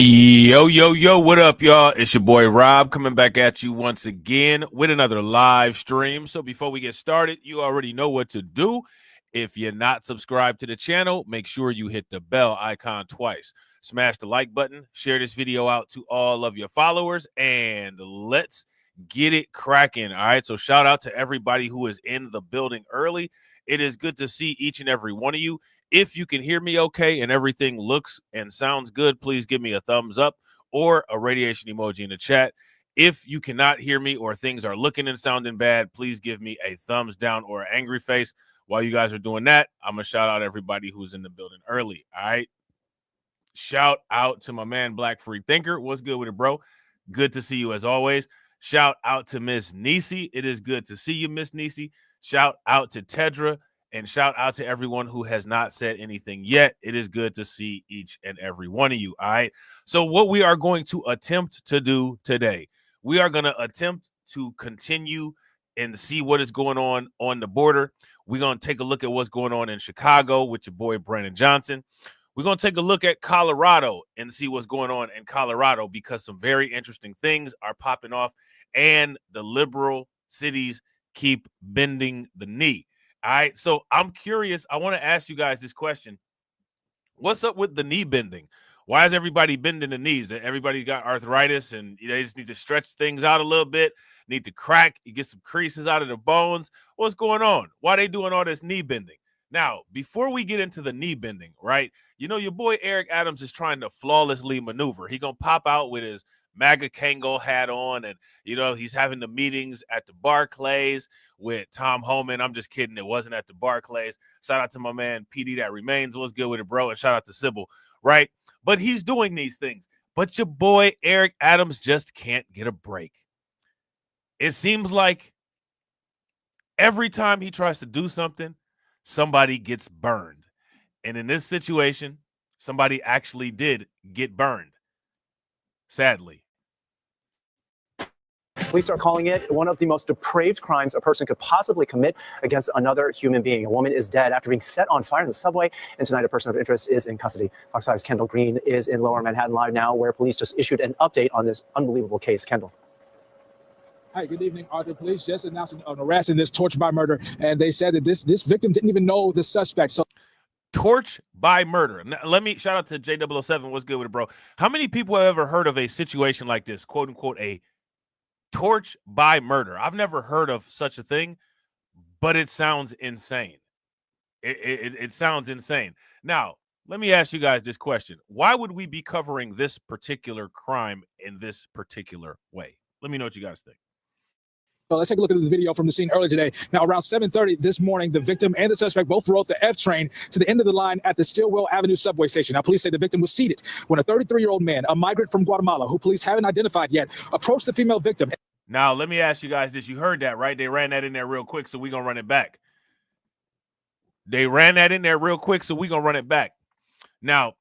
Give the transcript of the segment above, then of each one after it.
Yo, yo, yo, what up, y'all? It's your boy Rob coming back at you once again with another live stream. So before we get started, you already know what to do. If you're not subscribed to the channel, make sure you hit the bell icon twice. Smash the like button, share this video out to all of your followers, and let's get it cracking. All right, so shout out to everybody who is in the building early. It is good to see each and every one of you. If you can hear me okay and everything looks and sounds good, please give me a thumbs up or a radiation emoji in the chat. If you cannot hear me or things are looking and sounding bad, please give me a thumbs down or an angry face. While you guys are doing that, I'm going to shout out everybody who's in the building early, all right? Shout out to my man, Black Free Thinker. What's good with it, bro? Good to see you as always. Shout out to Miss Nisi. It is good to see you, Miss Nisi. Shout out to Tedra. And shout out to everyone who has not said anything yet. It is good to see each and every one of you, all right? So what we are going to attempt to do today, we are going to attempt to continue and see what is going on the border. We're going to take a look at what's going on in Chicago with your boy Brandon Johnson. We're going to take a look at Colorado and see what's going on in Colorado because some very interesting things are popping off and the liberal cities keep bending the knee. All right, so I'm curious. I want to ask you guys this question. What's up with the knee bending? Why is everybody bending the knees? Everybody got arthritis and they just need to stretch things out a little bit, need to crack, you get some creases out of the bones. What's going on? Why are they doing all this knee bending? Now, before we get into the knee bending, right, you know, your boy Eric Adams is trying to flawlessly maneuver. He going to pop out with his MAGA Kango hat on, and, you know, he's having the meetings at the Barclays with Tom Homan. I'm just kidding. It wasn't at the Barclays. Shout out to my man, PD That Remains. What's good with it, bro? And shout out to Sybil, right? But he's doing these things. But your boy Eric Adams just can't get a break. It seems like every time he tries to do something, somebody gets burned. And in this situation, somebody actually did get burned, sadly. Police are calling it one of the most depraved crimes a person could possibly commit against another human being. A woman is dead after being set on fire in the subway, and tonight a person of interest is in custody. Fox 5's Kendall Green is in Lower Manhattan Live now, where police just issued an update on this unbelievable case. Kendall. Hi, good evening, Arthur. Police just announced an arrest in this torture by murder, and they said that this victim didn't even know the suspect. So, torch by murder. Now, let me shout out to J007. What's good with it, bro? How many people have ever heard of a situation like this, quote unquote, a torch by murder? I've never heard of such a thing, but it sounds insane. It sounds insane. Now, let me ask you guys this question. Why would we be covering this particular crime in this particular way? Let me know what you guys think. well, let's take a look at the video from the scene earlier today. Now, around 7:30 this morning, the victim and the suspect both rode the F train to the end of the line at the Stillwell Avenue subway station. Now, police say the victim was seated when a 33-year-old man, a migrant from Guatemala, who police haven't identified yet, approached the female victim. Now, let me ask you guys this. You heard that, right? They ran that in there real quick, so we're going to run it back. They ran that in there real quick, so we're going to run it back. Now,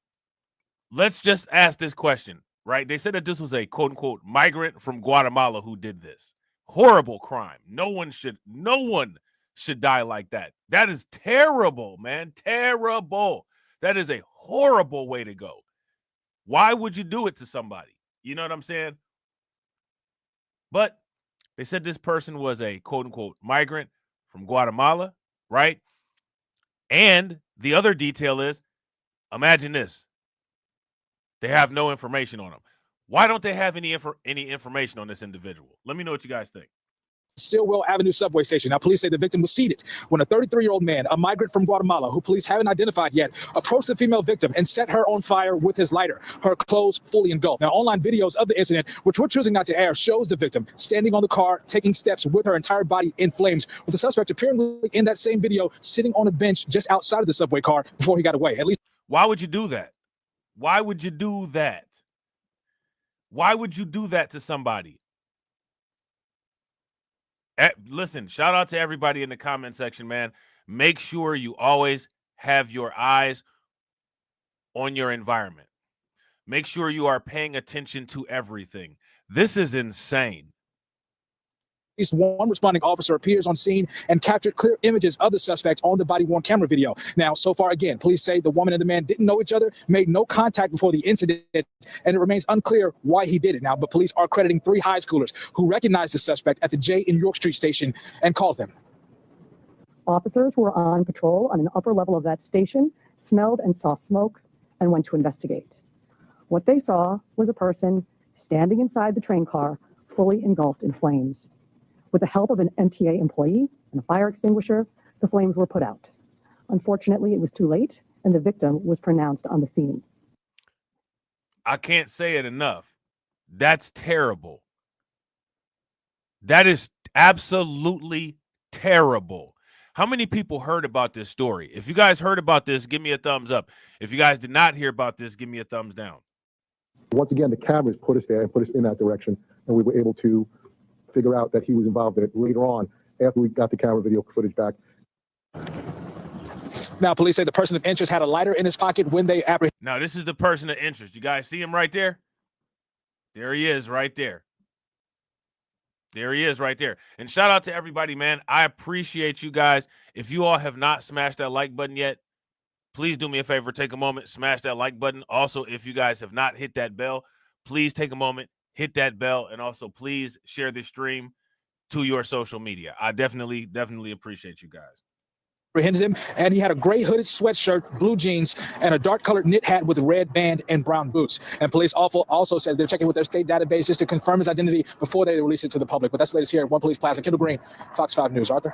let's just ask this question, right? They said that this was a quote-unquote migrant from Guatemala who did this. Horrible crime. No one should die like that. That is terrible, man. Terrible. That is a horrible way to go. Why would you do it to somebody? You know what I'm saying? But they said this person was a quote-unquote migrant from Guatemala, right? And the other detail is, imagine this. They have no information on him. Why don't they have any information on this individual? Let me know what you guys think. Stillwell Avenue subway station. Now, police say the victim was seated when a 33-year-old man, a migrant from Guatemala, who police haven't identified yet, approached the female victim and set her on fire with his lighter, her clothes fully engulfed. Now, online videos of the incident, which we're choosing not to air, shows the victim standing on the car, taking steps with her entire body in flames, with the suspect apparently in that same video sitting on a bench just outside of the subway car before he got away. At least. Why would you do that? Why would you do that? Why would you do that to somebody? Listen, shout out to everybody in the comment section, man. Make sure you always have your eyes on your environment. Make sure you are paying attention to everything. This is insane. At least one responding officer appears on scene and captured clear images of the suspect on the body-worn camera video. Now, so far, again, police say the woman and the man didn't know each other, made no contact before the incident, and it remains unclear why he did it. Now, but police are crediting 3 high schoolers who recognized the suspect at the J in York Street station and called them. Officers who were on patrol on an upper level of that station smelled and saw smoke and went to investigate. What they saw was a person standing inside the train car, fully engulfed in flames. With the help of an MTA employee and a fire extinguisher, the flames were put out. Unfortunately, it was too late, and the victim was pronounced on the scene. I can't say it enough. That's terrible. That is absolutely terrible. How many people heard about this story? If you guys heard about this, give me a thumbs up. If you guys did not hear about this, give me a thumbs down. Once again, the cameras put us there and put us in that direction, and we were able to figure out that he was involved in it later on after we got the camera video footage back. Now, police say the person of interest had a lighter in his pocket when they apprehended. Now, this is the person of interest. You guys see him right there? There he is right there. There he is right there. And shout out to everybody, man. I appreciate you guys. If you all have not smashed that like button yet, please do me a favor. Take a moment, smash that like button. Also, if you guys have not hit that bell, please take a moment, hit that bell, and also please share this stream to your social media. I definitely appreciate you guys. Apprehended him, and he had a gray hooded sweatshirt, blue jeans, and a dark colored knit hat with a red band and brown boots. And police also said they're checking with their state database just to confirm his identity before they release it to the public. But that's the latest here at One Police Plaza. Kendall Green, Fox 5 News. Arthur.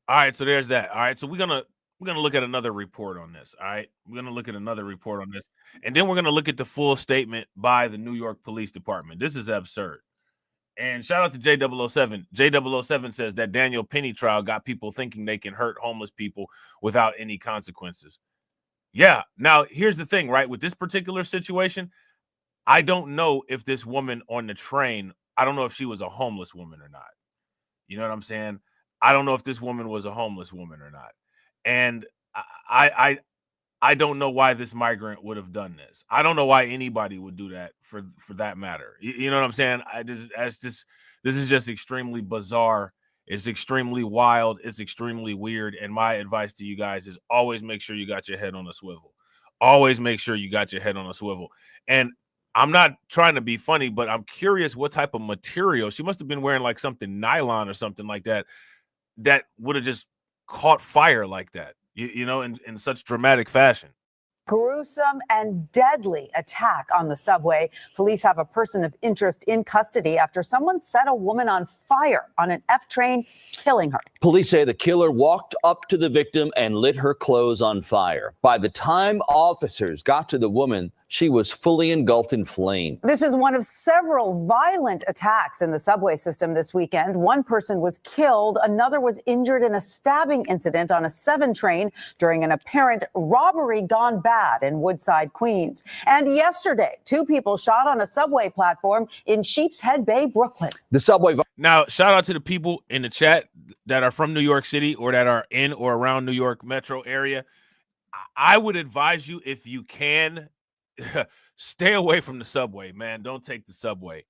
All right, so there's that. All right, so we're gonna look at another report on this. All right, we're gonna look at another report on this, and then we're gonna look at the full statement by the New York Police Department. This is absurd. And shout out to J007. J007 says that Daniel Penny trial got people thinking they can hurt homeless people without any consequences. Yeah. Now, here's the thing, right? With this particular situation, I don't know if this woman on the train, I don't know if she was a homeless woman or not. You know what I'm saying? I don't know if this woman was a homeless woman or not. And I don't know why this migrant would have done this. I don't know why anybody would do that for that matter. You know what I'm saying? This is just extremely bizarre. It's extremely wild. It's extremely weird. And my advice to you guys is always make sure you got your head on a swivel. Always make sure you got your head on a swivel. And I'm not trying to be funny, but I'm curious what type of material. She must have been wearing like something nylon or something like that would have just caught fire like that, you know, in such dramatic fashion. Gruesome and deadly attack on the subway. Police have a person of interest in custody after someone set a woman on fire on an F train, killing her. Police say the killer walked up to the victim and lit her clothes on fire. By the time officers got to the woman, she was fully engulfed in flame. This is one of several violent attacks in the subway system this weekend. One person was killed. Another was injured in a stabbing incident on a 7 train during an apparent robbery gone bad in Woodside, Queens. And yesterday, 2 people shot on a subway platform in Sheepshead Bay, Brooklyn. The subway. Now, shout out to the people in the chat that are from New York City or that are in or around New York metro area. I would advise you, if you can, stay away from the subway, man. Don't take the subway.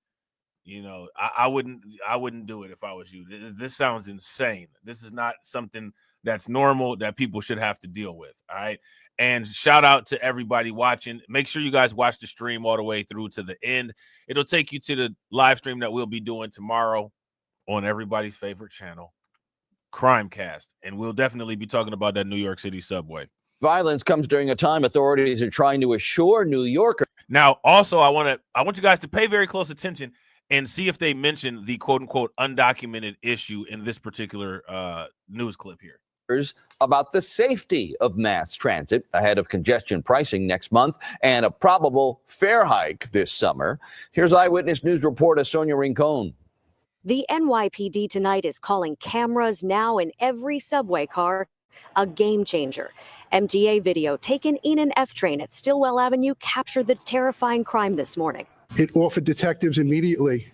You know, I wouldn't do it if I was you. This sounds insane. This is not something that's normal that people should have to deal with. All right. And shout out to everybody watching. Make sure you guys watch the stream all the way through to the end. It'll take you to the live stream that we'll be doing tomorrow on everybody's favorite channel, Crimecast. And we'll definitely be talking about that New York City subway. Violence comes during a time authorities are trying to assure New Yorkers. Now, also, I want you guys to pay very close attention and see if they mention the quote unquote undocumented issue in this particular news clip here. About the safety of mass transit ahead of congestion pricing next month and a probable fare hike this summer. Here's Eyewitness News reporter Sonia Rincon. The NYPD tonight is calling cameras now in every subway car a game changer. MTA video taken in an F train at Stillwell Avenue captured the terrifying crime this morning. It offered detectives immediately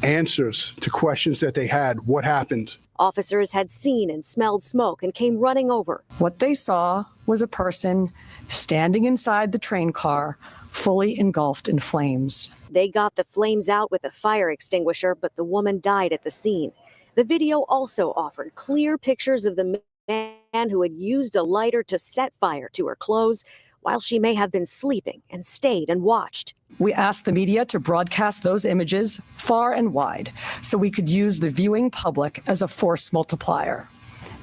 answers to questions that they had. What happened? Officers had seen and smelled smoke and came running over. What they saw was a person standing inside the train car, fully engulfed in flames. They got the flames out with a fire extinguisher, but the woman died at the scene. The video also offered clear pictures of the man who had used a lighter to set fire to her clothes while she may have been sleeping and stayed and watched. We asked the media to broadcast those images far and wide so we could use the viewing public as a force multiplier.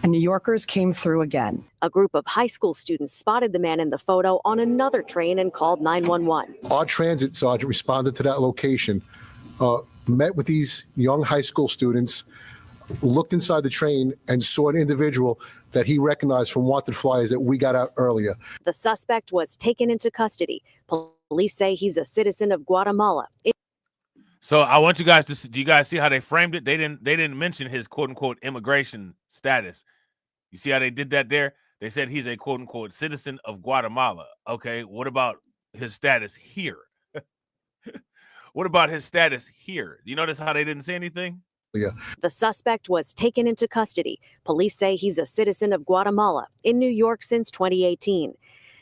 And New Yorkers came through again. A group of high school students spotted the man in the photo on another train and called 911. Our transit sergeant responded to that location, met with these young high school students, looked inside the train and saw an individual that he recognized from wanted flyers that we got out earlier. The suspect was taken into custody. Police say he's a citizen of Guatemala. So I want you guys to see, do you guys see how they framed it? They didn't mention his quote unquote immigration status. You see how they did that there? They said he's a quote unquote citizen of Guatemala. Okay, what about his status here? What about his status here? You notice how they didn't say anything? Yeah. The suspect was taken into custody. Police say he's a citizen of Guatemala in New York since 2018.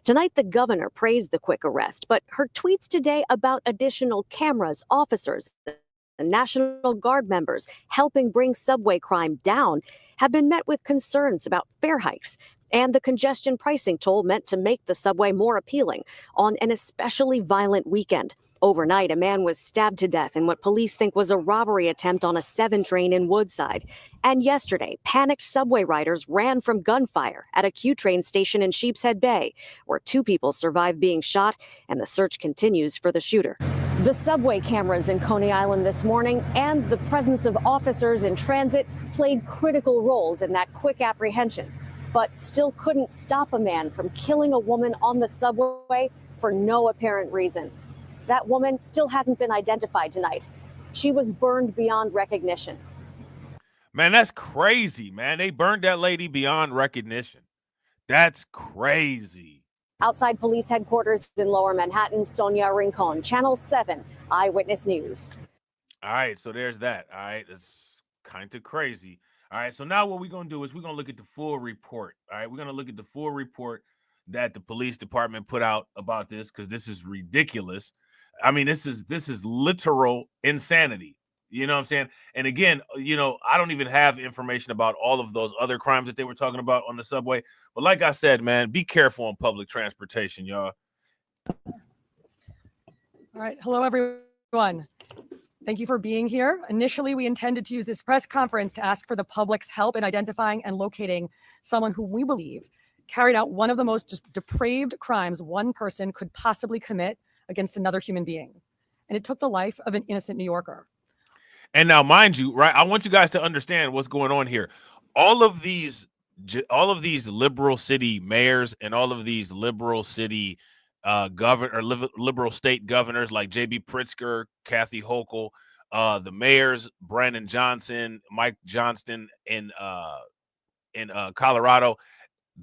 Tonight, the governor praised the quick arrest, but her tweets today about additional cameras, officers, and National Guard members helping bring subway crime down have been met with concerns about fare hikes and the congestion pricing toll meant to make the subway more appealing on an especially violent weekend. Overnight, a man was stabbed to death in what police think was a robbery attempt on a 7 train in Woodside. And yesterday, panicked subway riders ran from gunfire at a Q train station in Sheepshead Bay, where 2 people survived being shot, and the search continues for the shooter. The subway cameras in Coney Island this morning and the presence of officers in transit played critical roles in that quick apprehension, but still couldn't stop a man from killing a woman on the subway for no apparent reason. That woman still hasn't been identified tonight. She was burned beyond recognition. Man, that's crazy, man. They burned that lady beyond recognition. That's crazy. Outside police headquarters in Lower Manhattan, Sonia Rincon, Channel 7, Eyewitness News. All right, so there's that. All right, it's kind of crazy. All All right. So now what we're going to do is we're going to look at the full report. All right. We're going to look at the full report that the police department put out about this, because this is ridiculous. I mean, this is literal insanity. You know what I'm saying? And again, I don't even have information about all of those other crimes that they were talking about on the subway. But like I said, man, be careful on public transportation, y'all. All right. Hello, everyone. Thank you for being here. Initially, we intended to use this press conference to ask for the public's help in identifying and locating someone who we believe carried out one of the most just depraved crimes one person could possibly commit against another human being. And it took the life of an innocent New Yorker. And now, mind you, right, I want you guys to understand what's going on here. All of these liberal city mayors and all of these liberal city liberal state governors like J.B. Pritzker, Kathy Hochul, the mayors, Brandon Johnson, Mike Johnston in Colorado.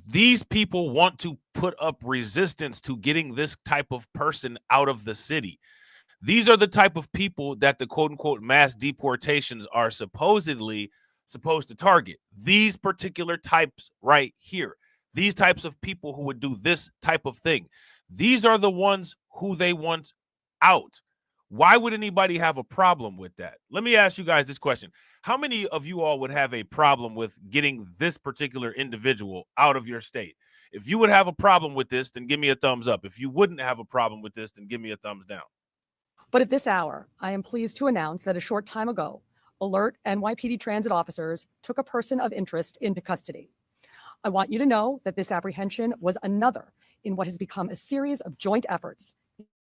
These people want to put up resistance to getting this type of person out of the city. These are the type of people that the quote-unquote mass deportations are supposedly supposed to target. These particular types right here. These types of people who would do this type of thing. These are the ones who they want out. Why would anybody have a problem with that? Let me ask you guys this question. How many of you all would have a problem with getting this particular individual out of your state? If you would have a problem with this, then give me a thumbs up. If you wouldn't have a problem with this, then give me a thumbs down. But at this hour, I am pleased to announce that a short time ago, alert NYPD transit officers took a person of interest into custody. I want you to know that this apprehension was another in what has become a series of joint efforts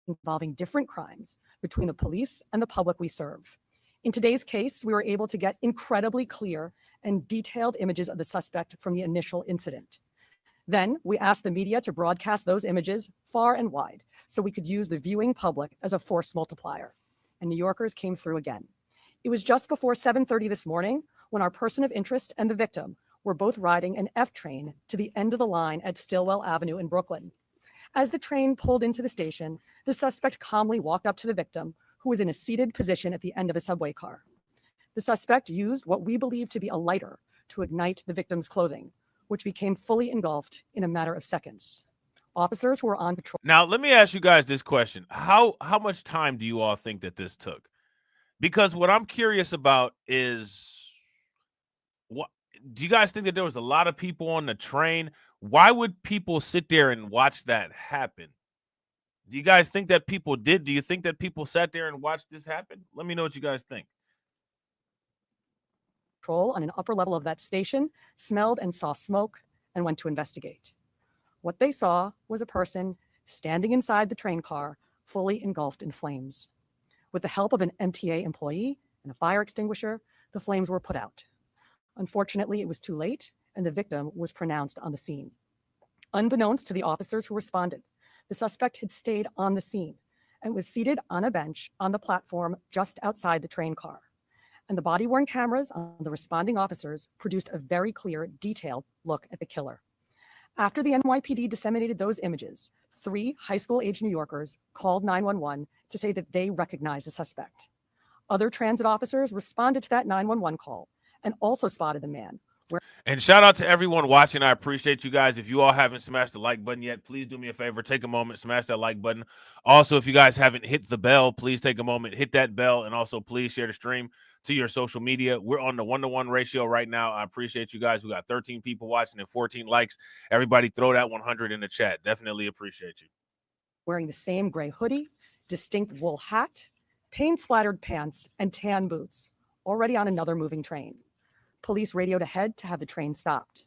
involving different crimes between the police and the public we serve. In today's case, we were able to get incredibly clear and detailed images of the suspect from the initial incident. Then we asked the media to broadcast those images far and wide so we could use the viewing public as a force multiplier. And New Yorkers came through again. It was just before 7:30 this morning when our person of interest and the victim were both riding an F train to the end of the line at Stillwell Avenue in Brooklyn. As the train pulled into the station, the suspect calmly walked up to the victim, who was in a seated position at the end of a subway car. The suspect used what we believe to be a lighter to ignite the victim's clothing, which became fully engulfed in a matter of seconds. Officers who were on patrol. Now, let me ask you guys this question. How much time do you all think that this took? Because what I'm curious about is, what do you guys think that there was a lot of people on the train? Why would people sit there and watch that happen? Do you guys think that people did? Do you think that people sat there and watched this happen? Let me know what you guys think. Patrol on an upper level of that station, smelled and saw smoke, and went to investigate. What they saw was a person standing inside the train car, fully engulfed in flames. With the help of an MTA employee and a fire extinguisher, the flames were put out. Unfortunately, it was too late, and the victim was pronounced on the scene. Unbeknownst to the officers who responded, the suspect had stayed on the scene and was seated on a bench on the platform just outside the train car. And the body-worn cameras on the responding officers produced a very clear, detailed look at the killer. After the NYPD disseminated those images, 3 high school-age New Yorkers called 911 to say that they recognized the suspect. Other transit officers responded to that 911 call and also spotted the man. And shout out to everyone watching. I appreciate you guys. If you all haven't smashed the like button yet, please do me a favor. Take a moment, smash that like button. Also, if you guys haven't hit the bell, please take a moment, hit that bell, and also please share the stream to your social media. We're on the 1-to-1 ratio right now. I appreciate you guys. We got 13 people watching and 14 likes. Everybody throw that 100 in the chat. Definitely appreciate you. Wearing the same gray hoodie, distinct wool hat, paint-splattered pants, and tan boots, already on another moving train. Police radioed ahead to have the train stopped.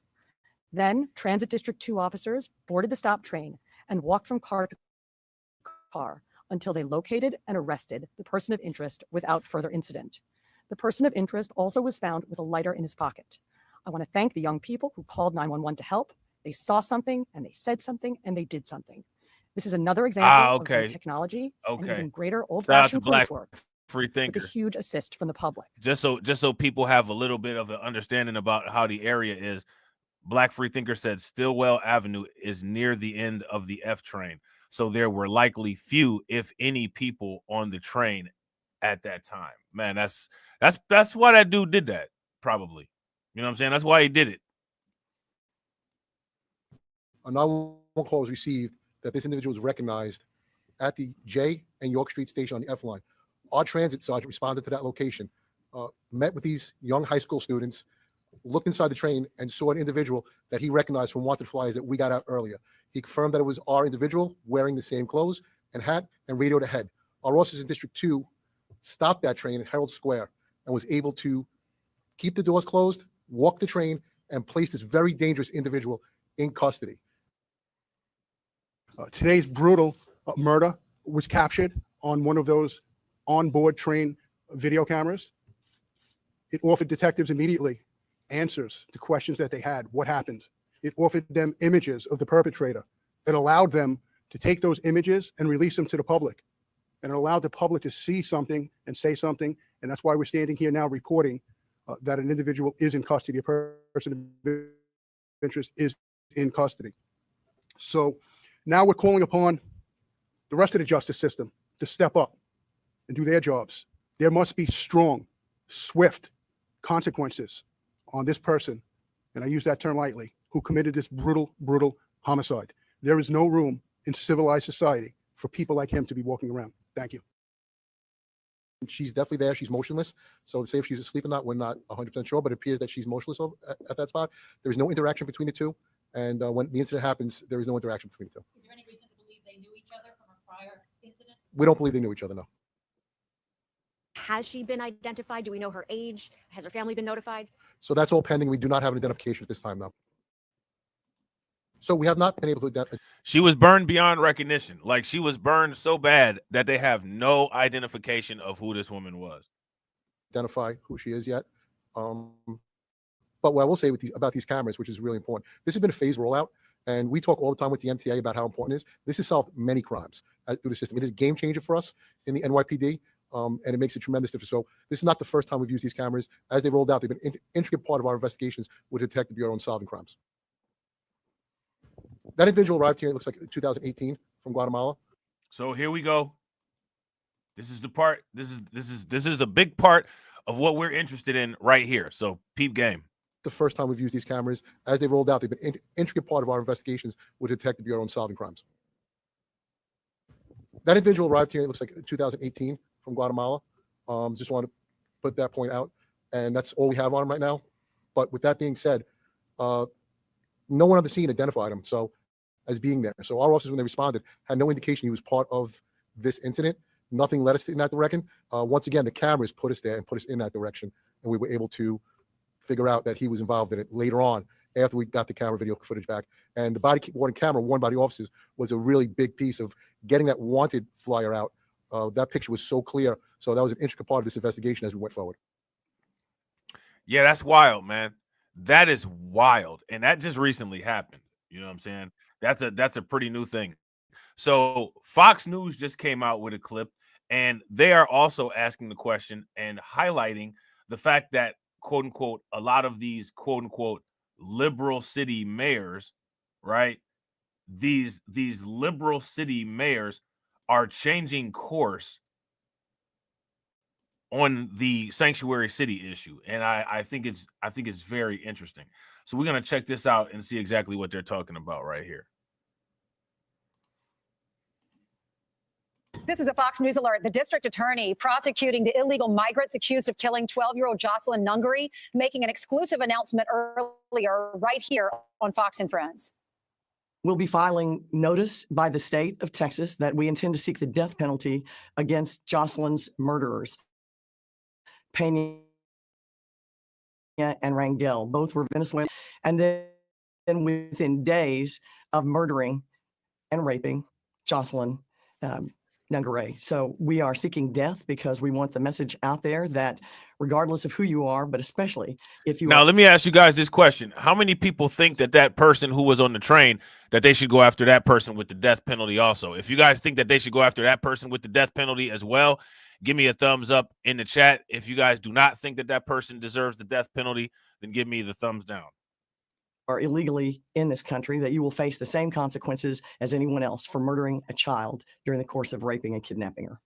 Then, Transit District 2 officers boarded the stopped train and walked from car to car until they located and arrested the person of interest without further incident. The person of interest also was found with a lighter in his pocket. I want to thank the young people who called 911 to help. They saw something, and they said something, and they did something. This is another example of great technology and even greater old-fashioned police work. Free thinker. With a huge assist from the public. Just so people have a little bit of an understanding about how the area is. Black Free Thinker said Stillwell Avenue is near the end of the F train, so there were likely few, if any, people on the train at that time. Man, that's why that dude did that. Probably, You know what I'm saying? That's why he did it. A 911 call was received that this individual was recognized at the J and York Street station on the F line. Our transit sergeant responded to that location, met with these young high school students, looked inside the train and saw an individual that he recognized from wanted flyers that we got out earlier. He confirmed that it was our individual wearing the same clothes and hat and radioed ahead. Our officers in District 2 stopped that train at Herald Square and was able to keep the doors closed, walk the train, and place this very dangerous individual in custody. Today's brutal murder was captured on one of those onboard train video cameras. It offered detectives immediately answers to questions that they had. What happened? It offered them images of the perpetrator. It allowed them to take those images and release them to the public. And it allowed the public to see something and say something. And that's why we're standing here now reporting that an individual is in custody, a person of interest is in custody. So now we're calling upon the rest of the justice system to step up and do their jobs. There must be strong, swift consequences on this person, and I use that term lightly, who committed this brutal, brutal homicide. There is no room in civilized society for people like him to be walking around. Thank you. She's definitely there. She's motionless. So to say if she's asleep or not, we're not 100% sure, but it appears that she's motionless at that spot. There's no interaction between the two. And when the incident happens, there is no interaction between the two. Is there any reason to believe they knew each other from a prior incident? We don't believe they knew each other, no. Has she been identified? Do we know her age? Has her family been notified? So that's all pending. We do not have an identification at this time, though. So we have not been able to identify. She was burned beyond recognition. Like, she was burned so bad that they have no identification of who this woman was. Identify who she is yet. But what I will say about these cameras, which is really important, this has been a phased rollout, and we talk all the time with the MTA about how important it is. This has solved many crimes through the system. It is a game changer for us in the NYPD, and it makes a tremendous difference. So this is not the first time we've used these cameras. As they rolled out, they've been an intricate part of our investigations with the Detective Bureau in solving crimes. That individual arrived here, it looks like 2018 from Guatemala. So here we go. This is the part. This is a big part of what we're interested in right here. So peep game. The first time we've used these cameras. As they rolled out, they've been an intricate part of our investigations with the Detective Bureau in solving crimes. That individual arrived here, it looks like 2018 from Guatemala. Just want to put that point out. And that's all we have on him right now. But with that being said, no one on the scene identified him as being there. So our officers, when they responded, had no indication he was part of this incident. Nothing led us in that direction. Once again, the cameras put us there and put us in that direction. And we were able to figure out that he was involved in it later on after we got the camera video footage back. And the body worn camera worn by the officers was a really big piece of getting that wanted flyer out. That picture was so clear. So that was an intricate part of this investigation as we went forward. Yeah, that's wild, man. That is wild. And that just recently happened. You know what I'm saying? That's a pretty new thing. So Fox News just came out with a clip, and they are also asking the question and highlighting the fact that, quote unquote, a lot of these, quote unquote, liberal city mayors, right? These liberal city mayors are changing course on the sanctuary city issue. And I think it's very interesting. So we're going to check this out and see exactly what they're talking about right here. This is a Fox News alert. The district attorney prosecuting the illegal migrants accused of killing 12-year-old Jocelyn Nungary, making an exclusive announcement earlier right here on Fox and Friends. We'll be filing notice by the state of Texas that we intend to seek the death penalty against Jocelyn's murderers, Pena and Rangel. Both were Venezuelan. And then within days of murdering and raping Jocelyn Nungary. So we are seeking death because we want the message out there that regardless of who you are, but especially if you now, let me ask you guys this question. How many people think that person who was on the train, that they should go after that person with the death penalty also? If you guys think that they should go after that person with the death penalty as well, give me a thumbs up in the chat. If you guys do not think that person deserves the death penalty, then give me the thumbs down. Are illegally in this country, that you will face the same consequences as anyone else for murdering a child during the course of raping and kidnapping her.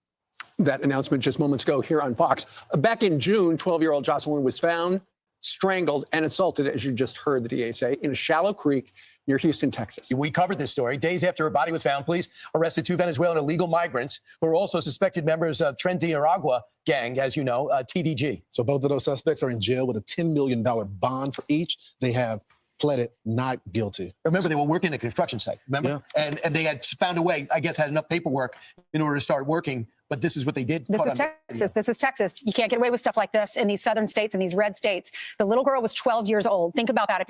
That announcement just moments ago here on Fox. Back in June, 12-year-old Jocelyn was found strangled, and assaulted, as you just heard the DA say, in a shallow creek near Houston, Texas. We covered this story. Days after her body was found, police arrested 2 Venezuelan illegal migrants who are also suspected members of Tren De Aragua gang, as you know, TDG. So both of those suspects are in jail with a $10 million bond for each. They have pleaded not guilty. Remember, they were working at a construction site, remember? Yeah. And they had found a way, I guess, had enough paperwork in order to start working. But this is what they did. This is Texas. This is Texas. You can't get away with stuff like this in these southern states and these red states. The little girl was 12 years old. Think about that. If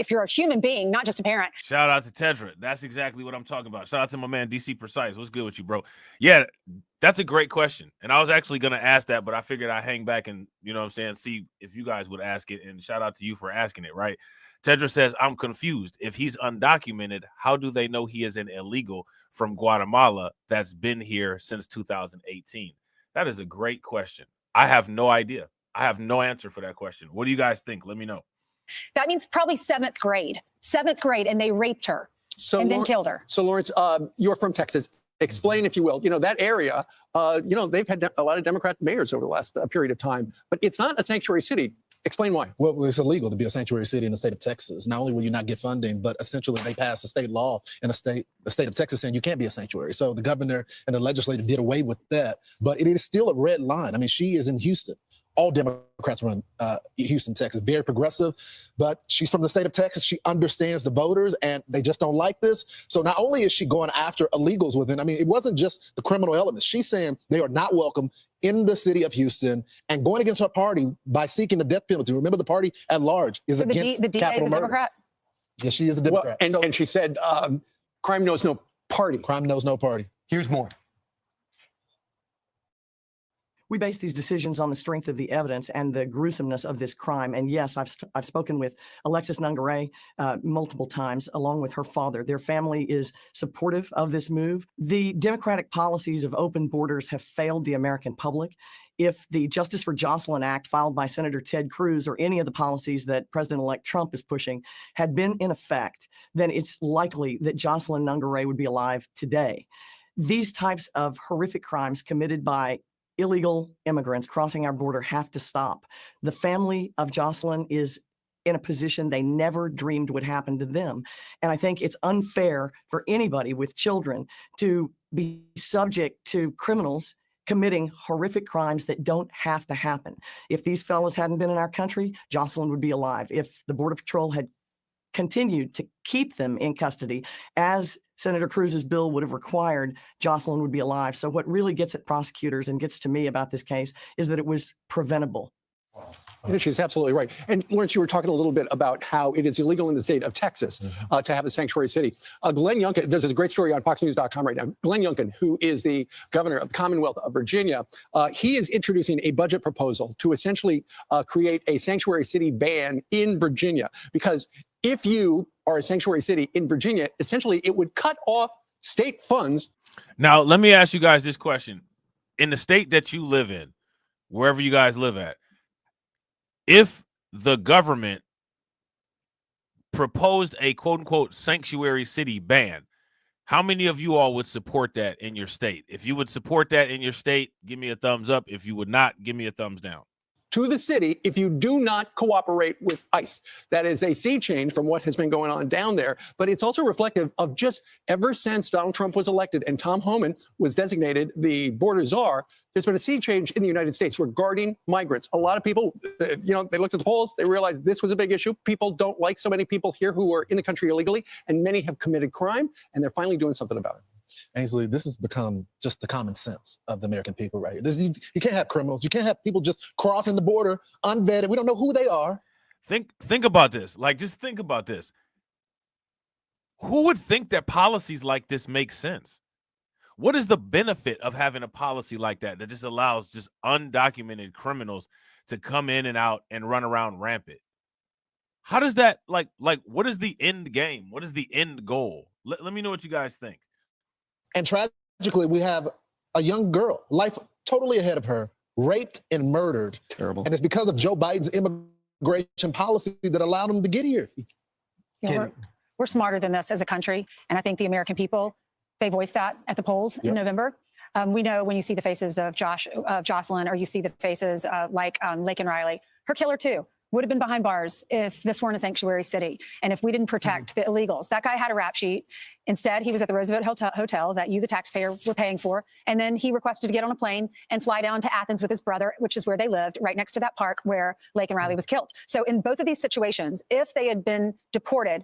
you're a human being, not just a parent. Shout out to Tedra. That's exactly what I'm talking about. Shout out to my man DC Precise. What's good with you, bro? Yeah, that's a great question. And I was actually going to ask that, but I figured I'd hang back and, you know what I'm saying, see if you guys would ask it. And shout out to you for asking it, right? Tedra says, I'm confused. If he's undocumented, how do they know he is an illegal from Guatemala that's been here since 2018? That is a great question. I have no idea. I have no answer for that question. What do you guys think? Let me know. That means probably 7th grade. 7th grade, and they raped her and then killed her. So, Lawrence, you're from Texas. Explain, if you will, that area, they've had a lot of Democrat mayors over the last period of time, but it's not a sanctuary city. Explain why. Well, it's illegal to be a sanctuary city in the state of Texas. Not only will you not get funding, but essentially they passed a state law in the state of Texas saying you can't be a sanctuary. So the governor and the legislature did away with that. But it is still a red line. I mean, she is in Houston. All Democrats run Houston, Texas. Very progressive, but she's from the state of Texas. She understands the voters, and they just don't like this. So not only is she going after illegals within, I mean, it wasn't just the criminal elements. She's saying they are not welcome in the city of Houston and going against her party by seeking the death penalty. Remember, the party at large is So against the DA capital is a murder. Democrat? Yes, she is a Democrat. Well, and she said, crime knows no party. Crime knows no party. Here's more. We base these decisions on the strength of the evidence and the gruesomeness of this crime. And yes, I've spoken with Alexis Nungaray multiple times, along with her father. Their family is supportive of this move. The Democratic policies of open borders have failed the American public. If the Justice for Jocelyn Act filed by Senator Ted Cruz or any of the policies that President-elect Trump is pushing had been in effect, then it's likely that Jocelyn Nungaray would be alive today. These types of horrific crimes committed by illegal immigrants crossing our border have to stop. The family of Jocelyn is in a position they never dreamed would happen to them. And I think it's unfair for anybody with children to be subject to criminals committing horrific crimes that don't have to happen. If these fellows hadn't been in our country, Jocelyn would be alive. If the Border Patrol had continued to keep them in custody, as Senator Cruz's bill would have required, Jocelyn would be alive. So what really gets at prosecutors and gets to me about this case is that it was preventable. Yeah, she's absolutely right. And Lawrence, you were talking a little bit about how it is illegal in the state of Texas to have a sanctuary city. Glenn Youngkin, there's a great story on FoxNews.com right now. Glenn Youngkin, who is the governor of the Commonwealth of Virginia, he is introducing a budget proposal to essentially create a sanctuary city ban in Virginia. Because if you are a sanctuary city in Virginia, essentially it would cut off state funds. Now, let me ask you guys this question. In the state that you live in, wherever you guys live at, if the government proposed a quote-unquote sanctuary city ban, how many of you all would support that in your state? If you would support that in your state, give me a thumbs up. If you would not, give me a thumbs down. To the city if you do not cooperate with ICE. That is a sea change from what has been going on down there, but it's also reflective of just ever since Donald Trump was elected and Tom Homan was designated the border czar, there's been a sea change in the United States regarding migrants. A lot of people, they looked at the polls, they realized this was a big issue. People don't like so many people here who are in the country illegally, and many have committed crime, and they're finally doing something about it. Ainsley, this has become just the common sense of the American people right here. You can't have criminals. You can't have people just crossing the border unvetted. We don't know who they are. Think about this. Just think about this. Who would think that policies like this make sense? What is the benefit of having a policy like that just allows just undocumented criminals to come in and out and run around rampant? How does that, what is the end game? What is the end goal? Let me know what you guys think. And tragically, we have a young girl, life totally ahead of her, raped and murdered. Terrible. And it's because of Joe Biden's immigration policy that allowed him to get here. We're smarter than this as a country. And I think the American people, they voiced that at the polls in November. We know when you see the faces of Jocelyn, or you see the faces like Laken Riley, her killer too. would have been behind bars if this weren't a sanctuary city and if we didn't protect the illegals. That guy had a rap sheet. Instead, he was at the Roosevelt Hotel that you, the taxpayer, were paying for. And then he requested to get on a plane and fly down to Athens with his brother, which is where they lived, right next to that park where Lake and Riley was killed. So in both of these situations, if they had been deported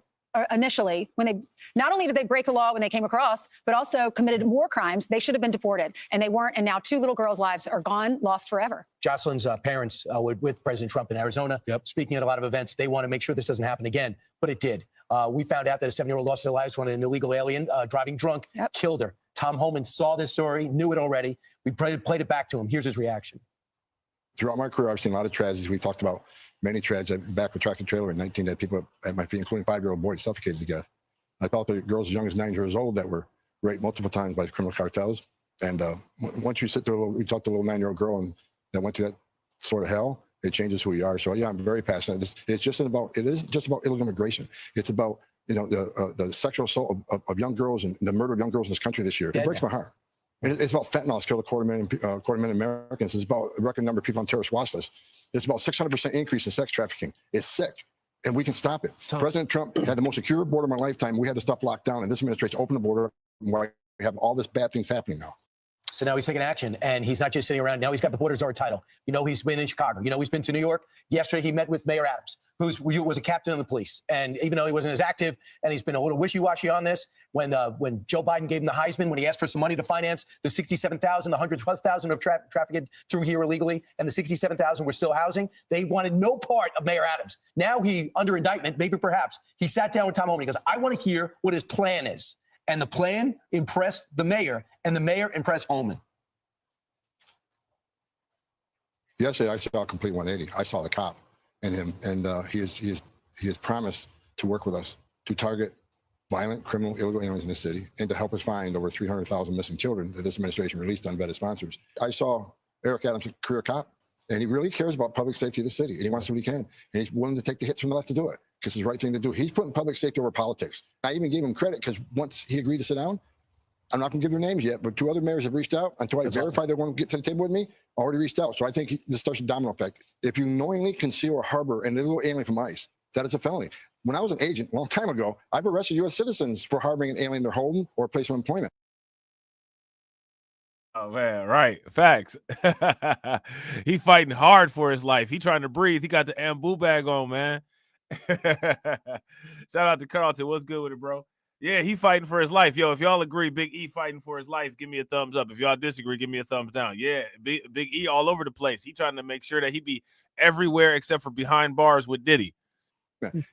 initially, when they not only did they break the law when they came across, but also committed more crimes, they should have been deported. And they weren't. And now 2 little girls' lives are gone, lost forever. Jocelyn's parents were with President Trump in Arizona, speaking at a lot of events. They want to make sure this doesn't happen again, but it did. We found out that a 7-year-old lost their lives when an illegal alien driving drunk killed her. Tom Homan saw this story, knew it already. We played it back to him. Here's his reaction. Throughout my career, I've seen a lot of tragedies. We talked about many tragedies. I've been back with tractor trailer in 19 that people at my feet, including 5-year-old boys, suffocated to death. I thought the girls as young as 9 years old that were raped multiple times by criminal cartels. And once you sit there, we talked to a little 9-year-old girl and that went through that sort of hell. It changes who you are. So yeah, I'm very passionate. It isn't just about illegal immigration. It's about, you know, the sexual assault of young girls and the murder of young girls in this country this year. It breaks my heart. And it's about fentanyl. It's killed a quarter million Americans. It's about a record number of people on terrorist watch lists. It's about 600% increase in sex trafficking. It's sick, and we can stop it. President Trump had the most secure border of my lifetime. We had the stuff locked down, and this administration opened the border. Where we have all this bad things happening now. So now he's taking action, and he's not just sitting around. Now he's got the border czar title. You know, he's been in Chicago. You know, he's been to New York. Yesterday, he met with Mayor Adams, who was a captain of the police. And even though he wasn't as active, and he's been a little wishy-washy on this, when Joe Biden gave him the Heisman, when he asked for some money to finance the 67,000, the 100,000+ of trafficked through here illegally, and the 67,000 were still housing, they wanted no part of Mayor Adams. Now he, under indictment, maybe perhaps, he sat down with Tom Homan. He goes, I want to hear what his plan is. And the plan impressed the mayor, and the mayor impressed Homan. Yesterday, I saw a complete 180. I saw the cop and him, and he has promised to work with us to target violent, criminal, illegal aliens in the city and to help us find over 300,000 missing children that this administration released on unvetted sponsors. I saw Eric Adams, a career cop, and he really cares about public safety of the city, and he wants to do what he can, and he's willing to take the hits from the left to do it because it's the right thing to do. He's putting public safety over politics. I even gave him credit because once he agreed to sit down, I'm not going to give their names yet, but 2 other mayors have reached out until I verify they want to get to the table with me. Already reached out. So I think this starts a domino effect. If you knowingly conceal or harbor an illegal alien from ICE, that is a felony. When I was an agent a long time ago, I've arrested U.S. citizens for harboring an alien in their home or place of employment. Oh man, right. Facts. He fighting hard for his life. He trying to breathe. He got the Ambu bag on, man. Shout out to Carlton. What's good with it, bro? Yeah, he fighting for his life. Yo, if y'all agree, Big E fighting for his life, give me a thumbs up. If y'all disagree, give me a thumbs down. Yeah, Big E all over the place. He trying to make sure that he be everywhere except for behind bars with Diddy.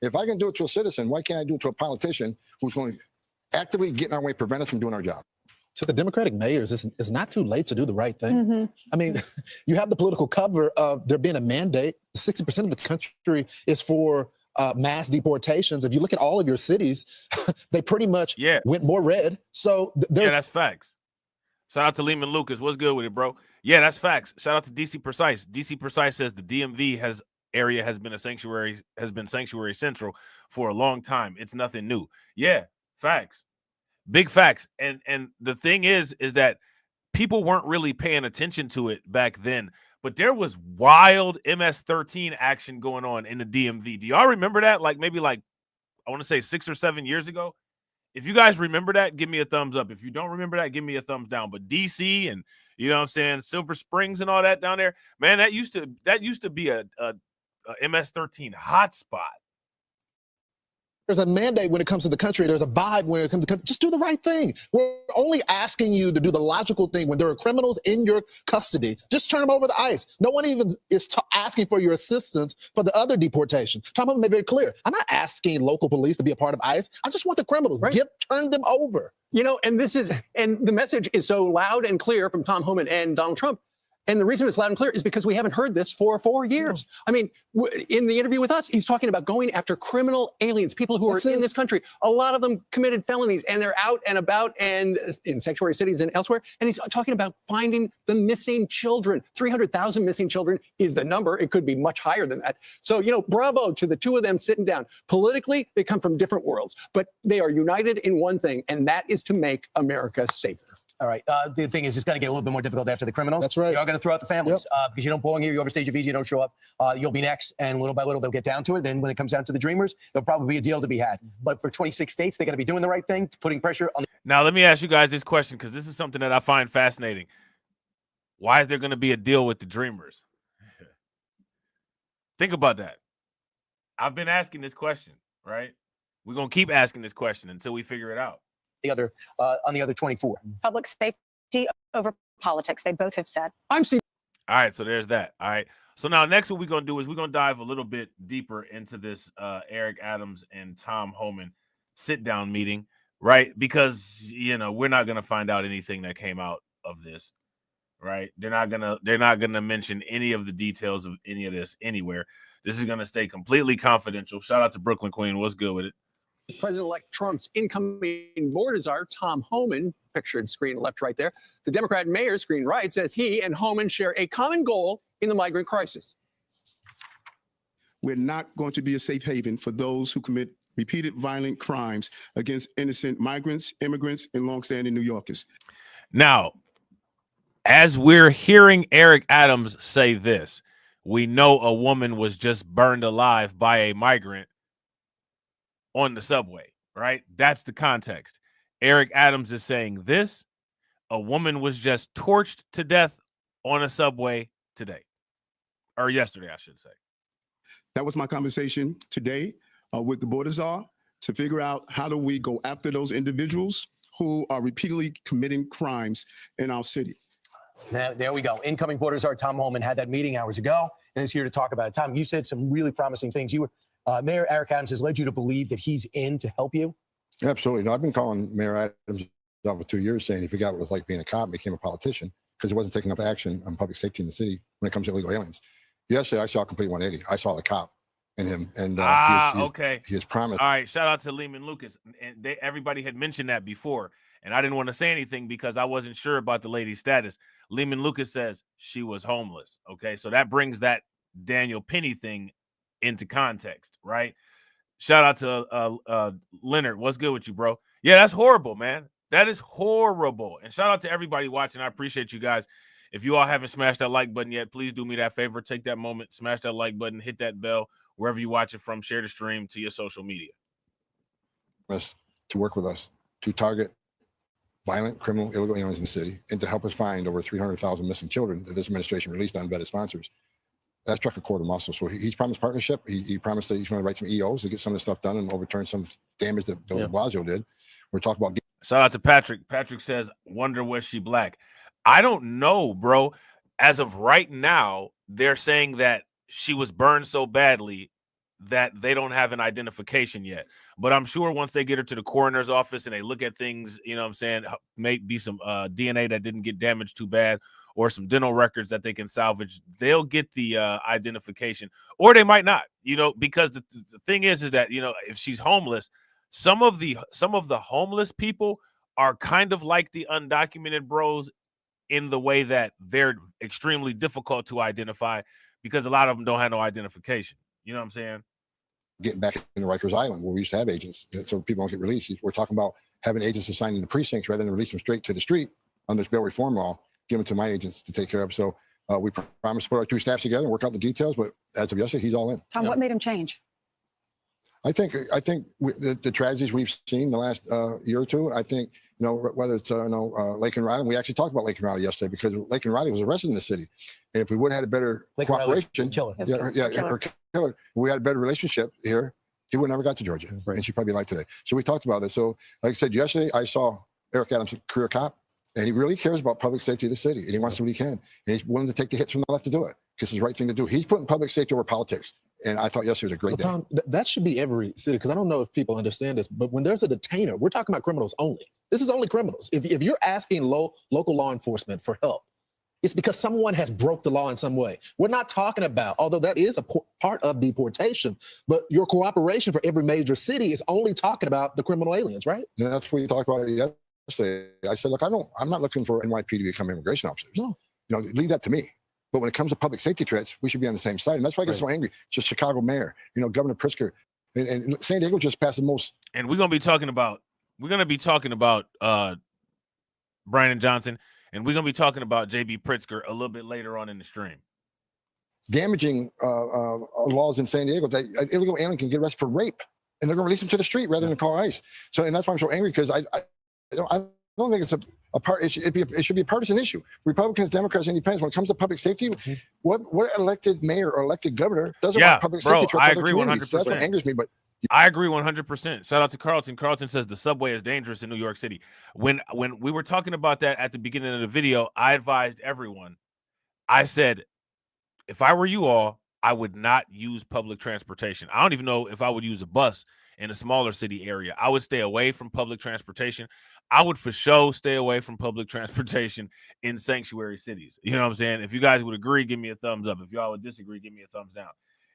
If I can do it to a citizen, why can't I do it to a politician who's going to actively get in our way, prevent us from doing our job? To the Democratic mayors, it's not too late to do the right thing. I mean, you have the political cover of there being a mandate. 60% of the country is for mass deportations. If you look at all of your cities, they pretty much went more red. So yeah, that's facts. Shout out to Lehman Lucas. What's good with it, bro? Yeah, that's facts. Shout out to DC Precise. DC Precise says the DMV has been sanctuary central for a long time. It's nothing new. Yeah, facts. Big facts. And the thing is that people weren't really paying attention to it back then. But there was wild MS-13 action going on in the DMV. Do y'all remember that? I want to say 6 or 7 years ago. If you guys remember that, give me a thumbs up. If you don't remember that, give me a thumbs down. But DC and, you know what I'm saying, Silver Springs and all that down there, man, that used to be a MS-13 hotspot. There's a mandate when it comes to the country. There's a vibe when it comes to just do the right thing. We're only asking you to do the logical thing. When there are criminals in your custody, just turn them over to ICE. No one even is asking for your assistance for the other deportation. Tom Homan made very clear. I'm not asking local police to be a part of ICE. I just want the criminals. Right. Turn them over. You know, and the message is so loud and clear from Tom Homan and Donald Trump. And the reason it's loud and clear is because we haven't heard this for 4 years. I mean, in the interview with us, he's talking about going after criminal aliens, people who are in this country. A lot of them committed felonies, and they're out and about and in sanctuary cities and elsewhere. And he's talking about finding the missing children. 300,000 missing children is the number. It could be much higher than that. So, you know, bravo to the two of them sitting down. Politically, they come from different worlds, but they are united in one thing, and that is to make America safer. All right. The thing is, it's going to get a little bit more difficult after the criminals. That's right. They are going to throw out the families because you don't belong here. You overstayed your visa. You don't show up. You'll be next. And little by little, they'll get down to it. Then when it comes down to the dreamers, there'll probably be a deal to be had. But for 26 states, they're going to be doing the right thing, putting pressure on. Now, let me ask you guys this question, because this is something that I find fascinating. Why is there going to be a deal with the dreamers? Think about that. I've been asking this question, right? We're going to keep asking this question until we figure it out. On the other 24. Public safety over politics, they both have said. All right, so there's that. All right. So now next what we're going to do is we're going to dive a little bit deeper into this Eric Adams and Tom Homan sit-down meeting, right? Because, you know, we're not going to find out anything that came out of this, right? They're not going to mention any of the details of any of this anywhere. This is going to stay completely confidential. Shout out to Brooklyn Queen. What's good with it? President-elect Trump's incoming board czar, Tom Homan, pictured screen left right there. The Democrat mayor, screen right, says he and Homan share a common goal in the migrant crisis. We're not going to be a safe haven for those who commit repeated violent crimes against innocent migrants, immigrants, and longstanding New Yorkers. Now, as we're hearing Eric Adams say this, we know a woman was just burned alive by a migrant on the subway, right? That's the context. Eric Adams is saying this. A woman was just torched to death on a subway today. Or yesterday, I should say. That was my conversation today with the border czar to figure out how do we go after those individuals who are repeatedly committing crimes in our city. Now, there we go. Incoming border czar Tom Homan had that meeting hours ago and is here to talk about it. Tom, you said some really promising things. Mayor Eric Adams has led you to believe that he's in to help you? Absolutely. No, I've been calling Mayor Adams over 2 years saying he forgot what it was like being a cop and became a politician because he wasn't taking enough action on public safety in the city when it comes to illegal aliens. Yesterday, I saw a complete 180. I saw the cop in him. And okay. He has promised. All right. Shout out to Lehman Lucas. And everybody had mentioned that before. And I didn't want to say anything because I wasn't sure about the lady's status. Lehman Lucas says she was homeless. Okay. So that brings that Daniel Penny thing into context, right? Shout out to Leonard. What's good with you, bro? Yeah, that's horrible, man. That is horrible. And shout out to everybody watching. I appreciate you guys. If you all haven't smashed that like button yet, please do me that favor. Take that moment, smash that like button, hit that bell, wherever you watch it from. Share the stream to your social media. To work with us, to target violent, criminal, illegal aliens in the city, and to help us find over 300,000 missing children that this administration released on unvetted sponsors. That struck a chord of muscle. So he's promised partnership. He promised that he's going to write some EOs to get some of this stuff done and overturn some damage that Bill de Blasio did. We're talking about. Shout out to Patrick. Patrick says, wonder was she black? I don't know, bro. As of right now, they're saying that she was burned so badly that they don't have an identification yet. But I'm sure once they get her to the coroner's office and they look at things, you know what I'm saying, maybe some DNA that didn't get damaged too bad, or some dental records that they can salvage, they'll get the identification, or they might not, you know, because the thing is that, you know, if she's homeless, some of the homeless people are kind of like the undocumented bros in the way that they're extremely difficult to identify because a lot of them don't have no identification. You know what I'm saying? Getting back into Rikers Island where we used to have agents so people don't get released. We're talking about having agents assigned in the precincts rather than release them straight to the street under this bail reform law. Give them to my agents to take care of. So we promise to put our two staffs together and work out the details. But as of yesterday, he's all in. Tom, what made him change? I think the tragedies we've seen the last year or two. I think, you know, whether it's Lake and Riley. We actually talked about Lake and Riley yesterday because Lake and Riley was arrested in the city, and if we would have had a better cooperation, we had a better relationship here, he would never got to Georgia, and she'd probably be alive today. So we talked about this. So, like I said yesterday, I saw Eric Adams, a career cop. And he really cares about public safety of the city, and he wants to do what he can. And he's willing to take the hits from the left to do it because it's the right thing to do. He's putting public safety over politics. And I thought yesterday was a great day. Tom, that should be every city, because I don't know if people understand this, but when there's a detainer, we're talking about criminals only. This is only criminals. If you're asking local law enforcement for help, it's because someone has broke the law in some way. We're not talking about, although that is a part of deportation, but your cooperation for every major city is only talking about the criminal aliens, right? And that's what we talked about yesterday. I said, look, I'm not looking for NYPD to become immigration officers. No. You know, leave that to me. But when it comes to public safety threats, we should be on the same side. And that's why I get so angry. It's just Chicago mayor, you know, Governor Pritzker, and San Diego just passed the most. And we're going to be talking about Brandon Johnson, and we're going to be talking about J.B. Pritzker a little bit later on in the stream. Damaging laws in San Diego that an illegal alien can get arrested for rape, and they're going to release him to the street rather than call ICE. So, and that's why I'm so angry, because I don't think it's a part. It should be a partisan issue. Republicans, Democrats, Independents. When it comes to public safety, what elected mayor or elected governor doesn't want public safety threats? I agree 100%. So that's what angers me. But I agree 100%. Shout out to Carlton. Carlton says the subway is dangerous in New York City. When we were talking about that at the beginning of the video, I advised everyone. I said, if I were you all, I would not use public transportation. I don't even know if I would use a bus in a smaller city area. I would stay away from public transportation. I would for sure stay away from public transportation in sanctuary cities. You know what I'm saying? If you guys would agree, give me a thumbs up. If y'all would disagree, give me a thumbs down.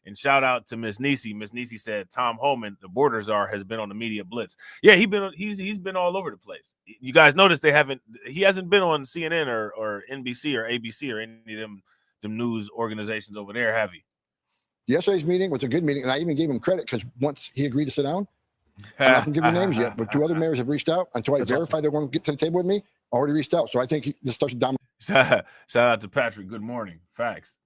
And shout out to Miss Nisi. Miss Nisi said Tom Homan, the border czar, has been on the media blitz. Yeah, he's been all over the place. You guys notice he hasn't been on CNN or NBC or ABC or any of them news organizations over there, have he? Yesterday's meeting was a good meeting, and I even gave him credit, because once he agreed to sit down, I'm not going to give you names yet, but 2 other mayors have reached out until I verify they're going to get to the table with me. Already reached out, so I think this starts to dominate. Shout out to Patrick. Good morning. Facts.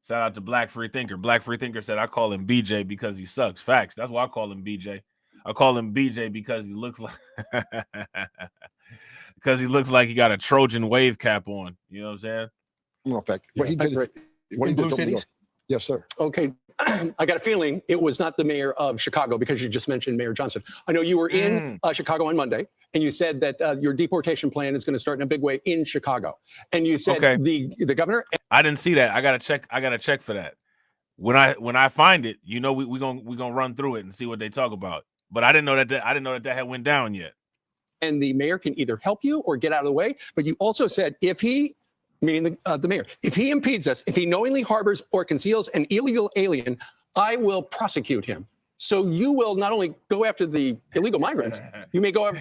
Shout out to Black Free Thinker. Black Free Thinker said I call him BJ because he sucks. Facts. That's why I call him BJ. I call him BJ because he looks like he got a Trojan wave cap on. You know what I'm saying? No effect. What he did. What he did. Blue cities. Yes, sir. Okay. I got a feeling it was not the mayor of Chicago, because you just mentioned Mayor Johnson. I know you were in Chicago on Monday, and you said that your deportation plan is going to start in a big way in Chicago. And you said the governor. I didn't see that. I got to check for that. When I find it, you know, we're gonna run through it and see what they talk about. But I didn't know that had went down yet. And the mayor can either help you or get out of the way. But you also said if he, meaning the mayor, if he impedes us, if he knowingly harbors or conceals an illegal alien, I will prosecute him. So you will not only go after the illegal migrants, you may go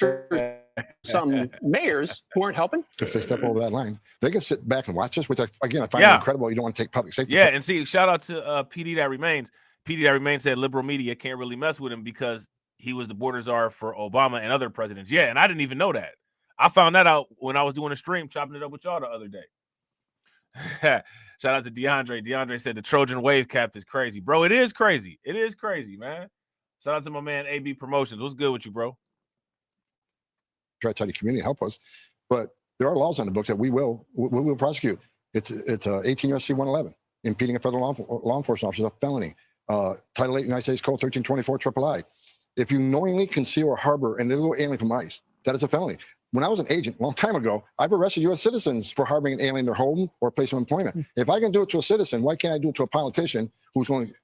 after some mayors who aren't helping. If they step over that line, they can sit back and watch us, which I find incredible. You don't want to take public safety. Yeah, and see, shout out to PD That Remains. PD That Remains said liberal media can't really mess with him because he was the border czar for Obama and other presidents. Yeah, and I didn't even know that. I found that out when I was doing a stream, chopping it up with y'all the other day. Shout out to DeAndre. DeAndre said the Trojan wave cap is crazy. Bro, it is crazy. It is crazy, man. Shout out to my man, AB Promotions. What's good with you, bro? Try to tell the community help us. But there are laws on the books that we will prosecute. It's 18 U.S.C. 111, impeding a federal law enforcement officer is a felony. Title 8 United States Code 1324 III. If you knowingly conceal or harbor an illegal alien from ICE, that is a felony. When I was an agent a long time ago, I've arrested U.S. citizens for harboring an alien in their home or place of employment. If I can do it to a citizen, why can't I do it to a politician who's going to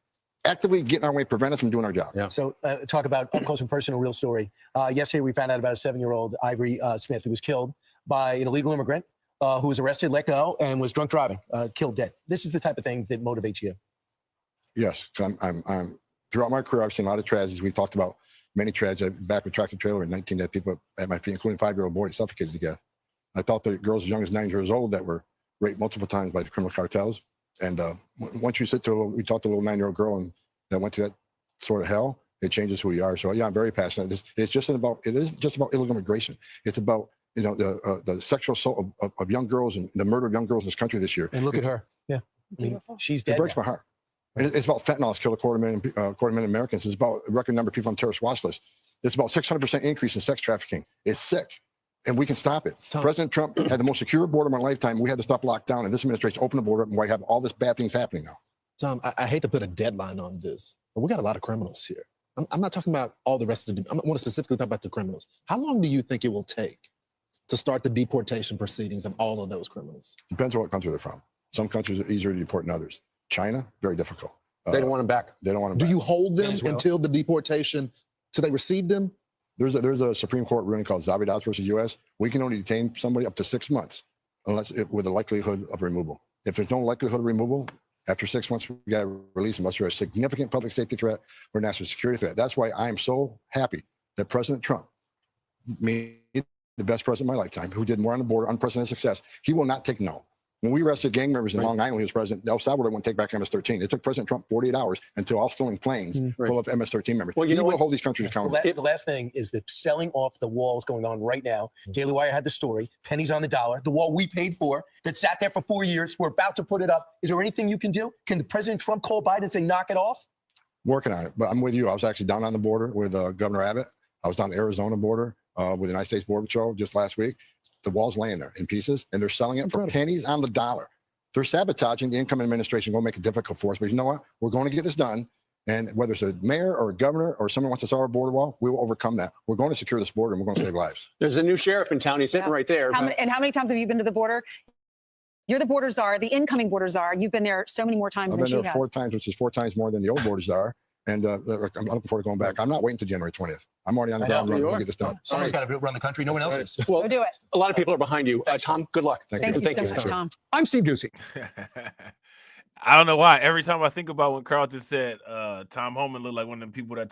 actively get in our way, prevent us from doing our job? Yeah. So talk about up close and personal, real story. Yesterday, we found out about a 7-year-old Ivory Smith who was killed by an illegal immigrant who was arrested, let go, and was drunk driving, killed dead. This is the type of thing that motivates you. Yes, I'm throughout my career, I've seen a lot of tragedies. We've talked about many tragedies. Back with tractor trailer, and 19 dead people at my feet, including a 5-year-old boy suffocated to death. I thought that girls as young as 9 years old that were raped multiple times by the criminal cartels. And once you we talked to a little 9-year-old girl and that went through that sort of hell, it changes who you are. So yeah, I'm very passionate. It isn't just about illegal immigration. It's about the sexual assault of young girls and the murder of young girls in this country this year. And look at her. Yeah, I mean, she's dead. It breaks my heart. It's about fentanyl. It's killed a quarter million Americans. It's about a record number of people on terrorist watch lists. It's about 600% increase in sex trafficking. It's sick, and we can stop it. President Trump had the most secure border of my lifetime. We had the stuff locked down, and this administration opened the border up, and we have all this bad things happening now. Tom, I hate to put a deadline on this, but we got a lot of criminals here. I'm not talking about all the rest of the. I want to specifically talk about the criminals. How long do you think it will take to start the deportation proceedings of all of those criminals? Depends on what country they're from. Some countries are easier to deport than others. China, very difficult. They don't want them back. They don't want them back. Do you hold them until the deportation, till they receive them? There's a Supreme Court ruling called Zabidas versus U.S. We can only detain somebody up to 6 months with a likelihood of removal. If there's no likelihood of removal, after 6 months, we got to release them unless they're a significant public safety threat or national security threat. That's why I'm so happy that President Trump made the best president of my lifetime, who did more on the border, unprecedented success. He will not take no. When we arrested gang members in Long Island, he was president, El Salvador wouldn't take back MS-13. It took President Trump 48 hours until offloading planes full of MS-13 members. Well, you know will what? hold these countries accountable. The last thing is the selling off the walls going on right now. Daily Wire had the story, pennies on the dollar, the wall we paid for that sat there for 4 years. We're about to put it up. Is there anything you can do? Can the President Trump call Biden and say, knock it off? Working on it, but I'm with you. I was actually down on the border with Governor Abbott. I was down the Arizona border with the United States Border Patrol just last week. The wall's laying there in pieces, and they're selling it for pennies on the dollar. They're sabotaging the incoming administration, going to make it difficult for us. But you know what? We're going to get this done. And whether it's a mayor or a governor or someone wants to sell our border wall, we will overcome that. We're going to secure this border, and we're going to save lives. There's a new sheriff in town. He's sitting right there. And how many times have you been to the border? You're the border czar, the incoming border czar. You've been there so many more times I've than been she there has. 4 times, which is 4 times more than the old border czar. And I'm looking forward to going back. I'm not waiting until January 20th. I'm already on the ground running to get this done. Someone's got to run the country. No one else is. Well, Go do it. a lot of people are behind you. Tom, good luck. Thank you so much, Tom. I'm Steve Ducey. I don't know why. Every time I think about when Carlton said Tom Homan looked like one of them people that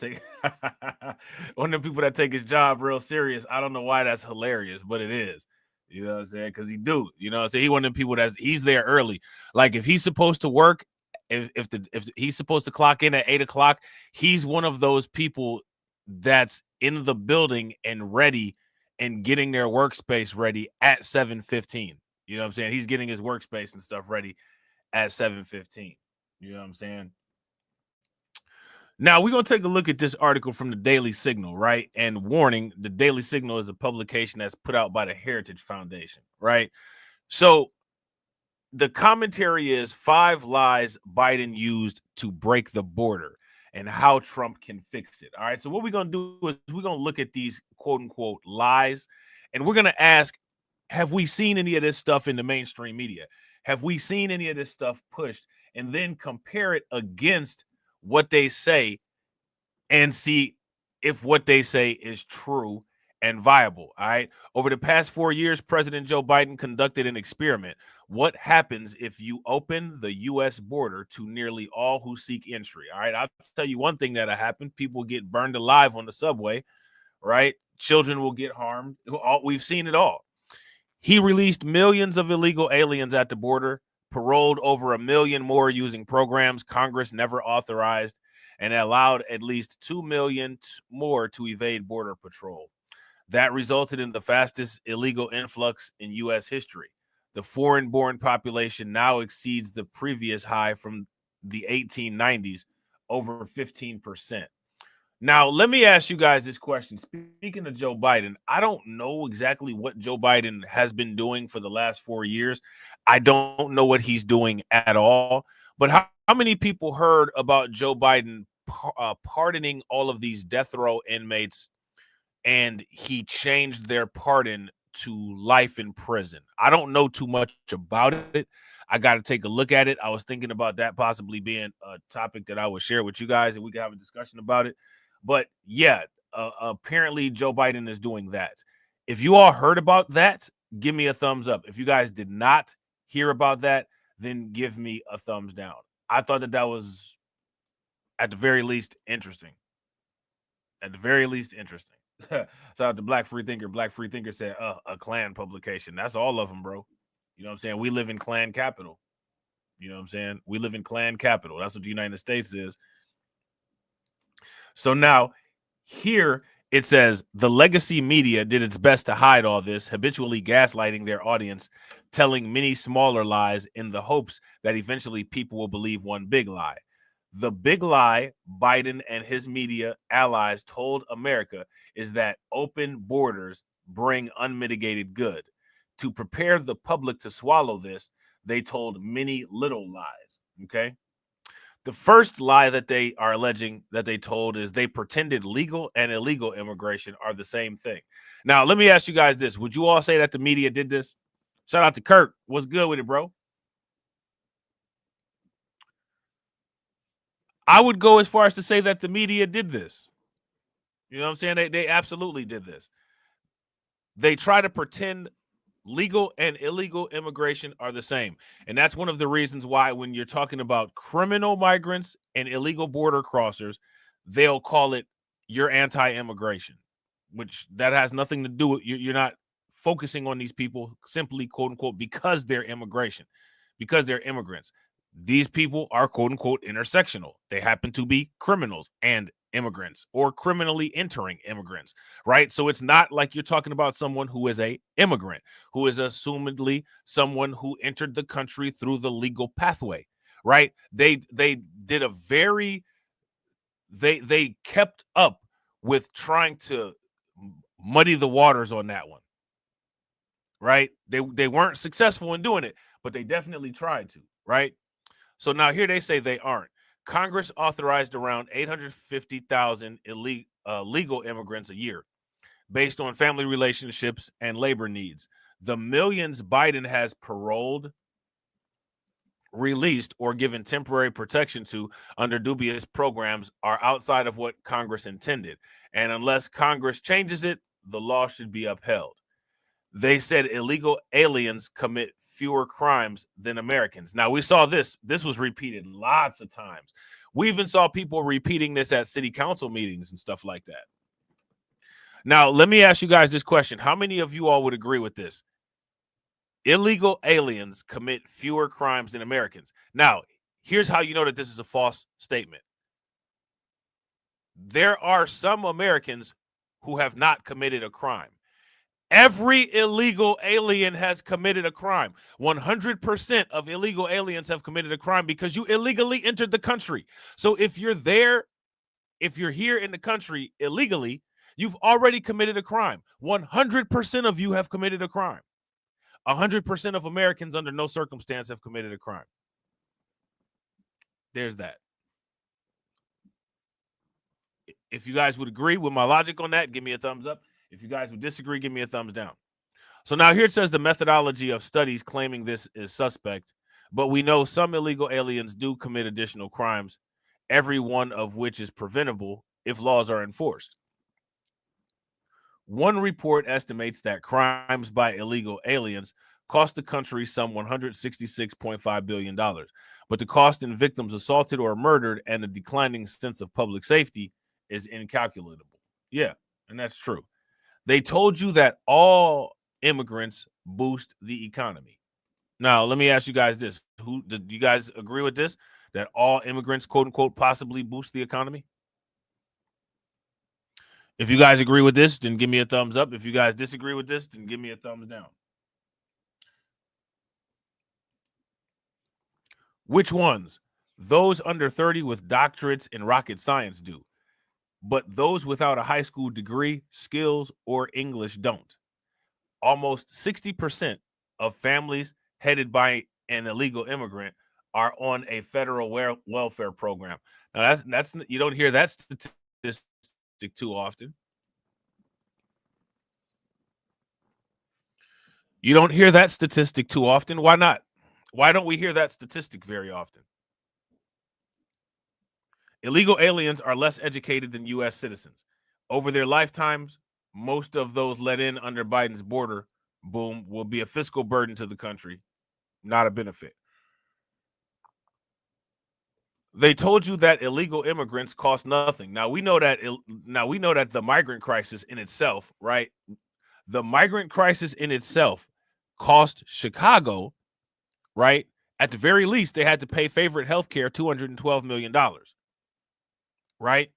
take his job real serious. I don't know why that's hilarious, but it is. You know what I'm saying? Because he do. You know what I'm saying? He one of them people he's there early. Like if he's supposed to work, if he's supposed to clock in at 8:00, he's one of those people that's in the building and ready and getting their workspace ready at 7:15. You know what I'm saying? He's getting his workspace and stuff ready at 7:15. You know what I'm saying? Now we're going to take a look at this article from the Daily Signal, right? And warning, the Daily Signal is a publication that's put out by the Heritage Foundation, right? So the commentary is 5 lies Biden used to break the border and how Trump can fix it. All right. So what we're going to do is we're going to look at these quote unquote lies, and we're going to ask, have we seen any of this stuff in the mainstream media? Have we seen any of this stuff pushed? And then compare it against what they say and see if what they say is true and viable. All right. Over the past 4 years, President Joe Biden conducted an experiment. What happens if you open the U.S. border to nearly all who seek entry? All right. I'll tell you one thing that'll happen. People get burned alive on the subway, right? Children will get harmed. We've seen it all. He released millions of illegal aliens at the border, paroled over 1 million more using programs Congress never authorized, and allowed at least 2 million more to evade Border Patrol. That resulted in the fastest illegal influx in U.S. history. The foreign-born population now exceeds the previous high from the 1890s, over 15%. Now, let me ask you guys this question. Speaking of Joe Biden, I don't know exactly what Joe Biden has been doing for the last 4 years. I don't know what he's doing at all. But how many people heard about Joe Biden pardoning all of these death row inmates, and he changed their pardon to life in prison? I don't know too much about it. I got to take a look at it. I was thinking about that possibly being a topic that I would share with you guys, and we could have a discussion about it. But yeah, apparently Joe Biden is doing that. If you all heard about that, give me a thumbs up. If you guys did not hear about that, then give me a thumbs down. I thought that was, at the very least, interesting. At the very least, interesting. Shout out to Black Free Thinker. Black Free Thinker said, a Klan publication. That's all of them, bro. You know what I'm saying? We live in Klan capital. You know what I'm saying? We live in Klan capital. That's what the United States is. So now here it says the legacy media did its best to hide all this, habitually gaslighting their audience, telling many smaller lies in the hopes that eventually people will believe one big lie. The big lie Biden and his media allies told America is that open borders bring unmitigated good. To prepare the public to swallow this, they told many little lies. Okay. The first lie that they are alleging that they told is they pretended legal and illegal immigration are the same thing. Now, let me ask you guys this. Would you all say that the media did this? Shout out to Kirk. What's good with it, bro? I would go as far as to say that the media did this. You know what I'm saying? They absolutely did this. They try to pretend legal and illegal immigration are the same. And that's one of the reasons why when you're talking about criminal migrants and illegal border crossers, they'll call it you're anti-immigration, which that has nothing to do with you're not focusing on these people simply, quote unquote, because they're because they're immigrants. These people are, quote unquote, intersectional. They happen to be criminals and immigrants or criminally entering immigrants, right? So it's not like you're talking about someone who is a immigrant, who is assumedly someone who entered the country through the legal pathway, right? They did a very, they kept up with trying to muddy the waters on that one, right? They weren't successful in doing it, but they definitely tried to, right? So now here they say they aren't. Congress authorized around 850,000 legal immigrants a year based on family relationships and labor needs. The millions Biden has paroled, released, or given temporary protection to under dubious programs are outside of what Congress intended. And unless Congress changes it, the law should be upheld. They said illegal aliens commit fewer crimes than Americans. Now, we saw this. This was repeated lots of times. We even saw people repeating this at city council meetings and stuff like that. Now, let me ask you guys this question. How many of you all would agree with this? Illegal aliens commit fewer crimes than Americans. Now, here's how you know that this is a false statement. There are some Americans who have not committed a crime. Every illegal alien has committed a crime. 100% of illegal aliens have committed a crime because you illegally entered the country. So if you're here in the country illegally, you've already committed a crime. 100% of you have committed a crime. 100% of Americans under no circumstance have committed a crime. There's that. If you guys would agree with my logic on that, give me a thumbs up. If you guys would disagree, give me a thumbs down. So now here it says the methodology of studies claiming this is suspect, but we know some illegal aliens do commit additional crimes, every one of which is preventable if laws are enforced. One report estimates that crimes by illegal aliens cost the country some $166.5 billion, but the cost in victims assaulted or murdered and a declining sense of public safety is incalculable. Yeah, and that's true. They told you that all immigrants boost the economy. Now, let me ask you guys this. Do you guys agree with this? That all immigrants, quote unquote, possibly boost the economy? If you guys agree with this, then give me a thumbs up. If you guys disagree with this, then give me a thumbs down. Which ones? Those under 30 with doctorates in rocket science do, but those without a high school degree, skills, or English don't. Almost 60% of families headed by an illegal immigrant are on a federal welfare program. Now, that's you don't hear that statistic too often. You don't hear that statistic too often. Why not? Why don't we hear that statistic very often? Illegal aliens are less educated than U.S. citizens. Over their lifetimes, most of those let in under Biden's border boom will be a fiscal burden to the country, not a benefit. They told you that illegal immigrants cost nothing. Now we know that the migrant crisis in itself, right? The migrant crisis in itself cost Chicago, right? At the very least, they had to pay favorite healthcare $212 million. Right?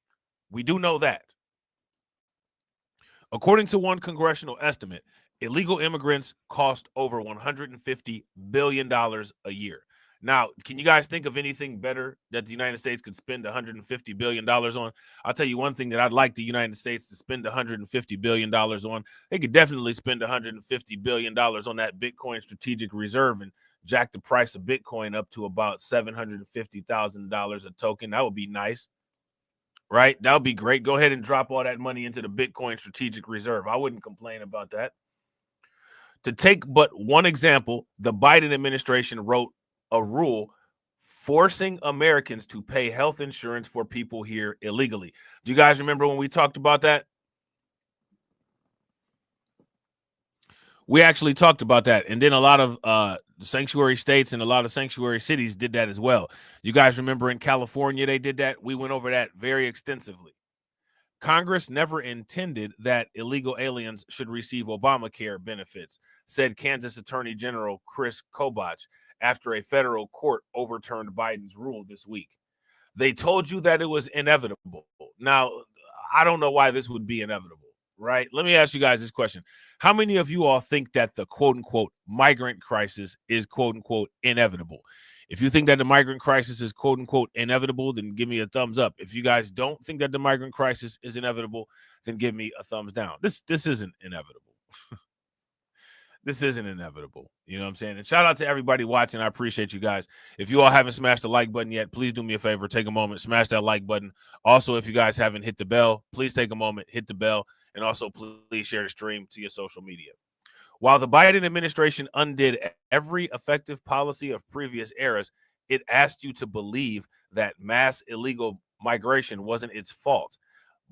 We do know that. According to one congressional estimate, illegal immigrants cost over $150 billion a year. Now, can you guys think of anything better that the United States could spend $150 billion on? I'll tell you one thing that I'd like the United States to spend $150 billion on. They could definitely spend $150 billion on that Bitcoin strategic reserve and jack the price of Bitcoin up to about $750,000 a token. That would be nice. Right? That would be great. Go ahead and drop all that money into the Bitcoin strategic reserve. I wouldn't complain about that. To take but one example, the Biden administration wrote a rule forcing Americans to pay health insurance for people here illegally. Do you guys remember when we talked about that? We actually talked about that. And then a lot of sanctuary states and a lot of sanctuary cities did that as well. You guys remember in California, they did that. We went over that very extensively. Congress never intended that illegal aliens should receive Obamacare benefits, said Kansas Attorney General Chris Kobach after a federal court overturned Biden's rule this week. They told you that it was inevitable. Now, I don't know why this would be inevitable, right? Let me ask you guys this question. How many of you all think that the quote-unquote migrant crisis is quote-unquote inevitable? If you think that the migrant crisis is quote-unquote inevitable, then give me a thumbs up. If you guys don't think that the migrant crisis is inevitable, then give me a thumbs down. This isn't inevitable. This isn't inevitable. You know what I'm saying? And shout out to everybody watching. I appreciate you guys. If you all haven't smashed the like button yet, please do me a favor. Take a moment, smash that like button. Also, if you guys haven't hit the bell, please take a moment, hit the bell, and also please share the stream to your social media. While the Biden administration undid every effective policy of previous eras, it asked you to believe that mass illegal migration wasn't its fault.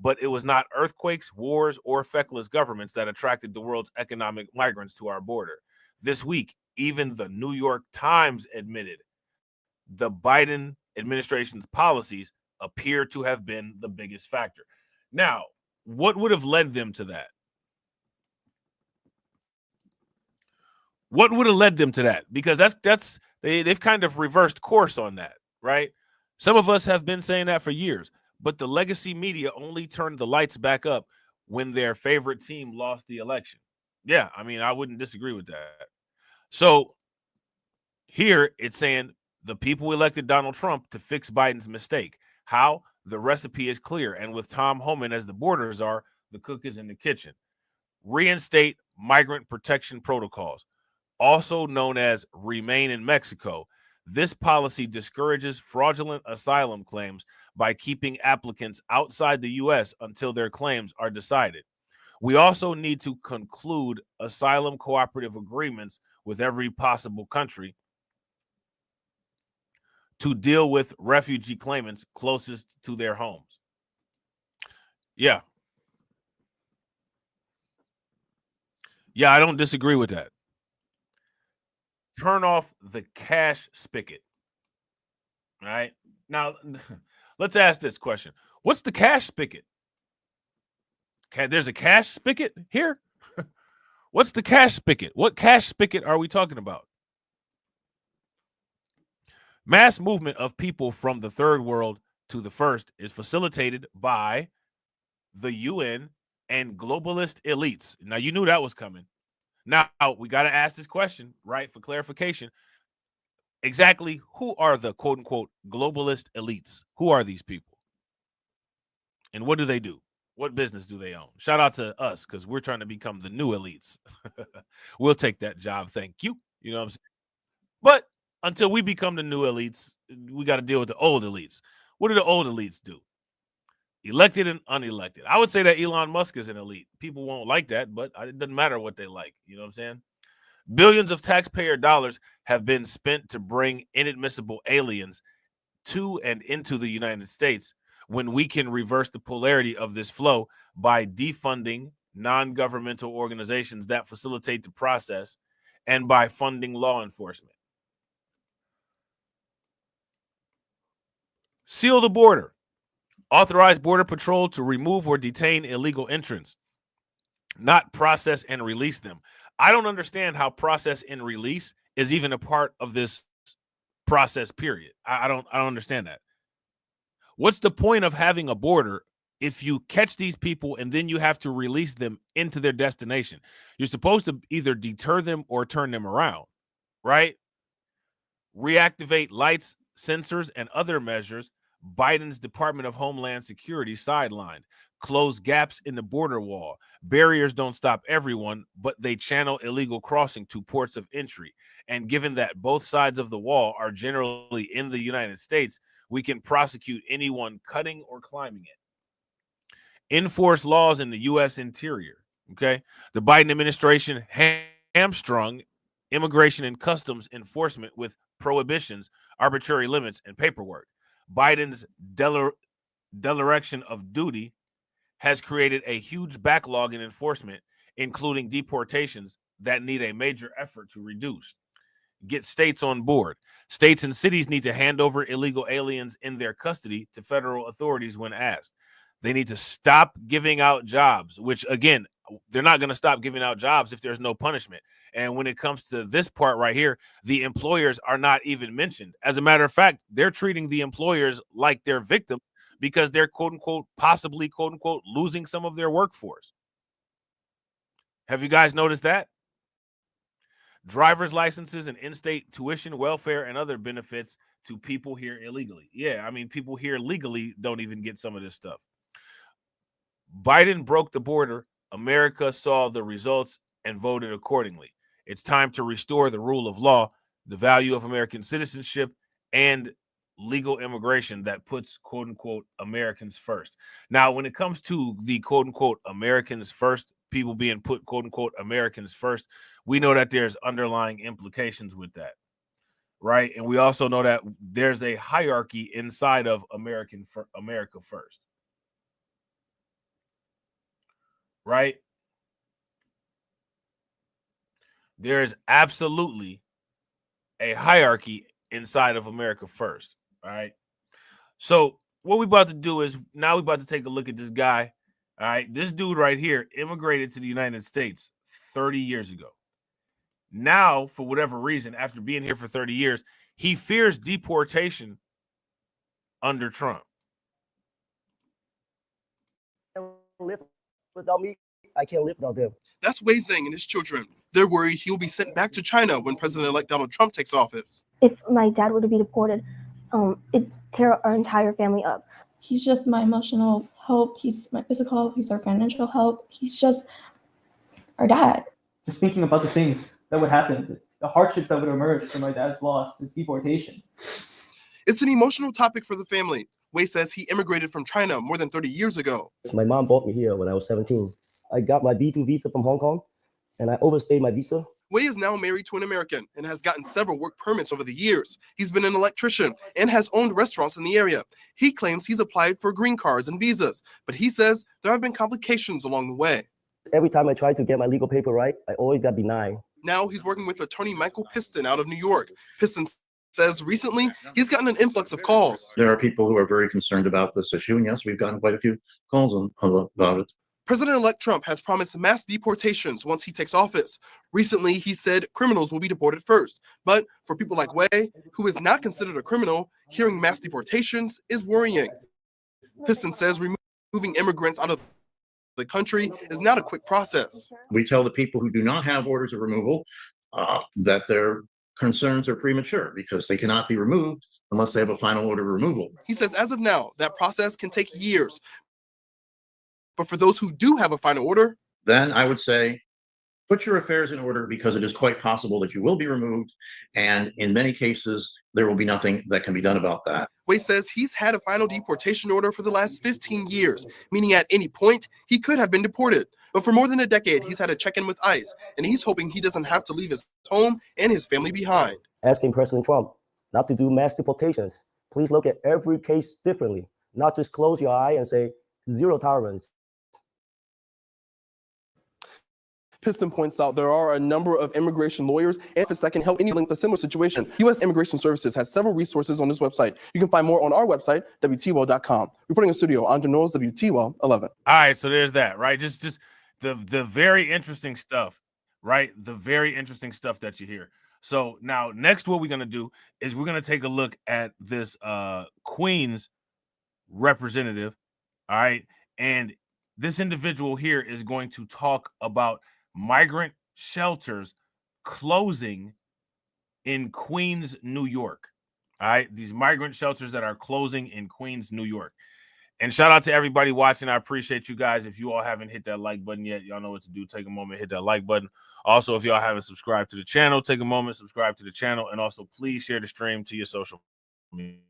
But it was not earthquakes, wars, or feckless governments that attracted the world's economic migrants to our border. This week, even the New York Times admitted the Biden administration's policies appear to have been the biggest factor. Now, what would have led them to that? What would have led them to that? Because they've kind of reversed course on that, right? Some of us have been saying that for years. But the legacy media only turned the lights back up when their favorite team lost the election. Yeah, I mean, I wouldn't disagree with that. So here it's saying the people elected Donald Trump to fix Biden's mistake. How? The recipe is clear. And with Tom Homan as the border czar, the cook is in the kitchen. Reinstate migrant protection protocols, also known as Remain in Mexico. This policy discourages fraudulent asylum claims by keeping applicants outside the U.S. until their claims are decided. We also need to conclude asylum cooperative agreements with every possible country to deal with refugee claimants closest to their homes. Yeah. Yeah, I don't disagree with that. Turn off the cash spigot. All right. Now, let's ask this question. What's the cash spigot? Okay, there's a cash spigot here. What's the cash spigot? What cash spigot are we talking about? Mass movement of people from the third world to the first is facilitated by the UN and globalist elites. Now, you knew that was coming. Now, we got to ask this question, right, for clarification. Exactly who are the quote-unquote globalist elites? Who are these people? And what do they do? What business do they own? Shout out to us, because we're trying to become the new elites. We'll take that job, thank you. You know what I'm saying? But until we become the new elites, we got to deal with the old elites. What do the old elites do? Elected and unelected. I would say that Elon Musk is an elite. People won't like that, but it doesn't matter what they like. You know what I'm saying? Billions of taxpayer dollars have been spent to bring inadmissible aliens to and into the United States when we can reverse the polarity of this flow by defunding non-governmental organizations that facilitate the process and by funding law enforcement. Seal the border. Authorize Border Patrol to remove or detain illegal entrants, not process and release them. I don't understand how process and release is even a part of this process, period. I don't understand that. What's the point of having a border if you catch these people and then you have to release them into their destination? You're supposed to either deter them or turn them around, right? Reactivate lights, sensors, and other measures Biden's Department of Homeland Security sidelined. Close gaps in the border wall. Barriers don't stop everyone, but they channel illegal crossing to ports of entry. And given that both sides of the wall are generally in the United States, we can prosecute anyone cutting or climbing it. Enforce laws in the U.S. interior. Okay. The Biden administration hamstrung immigration and customs enforcement with prohibitions, arbitrary limits, and paperwork. Biden's dereliction of duty has created a huge backlog in enforcement, including deportations that need a major effort to reduce. Get states on board. States and cities need to hand over illegal aliens in their custody to federal authorities when asked. They need to stop giving out jobs, which, again, they're not going to stop giving out jobs if there's no punishment. And when it comes to this part right here, the employers are not even mentioned. As a matter of fact, they're treating the employers like they're victims because they're, quote unquote, possibly, quote unquote, losing some of their workforce. Have you guys noticed that? Driver's licenses and in-state tuition, welfare, and other benefits to people here illegally. Yeah, I mean, people here legally don't even get some of this stuff. Biden broke the border. America saw the results and voted accordingly. It's time to restore the rule of law, the value of American citizenship, and legal immigration that puts, quote unquote, Americans first. Now, when it comes to the, quote unquote, Americans first, people being put, quote unquote, Americans first, we know that there's underlying implications with that, right? And we also know that there's a hierarchy inside of America first, right? There is absolutely a hierarchy inside of America first, all right? So what we about to do is now we're about to take a look at this guy, all right? This dude right here immigrated to the United States 30 years ago. Now, for whatever reason, after being here for 30 years, he fears deportation under Trump. Live without me, I can't live without them. That's Wei Zhang and his children. They're worried he will be sent back to China when President-elect Donald Trump takes office. If my dad were to be deported, it'd tear our entire family up. He's just my emotional help. He's my physical help. He's our financial help. He's just our dad. Just thinking about the things that would happen, the hardships that would emerge from my dad's loss, his deportation. It's an emotional topic for the family. Wei says he immigrated from China more than 30 years ago. My mom brought me here when I was 17. I got my B2 visa from Hong Kong, and I overstayed my visa. Wei is now married to an American and has gotten several work permits over the years. He's been an electrician and has owned restaurants in the area. He claims he's applied for green cards and visas, but he says there have been complications along the way. Every time I tried to get my legal paper right, I always got denied. Now he's working with attorney Michael Piston out of New York. Piston says recently he's gotten an influx of calls. There are people who are very concerned about this issue, and yes, we've gotten quite a few calls about it. President-elect Trump has promised mass deportations once he takes office. Recently, he said criminals will be deported first. But for people like Wei, who is not considered a criminal, hearing mass deportations is worrying. Piston says removing immigrants out of the country is not a quick process. We tell the people who do not have orders of removal that their concerns are premature because they cannot be removed unless they have a final order of removal. He says as of now, that process can take years. But for those who do have a final order, then I would say put your affairs in order because it is quite possible that you will be removed. And in many cases, there will be nothing that can be done about that. Wei says he's had a final deportation order for the last 15 years, meaning at any point he could have been deported. But for more than a decade, he's had a check-in with ICE, and he's hoping he doesn't have to leave his home and his family behind. Asking President Trump not to do mass deportations. Please look at every case differently, not just close your eye and say zero tolerance. Piston points out there are a number of immigration lawyers and offices that can help anyone with a similar situation. U.S. Immigration Services has several resources on this website. You can find more on our website, WTWell.com. Reporting in studio, Andre Knowles, WTWell 11. All right, so there's that, right? Just the very interesting stuff, right? The very interesting stuff that you hear. So now next what we're going to do is we're going to take a look at this Queens representative, all right? And this individual here is going to talk about migrant shelters closing in Queens, New York. All right, these migrant shelters that are closing in Queens, New York. And shout out to everybody watching. I appreciate you guys. If you all haven't hit that like button yet, y'all know what to do. Take a moment, hit that like button. Also, if y'all haven't subscribed to the channel, take a moment, subscribe to the channel, and also please share the stream to your social media.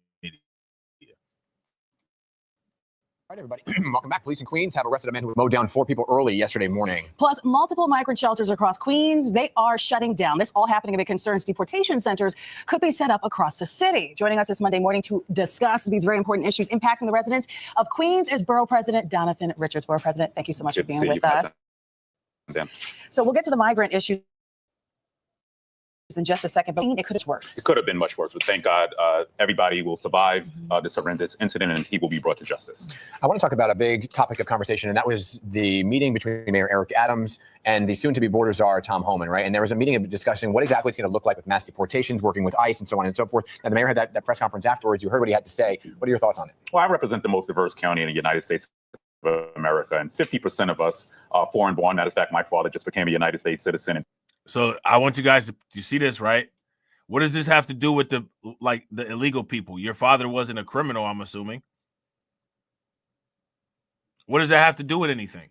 All right, everybody. Welcome back. Police in Queens have arrested a man who mowed down 4 people early yesterday morning. Plus, multiple migrant shelters across Queens, they are shutting down. This all happening amid concerns deportation centers could be set up across the city. Joining us this Monday morning to discuss these very important issues impacting the residents of Queens is Borough President Donovan Richards. Borough President, thank you so much for being with us. So we'll get to the migrant issue in just a second, but it could have been worse. It could have been much worse, but thank God everybody will survive this horrendous incident and he will be brought to justice. I want to talk about a big topic of conversation, and that was the meeting between Mayor Eric Adams and the soon-to-be border czar, Tom Homan, right? And there was a meeting discussing what exactly it's going to look like with mass deportations, working with ICE, and so on and so forth. And the mayor had that press conference afterwards. You heard what he had to say. What are your thoughts on it? Well, I represent the most diverse county in the United States of America, and 50% of us are foreign-born. Matter of fact, my father just became a United States citizen. So I want you guys to you see this, right? What does this have to do with the illegal people? Your father wasn't a criminal, I'm assuming. What does that have to do with anything?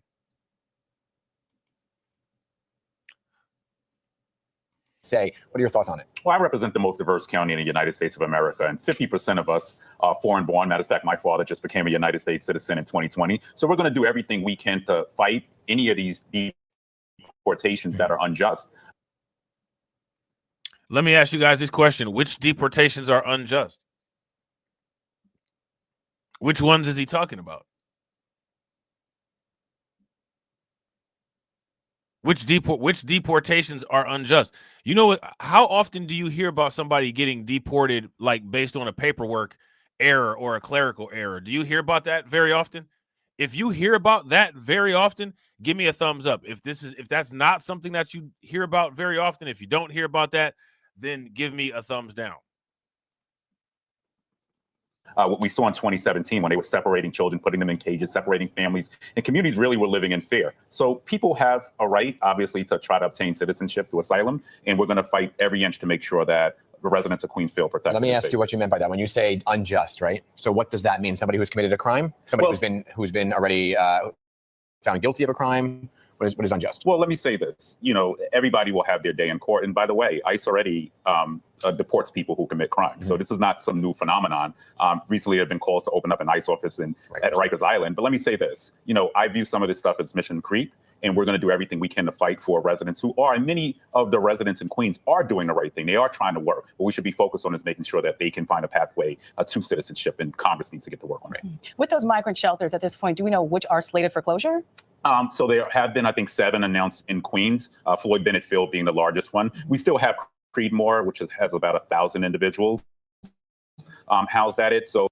Say, what are your thoughts on it? Well, I represent the most diverse county in the United States of America, and 50% of us are foreign-born. Matter of fact, my father just became a United States citizen in 2020. So we're going to do everything we can to fight any of these deportations that are unjust. Let me ask you guys this question. Which deportations are unjust? Which ones is he talking about? Which deportations are unjust? You know, how often do you hear about somebody getting deported like based on a paperwork error or a clerical error? Do you hear about that very often? If you hear about that very often, give me a thumbs up. If that's not something that you hear about very often, if you don't hear about that, then give me a thumbs down. What we saw in 2017 when they were separating children, putting them in cages, separating families, and communities really were living in fear. So people have a right, obviously, to try to obtain citizenship through asylum, and we're going to fight every inch to make sure that the residents of Queens feel protected. Let me ask you what you meant by that. When you say unjust, right? So what does that mean? Somebody who's committed a crime? Somebody who's been already found guilty of a crime? What is unjust? Well, let me say this. You know, everybody will have their day in court. And by the way, ICE already deports people who commit crimes. So this is not some new phenomenon. Recently, there have been calls to open up an ICE office at Rikers Island. But let me say this. You know, I view some of this stuff as mission creep. And we're going to do everything we can to fight for residents who are, and many of the residents in Queens are doing the right thing. They are trying to work. What we should be focused on is making sure that they can find a pathway to citizenship, and Congress needs to get to work on it. With those migrant shelters at this point, do we know which are slated for closure? So there have been, I think, 7 announced in Queens, Floyd Bennett Field being the largest one. We still have Creedmoor, which has about 1,000 individuals housed at it. So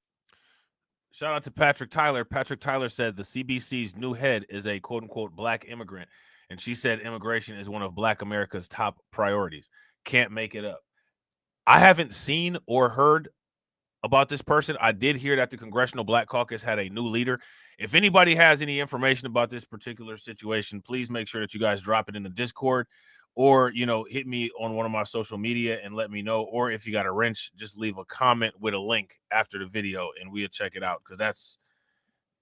shout out to Patrick Tyler. Patrick Tyler said the CBC's new head is a quote unquote black immigrant. And she said immigration is one of Black America's top priorities. Can't make it up. I haven't seen or heard about this person. I did hear that the Congressional Black Caucus had a new leader. If anybody has any information about this particular situation, please make sure that you guys drop it in the Discord, or, you know, hit me on one of my social media and let me know. Or if you got a wrench, just leave a comment with a link after the video and we'll check it out. Because that's,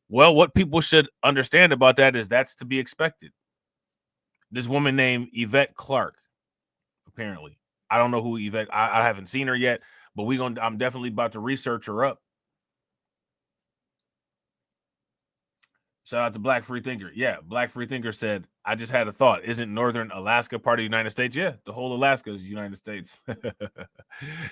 well, what people should understand about that is that's to be expected. This woman named Yvette Clark, apparently. I don't know who Yvette, I haven't seen her yet, but I'm definitely about to research her up. Shout out to Black Free Thinker. Yeah, Black Free Thinker said, I just had a thought. Isn't Northern Alaska part of the United States? Yeah, the whole Alaska is the United States.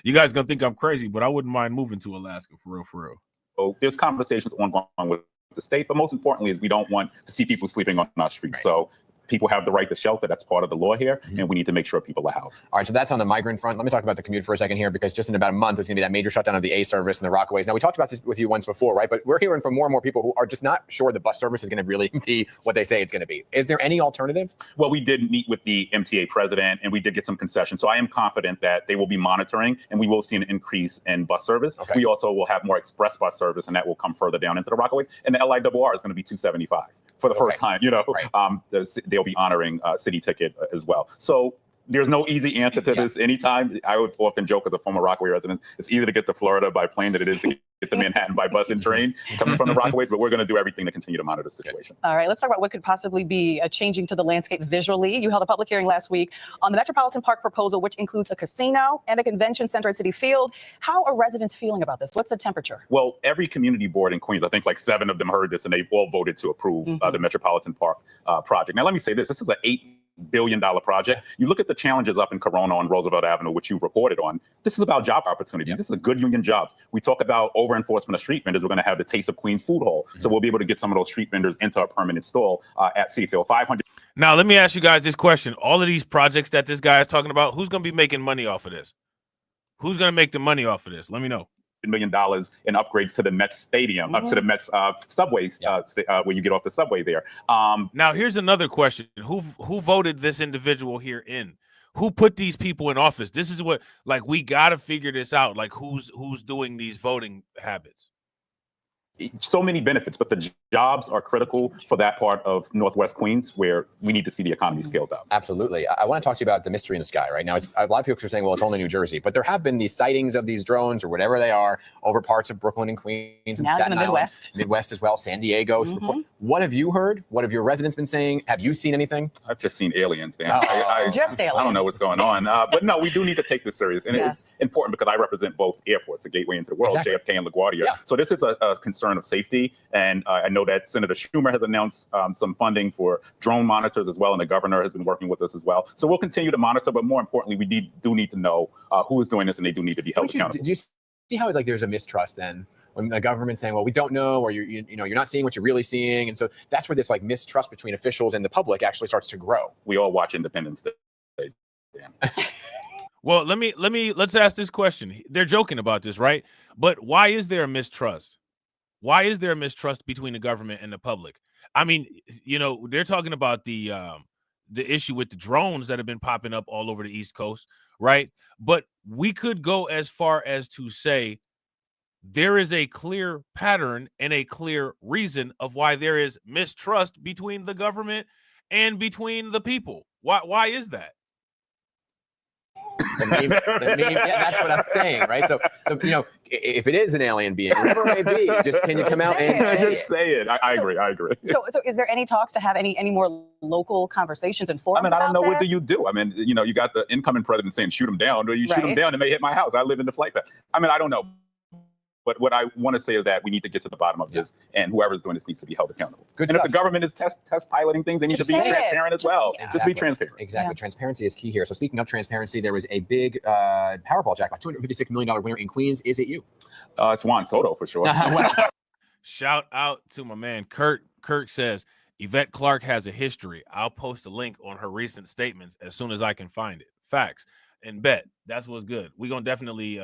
You guys going to think I'm crazy, but I wouldn't mind moving to Alaska for real. So there's conversations ongoing with the state, but most importantly is we don't want to see people sleeping on our streets. Right. So people have the right to shelter. That's part of the law here, and we need to make sure people are housed. All right, so that's on the migrant front. Let me talk about the commute for a second here, because just in about a month, there's going to be that major shutdown of the A service and the Rockaways. Now, we talked about this with you once before, right? But we're hearing from more and more people who are just not sure the bus service is going to really be what they say it's going to be. Is there any alternative? Well, we did meet with the MTA president, and we did get some concessions. So I am confident that they will be monitoring, and we will see an increase in bus service. Okay. We also will have more express bus service, and that will come further down into the Rockaways. And the LIRR is going to be $275 for the first time. You know, right. They'll be honoring city ticket as well. So there's no easy answer to this. Anytime, I would often joke as a former Rockaway resident, it's easier to get to Florida by plane than it is to get to Manhattan by bus and train coming from the Rockaways, but we're going to do everything to continue to monitor the situation. All right, let's talk about what could possibly be changing to the landscape visually. You held a public hearing last week on the Metropolitan Park proposal, which includes a casino and a convention center at Citi Field. How are residents feeling about this? What's the temperature? Well, every community board in Queens, I think like 7 of them heard this, and they all voted to approve the Metropolitan Park project. Now, let me say this is an $8 billion project. You look at the challenges up in Corona on Roosevelt Avenue, which you've reported on. This is about job opportunities. This is a good union jobs. We talk about over-enforcement of street vendors. We're going to have the Taste of Queens food hall. So we'll be able to get some of those street vendors into a permanent stall at Citi Field. 500. Now, let me ask you guys this question. All of these projects that this guy is talking about, who's going to be making money off of this? Who's going to make the money off of this? Let me know. $1 million in upgrades to the Mets stadium, up to the Mets subways, where you get off the subway there. Now, here's another question. Who voted this individual here in? Who put these people in office? This is what, like, we got to figure this out. Like, who's doing these voting habits? So many benefits, but the jobs are critical for that part of Northwest Queens where we need to see the economy scaled up. Absolutely. I want to talk to you about the mystery in the sky right now. A lot of people are saying, well, it's only New Jersey, but there have been these sightings of these drones or whatever they are over parts of Brooklyn and Queens and Now Staten in the Island, Midwest. Midwest as well, San Diego. What have you heard? What have your residents been saying? Have you seen anything? I've just seen aliens. Just aliens. I don't know what's going on. But no, we do need to take this serious. And it's important because I represent both airports, the gateway into the world, JFK and LaGuardia. Yeah. So this is a concern of safety. And I know that Senator Schumer has announced some funding for drone monitors as well. And the governor has been working with us as well. So we'll continue to monitor. But more importantly, we do need to know who is doing this, and they do need to be held accountable. Do you see how there's a mistrust then? When the government's saying, well, we don't know, or you're not seeing what you're really seeing. And so that's where this like mistrust between officials and the public actually starts to grow. We all watch Independence Day. Well, let's ask this question. They're joking about this, right? But why is there a mistrust? Why is there a mistrust between the government and the public? I mean, they're talking about the issue with the drones that have been popping up all over the East Coast, right? But we could go as far as to say there is a clear pattern and a clear reason of why there is mistrust between the government and between the people. Why is that? That's what I'm saying, right? So if it is an alien being, whatever it may be, just can you come out and say it? I agree. So is there any talks to have any more local conversations and forums? I don't know. What do you do? You got the incoming president saying shoot him down, or you shoot him down, it may hit my house. I live in the flight path. I don't know. But what I want to say is that we need to get to the bottom of this, and whoever's doing this needs to be held accountable. Good and stuff. if the government is test piloting things, they need to be transparent as well. Exactly. Just be transparent. Exactly. Transparency is key here. So speaking of transparency, there was a big Powerball jackpot, $256 million winner in Queens. Is it you? It's Juan Soto for sure. Shout out to my man Kurt. Kurt says Yvette Clarke has a history. I'll post a link on her recent statements as soon as I can find it. Facts. And bet that's what's good. We're gonna definitely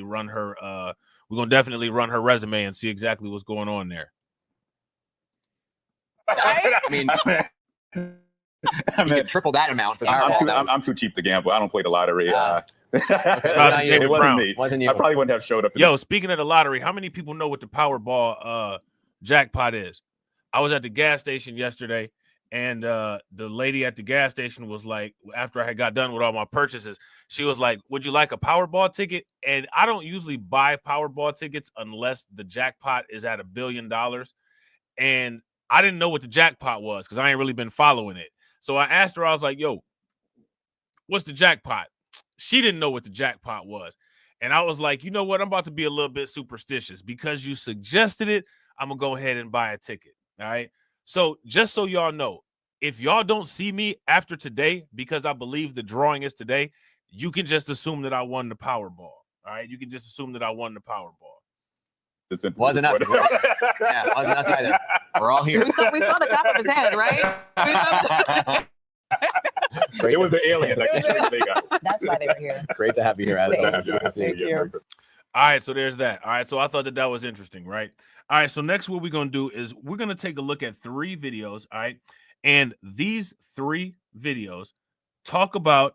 run her resume and see exactly what's going on there. You get triple that amount for the Powerball. I'm too cheap to gamble. I don't play the lottery. It wasn't me. Wasn't you? I probably wouldn't have showed up. Speaking of the lottery, how many people know what the Powerball jackpot is? I was at the gas station yesterday, and the lady at the gas station was like, after I had got done with all my purchases, she was like, would you like a Powerball ticket? And I don't usually buy Powerball tickets unless the jackpot is at $1 billion. And I didn't know what the jackpot was because I ain't really been following it. So I asked her, I was like, yo, what's the jackpot? She didn't know what the jackpot was. And I was like, you know what? I'm about to be a little bit superstitious because you suggested it. I'm going to go ahead and buy a ticket. All right. So just so y'all know, if y'all don't see me after today, because I believe the drawing is today, you can just assume that I won the Powerball. All right. You can just assume that I won the Powerball. Wasn't us. Yeah, wasn't us either. We're all here. We saw the top of his head, right? It was the alien. That's why they were here. Great to have you here, as always. Thank you. All right, so there's that. All right, so I thought that was interesting, right? All right, so next what we're going to do is we're going to take a look at 3 videos, all right? And these 3 videos talk about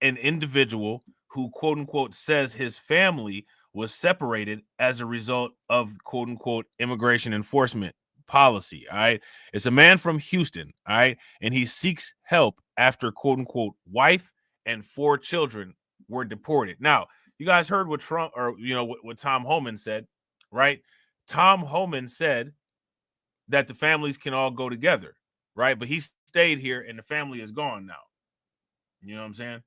an individual who, quote unquote, says his family was separated as a result of, quote unquote, immigration enforcement policy. All right. It's a man from Houston. All right. And he seeks help after, quote unquote, wife and 4 children were deported. Now, you guys heard what Trump or, what Tom Homan said, right? Tom Homan said that the families can all go together, right? But he stayed here and the family is gone now. You know what I'm saying?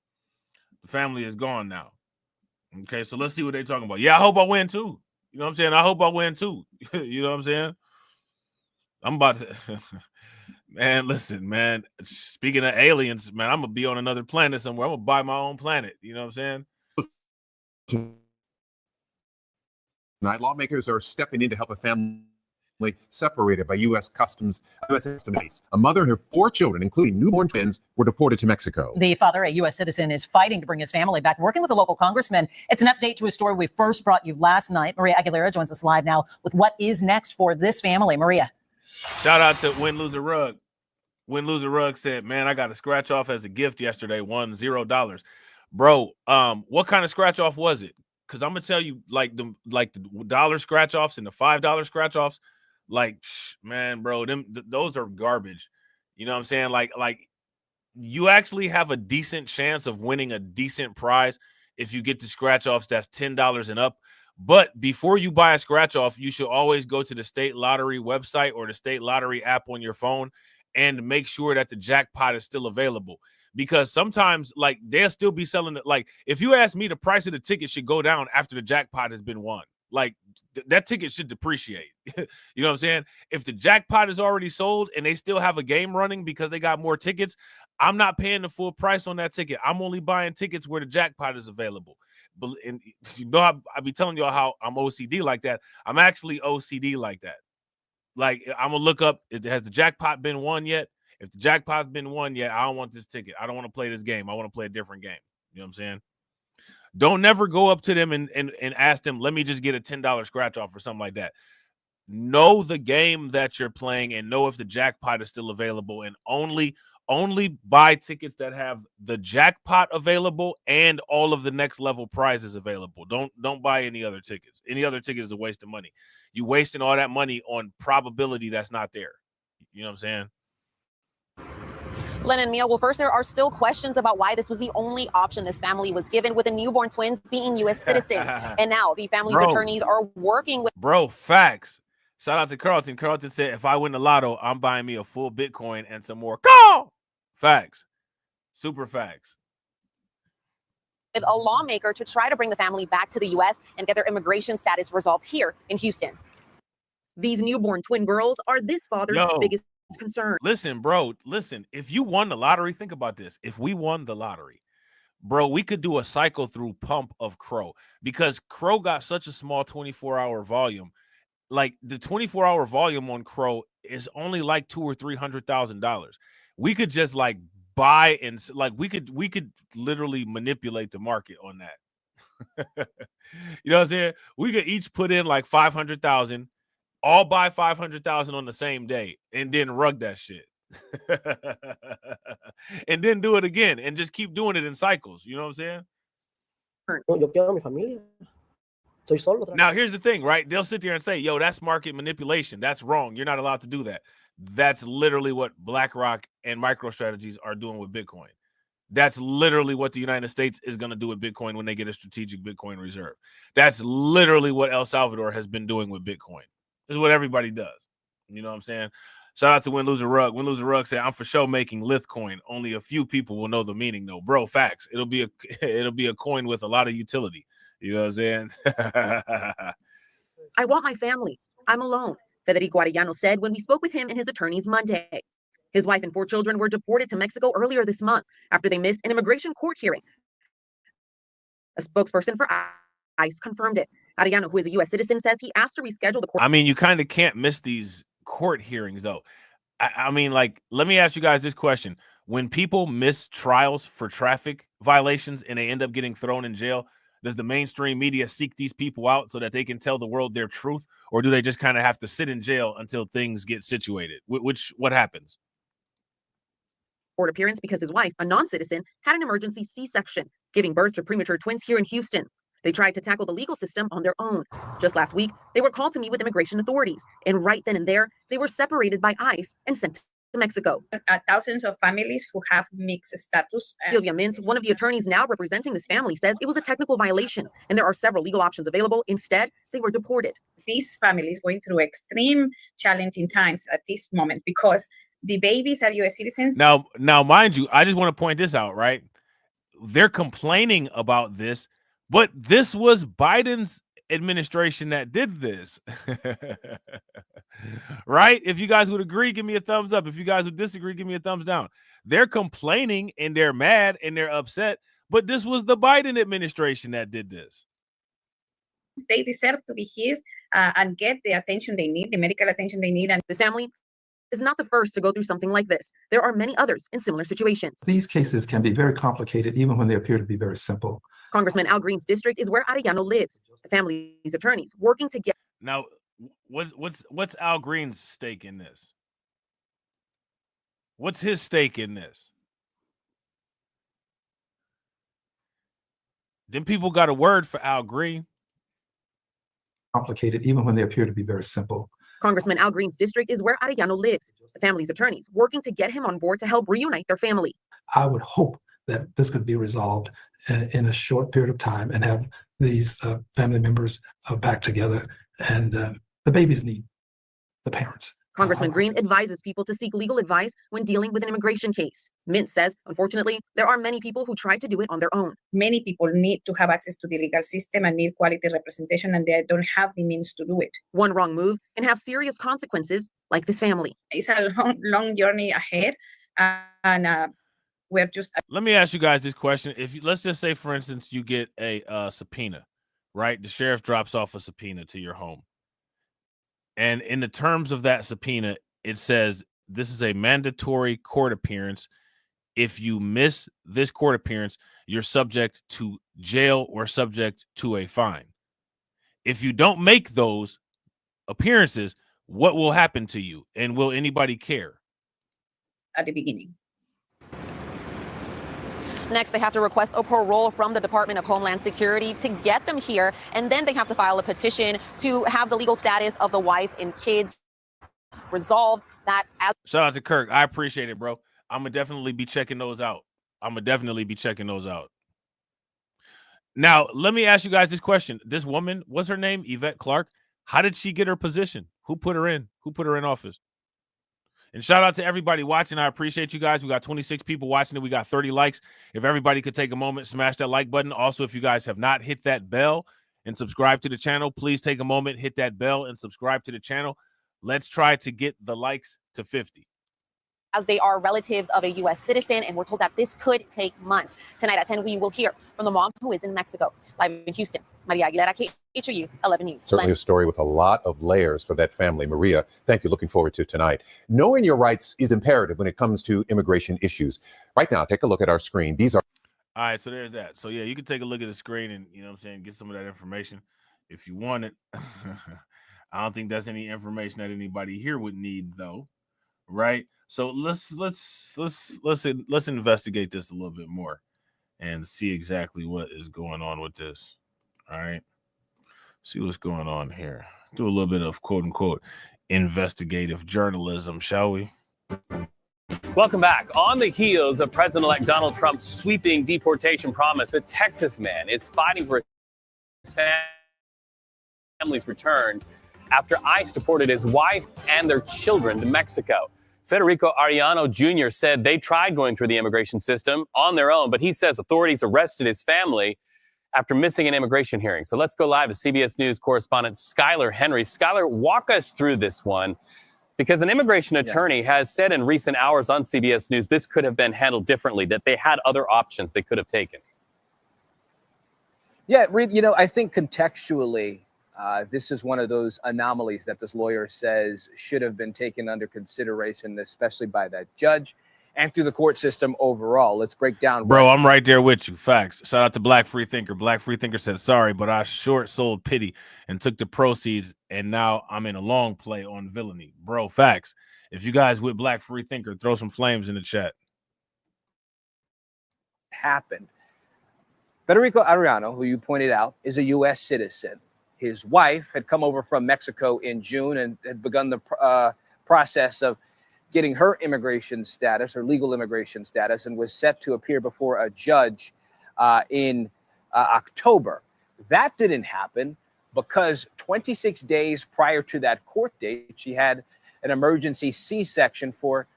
The family is gone now. Okay, so let's see what they're talking about. Yeah, I hope I win too. You know what I'm saying? I hope I win too. You know what I'm saying? I'm about to, man, listen, man. Speaking of aliens, man, I'm going to be on another planet somewhere. I'm going to buy my own planet. You know what I'm saying? Tonight, lawmakers are stepping in to help a family separated by U.S. Customs base. A mother and her 4 children, including newborn twins, were deported to Mexico. The father, a U.S. citizen, is fighting to bring his family back, working with a local congressman. It's an update to a story we first brought you last night. Maria Aguilera joins us live now with what is next for this family. Maria. Shout out to Win Loser Rug. Win Loser Rug said, man, I got a scratch off as a gift yesterday, won $0. Bro, what kind of scratch off was it? Because I'm gonna tell you, like the dollar scratch offs and the $5 scratch offs, man, bro, those are garbage. You know what I'm saying? Like you actually have a decent chance of winning a decent prize if you get the scratch offs that's $10 and up. But before you buy a scratch off, you should always go to the state lottery website or the state lottery app on your phone and make sure that the jackpot is still available. Because sometimes, they'll still be selling it. Like, if you ask me, the price of the ticket should go down after the jackpot has been won. Like, that ticket should depreciate. You know what I'm saying? If the jackpot is already sold and they still have a game running because they got more tickets, I'm not paying the full price on that ticket. I'm only buying tickets where the jackpot is available. But and you know, I be telling y'all how I'm OCD like that. I'm actually OCD like that. Like, I'm gonna look up, has the jackpot been won yet? If the jackpot's been won yet, I don't want this ticket. I don't want to play this game. I want to play a different game. You know what I'm saying? Don't never go up to them and ask them, let me just get a $10 scratch off or something like that. Know the game that you're playing and know if the jackpot is still available, and only buy tickets that have the jackpot available and all of the next level prizes available. Don't buy any other tickets. Any other ticket is a waste of money. You wasting all that money on probability that's not there. You know what I'm saying? Len and Mia, well, first, there are still questions about why this was the only option this family was given, with the newborn twins being U.S. citizens. And now the family's attorneys are working with... Bro, facts. Shout out to Carlton. Carlton said, if I win the lotto, I'm buying me a full Bitcoin and some more. Call! Facts. Super facts. ...with a lawmaker to try to bring the family back to the U.S. and get their immigration status resolved here in Houston. These newborn twin girls are this father's biggest concern. Listen, bro, if you won the lottery, think about this. If we won the lottery, bro, we could do a cycle through pump of Crow, because Crow got such a small 24-hour volume. Like, the 24-hour volume on Crow is only like $200,000 or $300,000. We could just buy and we could literally manipulate the market on that. You know what I'm saying? We could each put in like 500,000. All buy 500,000 on the same day and then rug that shit. And then do it again and just keep doing it in cycles. You know what I'm saying? Now, here's the thing, right? They'll sit there and say, yo, that's market manipulation. That's wrong. You're not allowed to do that. That's literally what BlackRock and MicroStrategies are doing with Bitcoin. That's literally what the United States is going to do with Bitcoin when they get a strategic Bitcoin reserve. That's literally what El Salvador has been doing with Bitcoin. This is what everybody does. You know what I'm saying? Shout out to Win Loser Rug. Win Loser Rug said, I'm for sure making Lithcoin. Only a few people will know the meaning, though. Bro, facts. It'll be a coin with a lot of utility. You know what I'm saying? I want my family. I'm alone, Federico Arellano said when we spoke with him and his attorneys Monday. His wife and 4 children were deported to Mexico earlier this month after they missed an immigration court hearing. A spokesperson for ICE confirmed it. Arellano, who is a U.S. citizen, says he asked to reschedule the court. I mean, you kind of can't miss these court hearings, though. I mean, let me ask you guys this question. When people miss trials for traffic violations and they end up getting thrown in jail, does the mainstream media seek these people out so that they can tell the world their truth? Or do they just kind of have to sit in jail until things get situated? What happens? Court appearance because his wife, a non-citizen, had an emergency C-section, giving birth to premature twins here in Houston. They tried to tackle the legal system on their own. Just last week, they were called to meet with immigration authorities, and right then and there, they were separated by ICE and sent to Mexico. Thousands of families who have mixed status. Sylvia Mintz, one of the attorneys now representing this family, says it was a technical violation, and there are several legal options available. Instead, they were deported. These families going through extreme challenging times at this moment because the babies are U.S. citizens. Now, mind you, I just want to point this out, right? They're complaining about this, but this was Biden's administration that did this. Right? If you guys would agree, give me a thumbs up. If you guys would disagree, give me a thumbs down. They're complaining and they're mad and they're upset, but this was the Biden administration that did this. They deserve to be here and get the attention they need, the medical attention they need. And this family is not the first to go through something like this. There are many others in similar situations. These cases can be very complicated, even when they appear to be very simple. Congressman Al Green's district is where Arellano lives. The family's attorneys working to get. Now, what's Al Green's stake in this? What's his stake in this? Then people got a word for Al Green. Complicated, even when they appear to be very simple. Congressman Al Green's district is where Arellano lives. The family's attorneys working to get him on board to help reunite their family. I would hope that this could be resolved in a short period of time and have these family members back together. And the babies need the parents. Congressman Green advises people to seek legal advice when dealing with an immigration case. Mintz says, unfortunately, there are many people who try to do it on their own. Many people need to have access to the legal system and need quality representation, and they don't have the means to do it. One wrong move can have serious consequences, like this family. It's a long journey ahead, and we're just. Let me ask you guys this question: let's just say, for instance, you get a subpoena, right? The sheriff drops off a subpoena to your home. And in the terms of that subpoena, it says this is a mandatory court appearance. If you miss this court appearance, you're subject to jail or subject to a fine. If you don't make those appearances, what will happen to you? And will anybody care? At the beginning. Next, they have to request a parole from the Department of Homeland Security to get them here, and then they have to file a petition to have the legal status of the wife and kids resolved. That shout out to Kirk. I appreciate it, bro. I'm gonna definitely be checking those out. Now, let me ask you guys this question. This woman, what's her name? Yvette Clark. How did she get her position? Who put her in? Who put her in office? And shout out to everybody watching. I appreciate you guys. We got 26 people watching it. We got 30 likes. If everybody could take a moment, smash that like button. Also, if you guys have not hit that bell and subscribe to the channel, please take a moment, hit that bell and subscribe to the channel. Let's try to get the likes to 50. As they are relatives of a U.S. citizen, and we're told that this could take months. Tonight at 10, we will hear from the mom who is in Mexico. Live in Houston, Maria Aguilera, KHOU 11 News. Certainly a story with a lot of layers for that family. Maria, thank you. Looking forward to tonight. Knowing your rights is imperative when it comes to immigration issues. Right now, take a look at our screen. These are. All right, so there's that. So, yeah, you can take a look at the screen and, you know what I'm saying, get some of that information if you want it. I don't think that's any information that anybody here would need, though. Right? So let's investigate this a little bit more and see exactly what is going on with this. All right. See what's going on here. Do a little bit of quote unquote investigative journalism, shall we? Welcome back. On the heels of President-elect Donald Trump's sweeping deportation promise, a Texas man is fighting for his family's return after ICE deported his wife and their children to Mexico. Federico Arellano Jr. said they tried going through the immigration system on their own, but he says authorities arrested his family after missing an immigration hearing. So let's go live to CBS News correspondent Skylar Henry. Skylar, walk us through this one, because an immigration attorney has said in recent hours on CBS News this could have been handled differently, that they had other options they could have taken. Yeah, Reed, I think contextually, this is one of those anomalies that this lawyer says should have been taken under consideration, especially by that judge and through the court system overall. Let's break down. Bro, I'm right there with you. Facts. Shout out to Black Free Thinker. Black Free Thinker said, sorry, but I short sold pity and took the proceeds, and now I'm in a long play on villainy. Bro, facts. If you guys with Black Free Thinker, throw some flames in the chat. Happened. Federico Arellano, who you pointed out, is a U.S. citizen. His wife had come over from Mexico in June and had begun the process of getting her immigration status, her legal immigration status, and was set to appear before a judge in October. That didn't happen because 26 days prior to that court date, she had an emergency C-section for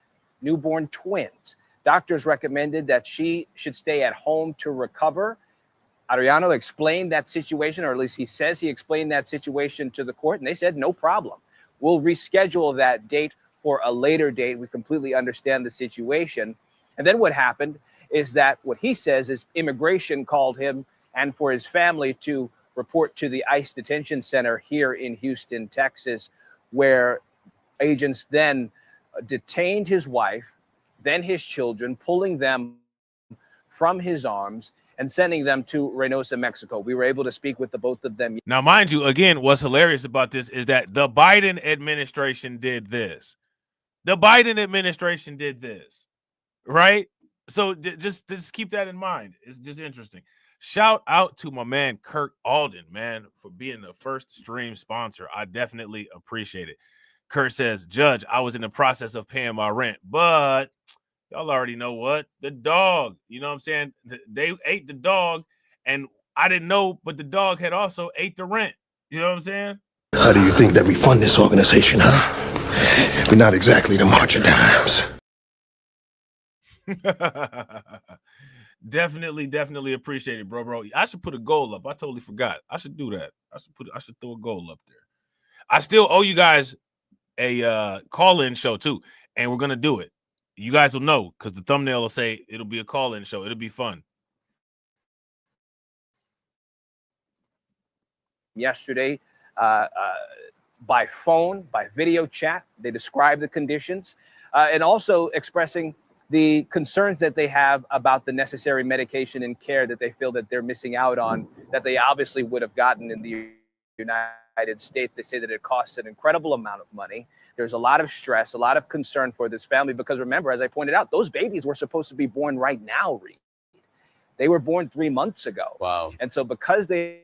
newborn twins. Doctors recommended that she should stay at home to recover. Arellano explained that situation, or at least he says he explained that situation to the court, and they said, no problem. We'll reschedule that date for a later date. We completely understand the situation. And then what happened is that what he says is immigration called him and for his family to report to the ICE detention center here in Houston, Texas, where agents then detained his wife, then his children, pulling them from his arms and sending them to Reynosa, Mexico. We were able to speak with the both of them. Now, mind you, again, what's hilarious about this is that the Biden administration did this. The Biden administration did this, right? So just keep that in mind. It's just interesting. Shout out to my man, Kirk Alden, man, for being the first stream sponsor. I definitely appreciate it. Kurt says, Judge, I was in the process of paying my rent, but y'all already know what? The dog. You know what I'm saying? They ate the dog, and I didn't know, but the dog had also ate the rent. You know what I'm saying? How do you think that we fund this organization, huh? We're not exactly the March of Dimes. Definitely appreciate it, bro. I should put a goal up. I totally forgot. I should do that. I should throw a goal up there. I still owe you guys a call-in show too, and we're gonna do it. You guys will know because the thumbnail will say it'll be a call-in show. It'll be fun. Yesterday, by phone, by video chat, they described the conditions and also expressing the concerns that they have about the necessary medication and care that they feel that they're missing out on, that they obviously would have gotten in the United States. They say that it costs an incredible amount of money. There's a lot of stress, a lot of concern for this family, because remember, as I pointed out, those babies were supposed to be born right now, Reed. They were born 3 months ago. Wow. And so because they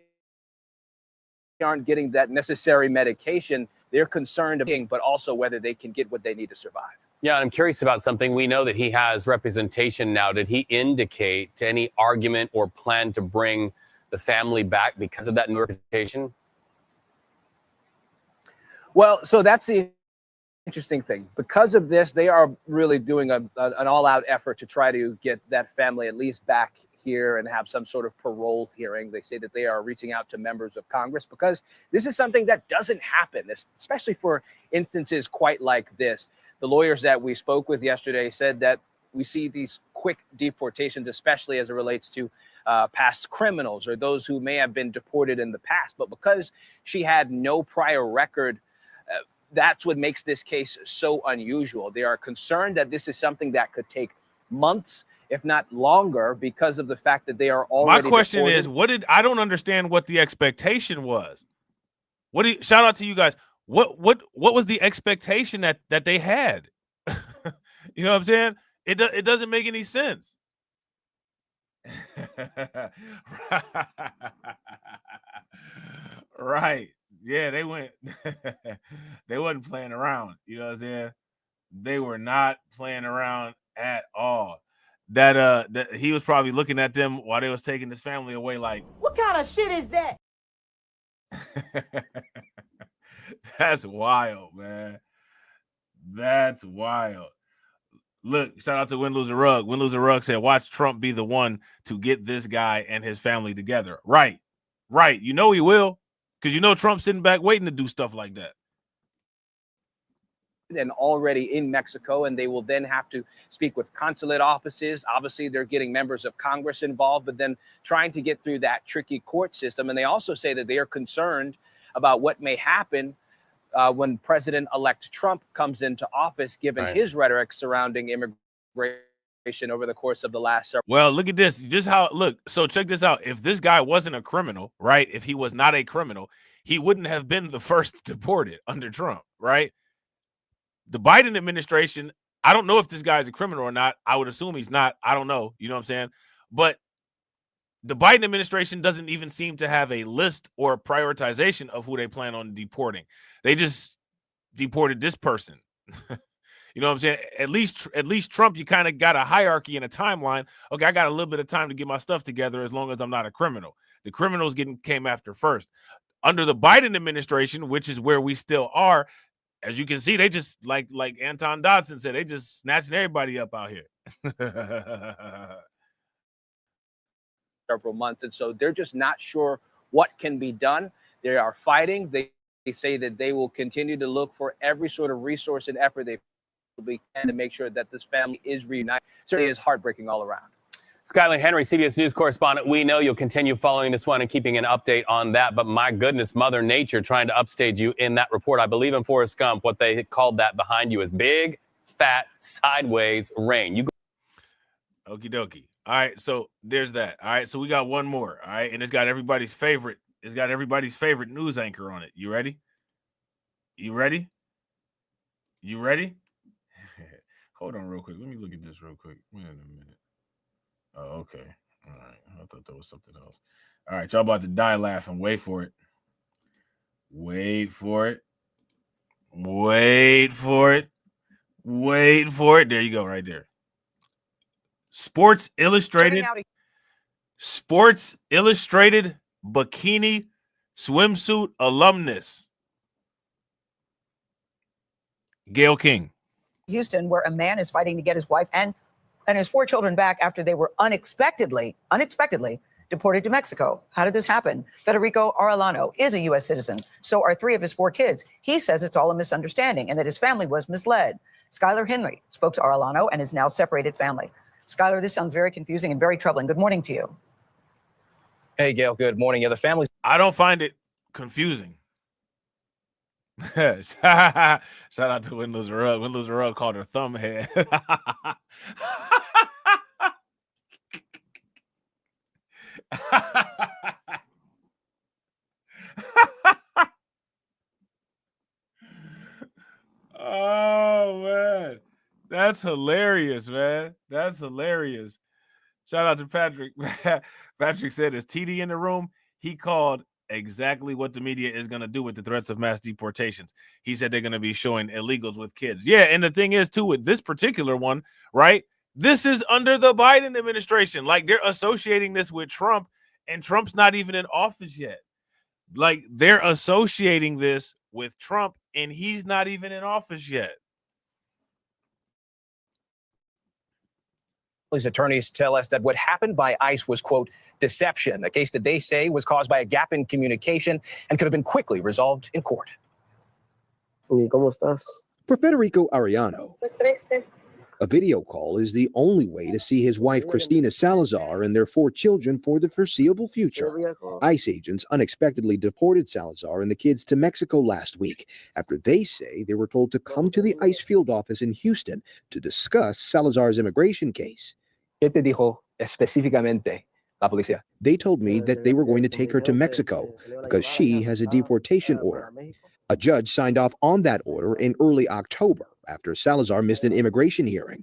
aren't getting that necessary medication, they're concerned, but also whether they can get what they need to survive. Yeah, I'm curious about something. We know that he has representation now. Did he indicate any argument or plan to bring the family back because of that new representation? Well, so that's the interesting thing. Because of this, they are really doing an all-out effort to try to get that family at least back here and have some sort of parole hearing. They say that they are reaching out to members of Congress because this is something that doesn't happen, especially for instances quite like this. The lawyers that we spoke with yesterday said that we see these quick deportations, especially as it relates to past criminals or those who may have been deported in the past. But because she had no prior record, that's what makes this case so unusual. They are concerned that this is something that could take months, if not longer, because of the fact that they are already. My question deported. is, I don't understand what the expectation was. Shout out to you guys. What was the expectation that they had? You know what I'm saying? It doesn't make any sense. Right. Yeah, they went. They wasn't playing around. You know what I'm saying? They were not playing around at all. That he was probably looking at them while they was taking his family away like, what kind of shit is that? That's wild, man. That's wild. Look, shout out to Win Lose a Rug. Win Lose a Rug said, watch Trump be the one to get this guy and his family together. Right. You know he will, because you know Trump's sitting back waiting to do stuff like that. And already in Mexico, and they will then have to speak with consulate offices. Obviously, they're getting members of Congress involved, but then trying to get through that tricky court system. And they also say that they are concerned about what may happen when President-elect Trump comes into office, given his rhetoric surrounding immigration over the course of the last several. Well, look at this. So check this out. If this guy wasn't a criminal, right? If he was not a criminal, he wouldn't have been the first deported under Trump, right? The Biden administration, I don't know if this guy is a criminal or not. I would assume he's not. I don't know. You know what I'm saying? But the Biden administration doesn't even seem to have a list or a prioritization of who they plan on deporting. They just deported this person. You know what I'm saying? At least Trump, you kind of got a hierarchy and a timeline. Okay, I got a little bit of time to get my stuff together as long as I'm not a criminal. The criminals came after first. Under the Biden administration, which is where we still are, as you can see, they just like Anton Dodson said, they just snatching everybody up out here. Several months, and so they're just not sure what can be done. They are fighting. They say that they will continue to look for every sort of resource and effort they can to make sure that this family is reunited. Certainly is heartbreaking all around. Skylar Henry, CBS News correspondent. We know you'll continue following this one and keeping an update on that. But my goodness, Mother Nature trying to upstage you in that report. I believe in Forrest Gump, what they called that behind you is big, fat, sideways rain. You go. Okie dokie. All right, so there's that. All right, so we got one more. All right, and it's got everybody's favorite. It's got everybody's favorite news anchor on it. You ready? You ready? You ready? Hold on real quick. Let me look at this real quick. Wait a minute. Oh, okay. All right. I thought that was something else. All right, y'all about to die laughing. Wait for it. Wait for it. Wait for it. Wait for it. There you go, right there. Sports Illustrated bikini swimsuit alumnus Gayle King. Houston, where a man is fighting to get his wife and his 4 children back after they were unexpectedly deported to Mexico. How did this happen? Federico Arellano is a U.S. citizen. So are 3 of his 4 kids. He says it's all a misunderstanding and that his family was misled. Skylar Henry spoke to Arellano and his now separated family. Skylar, this sounds very confusing and very troubling. Good morning to you. Hey, Gail. Good morning. Yeah, the family. I don't find it confusing. Shout out to Wendell's Rug. Wendell's Rug called her thumbhead. Oh man, that's hilarious, man. That's hilarious. Shout out to Patrick. Patrick said, "Is TD in the room?" He called exactly what the media is going to do with the threats of mass deportations. He said they're going to be showing illegals with kids. Yeah, and the thing is, too, with this particular one, right? This is under the Biden administration. Like, they're associating this with Trump, and Trump's not even in office yet. Like, they're associating this with Trump, and he's not even in office yet. His attorneys tell us that what happened by ICE was, quote, deception, a case that they say was caused by a gap in communication and could have been quickly resolved in court. ¿Cómo estás? For Federico Arellano, a video call is the only way to see his wife, Cristina Salazar, and their 4 children for the foreseeable future. ICE agents unexpectedly deported Salazar and the kids to Mexico last week after they say they were told to come to the ICE field office in Houston to discuss Salazar's immigration case. ¿Qué te dijo específicamente la policía? They told me that they were going to take her to Mexico because she has a deportation order. A judge signed off on that order in early October after Salazar missed an immigration hearing.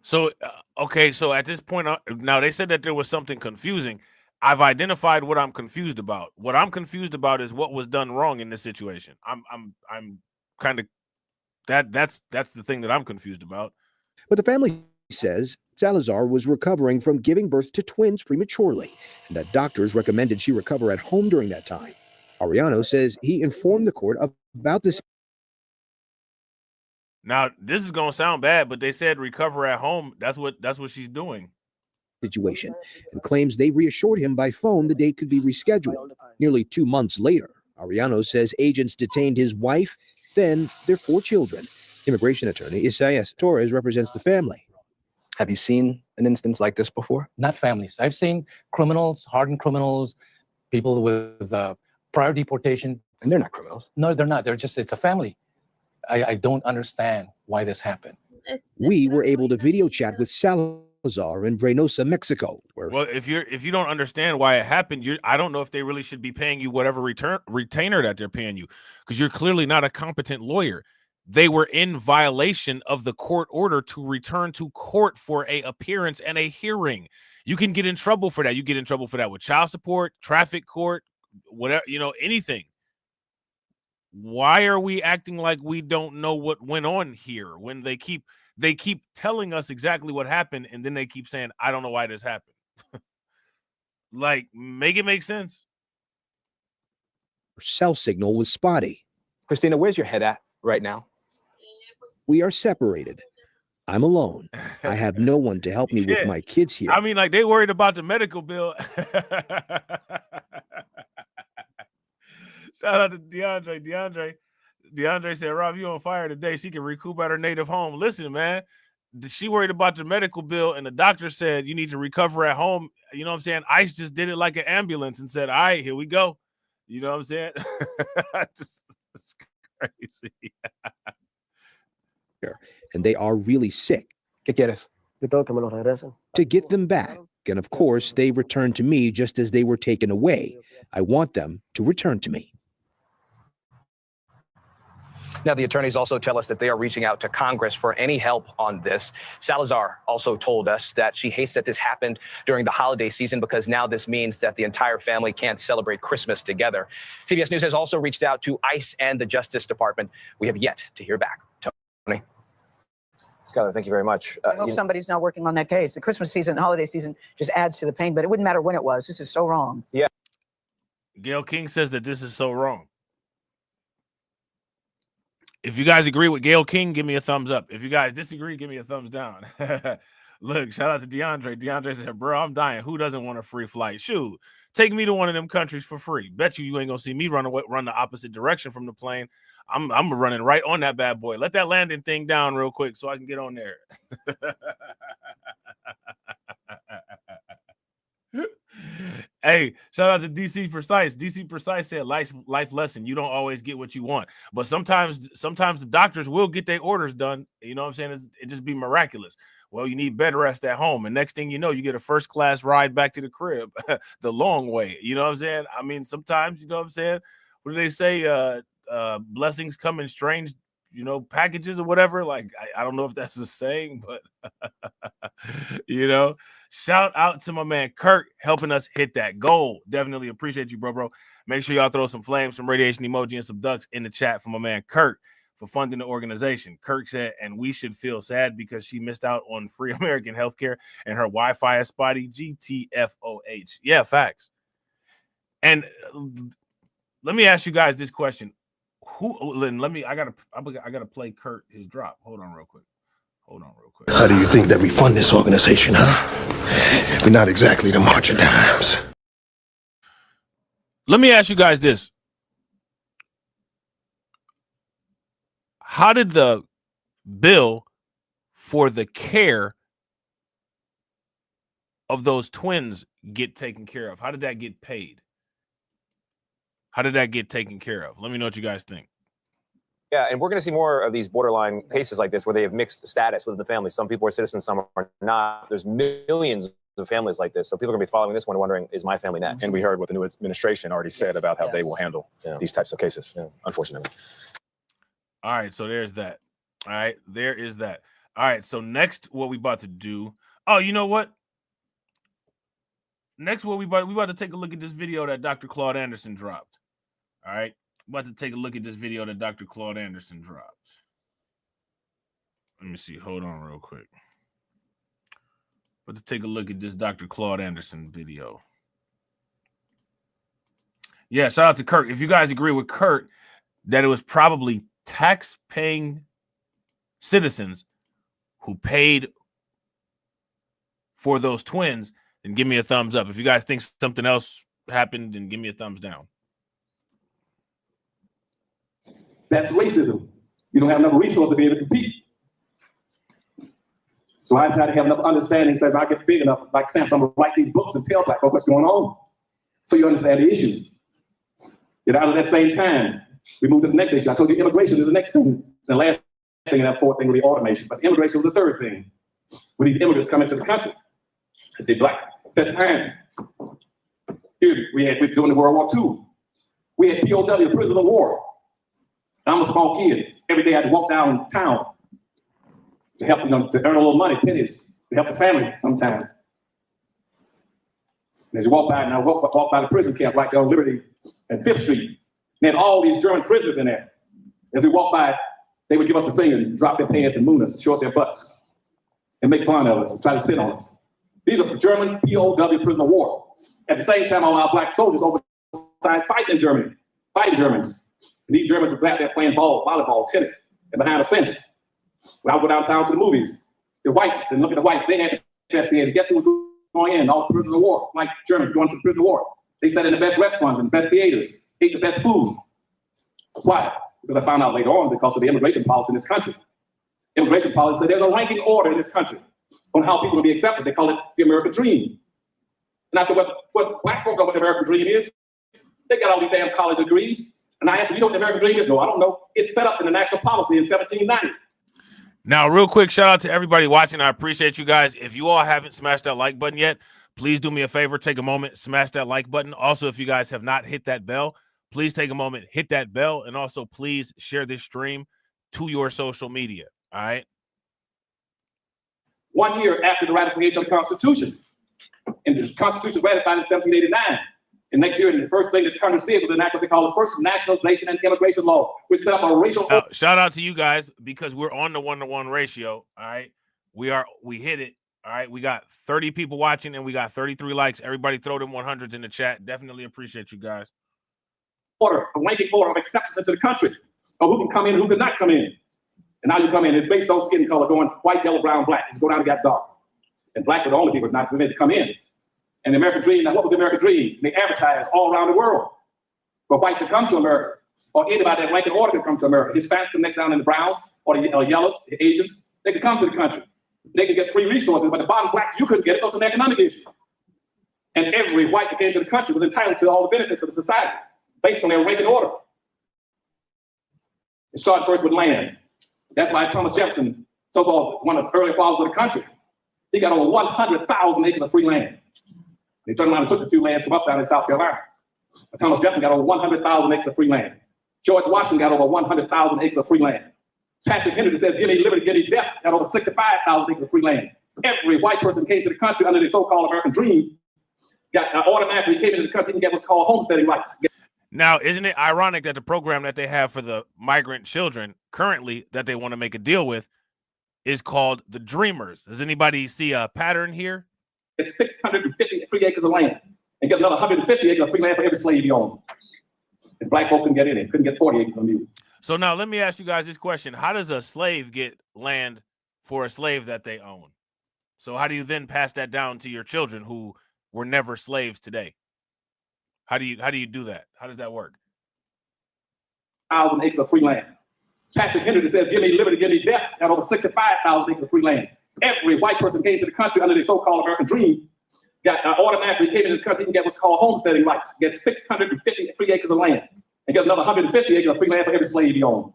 So, okay, so at this point, now they said that there was something confusing. I've identified what I'm confused about. What I'm confused about is what was done wrong in this situation. I'm kind of that's the thing that I'm confused about. But the family says Salazar was recovering from giving birth to twins prematurely, and that doctors recommended she recover at home during that time. Arellano says he informed the court about this. Now, this is going to sound bad, but they said recover at home. That's what she's doing. Situation, and claims they reassured him by phone the date could be rescheduled. Nearly 2 months later, Arellano says agents detained his wife, then their 4 children. Immigration attorney Isaias Torres represents the family. Have you seen an instance like this before? Not families. I've seen criminals, hardened criminals, people with prior deportation. And they're not criminals. No, they're not. It's a family. I don't understand why this happened. We were able to video chat with Salazar in Reynosa, Mexico. Well, if you don't understand why it happened, I don't know if they really should be paying you whatever retainer that they're paying you, because you're clearly not a competent lawyer. They were in violation of the court order to return to court for a appearance and a hearing. You can get in trouble for that. You get in trouble for that with child support, traffic court, whatever, anything. Why are we acting like we don't know what went on here when they keep telling us exactly what happened, and then they keep saying, I don't know why this happened. Like, make it make sense. Cell signal was spotty. Christina, where's your head at right now? We are separated. I'm alone. I have no one to help me with my kids here. I mean, like, they worried about the medical bill. Shout out to DeAndre. DeAndre said, Rob, you on fire today. She can recoup at her native home. Listen, man, she worried about the medical bill, and the doctor said you need to recover at home. You know what I'm saying? ICE just did it like an ambulance and said, all right, here we go. You know what I'm saying? It's crazy. And they are really sick. ¿Qué quieres? To get them back. And of course, they return to me just as they were taken away. I want them to return to me. Now, the attorneys also tell us that they are reaching out to Congress for any help on this. Salazar also told us that she hates that this happened during the holiday season because now this means that the entire family can't celebrate Christmas together. CBS News has also reached out to ICE and the Justice Department. We have yet to hear back. Tony. Skylar, thank you very much. I hope somebody's not working on that case. The Christmas season, holiday season just adds to the pain, but it wouldn't matter when it was. This is so wrong. Yeah. Gail King says that this is so wrong. If you guys agree with Gail King, give me a thumbs up. If you guys disagree, give me a thumbs down. Look, shout out to DeAndre. DeAndre said, bro, I'm dying. Who doesn't want a free flight? Shoot, take me to one of them countries for free. Bet you ain't going to see me run the opposite direction from the plane. I'm running right on that bad boy. Let that landing thing down real quick so I can get on there. Hey, shout out to DC Precise. DC Precise said life lesson. You don't always get what you want, but sometimes the doctors will get their orders done. You know what I'm saying? It just be miraculous. Well, you need bed rest at home, and next thing you know, you get a first class ride back to the crib the long way. You know what I'm saying? I mean, sometimes, you know what I'm saying? What do they say? Blessings come in strange, packages or whatever. Like, I don't know if that's a saying, but shout out to my man Kurt helping us hit that goal. Definitely appreciate you, bro. Make sure y'all throw some flames, some radiation emoji, and some ducks in the chat for my man Kurt for funding the organization. Kirk said, and we should feel sad because she missed out on free American healthcare and her Wi-Fi is spotty. GTFOH. Yeah, facts. And let me ask you guys this question. I gotta play Kurt his drop. Hold on real quick. How do you think that we fund this organization, huh? We're not exactly the March of Dimes. Let me ask you guys this. How did the bill for the care of those twins get taken care of? How did that get paid? How did that get taken care of? Let me know what you guys think. Yeah, and we're going to see more of these borderline cases like this where they have mixed status within the family. Some people are citizens, some are not. There's millions of families like this. So people are going to be following this one and wondering, is my family next? And we heard what the new administration already said about how they will handle these types of cases, unfortunately. All right, so there's that. All right, there is that. All right, so next what we about to do. Oh, you know what? Next what we about to take a look at this video that Dr. Claude Anderson dropped. All right. About to take a look at this video that Dr. Claude Anderson dropped. Let me see. Hold on real quick. About to take a look at this Dr. Claude Anderson video. Yeah, shout out to Kurt. If you guys agree with Kurt that it was probably tax-paying citizens who paid for those twins, then give me a thumbs up. If you guys think something else happened, then give me a thumbs down. That's racism. You don't have enough resources to be able to compete. So I try to have enough understanding so if I get big enough, like Sam, so I'm going to write these books and tell black folks what's going on so you understand the issues. Yet out of that same time, we move to the next issue. I told you immigration is the next thing. The last thing and that fourth thing would be automation. But immigration was the third thing. When these immigrants come into the country, I say black. At that time, here we were doing World War II. We had POW, prisoner of war. I'm a small kid. Every day I had to walk downtown to help, to earn a little money, pennies, to help the family sometimes. And as you walk by, and I walk by the prison camp right there on Liberty and 5th Street. They had all these German prisoners in there. As we walk by, they would give us the finger and drop their pants and moon us and show us their butts and make fun of us and try to spit on us. These are German POW prisoner of war. At the same time, all our black soldiers overseas fighting in Germany, fighting Germans. And these Germans were back there playing ball, volleyball, tennis, and behind a fence. When I would go downtown to the movies, the whites, and look at the whites, they had the best theater. Guess who was going in? All the prisoners of war, like Germans going to the prison of war. They sat in the best restaurants and the best theaters, ate the best food. Why? Because I found out later on because of the immigration policy in this country. immigration policy. So there's a ranking order in this country on how people will be accepted. They call it the American dream. And I said, what black folk know what the American dream is? They got all these damn college degrees. And I asked them, you know what the American dream is? No, I don't know. It's set up in the national policy in 1790. Now, real quick, shout out to everybody watching. I appreciate you guys. If you all haven't smashed that like button yet, please do me a favor. Take a moment, smash that like button. Also, if you guys have not hit that bell, please take a moment, hit that bell. And also, please share this stream to your social media. All right. 1 year after the ratification of the Constitution. And the Constitution was ratified in 1789. And next year, the first thing that Congress did was enact what they call the first nationalization and immigration law, which set up a racial. Shout out to you guys because we're on the 1-to-1 ratio. All right. We hit it. All right. We got 30 people watching and we got 33 likes. Everybody throw them 100s in the chat. Definitely appreciate you guys. Order, a ranking order of exceptions into the country of who can come in and who can not come in. And now you come in, it's based on skin color, going white, yellow, brown, black. It's go down and get dark. And black were the only people not permitted to come in. And the American dream, now what was the American dream? They advertised all around the world for whites to come to America, or anybody that ranking order could come to America. Hispanics the next down in the browns, or the yellows, the Asians, they could come to the country. They could get free resources, but the bottom blacks, you couldn't get it. It was an economic issue. And every white that came to the country was entitled to all the benefits of the society based on their ranking order. It started first with land. That's why Thomas Jefferson, so-called one of the early fathers of the country, he got over 100,000 acres of free land. They turned around and took a few lands from us down in South Carolina. But Thomas Jefferson got over 100,000 acres of free land. George Washington got over 100,000 acres of free land. Patrick Henry says, give me liberty, give me death, got over 65,000 acres of free land. Every white person who came to the country under the so-called American dream got automatically came into the country and get what's called homesteading rights. Now, isn't it ironic that the program that they have for the migrant children currently that they want to make a deal with is called the Dreamers? Does anybody see a pattern here? It's 650 free acres of land and get another 150 acres of free land for every slave you own. And black folk couldn't get in it, couldn't get 40 acres on you. So now let me ask you guys this question. How does a slave get land for a slave that they own? So how do you then pass that down to your children who were never slaves today? How do you do that? How does that work? 1,000 acres of free land. Patrick Henry says, give me liberty, give me death, got over 65,000 acres of free land. Every white person came to the country under the so-called American dream, got automatically came into the country and get what's called homesteading rights, get 650 free acres of land, and get another 150 acres of free land for every slave you own.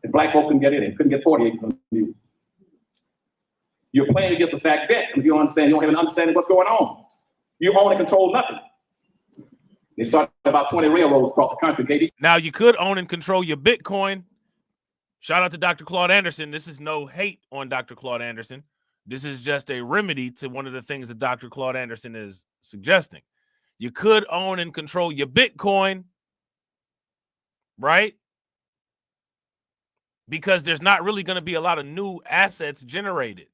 And black folk couldn't get in it, couldn't get 40 acres on you. You're playing against a stacked deck. If you don't understand, you don't have an understanding of what's going on. You own and control nothing. They started about 20 railroads across the country. Now, you could own and control your Bitcoin. Shout out to Dr. Claude Anderson. This is no hate on Dr. Claude Anderson. This is just a remedy to one of the things that Dr. Claude Anderson is suggesting. You could own and control your Bitcoin, right? Because there's not really going to be a lot of new assets generated.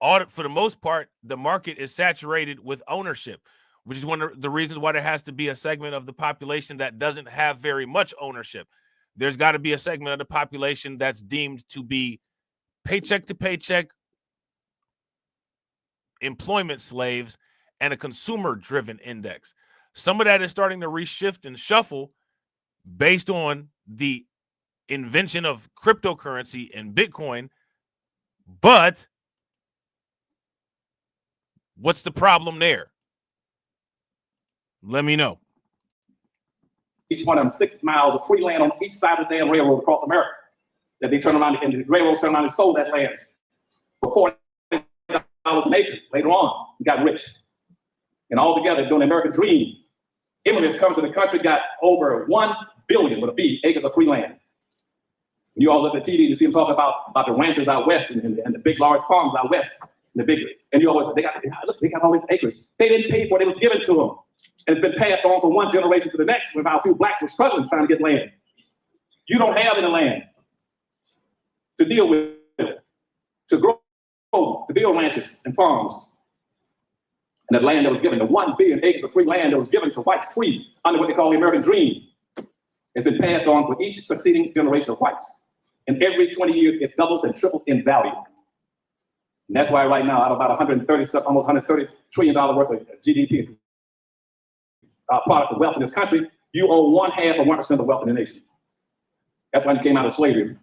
For the most part, the market is saturated with ownership, which is one of the reasons why there has to be a segment of the population that doesn't have very much ownership. There's got to be a segment of the population that's deemed to be paycheck to paycheck employment slaves and a consumer-driven index. Some of that is starting to reshift and shuffle based on the invention of cryptocurrency and Bitcoin. But what's the problem there? Let me know. Each one of them 6 miles of free land on each side of the damn railroad across America that they turn around and the railroads turn around and sold that land for $40 an acre. Later on, we got rich. And all together, during the American dream, immigrants come to the country, got over 1 billion with a B acres of free land. You all look at TV, you see them talking about the ranchers out west and the big large farms out west. And you always, they got all these acres. They didn't pay for it, it was given to them. And it's been passed on from one generation to the next, when about a few blacks were struggling trying to get land. You don't have any land to deal with it, to grow, to build ranches and farms. And that land that was given, the 1 billion acres of free land that was given to whites free under what they call the American dream, has been passed on for each succeeding generation of whites. And every 20 years, it doubles and triples in value. And that's why right now, out of about almost $130 trillion worth of GDP, product of wealth in this country, you own 1/2 of 1% of wealth in the nation. That's why you came out of slavery.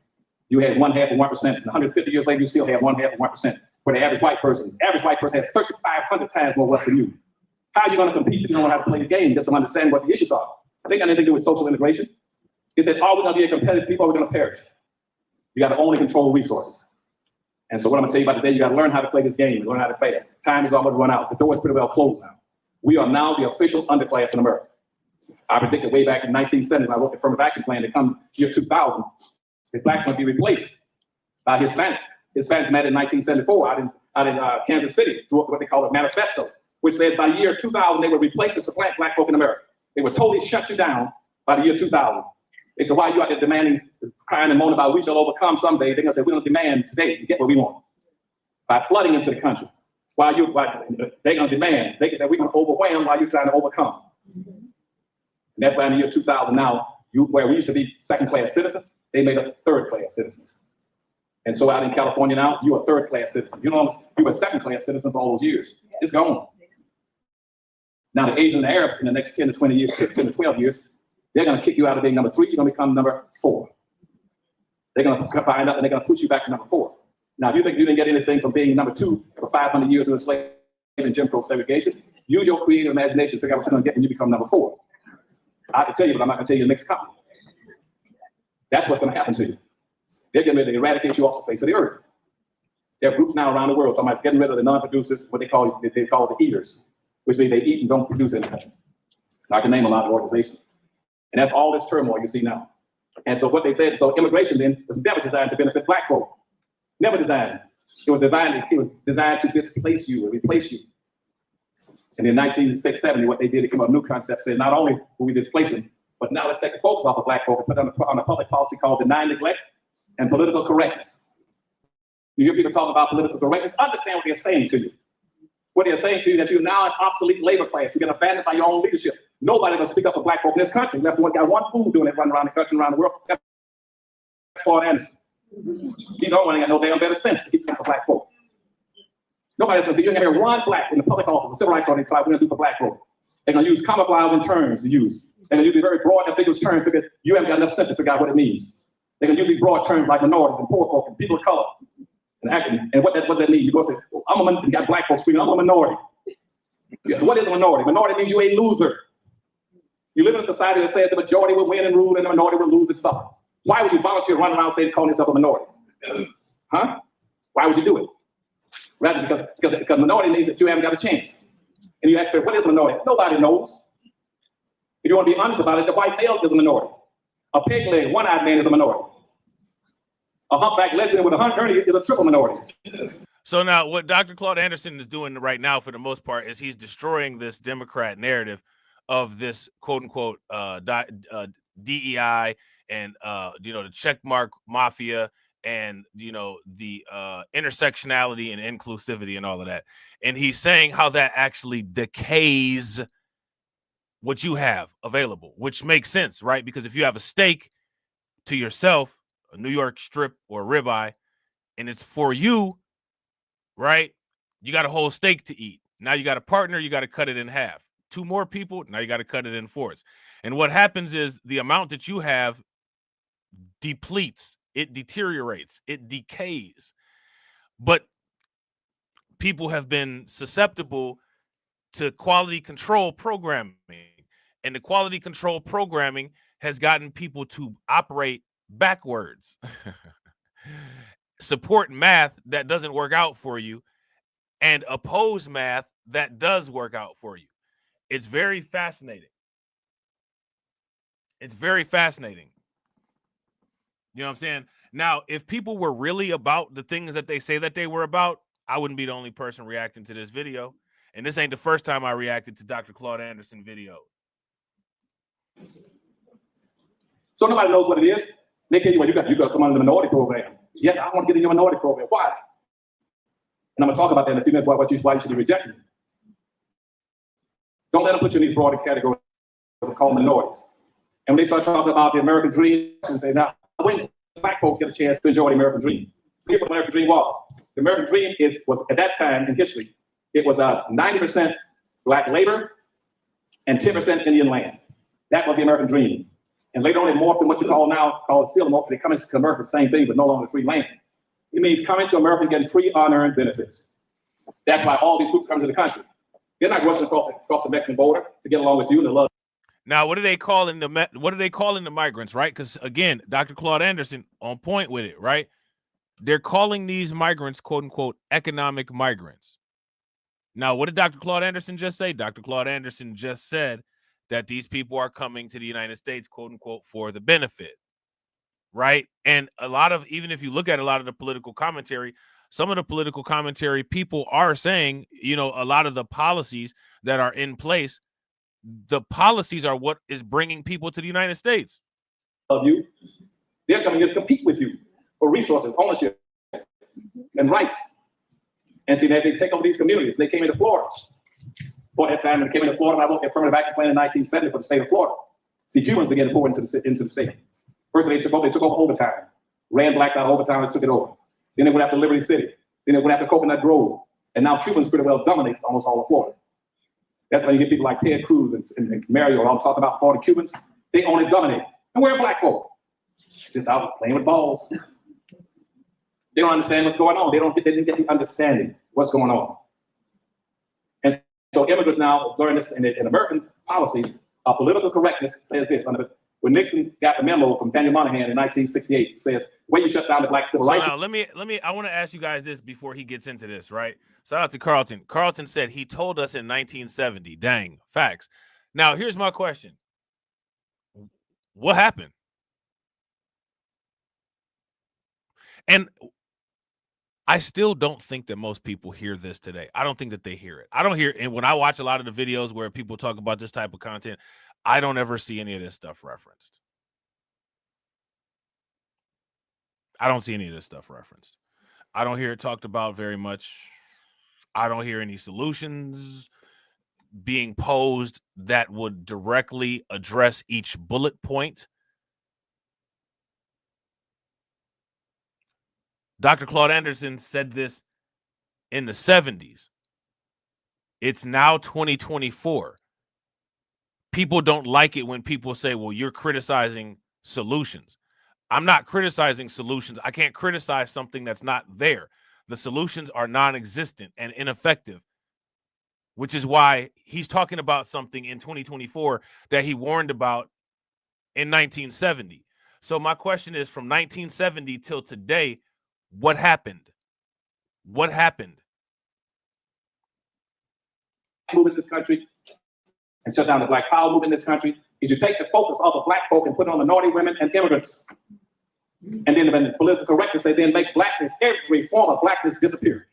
you had 1/2 of 1%. And 150 years later, you still have 1/2 of 1%. For the average white person has 3,500 times more wealth than you. How are you going to compete if you don't know how to play the game? Just to understand what the issues are. They got anything to do with social integration. It said, are we going to be a competitive people or we're going to perish? You got to own and control resources. And so what I'm going to tell you about today, you got to learn how to play this game and learn how to fast. Time is almost run out. The door is pretty well closed now. We are now the official underclass in America. I predicted way back in 1970 when I wrote the affirmative action plan to come year 2000, the blacks going to be replaced by Hispanics. Hispanics met in 1974 out in Kansas City, drew up what they call a manifesto, which says by the year 2000, they would replace and supplant black folk in America. They would totally shut you down by the year 2000. They said, why are you out there demanding, crying and moaning about we shall overcome someday? They're going to say, we don't demand today to get what we want. By flooding into the country. They're going to demand. They can say, we're going to overwhelm while you're trying to overcome. And that's why in the year 2000 now, where we used to be second-class citizens, they made us third-class citizens. And so out in California now, you're a third-class citizen. You know, you were second-class citizen for all those years. It's gone. Now the Asians and the Arabs in the next 10 to 20 years, 10 to 12 years, they're going to kick you out of being number 3. You're going to become number 4. They're going to bind up and they're going to push you back to number 4. Now, if you think you didn't get anything from being number 2 for 500 years of enslavement and Jim Crow segregation, use your creative imagination to figure out what you're going to get when you become number 4. I can tell you, but I'm not going to tell you the next company. That's what's going to happen to you. They're getting ready to eradicate you off the face of the earth. There are groups now around the world talking about getting rid of the non-producers, what they call the eaters, which means they eat and don't produce anything. I can name a lot of organizations. And that's all this turmoil you see now. And so what they said, so immigration then was never designed to benefit black folk. Never designed. It was designed to displace you and replace you. And in 1970, what they did, they came up with a new concept, said not only will we displace them, but now let's take the focus off of black folk and put it on a public policy called deny neglect and political correctness. You hear people talk about political correctness, understand what they're saying to you. What they're saying to you, that you're now an obsolete labor class. You've been abandoned by your own leadership. Nobody will speak up for black folk in this country. Unless one got one fool doing it, running around the country and around the world. That's Claude Anderson. He's the only one that got no damn better sense to keep for black folk. Nobody's going to, you're going to hear one black in the public office, a civil rights order, we're going to do for black folk. They're going to use camouflage and terms to use. They're going to use a very broad, ambiguous term, figure you haven't got enough sense to figure out what it means. They're going to use these broad terms like minorities and poor folk and people of color. And what does that mean? You go say, you got black folks screaming, I'm a minority. What is a minority? Minority means you're a loser. You live in a society that says the majority will win and rule and the minority will lose and suffer. Why would you volunteer run around saying calling yourself a minority? Huh? Why would you do it? Rather because minority means that you haven't got a chance. And you ask me, what is a minority? Nobody knows. If you want to be honest about it, the white male is a minority. A pig leg, one-eyed man is a minority. A humpback lesbian with a hernia is a triple minority. So now what Dr. Claude Anderson is doing right now, for the most part, is he's destroying this Democrat narrative of this quote unquote DEI and the checkmark mafia and the intersectionality and inclusivity and all of that. And he's saying how that actually decays what you have available, which makes sense, right? Because if you have a steak to yourself, a New York strip or a ribeye, and it's for you, right? You got a whole steak to eat. Now you got a partner, you got to cut it in half. 2 more people, now you got to cut it in 4s. And what happens is the amount that you have depletes, it deteriorates, it decays. But people have been susceptible to quality control programming. And the quality control programming has gotten people to operate backwards. Support math that doesn't work out for you and oppose math that does work out for you. It's very fascinating. It's very fascinating. You know what I'm saying? Now, if people were really about the things that they say that they were about, I wouldn't be the only person reacting to this video. And this ain't the first time I reacted to Dr. Claude Anderson video. So nobody knows what it is. They tell you, well, you got to come on the minority program. Yes, I want to get in your minority program. Why? And I'm going to talk about that in a few minutes, why you should be rejected. Don't let them put you in these broader categories called minorities. And when they start talking about the American dream, and say, now, when black folk get a chance to enjoy the American dream, here's what the American dream was. The American dream was at that time in history, it was 90% black labor and 10% Indian land. That was the American dream. And later on, it morphed in what you call now called seal. They come into America, the same thing, but no longer free land. It means coming to America and getting free unearned benefits. That's why all these groups come to the country. They're not rushing across the Mexican border to get along with you and to love. Now, what are they calling the migrants, right? Because again, Dr. Claude Anderson on point with it, right? They're calling these migrants, quote unquote, economic migrants. Now, what did Dr. Claude Anderson just say? Dr. Claude Anderson just said that these people are coming to the United States, quote unquote, for the benefit, right? And even if you look at a lot of the political commentary, some of the political commentary people are saying, a lot of the policies that are in place, the policies are what is bringing people to the United States. Of you, they're coming to compete with you for resources, ownership, and rights. And see, they take over these communities. They came into Florida. For that time, when they came into Florida, I wrote the affirmative action plan in 1970 for the state of Florida. See, Cubans began to pour into the state. First, they took over overtime, ran blacks out of overtime and took it over. Then they went after Liberty City. Then they went after Coconut Grove. And now Cubans pretty well dominates almost all of Florida. That's why you get people like Ted Cruz and Mario. I'm talking about Florida Cubans. They only dominate. And we're black folk. Just out playing with balls. They don't understand what's going on. They didn't get the understanding what's going on. And so immigrants now learn this in American policies. Political correctness says this. When Nixon got the memo from Daniel Moynihan in 1968, it says, when you shut down the black civil rights. Now, I want to ask you guys this before he gets into this, right? Shout out to Carlton. Carlton said he told us in 1970. Dang, facts. Now, here's my question. What happened? And I still don't think that most people hear this today. I don't think that they hear it. I don't hear, and when I watch a lot of the videos where people talk about this type of content, I don't ever see any of this stuff referenced. I don't see any of this stuff referenced. I don't hear it talked about very much. I don't hear any solutions being posed that would directly address each bullet point. Dr. Claude Anderson said this in the 70s. It's now 2024. People don't like it when people say, well, you're criticizing solutions. I'm not criticizing solutions. I can't criticize something that's not there. The solutions are non-existent and ineffective, which is why he's talking about something in 2024 that he warned about in 1970. So my question is, from 1970 till today, what happened? What happened? Movement in this country and shut down the black power movement in this country is you take the focus off of black folk and put it on minority women and immigrants. And then when the political correctness say then make blackness, every form of blackness disappear.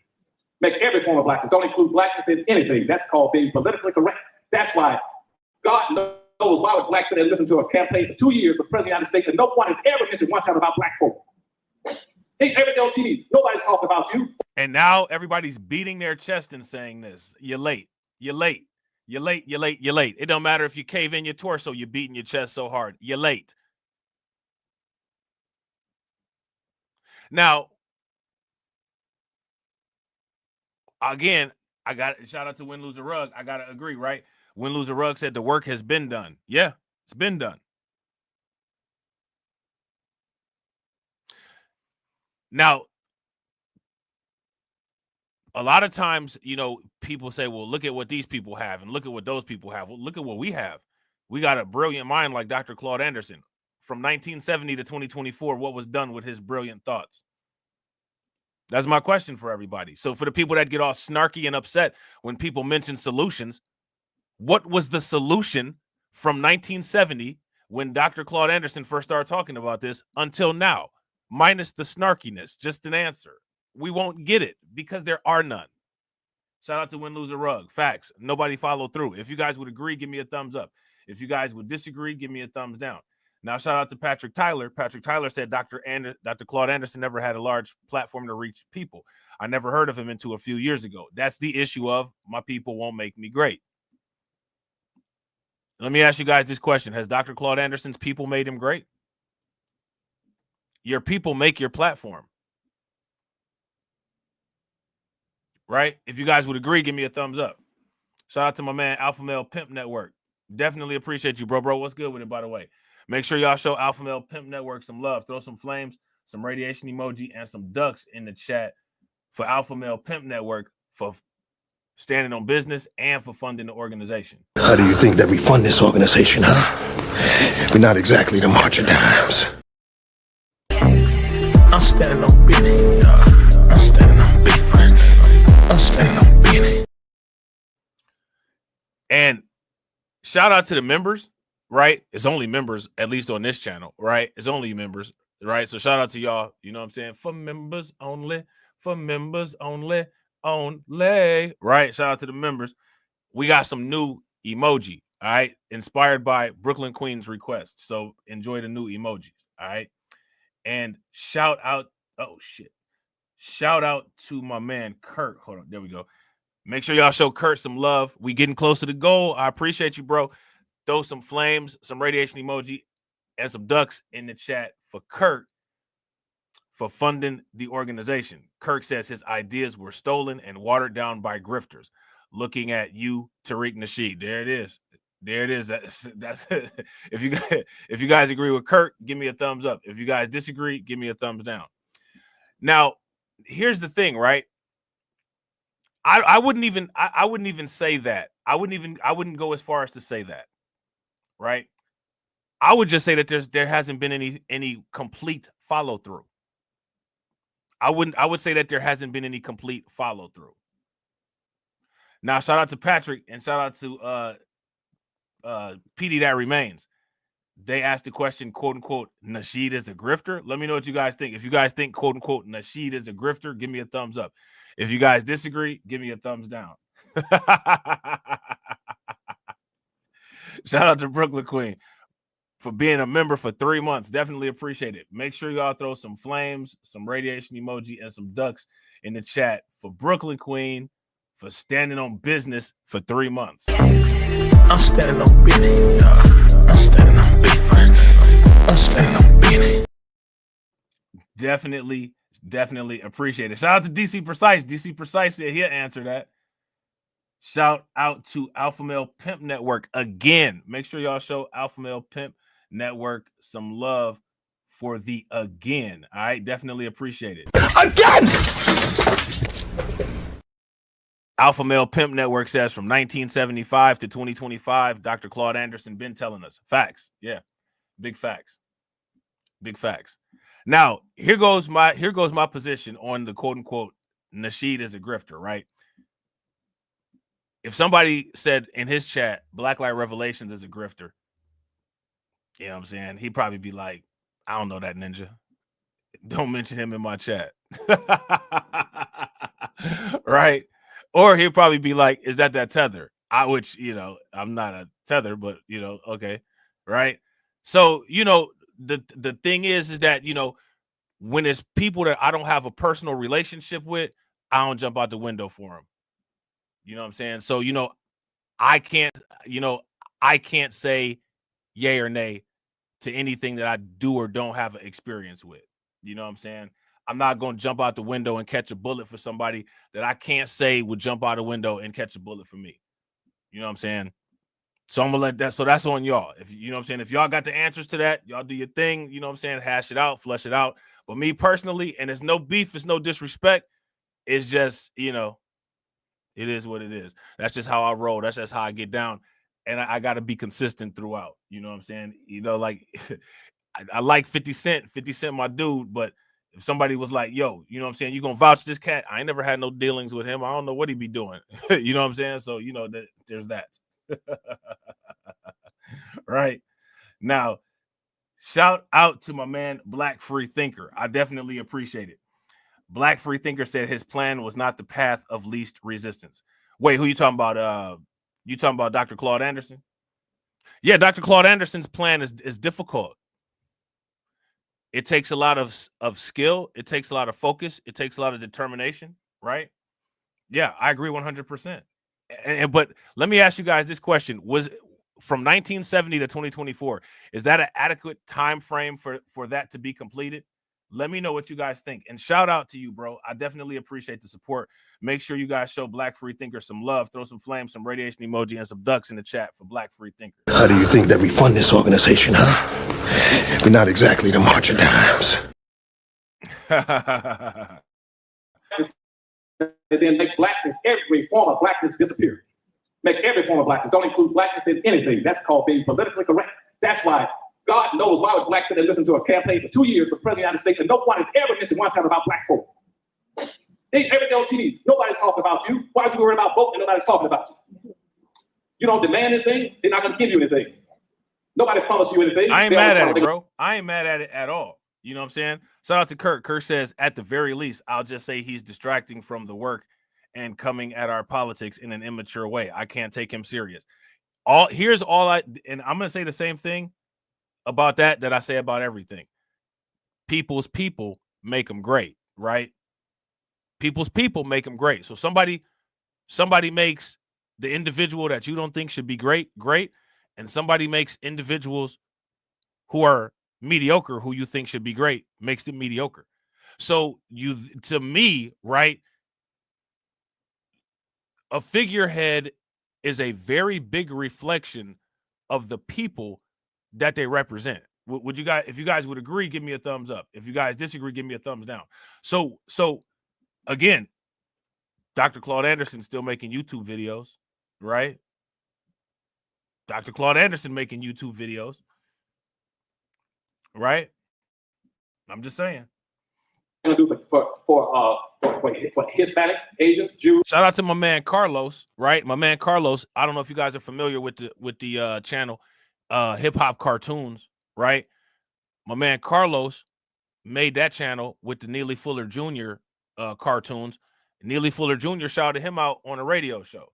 Make every form of blackness. Don't include blackness in anything. That's called being politically correct. That's why God knows why would blacks sit there and listen to a campaign for 2 years for the President of the United States and no one has ever mentioned one time about black folk. They every day on TV. Nobody's talking about you. And now everybody's beating their chest and saying this. You're late. You're late. You're late. You're late. You're late. It don't matter if you cave in your torso, you're beating your chest so hard. You're late. Now, again, I got shout out to Win, Lose, or Rug. I got to agree, right? Win, Lose, or Rug said the work has been done. Yeah, it's been done. Now, a lot of times, people say, well, look at what these people have and look at what those people have. Well, look at what we have. We got a brilliant mind like Dr. Claude Anderson. From 1970 to 2024, what was done with his brilliant thoughts? That's my question for everybody. So for the people that get all snarky and upset when people mention solutions, what was the solution from 1970 when Dr. Claude Anderson first started talking about this until now? Minus the snarkiness, just an answer. We won't get it because there are none. Shout out to Win, Lose, or Rug. Facts. Nobody followed through. If you guys would agree, give me a thumbs up. If you guys would disagree, give me a thumbs down. Now, shout out to Patrick Tyler. Patrick Tyler said Dr. Claude Anderson never had a large platform to reach people. I never heard of him until a few years ago. That's the issue of my people won't make me great. Let me ask you guys this question. Has Dr. Claude Anderson's people made him great? Your people make your platform. Right? If you guys would agree, give me a thumbs up. Shout out to my man, Alpha Male Pimp Network. Definitely appreciate you, bro. What's good with it, by the way? Make sure y'all show Alpha Male Pimp Network some love. Throw some flames, some radiation emoji, and some ducks in the chat for Alpha Male Pimp Network for standing on business and for funding the organization. How do you think that we fund this organization, huh? We're not exactly the march of dimes. I'm standing on business. I'm standing on business. I'm standing on business. And shout out to the members, right? It's only members, at least on this channel, right? It's only members, right? So shout out to y'all, you know what I'm saying? For members only, right? Shout out to the members. We got some new emoji, all right? Inspired by Brooklyn Queen's request. So enjoy the new emojis, all right? And shout out to my man, Kurt. Hold on, there we go. Make sure y'all show Kurt some love. We getting close to the goal. I appreciate you, bro. Throw some flames, some radiation emoji, and some ducks in the chat for Kurt for funding the organization. Kirk says his ideas were stolen and watered down by grifters. Looking at you, Tariq Nasheed. There it is. There it is. That's if you guys agree with Kurt, give me a thumbs up. If you guys disagree, give me a thumbs down. Now, here's the thing, right? I wouldn't even say that. I wouldn't go as far as to say that, right? I would just say that there hasn't been any complete follow through. I would say that there hasn't been any complete follow through. Now, shout out to Patrick and shout out to PD That Remains. They asked the question, quote unquote, Nasheed is a grifter. Let me know what you guys think. If you guys think, quote unquote, Nasheed is a grifter, give me a thumbs up. If you guys disagree, give me a thumbs down. Shout out to Brooklyn Queen for being a member for 3 months. Definitely appreciate it. Make sure y'all throw some flames, some radiation emoji, and some ducks in the chat for Brooklyn Queen for standing on business for 3 months. I'm standing on business. I'm standing on business. I'm standing on business. Definitely appreciate it. Shout out to DC Precise. DC Precise said he'll answer that. Shout out to Alpha Male Pimp Network again. Make sure y'all show Alpha Male Pimp Network some love for the again. All right, definitely appreciate it. Again! Alpha Male Pimp Network says from 1975 to 2025, Dr. Claude Anderson been telling us. Facts. Yeah. Big facts. Big facts. Now, here goes my position on the quote unquote Nasheed is a grifter, right? If somebody said in his chat, Blacklight Revelations is a grifter, you know what I'm saying? He'd probably be like, I don't know that ninja. Don't mention him in my chat. Right? Or he'd probably be like, is that tether? Which, I'm not a tether, but, okay. Right? So, the thing is that, when it's people that I don't have a personal relationship with, I don't jump out the window for them. You know what I'm saying? So, I can't say yay or nay to anything that I do or don't have an experience with. You know what I'm saying? I'm not going to jump out the window and catch a bullet for somebody that I can't say would jump out a window and catch a bullet for me. You know what I'm saying? So I'm going to let that. So that's on y'all. If you know what I'm saying? If y'all got the answers to that, y'all do your thing. You know what I'm saying? Hash it out, flesh it out. But me personally, and it's no beef, it's no disrespect. It's just, it is what it is. That's just how I roll. That's just how I get down. And I got to be consistent throughout. You know what I'm saying? Like I like 50 Cent. 50 Cent, my dude. But if somebody was like, yo, you know what I'm saying? You going to vouch this cat? I ain't never had no dealings with him. I don't know what he be doing. You know what I'm saying? So, there's that. Right. Now, shout out to my man, Black Free Thinker. I definitely appreciate it. Black Free Thinker said his plan was not the path of least resistance. Wait, who you talking about? You talking about Dr. Claude Anderson? Yeah, Dr. Claude Anderson's plan is difficult. It takes a lot of skill. It takes a lot of focus. It takes a lot of determination, right? Yeah, I agree 100%. But let me ask you guys this question. Was from 1970 to 2024, is that an adequate time frame for that to be completed? Let me know what you guys think. And shout out to you, bro. I definitely appreciate the support. Make sure you guys show Black Free Thinkers some love. Throw some flames, some radiation emoji, and some ducks in the chat for Black Free Thinkers. How do you think that we fund this organization, huh? We're not exactly the march of dimes. And then make blackness, every form of blackness disappear. Make every form of blackness. Don't include blackness in anything. That's called being politically correct. That's why God knows why would blacks sit and listen to a campaign for 2 years for President of the United States and no one has ever mentioned one time about black folk. Every day on TV, nobody's talking about you. Why are you worried about voting and nobody's talking about you? You don't demand anything, they're not going to give you anything. Nobody promised you anything. I ain't mad at it, bro. I ain't mad at it at all. You know what I'm saying? Shout out to Kurt. Kurt says, at the very least, I'll just say he's distracting from the work and coming at our politics in an immature way. I can't take him serious. And I'm going to say the same thing about that I say about everything. People's people make them great, right? People's people make them great. So somebody makes the individual that you don't think should be great, and somebody makes individuals who are mediocre, who you think should be great, makes them mediocre. So to me, right, a figurehead is a very big reflection of the people that they represent. Would you guys, if you guys would agree, give me a thumbs up. If you guys disagree, give me a thumbs down. So again, Dr. Claude Anderson still making YouTube videos, right? Dr. Claude Anderson making YouTube videos, right? I'm just saying. Going to do for Hispanics, Asians, Jews. Shout out to my man Carlos, right? My man Carlos. I don't know if you guys are familiar with the channel, Hip Hop Cartoons, right? My man Carlos made that channel with the Neely Fuller Jr. Cartoons. Neely Fuller Jr. shouted him out on a radio show.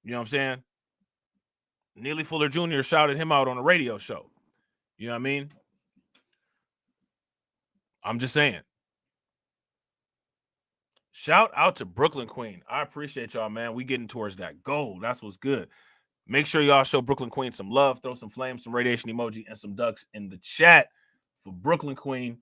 You know what I'm saying? Neely Fuller Jr. shouted him out on a radio show. You know what I mean? I'm just saying. Shout out to Brooklyn Queen. I appreciate y'all, man. We getting towards that goal. That's what's good. Make sure y'all show Brooklyn Queen some love. Throw some flames, some radiation emoji, and some ducks in the chat for Brooklyn Queen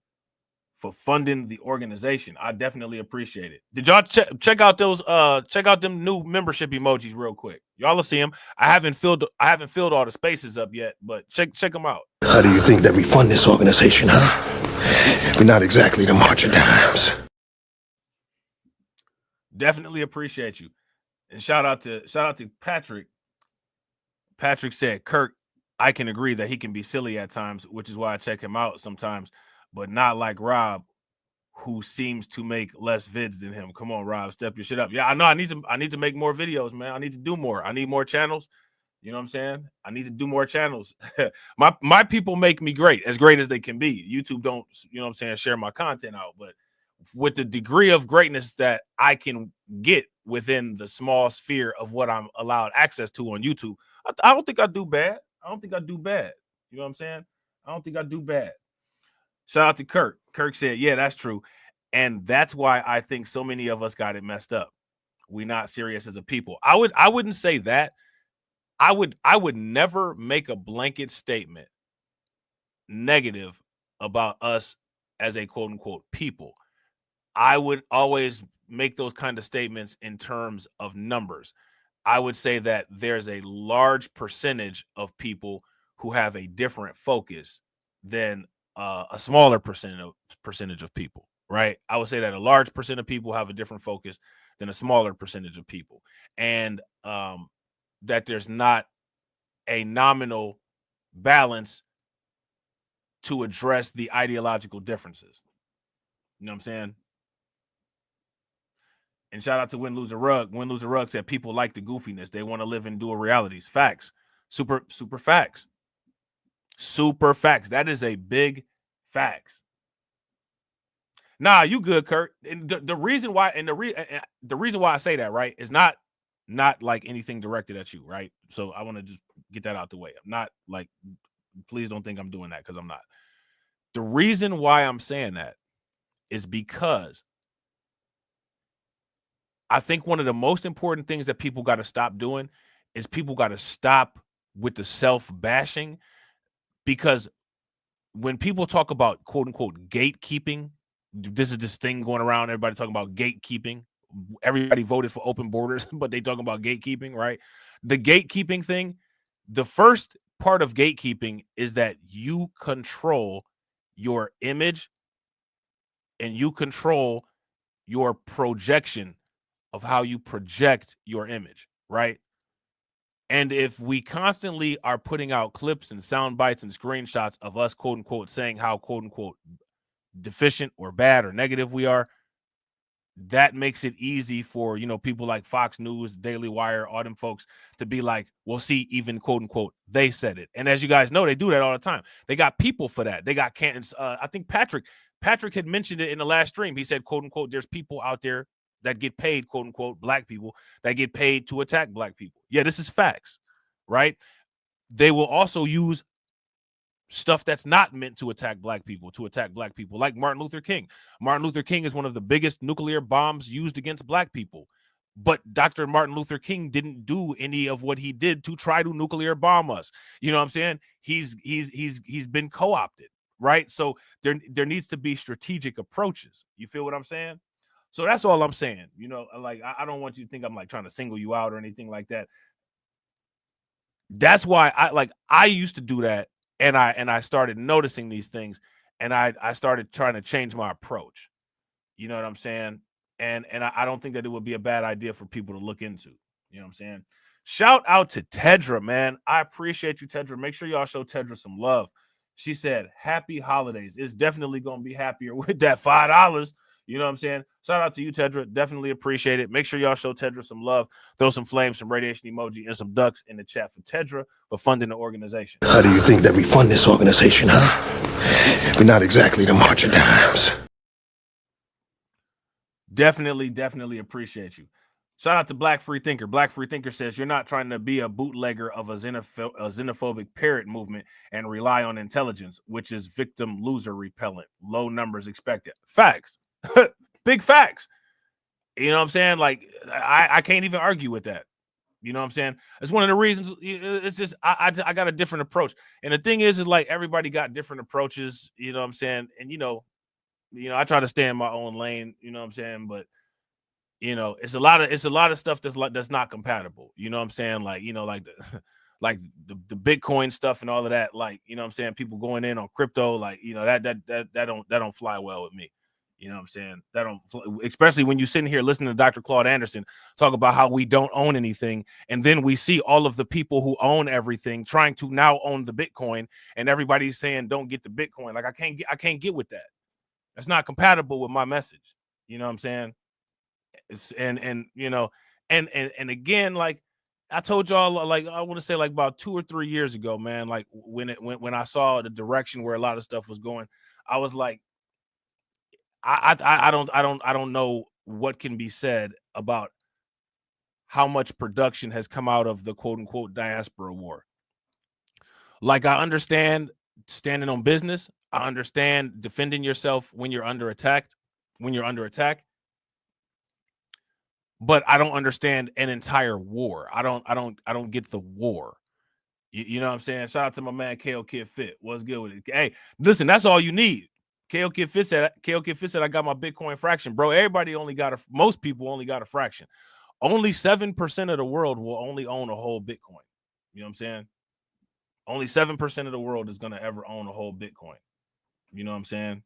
for funding the organization. I definitely appreciate it. Did y'all check out those check out them new membership emojis real quick? Y'all will see them. I haven't filled all the spaces up yet, but check them out. How do you think that we fund this organization, huh? We're not exactly the march of dimes. Definitely appreciate you. And shout out to Patrick. Patrick said, Kirk, I can agree that he can be silly at times, which is why I check him out sometimes, but not like Robb, who seems to make less vids than him. Come on, Robb, step your shit up. Yeah, I know I need to make more videos, man. I need to do more. I need more channels. You know what I'm saying? I need to do more channels. my people make me great as they can be. YouTube don't, you know what I'm saying, share my content out, but with the degree of greatness that I can get within the small sphere of what I'm allowed access to on YouTube, I don't think I do bad. I don't think I do bad. You know what I'm saying? I don't think I do bad. Shout out to Kirk. Kirk said, yeah, that's true. And that's why I think so many of us got it messed up. We're not serious as a people. I wouldn't say that. I would never make a blanket statement negative about us as a quote unquote people. I would always make those kind of statements in terms of numbers. I would say that there's a large percentage of people who have a different focus than a smaller percentage of people, right? I would say that a large percent of people have a different focus than a smaller percentage of people, and that there's not a nominal balance to address the ideological differences. You know what I'm saying? And shout out to Win Lose a Rug. Win Lose a Rug said people like the goofiness. They want to live in dual realities. Facts. Super facts. Super facts. That is a big facts. Nah, you good, Kurt. And the reason why, and the reason why I say that, right, is not like anything directed at you, right? So I want to just get that out the way. I'm not like, please don't think I'm doing that, because I'm not. The reason why I'm saying that is because I think one of the most important things that people got to stop doing is people got to stop with the self-bashing, because when people talk about quote unquote gatekeeping, this is this thing going around. Everybody talking about gatekeeping. Everybody voted for open borders, but they talking about gatekeeping, right? The gatekeeping thing, the first part of gatekeeping is that you control your image and you control your projection of how you project your image, right? And if we constantly are putting out clips and sound bites and screenshots of us, quote unquote, saying how, quote unquote, deficient or bad or negative we are, that makes it easy for, you know, people like Fox News, Daily Wire, all them folks to be like, well, see, even quote unquote, they said it. And as you guys know, they do that all the time. They got people for that. They got I think Patrick had mentioned it in the last stream. He said, quote unquote, there's people out there that get paid, quote unquote, black people that get paid to attack black people. Yeah, this is facts, right? They will also use stuff that's not meant to attack black people, like Martin Luther King. Martin Luther King is one of the biggest nuclear bombs used against black people. But Dr. Martin Luther King didn't do any of what he did to try to nuclear bomb us. You know what I'm saying? He's been co-opted, right? So there needs to be strategic approaches. You feel what I'm saying? So that's all I'm saying. You know, like I don't want you to think I'm like trying to single you out or anything like that. That's why I used to do that. And I started noticing these things, and I started trying to change my approach. You know what I'm saying? And I don't think that it would be a bad idea for people to look into. You know what I'm saying? Shout out to Tedra, man. I appreciate you, Tedra. Make sure y'all show Tedra some love. She said, happy holidays. It's definitely going to be happier with that $5. You know what I'm saying? Shout out to you, Tedra. Definitely appreciate it. Make sure y'all show Tedra some love. Throw some flames, some radiation emoji, and some ducks in the chat for Tedra for funding the organization. How do you think that we fund this organization, huh? We're not exactly the march of dimes. Definitely appreciate you. Shout out to Black Free Thinker. Black Free Thinker says you're not trying to be a bootlegger of a xenophobic parrot movement and rely on intelligence, which is victim loser repellent. Low numbers expected. Facts. Big facts. You know what I'm saying? Like, I can't even argue with that. You know what I'm saying? It's one of the reasons. It's just I got a different approach. And the thing is like everybody got different approaches. You know what I'm saying? And you know, I try to stay in my own lane. You know what I'm saying? But you know, it's a lot of stuff that's not compatible. You know what I'm saying? Like, you know, like the Bitcoin stuff and all of that. Like, you know what I'm saying? People going in on crypto, like, you know, that don't fly well with me. You know what I'm saying? That don't, especially when you're sitting here listening to Dr. Claude Anderson talk about how we don't own anything. And then we see all of the people who own everything trying to now own the Bitcoin, and everybody's saying, don't get the Bitcoin. Like, I can't get with that. That's not compatible with my message. You know what I'm saying? And you know, and again, like I told y'all, like I want to say like about 2 or 3 years ago, man, like when I saw the direction where a lot of stuff was going, I was like, I don't know what can be said about how much production has come out of the quote unquote diaspora war. Like, I understand standing on business. I understand defending yourself when you're under attack. But I don't understand an entire war. I don't get the war. You know what I'm saying? Shout out to my man KO Kid Fit. What's good with it? Hey, listen, that's all you need. KO Kid Fit said I got my Bitcoin fraction, bro. Most people only got a fraction. Only 7% of the world will only own a whole Bitcoin. You know what I'm saying? Only 7% of the world is gonna ever own a whole Bitcoin. You know what I'm saying?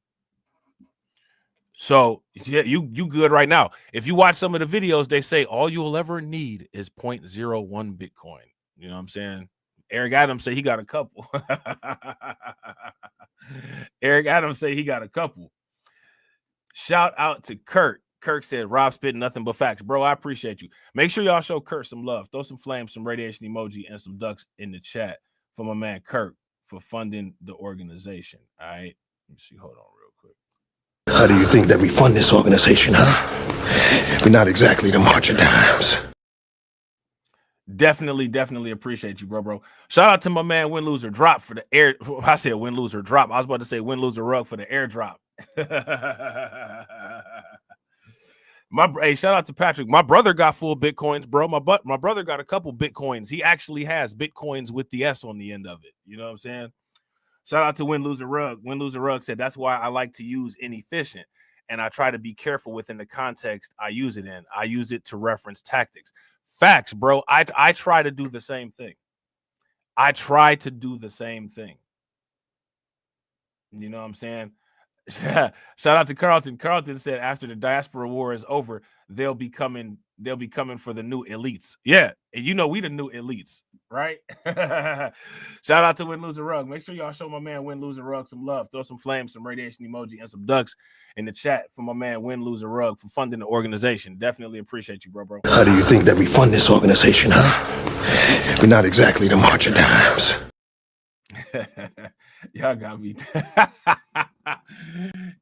So yeah, you good right now. If you watch some of the videos, they say all you'll ever need is 0.01 Bitcoin. You know what I'm saying? Eric Adams say he got a couple. Eric Adams say he got a couple. Shout out to Kurt. Kirk said, Rob spitting nothing but facts. Bro, I appreciate you. Make sure y'all show Kurt some love. Throw some flames, some radiation emoji, and some ducks in the chat for my man Kirk for funding the organization. All right. Let me see. Hold on real quick. How do you think that we fund this organization, huh? We're not exactly the march of dimes. Definitely appreciate you, bro. Shout out to my man Win Loser Drop for the air. I said Win Loser Drop. I was about to say Win Loser Rug for the airdrop. Hey, shout out to Patrick. My brother got full Bitcoins, bro. My brother got a couple Bitcoins. He actually has Bitcoins with the S on the end of it. You know what I'm saying? Shout out to Win Loser Rug. Win Loser Rug said that's why I like to use inefficient, and I try to be careful within the context I use it in. I use it to reference tactics. Facts, bro. I try to do the same thing. I try to do the same thing. You know what I'm saying? Shout out to Carlton. Carlton said after the diaspora war is over, they'll be coming for the new elites. Yeah, and you know we the new elites, right? Shout out to Win Loser Rug. Make sure y'all show my man Win Loser Rug some love. Throw some flames, some radiation emoji, and some ducks in the chat for my man Win Loser Rug for funding the organization. Definitely appreciate you, bro. How do you think that we fund this organization, huh? We're not exactly the March of Dimes. Y'all got me.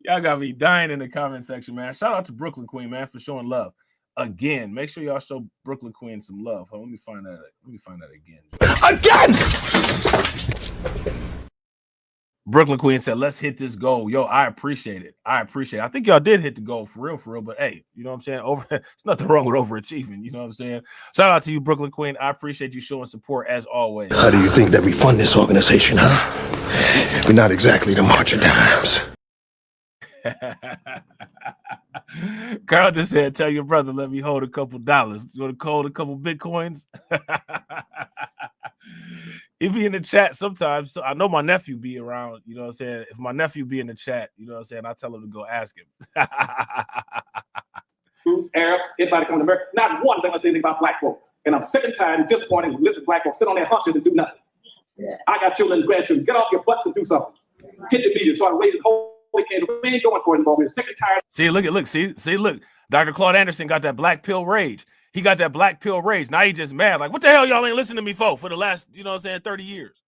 Y'all got me dying in the comment section, man. Shout out to Brooklyn Queen, man, for showing love again. Make sure y'all show Brooklyn Queen some love. Let me find that. Let me find that again. Brooklyn Queen said, "Let's hit this goal." Yo, I appreciate it. I think y'all did hit the goal for real. But hey, you know what I'm saying? There's nothing wrong with overachieving. You know what I'm saying? Shout out to you, Brooklyn Queen. I appreciate you showing support as always. How do you think that we fund this organization, huh? We're not exactly the March of Dimes. Carl just said, "Tell your brother, let me hold a couple dollars. You want to hold a couple Bitcoins?" He be in the chat sometimes. So I know my nephew be around, you know what I'm saying? If my nephew be in the chat, you know what I'm saying, I tell him to go ask him. Jews, Arabs, everybody coming to America. Not one thing I say anything about black folk. And I'm sick and tired and disappointed to listen to black folks sit on their hunches and do nothing. Yeah. I got children and grandchildren. Get off your butts and do something. Hit the media, start raising holy cans. We ain't going for it anymore. We're sick and tired. See, look. Dr. Claude Anderson got that black pill rage. He got that black pill rage. Now he just mad. Like, what the hell y'all ain't listening to me for the last, you know what I'm saying, 30 years.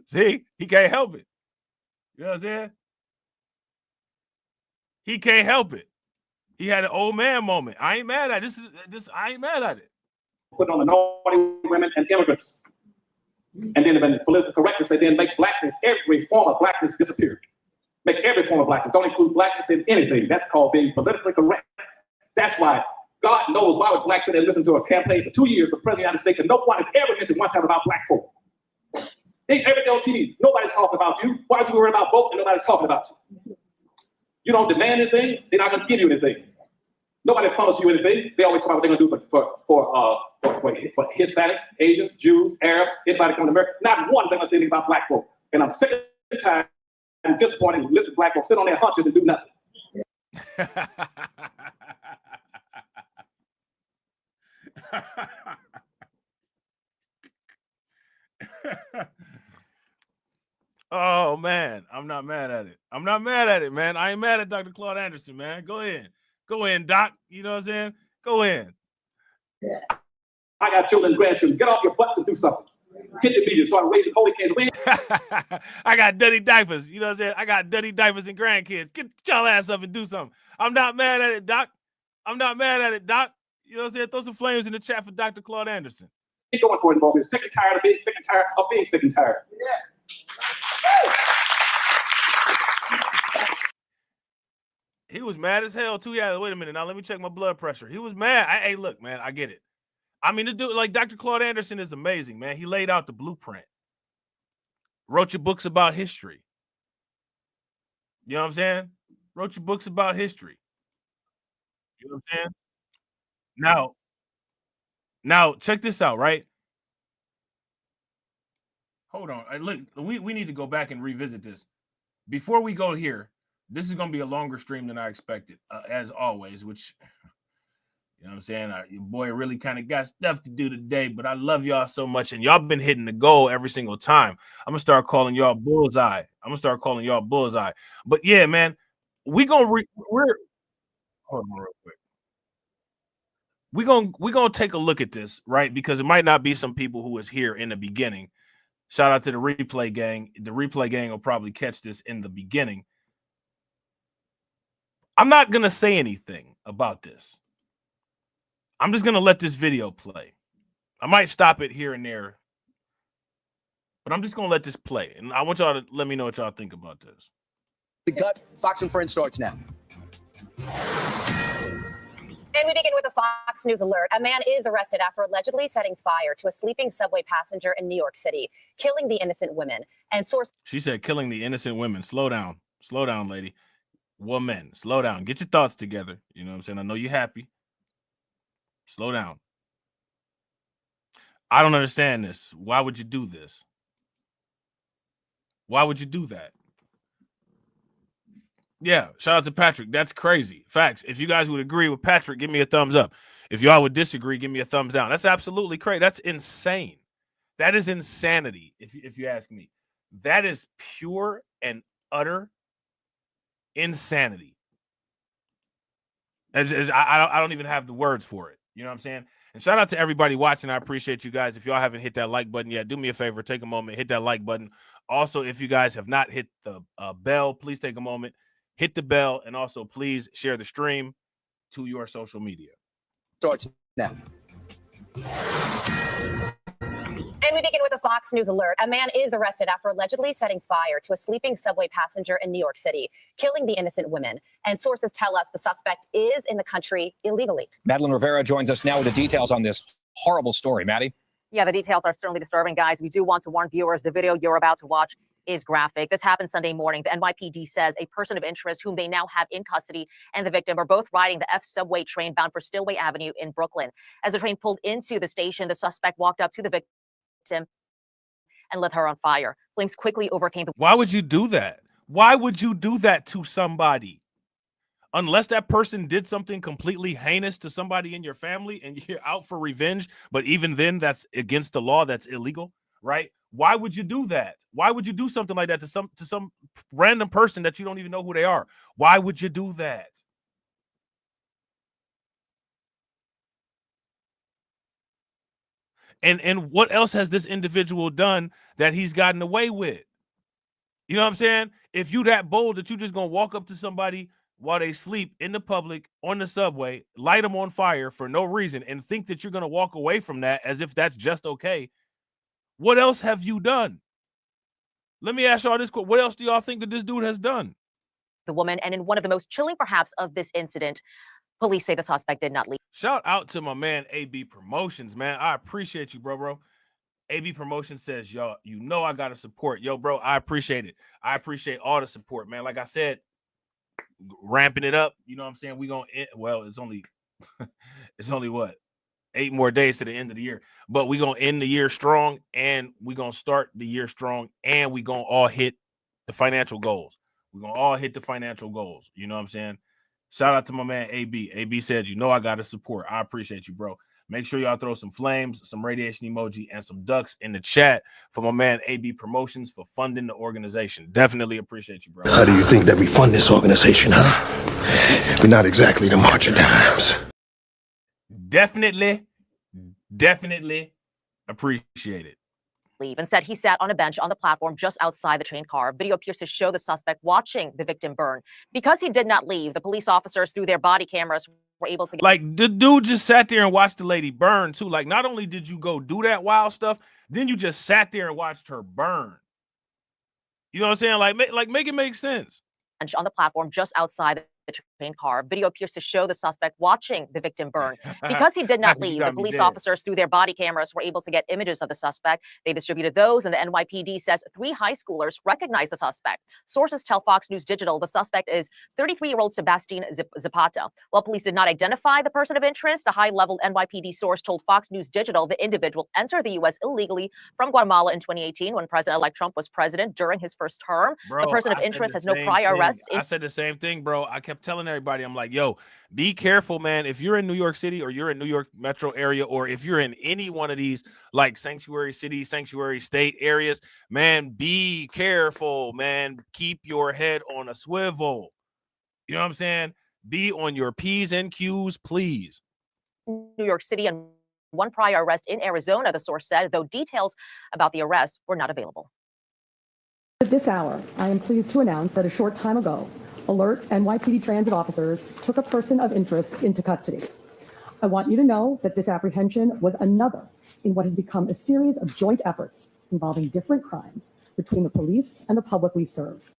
See, he can't help it. You know what I'm saying? He can't help it. He had an old man moment. I ain't mad at it. I ain't mad at it. Put on the minority women and immigrants. And then the political correctness say then make blackness, every form of blackness disappear. Make every form of blackness. Don't include blackness in anything. That's called being politically correct. That's why God knows why would blacks sit there and listen to a campaign for 2 years for President of the United States and no one has ever mentioned one time about black folk. Every day on TV, nobody's talking about you. Why are you worried about vote and nobody's talking about you? You don't demand anything, they're not going to give you anything. Nobody promised you anything. They always talk about what they're going to do for Hispanics, Asians, Jews, Arabs, everybody coming to America. Not one thing I say anything about black folk. And I'm sick and tired and disappointed to listen to black folks sit on their hunches and do nothing. Oh man, I'm not mad at it. I'm not mad at it, man. I ain't mad at Dr. Claude Anderson, man. Go in, Doc. You know what I'm saying? Go in. Yeah. I got children and grandchildren. Get off your butts and do something. Hit the media, start raising holy cans. I got dirty diapers. You know what I'm saying? I got dirty diapers and grandkids. Get y'all ass up and do something. I'm not mad at it, Doc. I'm not mad at it, Doc. You know what I'm saying? Throw some flames in the chat for Dr. Claude Anderson. Ain't going for it anymore. We're sick and tired of being sick and tired of being sick and tired. Yeah. He was mad as hell too. Yeah, wait a minute. Now let me check my blood pressure. He was mad. Hey, look, man, I get it. I mean, the dude, like Dr. Claude Anderson is amazing, man. He laid out the blueprint. Wrote your books about history. You know what I'm saying? Wrote your books about history. You know what I'm saying? Now check this out, right? Hold on. Look, we need to go back and revisit this. Before we go here, this is going to be a longer stream than I expected, as always, which, you know what I'm saying? Your boy really kind of got stuff to do today, but I love y'all so much, and y'all been hitting the goal every single time. I'm going to start calling y'all bullseye. But yeah, man, we're hold on real quick. We're gonna take a look at this, right? Because it might not be some people who was here in the beginning. Shout out to the replay gang. The replay gang will probably catch this in the beginning. I'm not gonna say anything about this. I'm just gonna let this video play. I might stop it here and there, but I'm just gonna let this play. And I want y'all to let me know what y'all think about this. The gut, Fox and Friends starts now. And we begin with a Fox News alert. A man is arrested after allegedly setting fire to a sleeping subway passenger in New York City, killing the innocent women. And sources. She said killing the innocent women. Slow down, lady. Woman, slow down. Get your thoughts together. You know what I'm saying? I know you're happy. Slow down. I don't understand this. Why would you do this? Why would you do that? Yeah, shout out to Patrick. That's crazy. Facts. If you guys would agree with Patrick, give me a thumbs up. If y'all would disagree, give me a thumbs down. That's absolutely crazy. That's insane. That is insanity, if you ask me. That is pure and utter insanity. I don't even have the words for it. You know what I'm saying? And shout out to everybody watching. I appreciate you guys. If y'all haven't hit that like button yet, do me a favor. Take a moment, hit that like button. Also, if you guys have not hit the bell, please take a moment, hit the bell, and also please share the stream to your social media. Starts now. And we begin with a Fox News alert. A man is arrested after allegedly setting fire to a sleeping subway passenger in New York City, killing the innocent women. And sources tell us the suspect is in the country illegally. Madeline Rivera joins us now with the details on this horrible story. Maddie? Yeah, the details are certainly disturbing, guys. We do want to warn viewers the video you're about to watch is graphic. This happened Sunday morning. The NYPD says a person of interest whom they now have in custody and the victim are both riding the F subway train bound for Stillway Avenue in Brooklyn. As the train pulled into the station, the suspect walked up to the victim and lit her on fire. Flames quickly overcame the— Why would you do that? Why would you do that to somebody? Unless that person did something completely heinous to somebody in your family and you're out for revenge, but even then that's against the law, that's illegal, right? Why would you do that? Why would you do something like that to some random person that you don't even know who they are? Why would you do that? And what else has this individual done that he's gotten away with? You know what I'm saying? If you that bold that you just gonna walk up to somebody while they sleep in the public on the subway, light them on fire for no reason, and think that you're gonna walk away from that as if that's just okay, what else have you done? Let me ask y'all this question. What else do y'all think that this dude has done? The woman, and in one of the most chilling perhaps of this incident, police say the suspect did not leave. Shout out to my man AB Promotions, man. I appreciate you, bro. AB Promotions says, y'all, you know I gotta support. Yo, bro, I appreciate it. I appreciate all the support, man. Like I said, ramping it up. You know what I'm saying? We gonna end, well, it's only what? 8 more days to the end of the year. But we gonna end the year strong, and we gonna start the year strong, and we gonna all hit the financial goals. We're gonna all hit the financial goals. You know what I'm saying? Shout out to my man AB. AB said, you know I gotta support. I appreciate you, bro. Make sure y'all throw some flames, some radiation emoji, and some ducks in the chat for my man AB Promotions for funding the organization. Definitely appreciate you, bro. How do you think that we fund this organization, huh? We're not exactly the March of Dimes. Definitely appreciate it. Instead, he sat on a bench on the platform just outside the train car. Video appears to show the suspect watching the victim burn. Because he did not leave, the police officers, through their body cameras, were able to get— Like, the dude just sat there and watched the lady burn, too. Like, not only did you go do that wild stuff, then you just sat there and watched her burn. You know what I'm saying? Like make it make sense. On the platform just outside the train car. Video appears to show the suspect watching the victim burn. Because he did not leave, the police officers, through their body cameras, were able to get images of the suspect. They distributed those, and the NYPD says 3 high schoolers recognized the suspect. Sources tell Fox News Digital the suspect is 33-year-old Sebastian Zapata. While police did not identify the person of interest, a high-level NYPD source told Fox News Digital the individual entered the U.S. illegally from Guatemala in 2018 when President-elect Trump was president during his first term. Bro, the person of interest has no prior arrests. I said the same thing, bro. I kept telling everybody, I'm like, yo, be careful, man. If you're in New York City or you're in New York metro area, or if you're in any one of these like sanctuary city, sanctuary state areas, man, be careful, man. Keep your head on a swivel. You know what I'm saying? Be on your P's and Q's, please. New York City and 1 prior arrest in Arizona, the source said, though details about the arrest were not available. At this hour, I am pleased to announce that a short time ago, alert NYPD transit officers took a person of interest into custody. I want you to know that this apprehension was another in what has become a series of joint efforts involving different crimes between the police and the public we serve.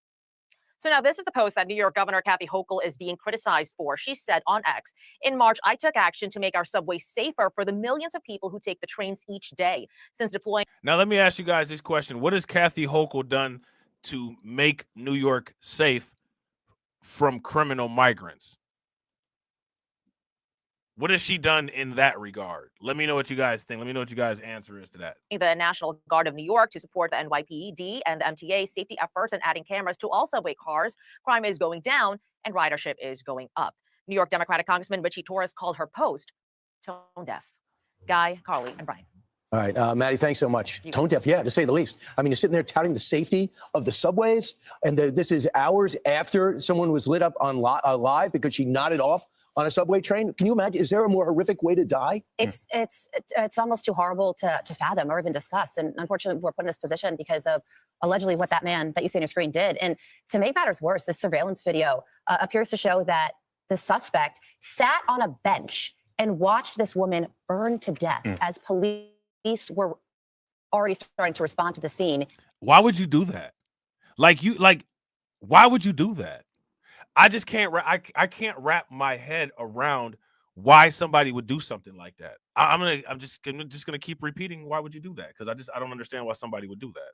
So now this is the post that New York Governor Kathy Hochul is being criticized for. She said on X, in March, I took action to make our subway safer for the millions of people who take the trains each day. Since deploying. Now, let me ask you guys this question. What has Kathy Hochul done to make New York safe from criminal migrants? What has she done in that regard? Let me know what you guys think. Let me know what you guys' answer is to that. The National Guard of New York to support the NYPD and the MTA safety efforts and adding cameras to all subway cars. Crime is going down and ridership is going up. New York Democratic Congressman Richie Torres called her post tone deaf. Guy, Carly, and Brian. All right, Maddie, thanks so much. Tone deaf, yeah, to say the least. I mean, you're sitting there touting the safety of the subways, and this is hours after someone was lit up on live because she nodded off on a subway train. Can you imagine? Is there a more horrific way to die? It's almost too horrible to fathom or even discuss. And unfortunately, we're put in this position because of allegedly what that man that you see on your screen did. And to make matters worse, this surveillance video appears to show that the suspect sat on a bench and watched this woman burn to death as police were already starting to respond to the scene. Why would you do that? Why would you do that? I just can't. I can't wrap my head around why somebody would do something like that. I'm just gonna keep repeating. Why would you do that? Because I don't understand why somebody would do that.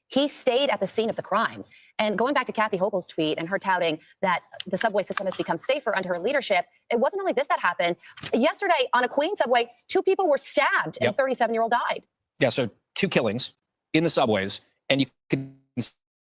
He stayed at the scene of the crime. And going back to Kathy Hochul's tweet and her touting that the subway system has become safer under her leadership, it wasn't only this that happened. Yesterday on a Queens subway, 2 people were stabbed and a 37-year-old died. Yeah, so 2 killings in the subways, and you could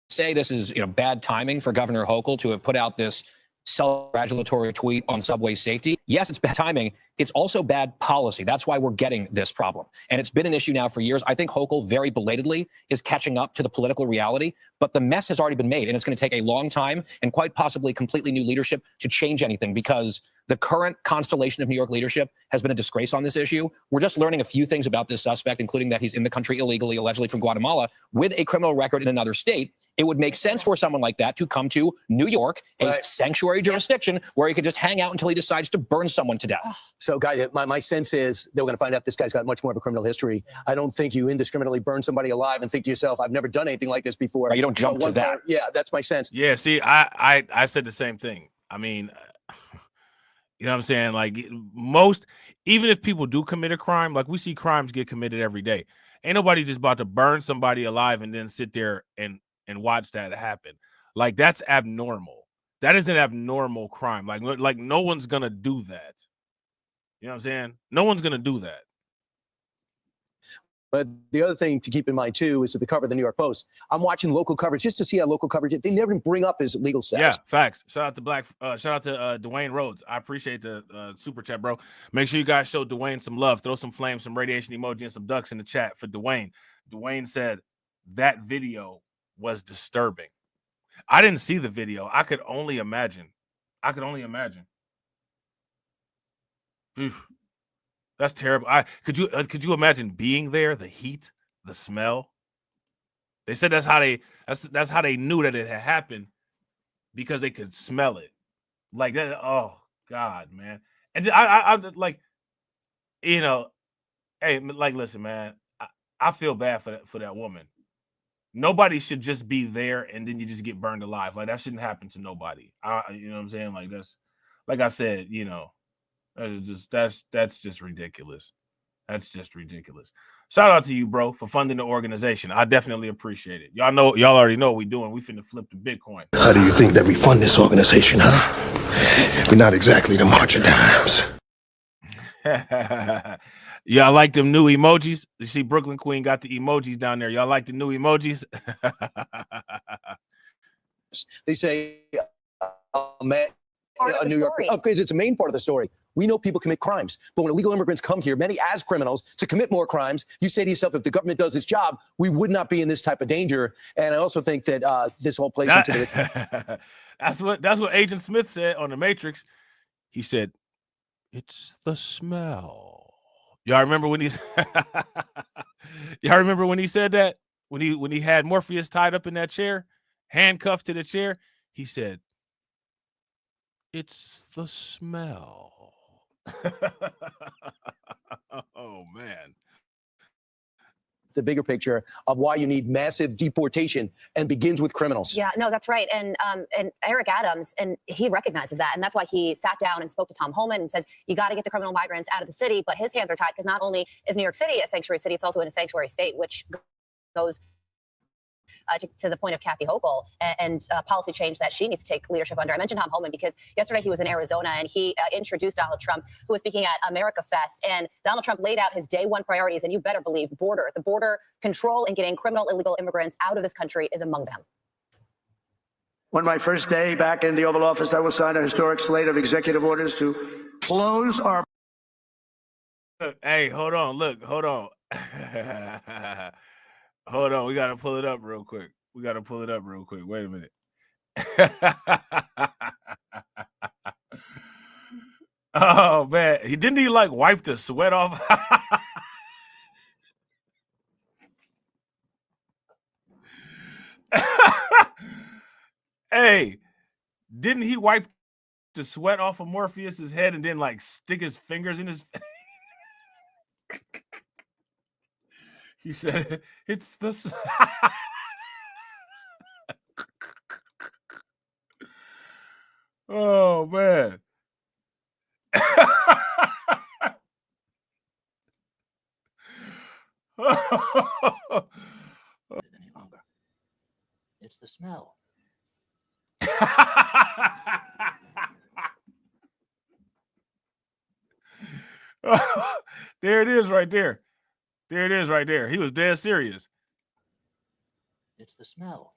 say this is bad timing for Governor Hochul to have put out this self-congratulatory tweet on subway safety. Yes, it's bad timing. It's also bad policy. That's why we're getting this problem. And it's been an issue now for years. I think Hochul very belatedly is catching up to the political reality, but the mess has already been made, and it's going to take a long time and quite possibly completely new leadership to change anything, because the current constellation of New York leadership has been a disgrace on this issue. We're just learning a few things about this suspect, including that he's in the country illegally, allegedly from Guatemala, with a criminal record in another state. It would make sense for someone like that to come to New York, a sanctuary jurisdiction, where he could just hang out until he decides to burn someone to death. So, guys, my sense is they're going to find out this guy's got much more of a criminal history. I don't think you indiscriminately burn somebody alive and think to yourself, I've never done anything like this before. You don't jump to that. Yeah, that's my sense. Yeah, see, I said the same thing. I mean, you know what I'm saying? Like, even if people do commit a crime, like we see crimes get committed every day. Ain't nobody just about to burn somebody alive and then sit there and watch that happen. Like, that's abnormal. That is an abnormal crime. Like no one's gonna do that. You know what I'm saying? No one's gonna do that. But the other thing to keep in mind, too, is that the cover of the New York Post, I'm watching local coverage just to see how local coverage, they never bring up his legal status. Yeah, facts. Shout out to Dwayne Rhodes. I appreciate the super chat, bro. Make sure you guys show Dwayne some love. Throw some flames, some radiation emoji, and some ducks in the chat for Dwayne. Dwayne said that video was disturbing. I didn't see the video. I could only imagine. Oof. That's terrible. Could you imagine being there? The heat, the smell. They said that's how they knew that it had happened, because they could smell it. Like that. Oh God, man. And I like, hey, like, listen, man. I feel bad for that woman. Nobody should just be there and then you just get burned alive. Like, that shouldn't happen to nobody. You know what I'm saying? Like, that's, like I said, that's just ridiculous. That's just ridiculous. Shout out to you, bro, for funding the organization. I definitely appreciate it. Y'all already know what we doing. We finna flip the Bitcoin. How do you think that we fund this organization, huh? We're not exactly the march of dimes. Y'all like them new emojis? You see Brooklyn Queen got the emojis down there. Y'all like the new emojis? They say, New York, because it's a main part of the story. We know people commit crimes, but when illegal immigrants come here, many as criminals, to commit more crimes, you say to yourself, if the government does its job, we would not be in this type of danger. And I also think that this whole plays into the... That's what Agent Smith said on The Matrix. He said, "It's the smell." Y'all remember when y'all remember when he said that? When he had Morpheus tied up in that chair, handcuffed to the chair, he said, "It's the smell." Oh man. the bigger picture of why you need massive deportation and begins with criminals. Yeah, no, that's right. And Eric Adams, and he recognizes that. And that's why he sat down and spoke to Tom Homan and says, you got to get the criminal migrants out of the city. But his hands are tied because not only is New York City a sanctuary city, it's also in a sanctuary state, which goes to the point of Kathy Hochul and policy change that she needs to take leadership under. I mentioned Tom Homan because yesterday he was in Arizona and he introduced Donald Trump, who was speaking at America Fest. And Donald Trump laid out his day one priorities. And you better believe the border control and getting criminal illegal immigrants out of this country is among them. On my first day back in the Oval Office, I will sign a historic slate of executive orders to close our. Hey, hold on. Look, hold on. Hold on. We got to pull it up real quick. Wait a minute. Oh, man. Didn't he like wipe the sweat off? Hey, didn't he wipe the sweat off of Morpheus's head and then like stick his fingers in his face? He said, it's the... Oh, man. Any longer. It's the smell. There it is right there. There it is right there. He was dead serious. It's the smell.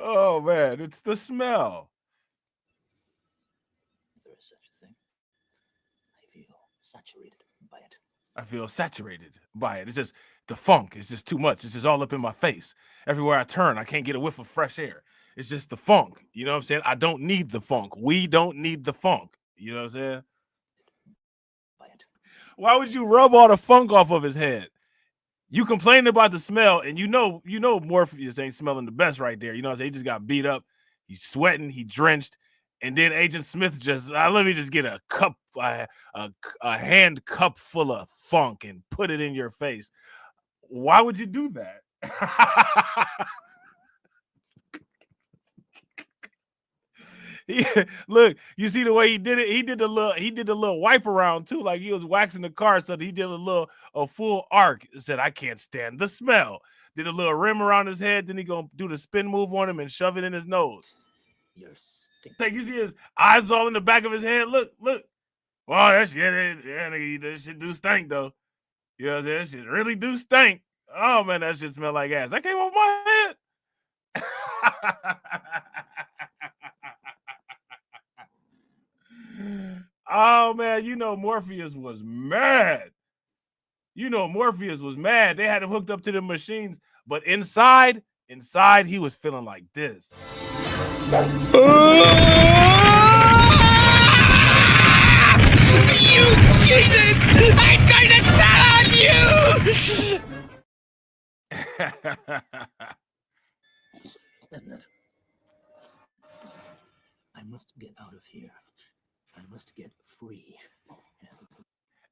Oh, man, it's the smell. If there is such a thing, I feel saturated by it. I feel saturated by it. It's just the funk. It's just too much. It's just all up in my face. Everywhere I turn, I can't get a whiff of fresh air. It's just the funk. You know what I'm saying? I don't need the funk. We don't need the funk. You know what I'm saying? Why would you rub all the funk off of his head? You complain about the smell, and you know Morpheus ain't smelling the best right there. You know what I'm saying? He just got beat up. He's sweating. He drenched. And then Agent Smith just, let me just get a cup, a hand cup full of funk and put it in your face. Why would you do that? Look, you see the way he did it? He did the little wipe around too, like he was waxing the car, so he did a full arc. Said, I can't stand the smell. Did a little rim around his head, then he gonna do the spin move on him and shove it in his nose. You're Like, you see his eyes all in the back of his head. Look. Wow, that shit do stink though. You know what I'm saying? That shit really do stink. Oh man, that shit smell like ass. That came off my head. Oh man, Morpheus was mad. Morpheus was mad. They had him hooked up to the machines, but inside he was feeling like this. You cheated! I'm going to tell on you! Isn't it? I must get out of here. I must get free.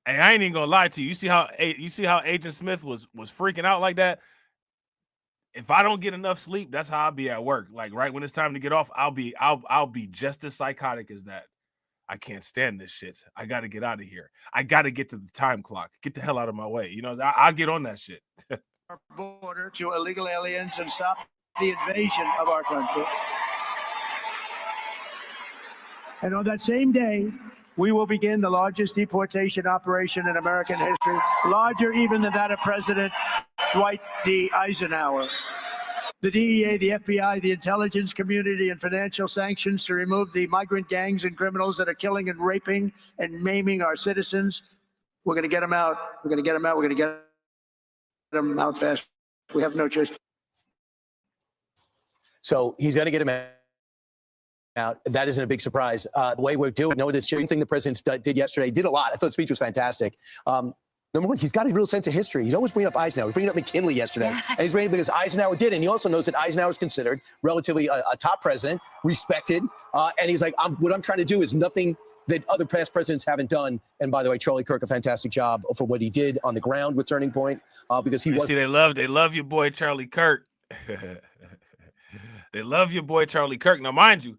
Hey, I ain't even gonna lie to you. You see how Agent Smith was freaking out like that? If I don't get enough sleep, that's how I'll be at work. Like right when it's time to get off, I'll be just as psychotic as that. I can't stand this shit. I got to get out of here. I got to get to the time clock. Get the hell out of my way. I'll get on that shit. Our border to illegal aliens and stop the invasion of our country. And on that same day, we will begin the largest deportation operation in American history, larger even than that of President Dwight D. Eisenhower. The DEA, the FBI, the intelligence community, and financial sanctions to remove the migrant gangs and criminals that are killing and raping and maiming our citizens. We're going to get them out. We're going to get them out. We're going to get them out fast. We have no choice. So he's going to get him out. That isn't a big surprise. The way we're doing, this sharing thing the president did yesterday, did a lot. I thought the speech was fantastic. Number one, he's got a real sense of history. He's always bringing up Eisenhower. He's bringing up McKinley yesterday. And he's bringing because Eisenhower did. And he also knows that Eisenhower is considered relatively a top president, respected. And he's like, what I'm trying to do is nothing that other past presidents haven't done. And by the way, Charlie Kirk, a fantastic job for what he did on the ground with Turning Point, because he was. See, they love your boy Charlie Kirk. They love your boy Charlie Kirk. Now, mind you,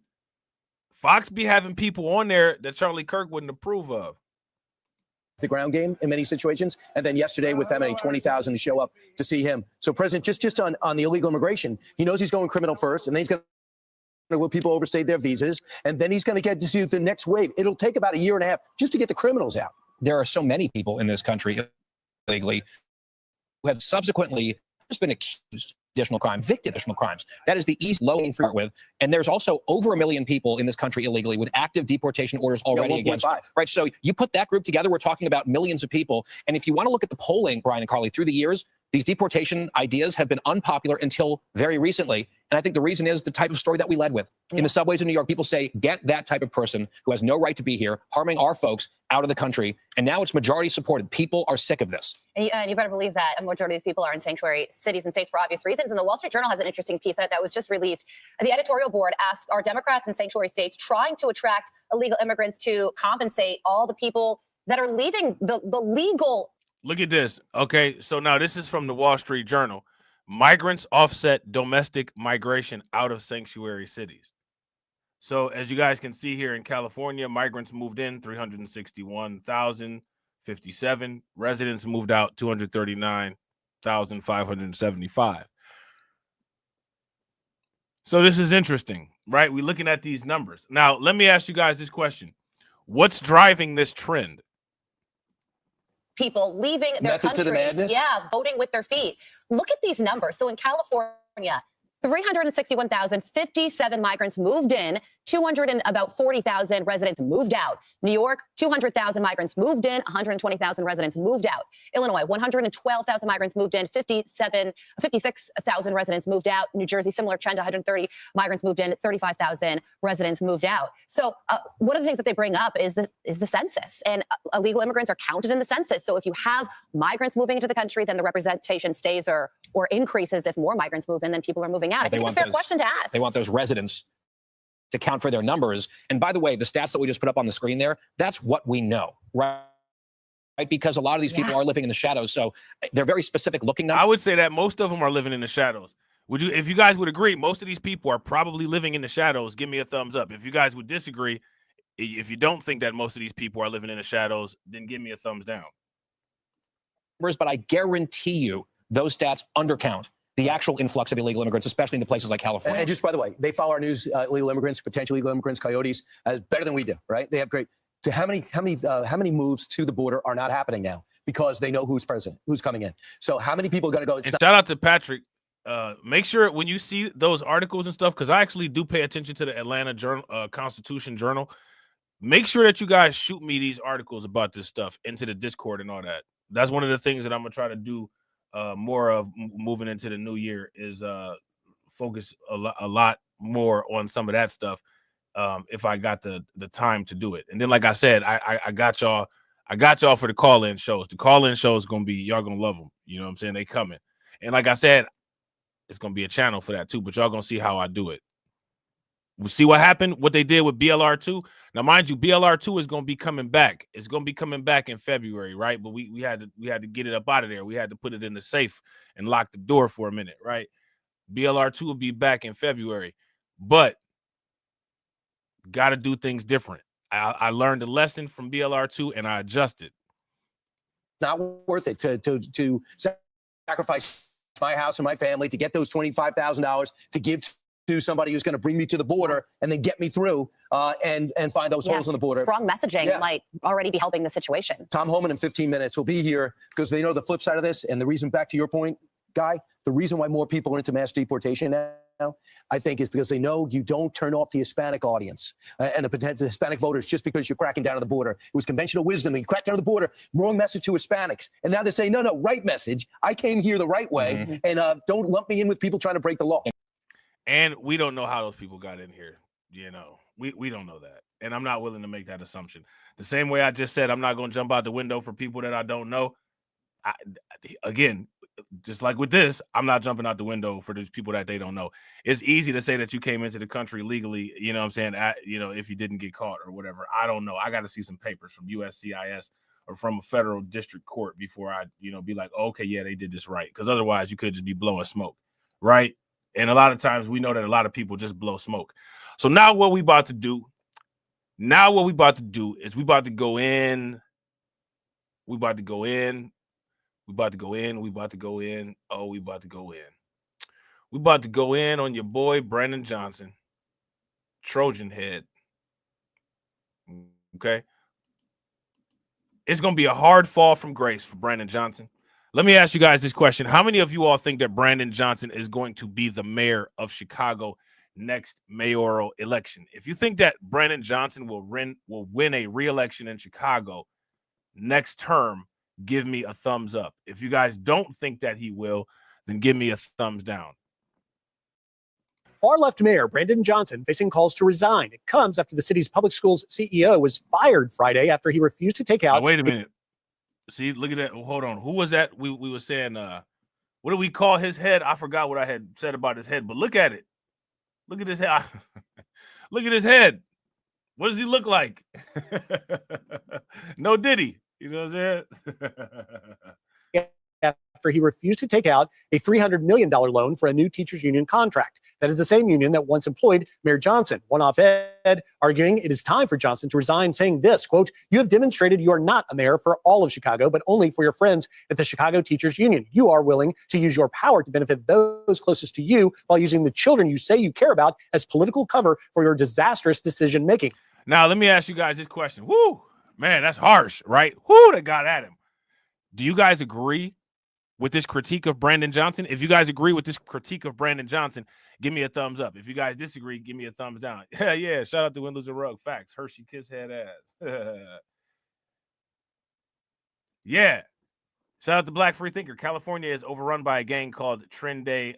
Fox be having people on there that Charlie Kirk wouldn't approve of. The ground game in many situations, and then yesterday with that many 20,000 to show up to see him. So President, just on the illegal immigration, he knows he's going criminal first, and then he's going to will people overstayed their visas, and then he's going to get to see the next wave. It'll take about a year and a half just to get the criminals out. There are so many people in this country illegally who have subsequently just been accused of additional crime, victim additional crimes. That is the east low to start with. And there's also over 1 million people in this country illegally with active deportation orders already against them. Right. So you put that group together, we're talking about millions of people. And if you want to look at the polling, Brian and Carly, through the years, these deportation ideas have been unpopular until very recently. And I think the reason is the type of story that we led with. In the subways in New York, people say, get that type of person who has no right to be here, harming our folks out of the country. And now it's majority supported. People are sick of this. And you better believe that a majority of these people are in sanctuary cities and states for obvious reasons. And the Wall Street Journal has an interesting piece that was just released. The editorial board asked, are Democrats in sanctuary states trying to attract illegal immigrants to compensate all the people that are leaving the legal? Look at this. Okay, so now this is from the Wall Street Journal. Migrants offset domestic migration out of sanctuary cities. So as you guys can see here in California, migrants moved in 361,057. Residents moved out 239,575. So this is interesting, right? We're looking at these numbers. Now, let me ask you guys this question. What's driving this trend? People leaving their Method country. to the madness? Yeah, voting with their feet. Look at these numbers. So in California, 361,057 migrants moved in, 240,000 residents moved out. New York, 200,000 migrants moved in, 120,000 residents moved out. Illinois, 112,000 migrants moved in, 56,000 residents moved out. New Jersey, similar trend, 130 migrants moved in, 35,000 residents moved out. So one of the things that they bring up is the census, and illegal immigrants are counted in the census. So if you have migrants moving into the country, then the representation stays or increases. If more migrants move in, then people are moving out. I think it's a fair question to ask. They want those residents to count for their numbers. And by the way, the stats that we just put up on the screen there, that's what we know, right? Because a lot of these people are living in the shadows. So they're very specific looking numbers. I would say that most of them are living in the shadows. Would you, if you guys would agree, most of these people are probably living in the shadows, give me a thumbs up. If you guys would disagree, if you don't think that most of these people are living in the shadows, then give me a thumbs down. But I guarantee you those stats undercount the actual influx of illegal immigrants, especially into places like California. And just by the way, they follow our news, illegal immigrants, potential illegal immigrants, coyotes, better than we do, right? They have great. How many moves to the border are not happening now because they know who's president, who's coming in. So how many people are going to go? And shout out to Patrick. Make sure when you see those articles and stuff, because I actually do pay attention to the Atlanta Journal, Constitution Journal. Make sure that you guys shoot me these articles about this stuff into the Discord and all that. That's one of the things that I'm gonna try to do more of moving into the new year is focus a lot more on some of that stuff if I got the time to do it. And then, like I said, I got y'all for the call-in shows. The call-in shows gonna be, y'all gonna love them. You know what I'm saying? They coming. And like I said, it's gonna be a channel for that too, but y'all gonna see how I do it. We'll see what happened, what they did with BLR2. Now, mind you, BLR2 is going to be coming back. It's going to be coming back in February, right? But we had to get it up out of there. We had to put it in the safe and lock the door for a minute, right? BLR2 will be back in February, but got to do things different. I learned a lesson from BLR2 and I adjusted. Not worth it to sacrifice my house and my family to get those $25,000 to give to somebody who's going to bring me to the border and then get me through and find those holes in the border. Strong messaging might already be helping the situation. Tom Homan in 15 minutes will be here because they know the flip side of this. And the reason, back to your point, Guy, the reason why more people are into mass deportation now, I think, is because they know you don't turn off the Hispanic audience and the potential Hispanic voters just because you're cracking down on the border. It was conventional wisdom. You cracked down on the border, wrong message to Hispanics. And now they say, no, right message. I came here the right way. And don't lump me in with people trying to break the law. And we don't know how those people got in here. You know, we don't know that. And I'm not willing to make that assumption. The same way I just said, I'm not going to jump out the window for people that I don't know. again, just like with this, I'm not jumping out the window for these people that they don't know. It's easy to say that you came into the country legally, you know what I'm saying, if you didn't get caught or whatever. I don't know. I got to see some papers from USCIS or from a federal district court before I, be like, okay, yeah, they did this right. Because otherwise you could just be blowing smoke, right? And a lot of times we know that a lot of people just blow smoke. So now what we about to do is we about to go in. We about to go in. We about to go in. We about to go in. Oh, we about to go in. We about to go in on your boy, Brandon Johnson. Trojan head. Okay. It's going to be a hard fall from grace for Brandon Johnson. Let me ask you guys this question. How many of you all think that Brandon Johnson is going to be the mayor of Chicago next mayoral election? If you think that Brandon Johnson will win a re-election in Chicago next term, give me a thumbs up. If you guys don't think that he will, then give me a thumbs down. Far-left Mayor Brandon Johnson facing calls to resign. It comes after the city's public schools CEO was fired Friday after he refused to take out. Now, wait a minute. See, look at that. Hold on. Who was that? We were saying, what do we call his head? I forgot what I had said about his head, but look at it. Look at his head. Look at his head. What does he look like? No Diddy. You know what I'm saying? After he refused to take out a $300 million loan for a new teachers union contract. That is the same union that once employed Mayor Johnson. One op-ed arguing it is time for Johnson to resign, saying this, quote, "You have demonstrated you are not a mayor for all of Chicago, but only for your friends at the Chicago Teachers Union. You are willing to use your power to benefit those closest to you while using the children you say you care about as political cover for your disastrous decision making." Now, let me ask you guys this question. Woo, man, that's harsh, right? Whoo, that got at him. Do you guys agree with this critique of Brandon Johnson? If you guys agree with this critique of Brandon Johnson, give me a thumbs up. If you guys disagree, give me a thumbs down. Yeah, shout out to Windows and Rug. Facts. Hershey Kiss head ass. Yeah. Shout out to Black Free Thinker. California is overrun by a gang called Tren De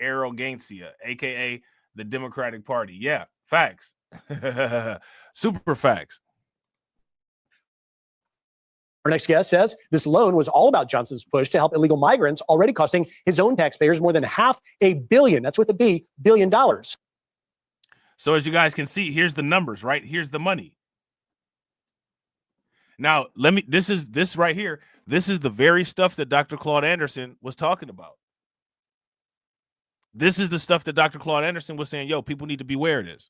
Aragua, a.k.a. the Democratic Party. Yeah, facts. Super facts. Our next guest says this loan was all about Johnson's push to help illegal migrants, already costing his own taxpayers more than $500 million. That's with a B, $billion. So as you guys can see, here's the numbers, right? Here's the money. Now, this right here. This is the very stuff that Dr. Claude Anderson was talking about. This is the stuff that Dr. Claude Anderson was saying, yo, people need to beware of this.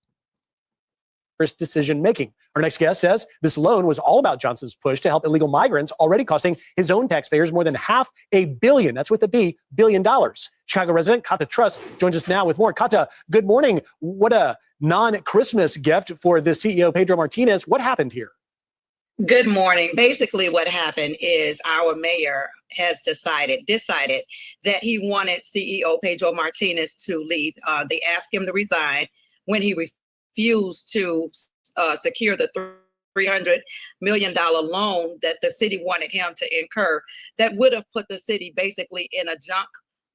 Decision making. Our next guest says this loan was all about Johnson's push to help illegal migrants, already costing his own taxpayers more than $500 million. That's with a B, $1 billion. Chicago resident Kata Truss joins us now with more. Kata, good morning. What a non-Christmas gift for the CEO, Pedro Martinez. What happened here? Good morning. Basically, what happened is our mayor has decided that he wanted CEO Pedro Martinez to leave. They asked him to resign when he refused to secure the $300 million loan that the city wanted him to incur. That would have put the city basically in a junk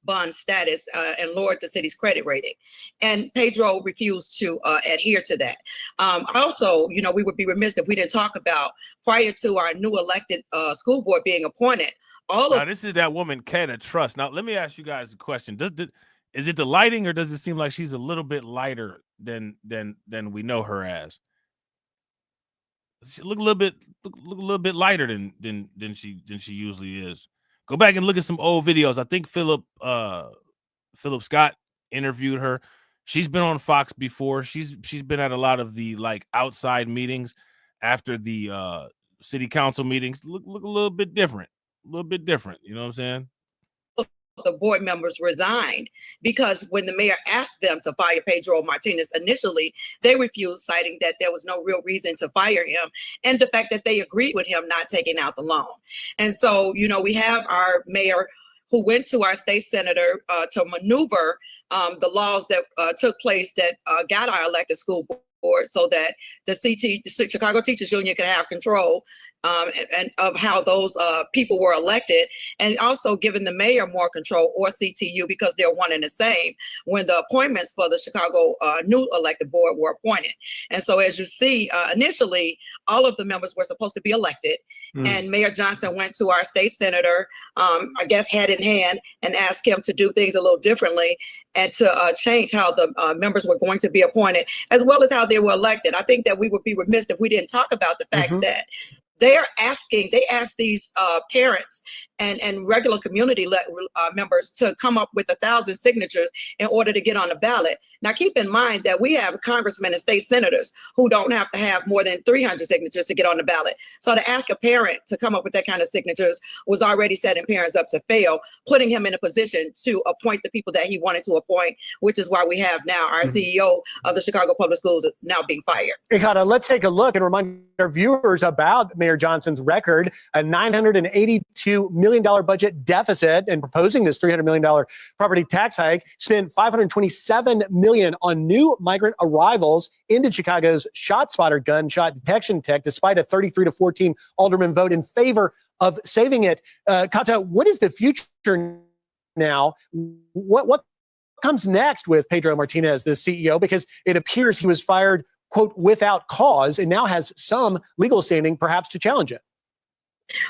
bond status and lowered the city's credit rating. And Pedro refused to adhere to that. Also, we would be remiss if we didn't talk about, prior to our new elected school board being appointed, this is that woman, Kata Truss. Now, let me ask you guys a question. Is it the lighting, or does it seem like she's a little bit lighter than we know her as? She look a little bit lighter than she usually is. Go back and look at some old videos. I think Philip Scott interviewed her. She's been on Fox before. She's been at a lot of the outside meetings after the city council meetings. Look a little bit different. You know what I'm saying? The board members resigned because when the mayor asked them to fire Pedro Martinez initially, they refused, citing that there was no real reason to fire him and the fact that they agreed with him not taking out the loan. And so, we have our mayor who went to our state senator to maneuver the laws that took place that got our elected school board so that the Chicago Teachers Union can have control and of how those people were elected, and also giving the mayor more control, or CTU, because they're one and the same, when the appointments for the Chicago new elected board were appointed. And so as you see, initially, all of the members were supposed to be elected, and Mayor Johnson went to our state senator, I guess hand in hand, and asked him to do things a little differently and to change how the members were going to be appointed, as well as how they were elected. I think that we would be remiss if we didn't talk about the fact that they asked these parents and regular community members to come up with 1,000 signatures in order to get on the ballot. Now, keep in mind that we have congressmen and state senators who don't have to have more than 300 signatures to get on the ballot. So to ask a parent to come up with that kind of signatures was already setting parents up to fail, putting him in a position to appoint the people that he wanted to appoint, which is why we have now our CEO of the Chicago Public Schools now being fired. Ikata, let's take a look and remind our viewers about Mayor Johnson's record, a $982 million budget deficit, and proposing this $300 million property tax hike, spent $527 million on new migrant arrivals into Chicago's ShotSpotter gunshot detection tech, despite a 33-14 alderman vote in favor of saving it. Kata, what is the future now? What comes next with Pedro Martinez, the CEO? Because it appears he was fired, quote, without cause, and now has some legal standing perhaps to challenge it.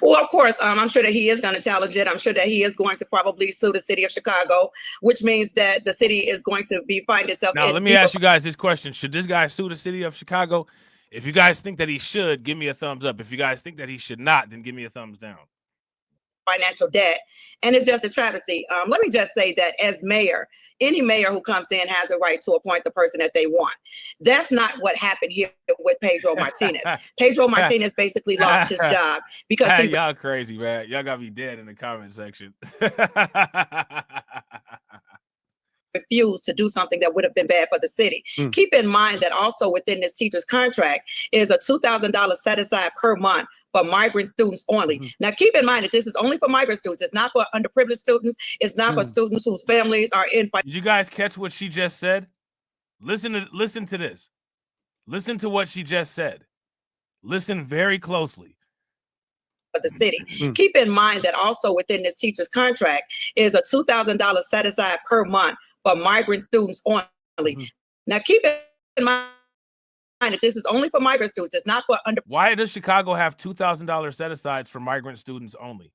Well, of course, I'm sure that he is going to challenge it. I'm sure that he is going to probably sue the city of Chicago, which means that the city is going to find itself. Now, let me ask you guys this question. Should this guy sue the city of Chicago? If you guys think that he should, give me a thumbs up. If you guys think that he should not, then give me a thumbs down. Financial debt, and it's just a travesty. Let me just say that as mayor, any mayor who comes in has a right to appoint the person that they want. That's not what happened here with Pedro Martinez. Pedro Martinez basically lost his job because hey, y'all crazy, man. Y'all got me dead in the comment section. refused to do something that would have been bad for the city. Keep in mind that also within this teacher's contract is a $2,000 set aside per month for migrant students only. Now, keep in mind that this is only for migrant students. It's not for underprivileged students. It's not for students whose families are in. Did you guys catch what she just said? Listen to this. Listen to what she just said. Listen very closely. For the city. Keep in mind that also within this teacher's contract is a $2,000 set aside per month for migrant students only. Now, keep in mind that this is only for migrant students. It's not for under. Why does Chicago have $2,000 set asides for migrant students only?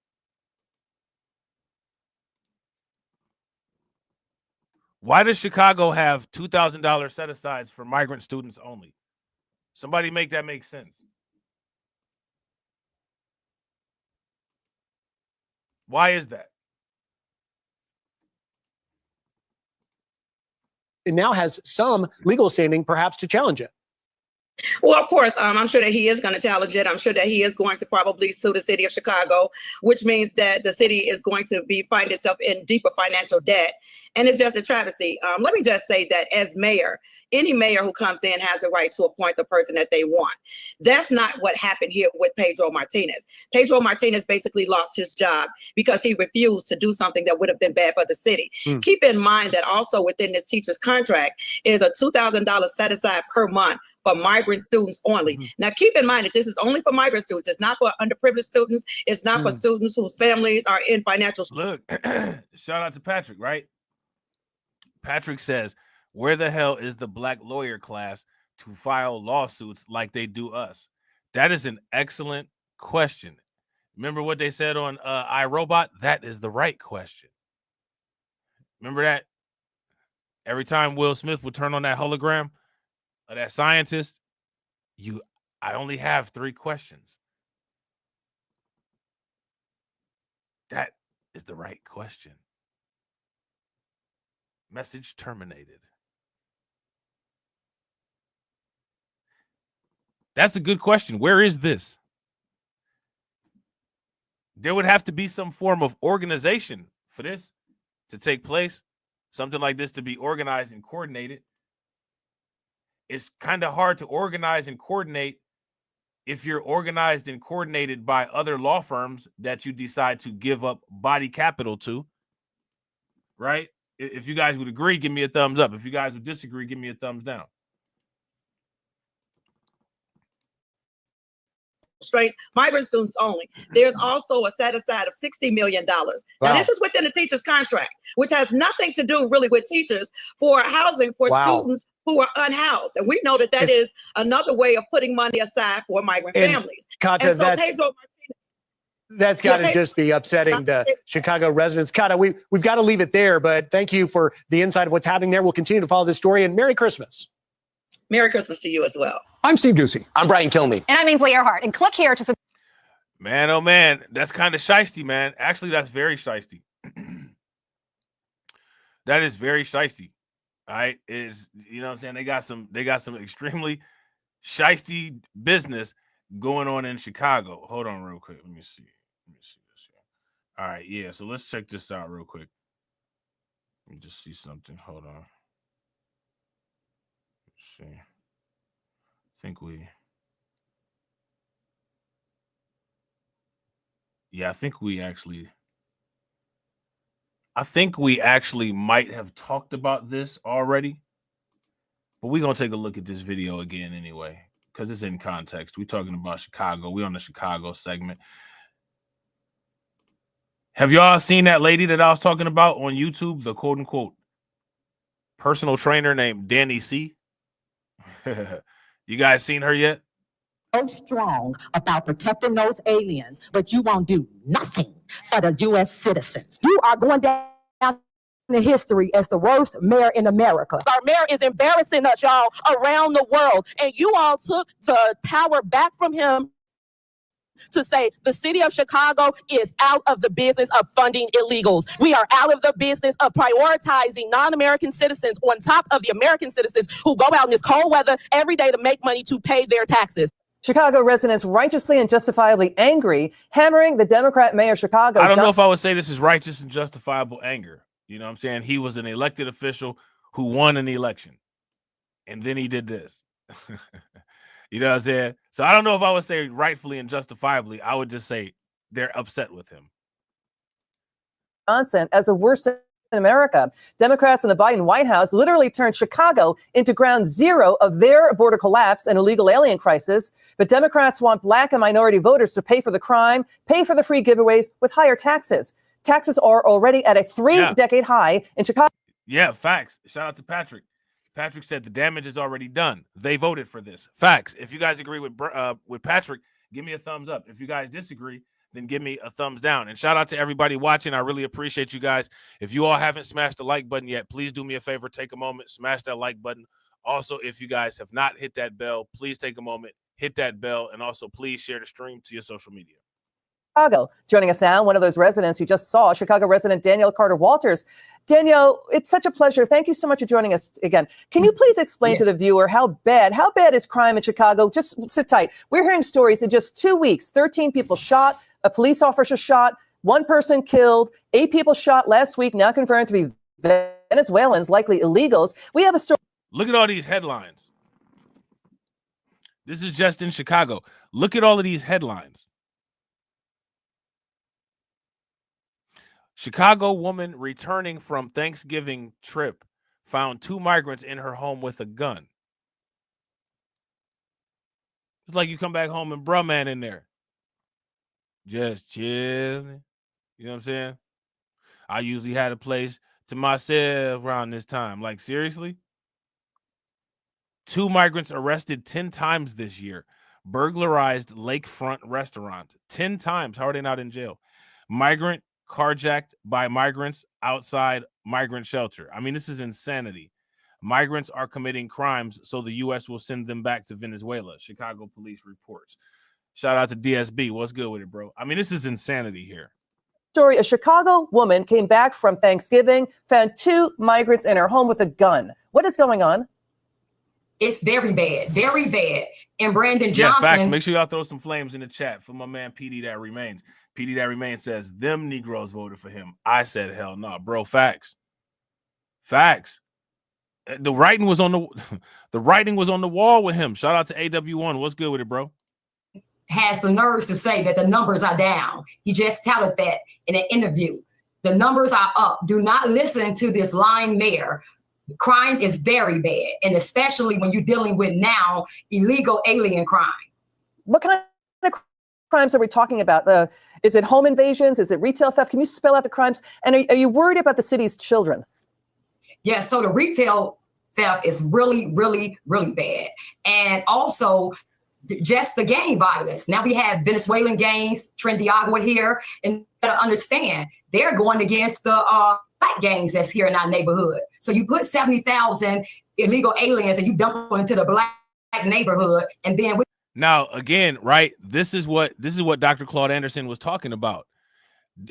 Why does Chicago have $2,000 set asides for migrant students only? Somebody make that make sense. Why is that? It now has some legal standing perhaps to challenge it. Well, of course, I'm sure that he is going to challenge it. I'm sure that he is going to probably sue the city of Chicago, which means that the city is going to find itself in deeper financial debt. And it's just a travesty. Let me just say that as mayor, any mayor who comes in has a right to appoint the person that they want. That's not what happened here with Pedro Martinez. Pedro Martinez basically lost his job because he refused to do something that would have been bad for the city. Keep in mind that also within this teacher's contract is a $2,000 set aside per month for migrant students only. Now, keep in mind that this is only for migrant students. It's not for underprivileged students. It's not for students whose families are in financial. Look, shout out to Patrick, right? Patrick says, where the hell is the black lawyer class to file lawsuits like they do us? That is an excellent question. Remember what they said on iRobot? That is the right question. Remember that? Every time Will Smith would turn on that hologram of that scientist, I only have 3 questions. That is the right question. Message terminated. That's a good question. Where is this? There would have to be some form of organization for this to take place. Something like this to be organized and coordinated. It's kind of hard to organize and coordinate if you're organized and coordinated by other law firms that you decide to give up body capital to, right? If you guys would agree, give me a thumbs up. If you guys would disagree, give me a thumbs down. restraints, migrant students only. There's also a set aside of $60 million. Now, this is within the teacher's contract, which has nothing to do really with teachers, for housing for students who are unhoused. And we know that that is another way of putting money aside for migrant families. Kata, and so that's got to just be upsetting the Chicago residents. Kata, we've got to leave it there, but thank you for the insight of what's happening there. We'll continue to follow this story, and Merry Christmas. Merry Christmas to you as well. I'm Steve Doocy. I'm Brian Kilmeade. And I'm Ainsley Earhart. And click here to Man, oh man, that's kind of shiesty, man. Actually, that's very shiesty. That is very shiesty. All right, is, you know what I'm saying? They got some extremely shiesty business going on in Chicago. Hold on real quick. Let me see this here. All right, yeah. So let's check this out real quick. Let me just see something. Hold on. Let's see. I think we actually might have talked about this already, but we're going to take a look at this video again anyway, because it's in context. We're talking about Chicago. We're on the Chicago segment. Have y'all seen that lady that I was talking about on YouTube, the quote unquote personal trainer named Danny C? You guys seen her yet? So strong about protecting those aliens, but you won't do nothing for the U.S. citizens. You are going down in history as the worst mayor in America. Our mayor is embarrassing us, y'all, around the world, and you all took the power back from him to say the city of Chicago is out of the business of funding illegals. We are out of the business of prioritizing non-American citizens on top of the American citizens who go out in this cold weather every day to make money to pay their taxes. Chicago residents righteously and justifiably angry, hammering the Democrat mayor of Chicago. I don't know if I would say this is righteous and justifiable anger. You know what I'm saying? He was an elected official who won an election, and then he did this. You know what I'm saying? So I don't know if I would say rightfully and justifiably. I would just say they're upset with him. Johnson as the worst in America. Democrats in the Biden White House literally turned Chicago into ground zero of their border collapse and illegal alien crisis. But Democrats want Black and minority voters to pay for the crime, pay for the free giveaways with higher taxes. Taxes are already at a three-decade high in Chicago. Yeah, facts. Shout out to Patrick. Patrick said the damage is already done. They voted for this. Facts. If you guys agree with Patrick, give me a thumbs up. If you guys disagree, then give me a thumbs down. And shout out to everybody watching. I really appreciate you guys. If you all haven't smashed the like button yet, please do me a favor. Take a moment, smash that like button. Also, if you guys have not hit that bell, please take a moment, hit that bell, and also please share the stream to your social media. Chicago. Joining us now, one of those residents you just saw, Chicago resident Danielle Carter Walters. Danielle, it's such a pleasure. Thank you so much for joining us again. Can you please explain to the viewer how bad is crime in Chicago? Just sit tight. We're hearing stories in just 2 weeks, 13 people shot, a police officer shot, one person killed, 8 people shot last week, now confirmed to be Venezuelans, likely illegals. We have a story. Look at all these headlines. This is just in Chicago. Look at all of these headlines. Chicago woman returning from Thanksgiving trip found 2 migrants in her home with a gun. It's like you come back home and bruh man in there. Just chilling. You know what I'm saying? I usually had a place to myself around this time. Like, seriously? 2 migrants arrested 10 times this year. Burglarized lakefront restaurant 10 times. How are they not in jail? Migrant carjacked by migrants outside migrant shelter. I mean, this is insanity. Migrants are committing crimes, so the U.S. will send them back to Venezuela. Chicago police reports. Shout out to DSB. What's good with it, bro? I mean, this is insanity here. Story, a Chicago woman came back from Thanksgiving, found 2 migrants in her home with a gun. What is going on? It's very bad, very bad. And Brandon Johnson. Yeah, facts. Make sure y'all throw some flames in the chat for my man PD That Remains. PD That Remains says them Negroes voted for him. I said hell no, bro. Facts. Facts. The writing was on the wall with him. Shout out to AW1. What's good with it, bro? Has the nerves to say that the numbers are down. He just touted that in an interview. The numbers are up. Do not listen to this lying mayor. Crime is very bad, and especially when you're dealing with now illegal alien crime. What kind of crimes are we talking about? Is it home invasions? Is it retail theft? Can you spell out the crimes? And are you worried about the city's children? Yeah, so the retail theft is really, really, really bad. And also just the gang violence. Now we have Venezuelan gangs, Tren De Aragua here, and you gotta understand, they're going against the black gangs that's here in our neighborhood. So you put 70,000 illegal aliens and you dump them into the black neighborhood, and then now again, right? This is what Dr. Claude Anderson was talking about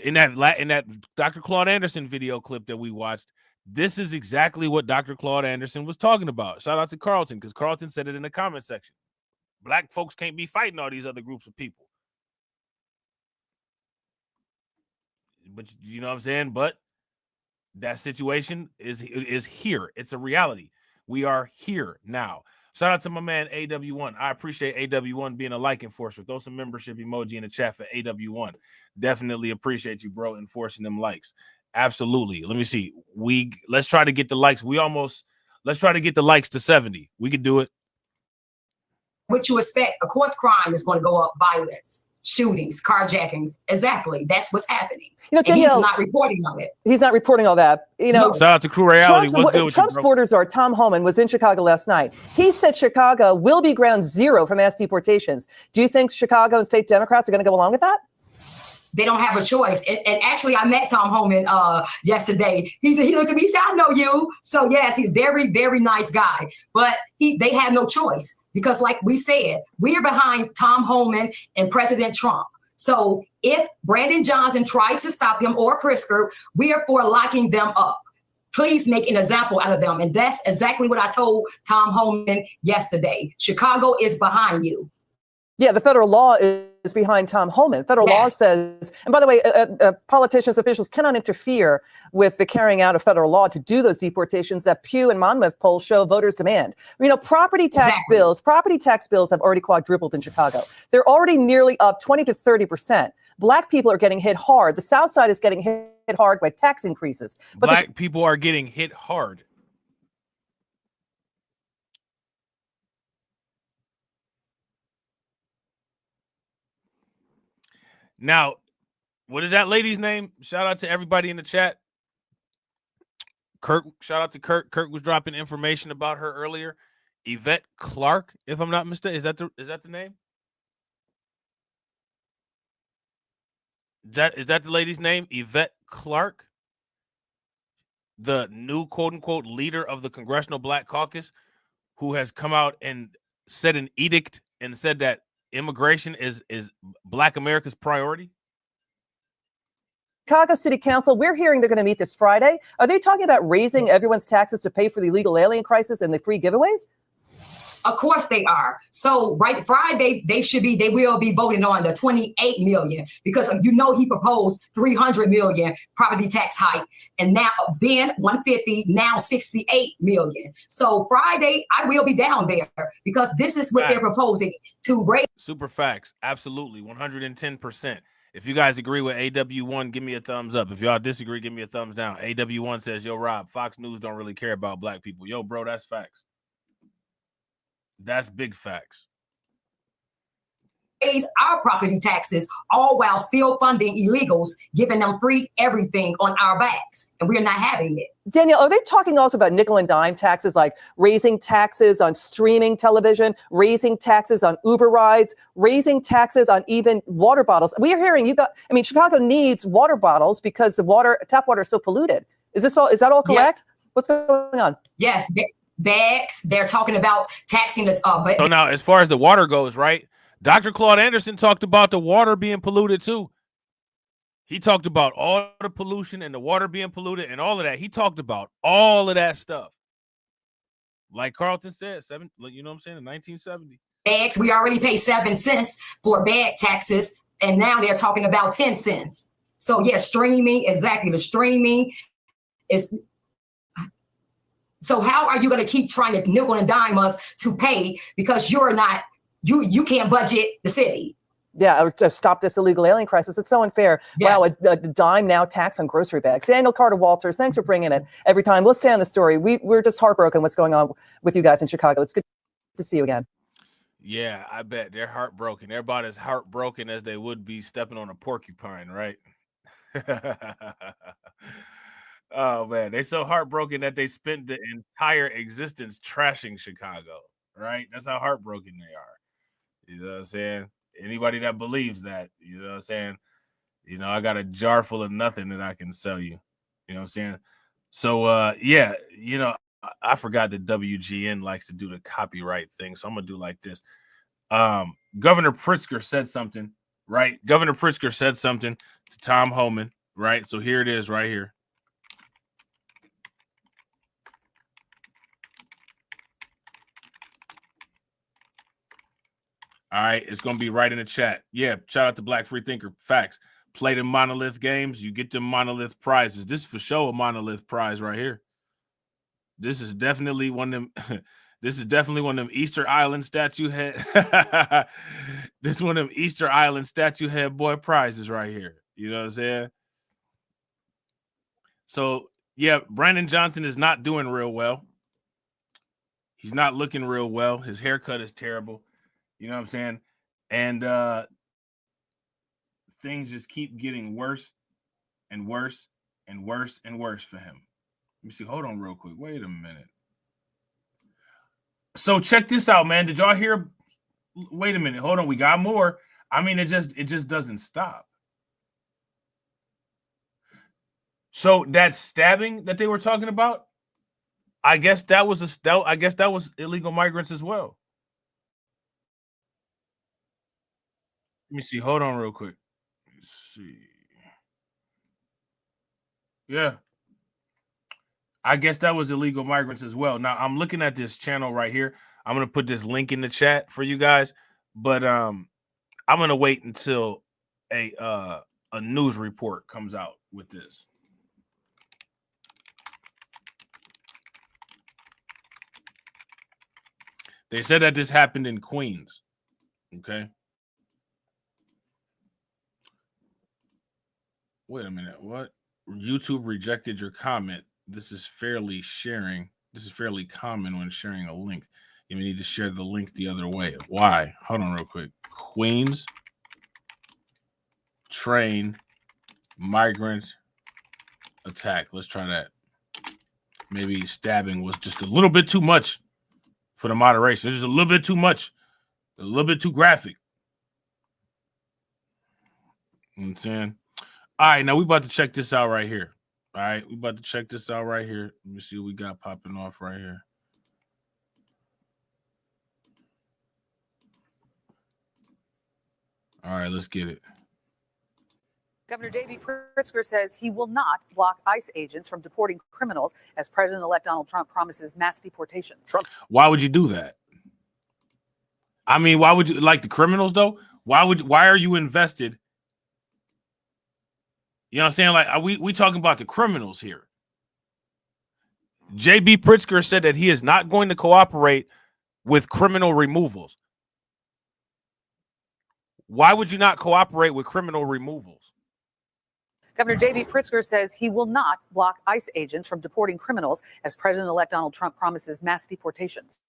in that Dr. Claude Anderson video clip that we watched. This is exactly what Dr. Claude Anderson was talking about. Shout out to Carlton, because Carlton said it in the comment section. Black folks can't be fighting all these other groups of people. But you know what I'm saying? But that situation is here. It's a reality. We are here now. Shout out to my man AW1. I appreciate AW1 being a like enforcer. Throw some membership emoji in the chat for AW1. Definitely appreciate you, bro, enforcing them likes. Absolutely. Let me see. Let's try to get the likes. Let's try to get the likes to 70. We could do it. What you expect, of course, crime is going to go up, violence, shootings, carjackings. Exactly. That's what's happening. You know, Danielle, and he's not reporting on it. He's not reporting all that. You know, shout out to Crew Reality. What's good with Trump's border czar, Tom Homan, was in Chicago last night. He said Chicago will be ground zero for mass deportations. Do you think Chicago and state Democrats are going to go along with that? They don't have a choice. And actually, I met Tom Homan yesterday. He looked at me, he said, I know you. So yes, he's a very, very nice guy. But they have no choice because like we said, we are behind Tom Homan and President Trump. So if Brandon Johnson tries to stop him or Pritzker, we are for locking them up. Please make an example out of them. And that's exactly what I told Tom Homan yesterday. Chicago is behind you. Yeah, the federal law is behind Tom Homan. Federal law says, and by the way, politicians, officials cannot interfere with the carrying out of federal law to do those deportations that Pew and Monmouth polls show voters demand. You know, property tax bills have already quadrupled in Chicago. They're already nearly up 20 to 30%. Black people are getting hit hard. The South Side is getting hit hard by tax increases. But Black people are getting hit hard. Now, what is that lady's name? Shout out to everybody in the chat. Kurt, shout out to Kurt. Kurt was dropping information about her earlier. Yvette Clark, if I'm not mistaken. Is that the name? Is that the lady's name? Yvette Clark, the new quote unquote leader of the Congressional Black Caucus, who has come out and said an edict and said that immigration is Black America's priority. Chicago City Council, we're hearing they're going to meet this Friday. Are they talking about raising everyone's taxes to pay for the illegal alien crisis and the free giveaways? Of course they are. So right Friday, they will be voting on the 28 million because you know he proposed 300 million property tax hike and now then 150, now 68 million. So Friday, I will be down there because this is what they're proposing to raise. Super facts. Absolutely. 110%. If you guys agree with AW1, give me a thumbs up. If y'all disagree, give me a thumbs down. AW1 says, yo, Rob, Fox News don't really care about Black people. Yo, bro, that's facts. That's big facts. Raise our property taxes, all while still funding illegals, giving them free everything on our backs, and we're not having it. Danielle, are they talking also about nickel and dime taxes, like raising taxes on streaming television, raising taxes on Uber rides, raising taxes on even water bottles? We are hearing Chicago needs water bottles because the tap water is so polluted. Is that all correct? Yeah. What's going on? Yes. Bags. They're talking about taxing us up. So now, as far as the water goes, right? Dr. Claude Anderson talked about the water being polluted too. He talked about all the pollution and the water being polluted and all of that. He talked about all of that stuff. Like Carlton said, you know what I'm saying, in 1970. Bags, we already pay 7 cents for bag taxes, and now they're talking about 10 cents. So yeah, streaming, exactly. The streaming is. So how are you going to keep trying to nickel and dime us to pay because you can't budget the city? Yeah, or to stop this illegal alien crisis. It's so unfair. Yes. Wow, a dime now tax on grocery bags. Daniel Carter Walters, thanks for bringing it every time. We'll stay on the story. We're just heartbroken what's going on with you guys in Chicago. It's good to see you again. Yeah, I bet they're heartbroken. They're about as heartbroken as they would be stepping on a porcupine, right? Oh man, they're so heartbroken that they spent the entire existence trashing Chicago, right? That's how heartbroken they are. You know what I'm saying? Anybody that believes that, you know what I'm saying? You know, I got a jar full of nothing that I can sell you. You know what I'm saying? So yeah, you know, I forgot that WGN likes to do the copyright thing. So I'm gonna do like this. Governor Pritzker said something, right? Governor Pritzker said something to Tom Homan, right? So here it is right here. All right, it's going to be right in the chat. Yeah, shout out to Black Free Thinker. Facts. Play the Monolith games, you get the Monolith prizes. This is for sure a Monolith prize right here. This is definitely one of them. This is definitely one of them Easter Island statue head. This is one of them Easter Island statue head boy prizes right here. You know what I'm saying? So, yeah, Brandon Johnson is not doing real well. He's not looking real well. His haircut is terrible. You know what I'm saying? And things just keep getting worse and worse and worse and worse for him. Let me see. Hold on real quick. Wait a minute. So check this out, man. Did y'all hear? Wait a minute. Hold on. We got more. I mean, it just doesn't stop. So that stabbing that they were talking about, I guess that was illegal migrants as well. Let me see. Hold on real quick. Let's see. Yeah. I guess that was illegal migrants as well. Now I'm looking at this channel right here. I'm going to put this link in the chat for you guys, but I'm going to wait until a news report comes out with this. They said that this happened in Queens. Okay. Wait a minute. What? YouTube rejected your comment. This is fairly common when sharing a link. You need to share the link the other way. Why? Hold on real quick. Queens train migrant attack. Let's try that. Maybe stabbing was just a little bit too much for the moderation. It's just a little bit too much. A little bit too graphic. You know what I'm saying? All right, now we about to check this out right here. All right, we about to check this out right here. Let me see what we got popping off right here. All right, let's get it. Governor J.B. Pritzker says he will not block ICE agents from deporting criminals as President-elect Donald Trump promises mass deportations. Why would you do that? I mean, why would you, like the criminals though? Why are you invested? You know what I'm saying? Like, we talking about the criminals here. J.B. Pritzker said that he is not going to cooperate with criminal removals. Why would you not cooperate with criminal removals? Governor J.B. Pritzker says he will not block ICE agents from deporting criminals as President-elect Donald Trump promises mass deportations.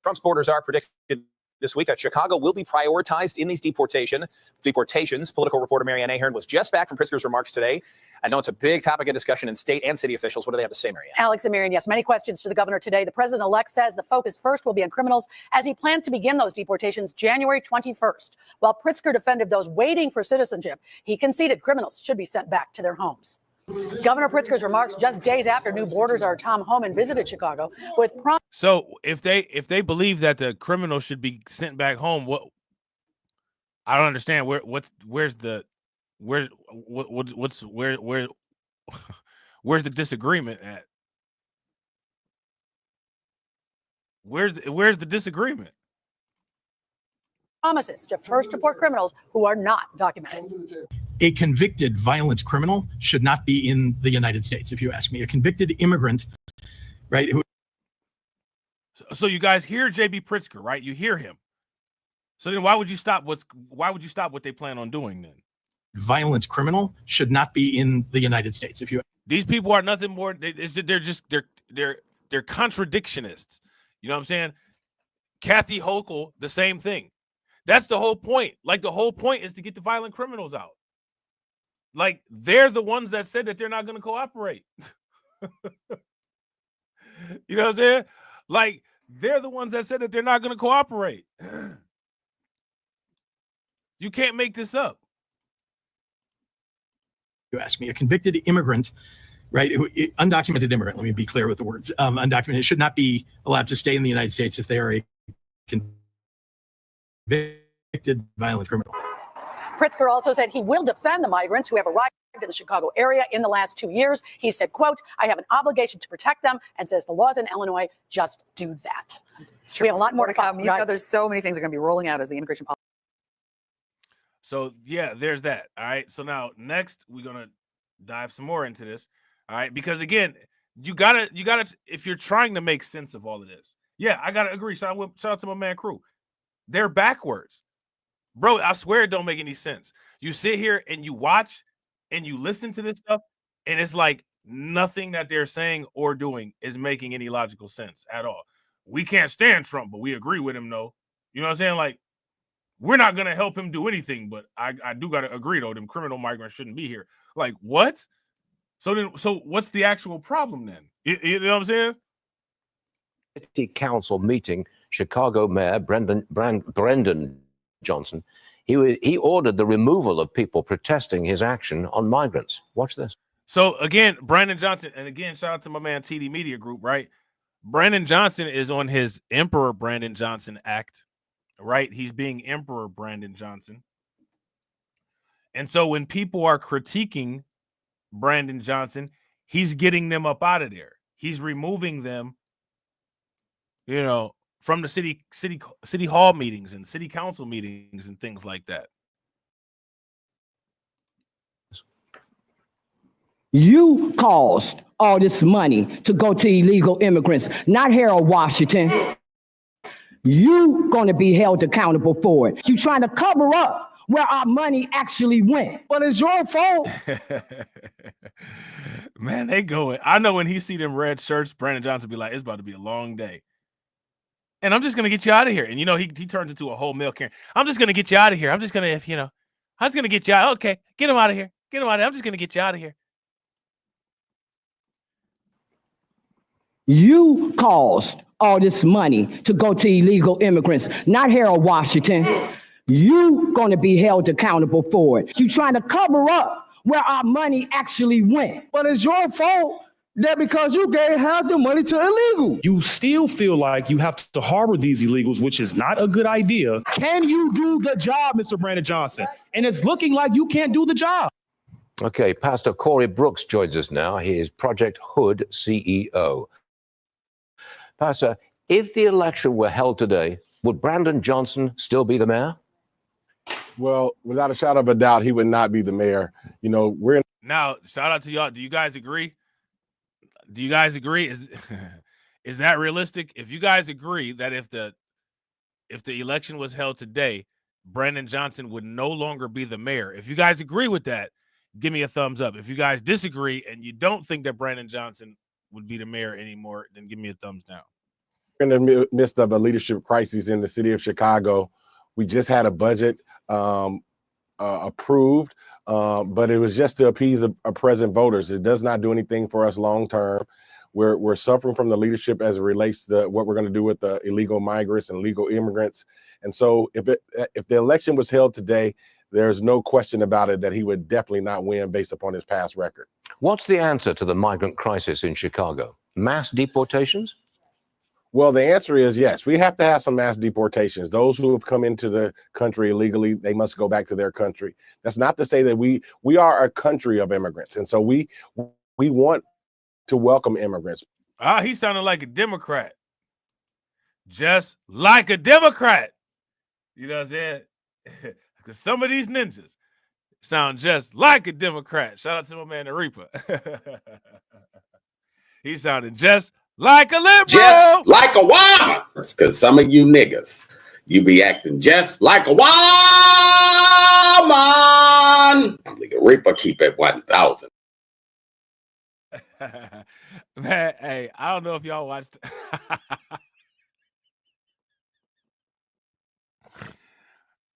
Trump's borders are predicted this week that Chicago will be prioritized in these deportations. Political reporter Marianne Ahern was just back from Pritzker's remarks today. I know it's a big topic of discussion in state and city officials. What do they have to say, Marianne? Alex and Marianne, yes, many questions to the governor today. The president-elect says the focus first will be on criminals as he plans to begin those deportations January 21st. While Pritzker defended those waiting for citizenship, he conceded criminals should be sent back to their homes. Governor Pritzker's remarks just days after new borders are Tom Homan visited Chicago with So if they believe that the criminals should be sent back home, what I don't understand where's the disagreement at? Where's the disagreement? promises to first deport criminals who are not documented. A convicted violent criminal should not be in the United States, if you ask me. A convicted immigrant, right? So you guys hear J.B. Pritzker, right? You hear him. So then why would you stop what they plan on doing then? Violent criminal should not be in the United States. If you These people are nothing more. They're contradictionists. You know what I'm saying? Kathy Hochul, the same thing. That's the whole point. Like, the whole point is to get the violent criminals out. Like, they're the ones that said that they're not going to cooperate. You know what I'm saying? Like, they're the ones that said that they're not going to cooperate. You can't make this up. You ask me, a convicted immigrant, right? Undocumented immigrant, let me be clear with the words. Undocumented should not be allowed to stay in the United States if they are a convicted violent criminal. Pritzker also said he will defend the migrants who have arrived in the Chicago area in the last 2 years. He said, quote, I have an obligation to protect them, and says the laws in Illinois just do that. We have a lot more to come. You know, there's so many things that are going to be rolling out as the immigration policy. So, yeah, there's that. All right. So now next we're going to dive some more into this. All right. Because, again, you gotta, if you're trying to make sense of all of this. Yeah, I got to agree. Shout out to my man Crew. They're backwards. Bro, I swear it don't make any sense. You sit here and you watch and you listen to this stuff, and it's like nothing that they're saying or doing is making any logical sense at all. We can't stand Trump, but we agree with him, though. You know what I'm saying? Like, we're not going to help him do anything, but I do got to agree, though, them criminal migrants shouldn't be here. Like, what? So what's the actual problem then? You know what I'm saying? City Council meeting, Chicago Mayor Brendan Johnson, he ordered the removal of people protesting his action on migrants. Watch this. So again, Brandon Johnson, and again, shout out to my man TD Media Group, right? Brandon Johnson is on his Emperor Brandon Johnson act, right? He's being Emperor Brandon Johnson. And so when people are critiquing Brandon Johnson, he's getting them up out of there. He's removing them, you know, from the city hall meetings and city council meetings and things like that. You caused all this money to go to illegal immigrants, not Harold Washington. You going to be held accountable for it. You trying to cover up where our money actually went. But it's your fault. Man, they going. I know when he see them red shirts, Brandon Johnson be like, it's about to be a long day. And I'm just going to get you out of here. And, you know, he turns into a whole milk carrier. I'm just going to get you out of here. I'm just going to, I'm just going to get you out. Okay, get him out of here. Get him out of here. I'm just going to get you out of here. You caused all this money to go to illegal immigrants, not Harold Washington. You going to be held accountable for it. You trying to cover up where our money actually went. But it's your fault. That because you gave half the money to illegal. You still feel like you have to harbor these illegals, which is not a good idea. Can you do the job, Mr. Brandon Johnson? And it's looking like you can't do the job. Okay, Pastor Corey Brooks joins us now. He is Project Hood CEO. Pastor, if the election were held today, would Brandon Johnson still be the mayor? Well, without a shadow of a doubt, he would not be the mayor. You know, we're now. Shout out to y'all. Do you guys agree? Do you guys agree? Is that realistic? If you guys agree that if the election was held today, Brandon Johnson would no longer be the mayor. If you guys agree with that, give me a thumbs up. If you guys disagree and you don't think that Brandon Johnson would be the mayor anymore, then give me a thumbs down. in the midst of a leadership crisis in the city of Chicago. We just had a budget approved, but it was just to appease the present voters. It does not do anything for us long term. We're suffering from the leadership as it relates to what we're going to do with the illegal migrants and legal immigrants. And so if the election was held today, there's no question about it that he would definitely not win based upon his past record. What's the answer to the migrant crisis in Chicago? Mass deportations? Well, the answer is yes. We have to have some mass deportations. Those who have come into the country illegally, they must go back to their country. That's not to say that we are a country of immigrants. And so we want to welcome immigrants. Ah, he sounded like a Democrat. Just like a Democrat. You know what I'm saying? Because some of these ninjas sound just like a Democrat. Shout out to my man, the Reaper. He sounded just like a liberal. Just like a woman. Because some of you niggas, you be acting just like a woman. Nigga, Reaper keep it 1,000. Man, hey, I don't know if y'all watched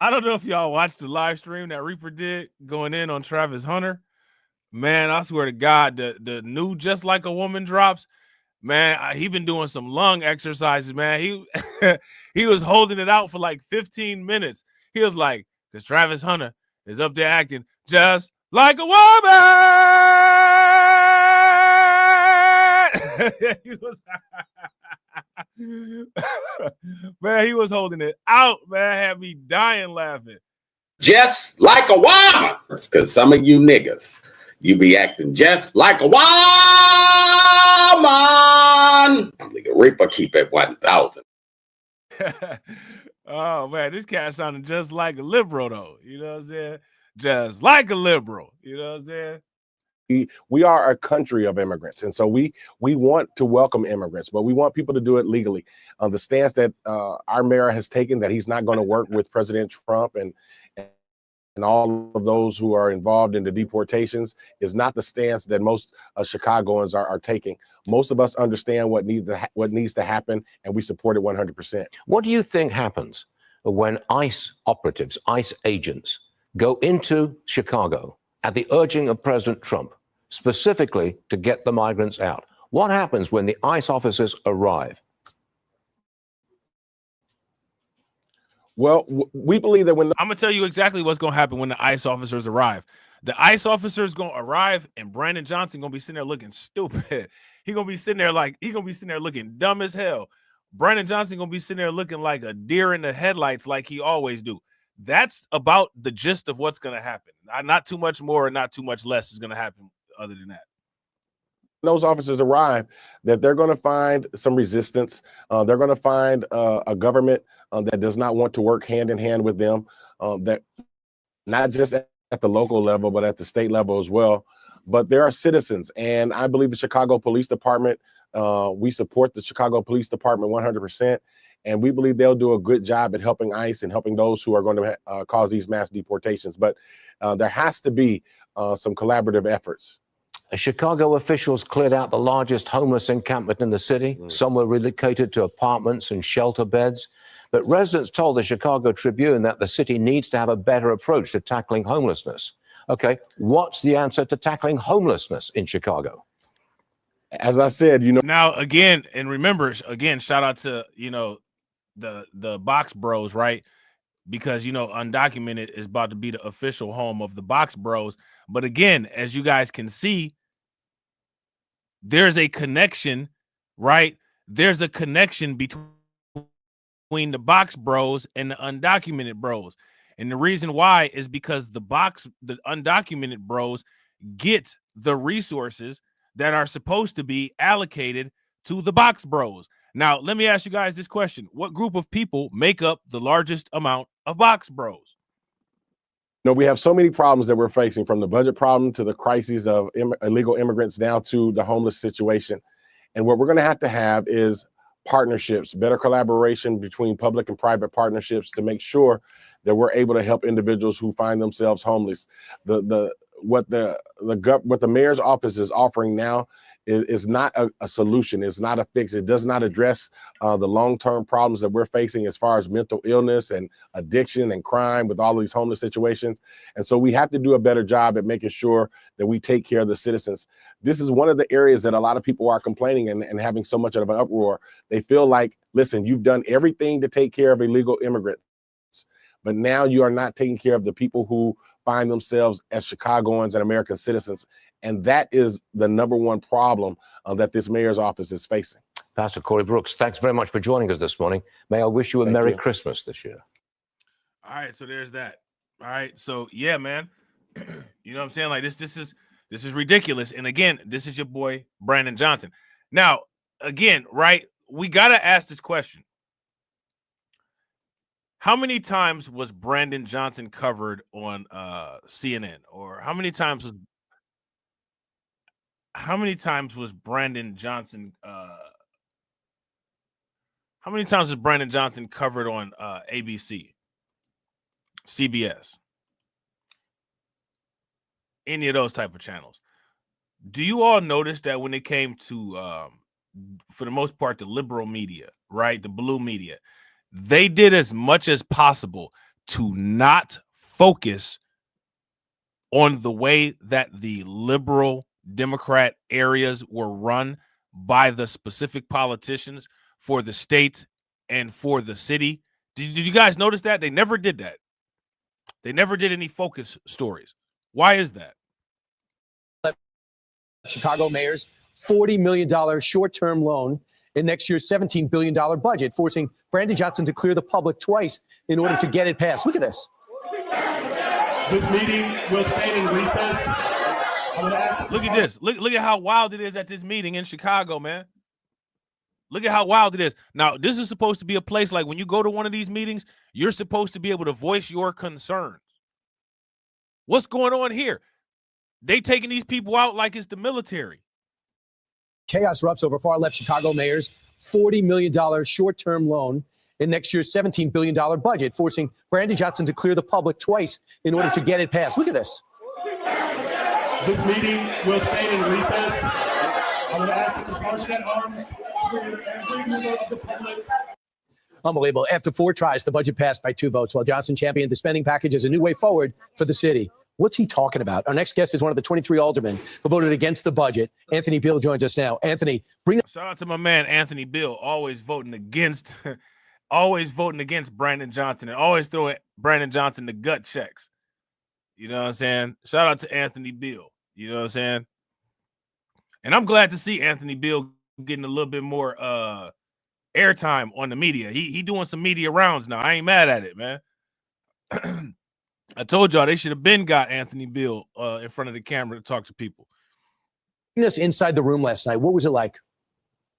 I don't know if y'all watched the live stream that Reaper did going in on Travis Hunter. Man, I swear to God, the new Just Like a Woman drops. Man, he been doing some lung exercises, man. He he was holding it out for like 15 minutes. He was like, because Travis Hunter is up there acting just like a woman. He was man, he was holding it out, man. Had me dying laughing. Just like a woman. Because some of you niggas, you be acting just like a woman. Nigga, Reaper keep it 1,000. Oh, man, this cat sounded just like a liberal, though. You know what I'm saying? Just like a liberal. You know what I'm saying? We are a country of immigrants, and so we want to welcome immigrants, but we want people to do it legally. The stance that our mayor has taken, that he's not going to work with President Trump and all of those who are involved in the deportations, is not the stance that most Chicagoans are taking. Most of us understand what needs to happen, and we support it 100%. What do you think happens when ICE operatives, ICE agents, go into Chicago at the urging of President Trump, specifically to get the migrants out? What happens when the ICE officers arrive? Well, we believe that when I'm gonna tell you exactly what's gonna happen when the ICE officers arrive. The ICE officers gonna arrive, and Brandon Johnson gonna be sitting there looking stupid. He gonna be sitting there looking dumb as hell. Brandon Johnson gonna be sitting there looking like a deer in the headlights, like he always do. That's about the gist of what's gonna happen. Not too much more, and not too much less is gonna happen. Other than that, those officers arrive, that they're going to find some resistance. They're going to find a government that does not want to work hand in hand with them, that not just at the local level, but at the state level as well. But there are citizens, and I believe the Chicago Police Department, we support the Chicago Police Department 100%, and we believe they'll do a good job at helping ICE and helping those who are going to cause these mass deportations. But there has to be some collaborative efforts. Chicago officials cleared out the largest homeless encampment in the city. Some were relocated to apartments and shelter beds. But residents told the Chicago Tribune that the city needs to have a better approach to tackling homelessness. Okay, what's the answer to tackling homelessness in Chicago? As I said, now again, and remember, again, shout out to the Box Bros, right? Because Undocumented is about to be the official home of the Box Bros. But again, as you guys can see, there's a connection, right? There's a connection between the Box Bros and the Undocumented Bros. And the reason why is because the Undocumented Bros get the resources that are supposed to be allocated to the Box Bros. Now, let me ask you guys this question. What group of people make up the largest amount of Box Bros? We have so many problems that we're facing, from the budget problem to the crises of illegal immigrants down to the homeless situation. And what we're going to have is partnerships, better collaboration between public and private partnerships to make sure that we're able to help individuals who find themselves homeless. What the mayor's office is offering now is not a solution. It's not a fix. It does not address the long-term problems that we're facing as far as mental illness and addiction and crime with all these homeless situations. And so we have to do a better job at making sure that we take care of the citizens. This is one of the areas that a lot of people are complaining and having so much of an uproar. They feel like, listen, you've done everything to take care of illegal immigrants, but now you are not taking care of the people who find themselves as Chicagoans and American citizens. And that is the number one problem that this mayor's office is facing. Pastor Corey Brooks, thanks very much for joining us this morning. May I wish you a Merry Christmas this year. All right, so there's that. All right, so yeah, man. You know what I'm saying? Like this is ridiculous. And again, this is your boy Brandon Johnson. Now, again, right? We gotta ask this question. How many times was Brandon Johnson covered on CNN? Or how many times was Brandon Johnson covered on ABC, CBS, any of those type of channels? Do you all notice that when it came to for the most part the liberal media, right, the blue media, they did as much as possible to not focus on the way that the liberal Democrat areas were run by the specific politicians for the state and for the city. Did you guys notice that? They never did that. They never did any focus stories. Why is that? Chicago mayor's $40 million short-term loan in next year's $17 billion budget, forcing Brandon Johnson to clear the public twice in order to get it passed. Look at this. This meeting will stay in recess. Look at this. Look at how wild it is at this meeting in Chicago, man. Look at how wild it is. Now, this is supposed to be a place like when you go to one of these meetings, you're supposed to be able to voice your concerns. What's going on here? They taking these people out like it's the military. Chaos erupts over far-left Chicago mayor's $40 million short-term loan in next year's $17 billion budget, forcing Brandon Johnson to clear the public twice in order to get it passed. Look at this. This meeting will stay in recess. I would ask that the Sergeant at Arms clear every member of the public. Unbelievable. After 4 tries, the budget passed by 2 votes, while Johnson championed the spending package as a new way forward for the city. What's he talking about? Our next guest is one of the 23 aldermen who voted against the budget. Anthony Beal joins us now. Anthony, shout out to my man Anthony Beal, always voting against Brandon Johnson and always throwing Brandon Johnson the gut checks. You know what I'm saying? Shout out to Anthony Beal. You know what I'm saying? And I'm glad to see Anthony Beal getting a little bit more airtime on the media. He doing some media rounds now. I ain't mad at it, man. I told y'all they should have been got Anthony Beal in front of the camera to talk to people. This inside the room last night, what was it like?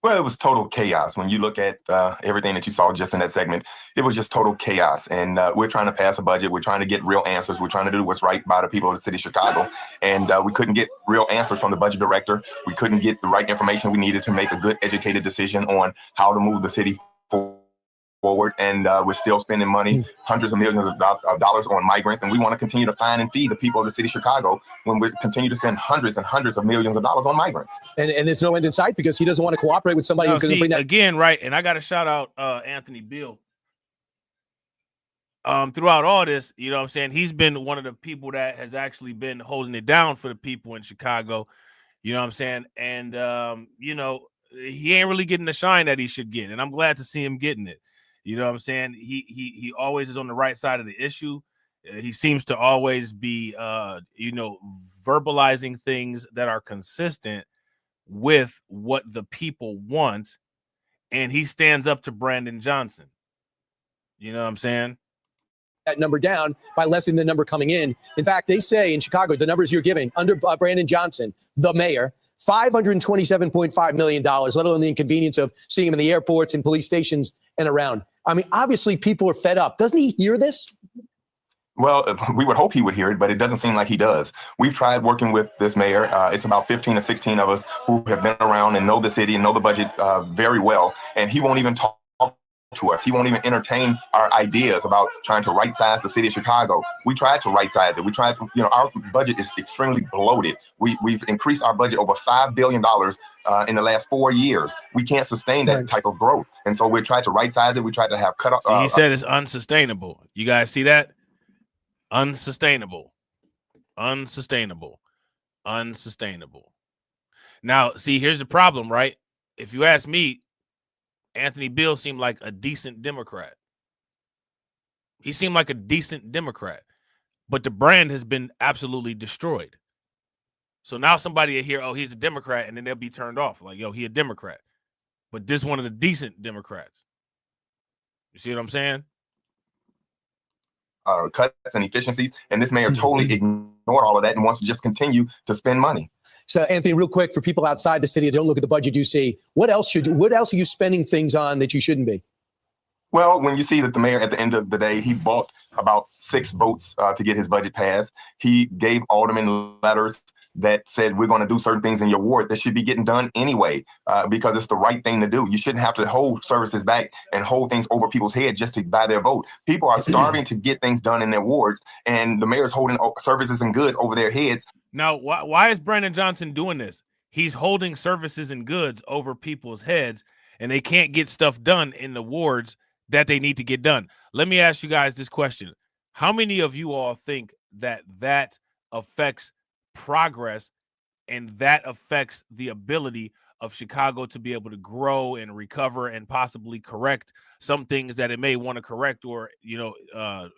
Well, it was total chaos. When you look at everything that you saw just in that segment, it was just total chaos. And we're trying to pass a budget. We're trying to get real answers. We're trying to do what's right by the people of the city of Chicago. And we couldn't get real answers from the budget director. We couldn't get the right information we needed to make a good, educated decision on how to move the city forward. And we're still spending money, hundreds of millions of dollars on migrants. And we want to continue to find and feed the people of the city of Chicago when we continue to spend hundreds and hundreds of millions of dollars on migrants. And there's no end in sight because he doesn't want to cooperate with somebody who's going to bring that. Again, right. And I got to shout out Anthony Beal. Throughout all this, you know what I'm saying? He's been one of the people that has actually been holding it down for the people in Chicago. You know what I'm saying? And, you know, he ain't really getting the shine that he should get. And I'm glad to see him getting it. You know what I'm saying? He always is on the right side of the issue. He seems to always be, you know, verbalizing things that are consistent with what the people want. And he stands up to Brandon Johnson. You know what I'm saying? That number down by less than the number coming in. In fact, they say in Chicago, the numbers you're giving under Brandon Johnson, the mayor, $527.5 million, let alone the inconvenience of seeing him in the airports and police stations and around. I mean, obviously people are fed up. Doesn't he hear this? Well, we would hope he would hear it, but it doesn't seem like he does. We've tried working with this mayor. It's about 15 or 16 of us who have been around and know the city and know the budget very well. And he won't even talk to us. He won't even entertain our ideas about trying to right size the city of Chicago. We tried to right size it. We tried, you know, our budget is extremely bloated. We've increased our budget over $5 billion in the last 4 years. We can't sustain that type of growth. And so we tried to right size it. We tried to have cut off. He said it's unsustainable. You guys see that? Unsustainable. Unsustainable. Unsustainable. Now, see, here's the problem, right? If you ask me, Anthony Beal seemed like a decent Democrat. He seemed like a decent Democrat, but the brand has been absolutely destroyed. So now somebody will hear, oh, he's a Democrat, and then they'll be turned off. Like, yo, he a Democrat. But this one of the decent Democrats. You see what I'm saying? Cuts and efficiencies, and this mayor totally ignored all of that and wants to just continue to spend money. So, Anthony, real quick, for people outside the city that don't look at the budget you see, what else are you spending things on that you shouldn't be? Well, when you see that the mayor, at the end of the day, he bought about 6 votes to get his budget passed. He gave aldermen letters that said, we're going to do certain things in your ward that should be getting done anyway, because it's the right thing to do. You shouldn't have to hold services back and hold things over people's heads just to buy their vote. People are starving to get things done in their wards, and the mayor's holding services and goods over their heads. Now, why is Brandon Johnson doing this? He's holding services and goods over people's heads, and they can't get stuff done in the wards that they need to get done. Let me ask you guys this question. How many of you all think that that affects progress and that affects the ability of Chicago to be able to grow and recover and possibly correct some things that it may want to correct, or,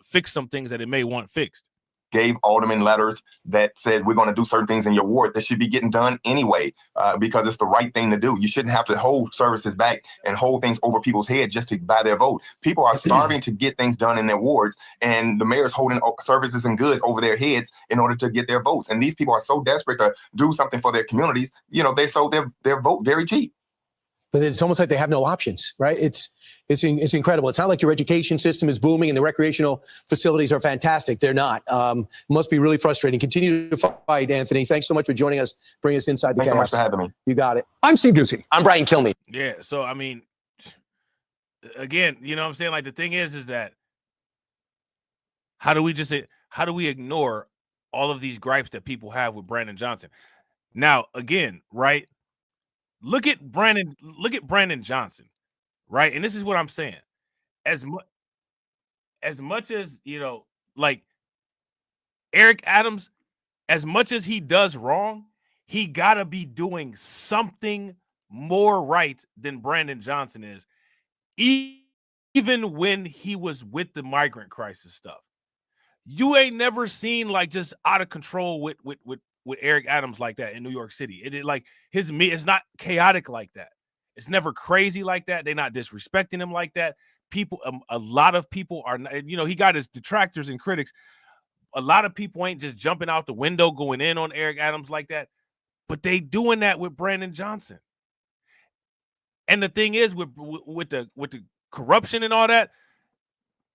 fix some things that it may want fixed? Gave aldermen letters that said we're going to do certain things in your ward that should be getting done anyway, because it's the right thing to do. You shouldn't have to hold services back and hold things over people's head just to buy their vote. People are starving to get things done in their wards, and the mayor's holding services and goods over their heads in order to get their votes. And these people are so desperate to do something for their communities. They sold their vote very cheap. But it's almost like they have no options, right? It's incredible. It's not like your education system is booming and the recreational facilities are fantastic. They're not. It must be really frustrating. Continue to fight, Anthony. Thanks so much for joining us, bringing us inside the chaos. Thanks so much for having me. You got it. I'm Steve Ducey. I'm Brian Kilmeade. Yeah. So, I mean, again, you know what I'm saying? Like, the thing is that how do we ignore all of these gripes that people have with Brandon Johnson? Now, again, right? Look at Brandon Johnson, right? And this is what I'm saying. As much as, like Eric Adams, as much as he does wrong, he gotta be doing something more right than Brandon Johnson is, even when he was with the migrant crisis stuff. You ain't never seen like just out of control with Eric Adams like that in New York City. It's not chaotic like that. It's never crazy like that. They're not disrespecting him like that. People, a lot of people are, he got his detractors and critics. A lot of people ain't just jumping out the window going in on Eric Adams like that, but they doing that with Brandon Johnson. And the thing is with the corruption and all that,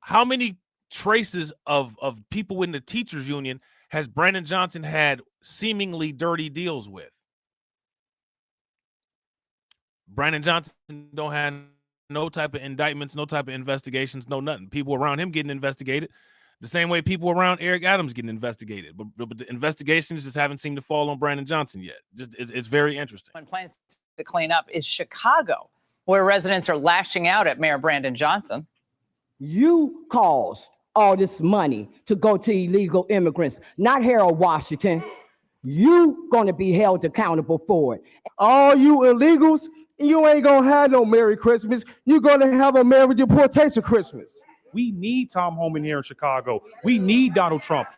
how many traces of people in the teachers union has Brandon Johnson had seemingly dirty deals with? Brandon Johnson don't have no type of indictments, no type of investigations, no nothing. People around him getting investigated the same way people around Eric Adams getting investigated. But the investigations just haven't seemed to fall on Brandon Johnson yet. It's very interesting. One plans to clean up is Chicago, where residents are lashing out at Mayor Brandon Johnson. You caused all this money to go to illegal immigrants, not Harold Washington. You gonna be held accountable for it. All you illegals, you ain't gonna have no Merry Christmas. You're gonna have a Merry Deportation Christmas. We need Tom Homan here in Chicago. We need Donald Trump.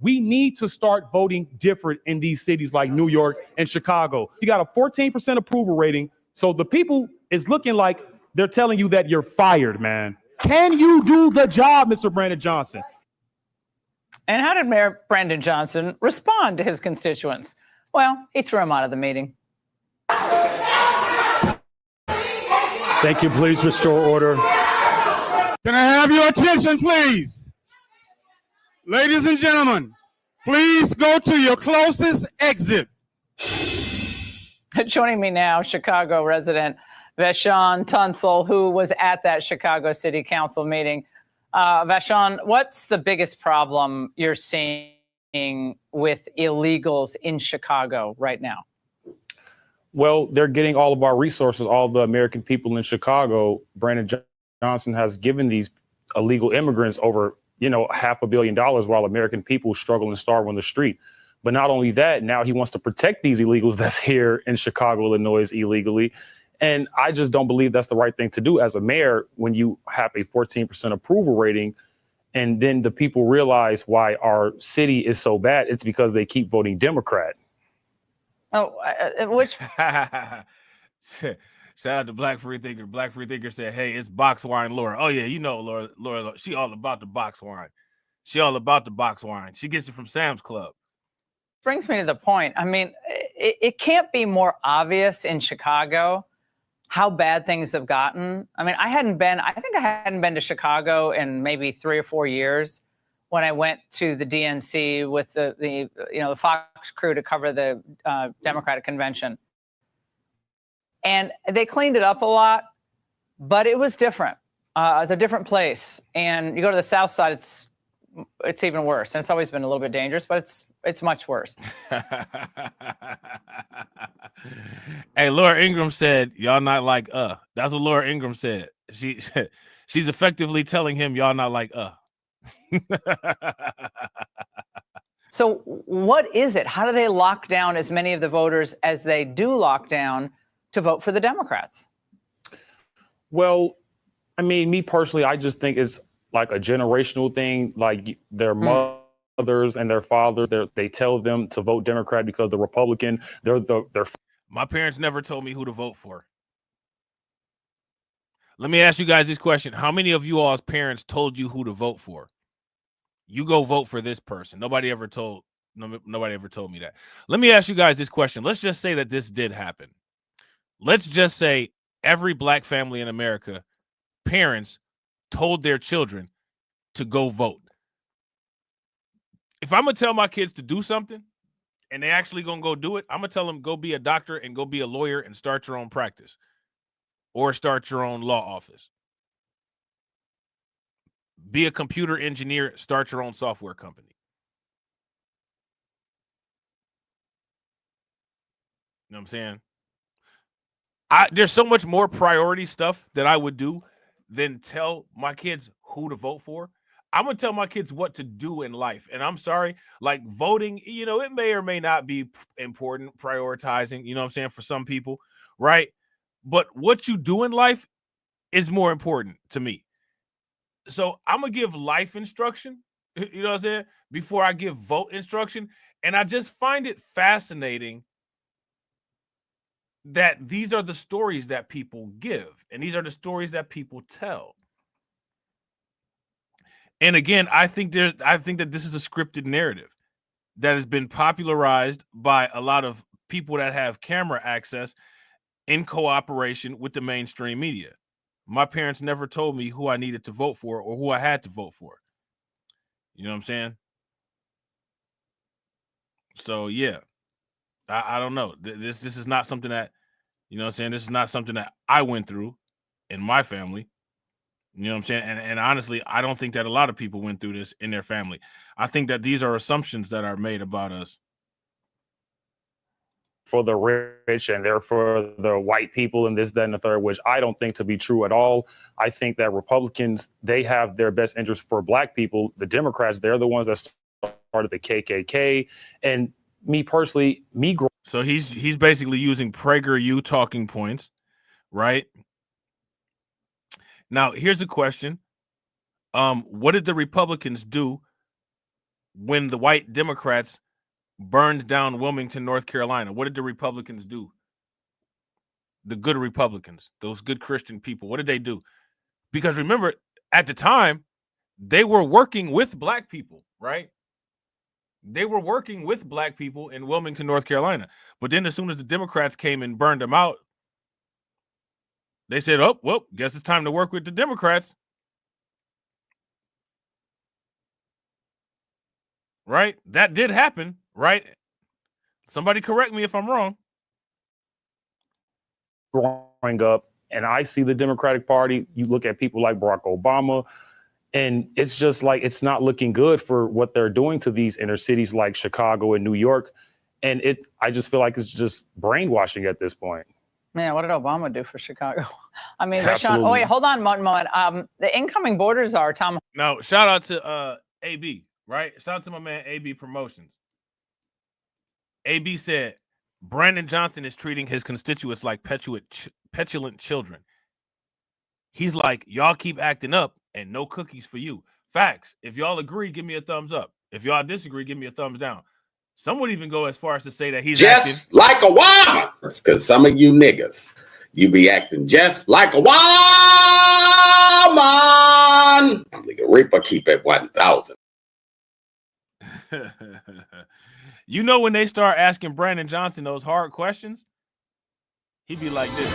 We need to start voting different in these cities like New York and Chicago. You got a 14% approval rating. So the people is looking like they're telling you that you're fired, man. Can you do the job, Mr. Brandon Johnson? And how did Mayor Brandon Johnson respond to his constituents? Well, he threw him out of the meeting. Thank you. Please restore order. Can I have your attention, please? Ladies and gentlemen, please go to your closest exit. Joining me now, Chicago resident Vashon Tunsil, who was at that Chicago City Council meeting. Vashon, what's the biggest problem you're seeing with illegals in Chicago right now? Well, they're getting all of our resources, all the American people in Chicago. Brandon Johnson has given these illegal immigrants over, $500 million while American people struggle and starve on the street. But not only that, now he wants to protect these illegals that's here in Chicago, Illinois illegally. And I just don't believe that's the right thing to do as a mayor when you have a 14% approval rating. And then the people realize why our city is so bad. It's because they keep voting Democrat. Oh, which? Shout out to Black Free Thinker. Black Free Thinker said, hey, it's box wine Laura. Oh, yeah, Laura, she all about the box wine. She all about the box wine. She gets it from Sam's Club. Brings me to the point. I mean, it can't be more obvious in Chicago how bad things have gotten. I mean, I hadn't been to Chicago in maybe 3 or 4 years when I went to the DNC with the Fox crew to cover the Democratic convention. And they cleaned it up a lot, but it was different. It's a different place. And you go to the South Side, it's even worse. And it's always been a little bit dangerous, but it's much worse. Hey, Laura Ingraham said, y'all not like That's what Laura Ingraham said. She's effectively telling him, y'all not like So what is it? How do they lock down as many of the voters as they do lock down to vote for the Democrats? Well, I mean, me personally, I just think it's like a generational thing. Like their mothers and their fathers, they tell them to vote Democrat because the Republican, they're. My parents never told me who to vote for. Let me ask you guys this question. How many of you all's parents told you who to vote for? You go vote for this person. Nobody ever told me that. Let me ask you guys this question. Let's just say that this did happen. Let's just say every black family in America, parents told their children to go vote. If I'm going to tell my kids to do something and they actually going to go do it, I'm going to tell them go be a doctor and go be a lawyer and start your own practice or start your own law office. Be a computer engineer, start your own software company. You know what I'm saying? There's so much more priority stuff that I would do than tell my kids who to vote for. I'm going to tell my kids what to do in life. And I'm sorry, like voting, you know, it may or may not be important, prioritizing, you know what I'm saying, for some people, right? But what you do in life is more important to me. So I'm going to give life instruction, you know what I'm saying, before I give vote instruction. And I just find it fascinating that these are the stories that people give, and these are the stories that people tell. And again, I think that this is a scripted narrative that has been popularized by a lot of people that have camera access in cooperation with the mainstream media. My parents never told me who I needed to vote for or who I had to vote for. You know what I'm saying? So yeah, I don't know. This is not something that, you know what I'm saying? This is not something that I went through in my family. You know what I'm saying? And honestly, I don't think that a lot of people went through this in their family. I think that these are assumptions that are made about us. For the rich and they're for the white people and this, that, and the third, which I don't think to be true at all. I think that Republicans, they have their best interest for black people. The Democrats, they're the ones that started the KKK. And me personally, So he's basically using PragerU talking points, right? Now, here's a question. What did the Republicans do when the white Democrats burned down Wilmington, North Carolina? What did the Republicans do? The good Republicans, those good Christian people, what did they do? Because remember, at the time, they were working with black people, right? They were working with black people in Wilmington, North Carolina. But then as soon as the Democrats came and burned them out, they said, oh, well, guess it's time to work with the Democrats. Right? That did happen, right? Somebody correct me if I'm wrong. growing up, and I see the Democratic Party, you look at people like Barack Obama, and it's just like it's not looking good for what they're doing to these inner cities like Chicago and New York. And I just feel like it's just brainwashing at this point. Man, what did Obama do for Chicago? I mean, Rashawn, oh, wait, hold on one moment. The incoming borders are Tom. No, shout out to AB, right? Shout out to my man AB Promotions. AB said, Brandon Johnson is treating his constituents like petulant children. He's like, y'all keep acting up and no cookies for you. Facts. If y'all agree, give me a thumbs up. If y'all disagree, give me a thumbs down. Some would even go as far as to say that he's just acting like a woman. Because some of you niggas, you be acting just like a woman. Nigga, Reaper keep it 1,000. You know, when they start asking Brandon Johnson those hard questions, he'd be like this.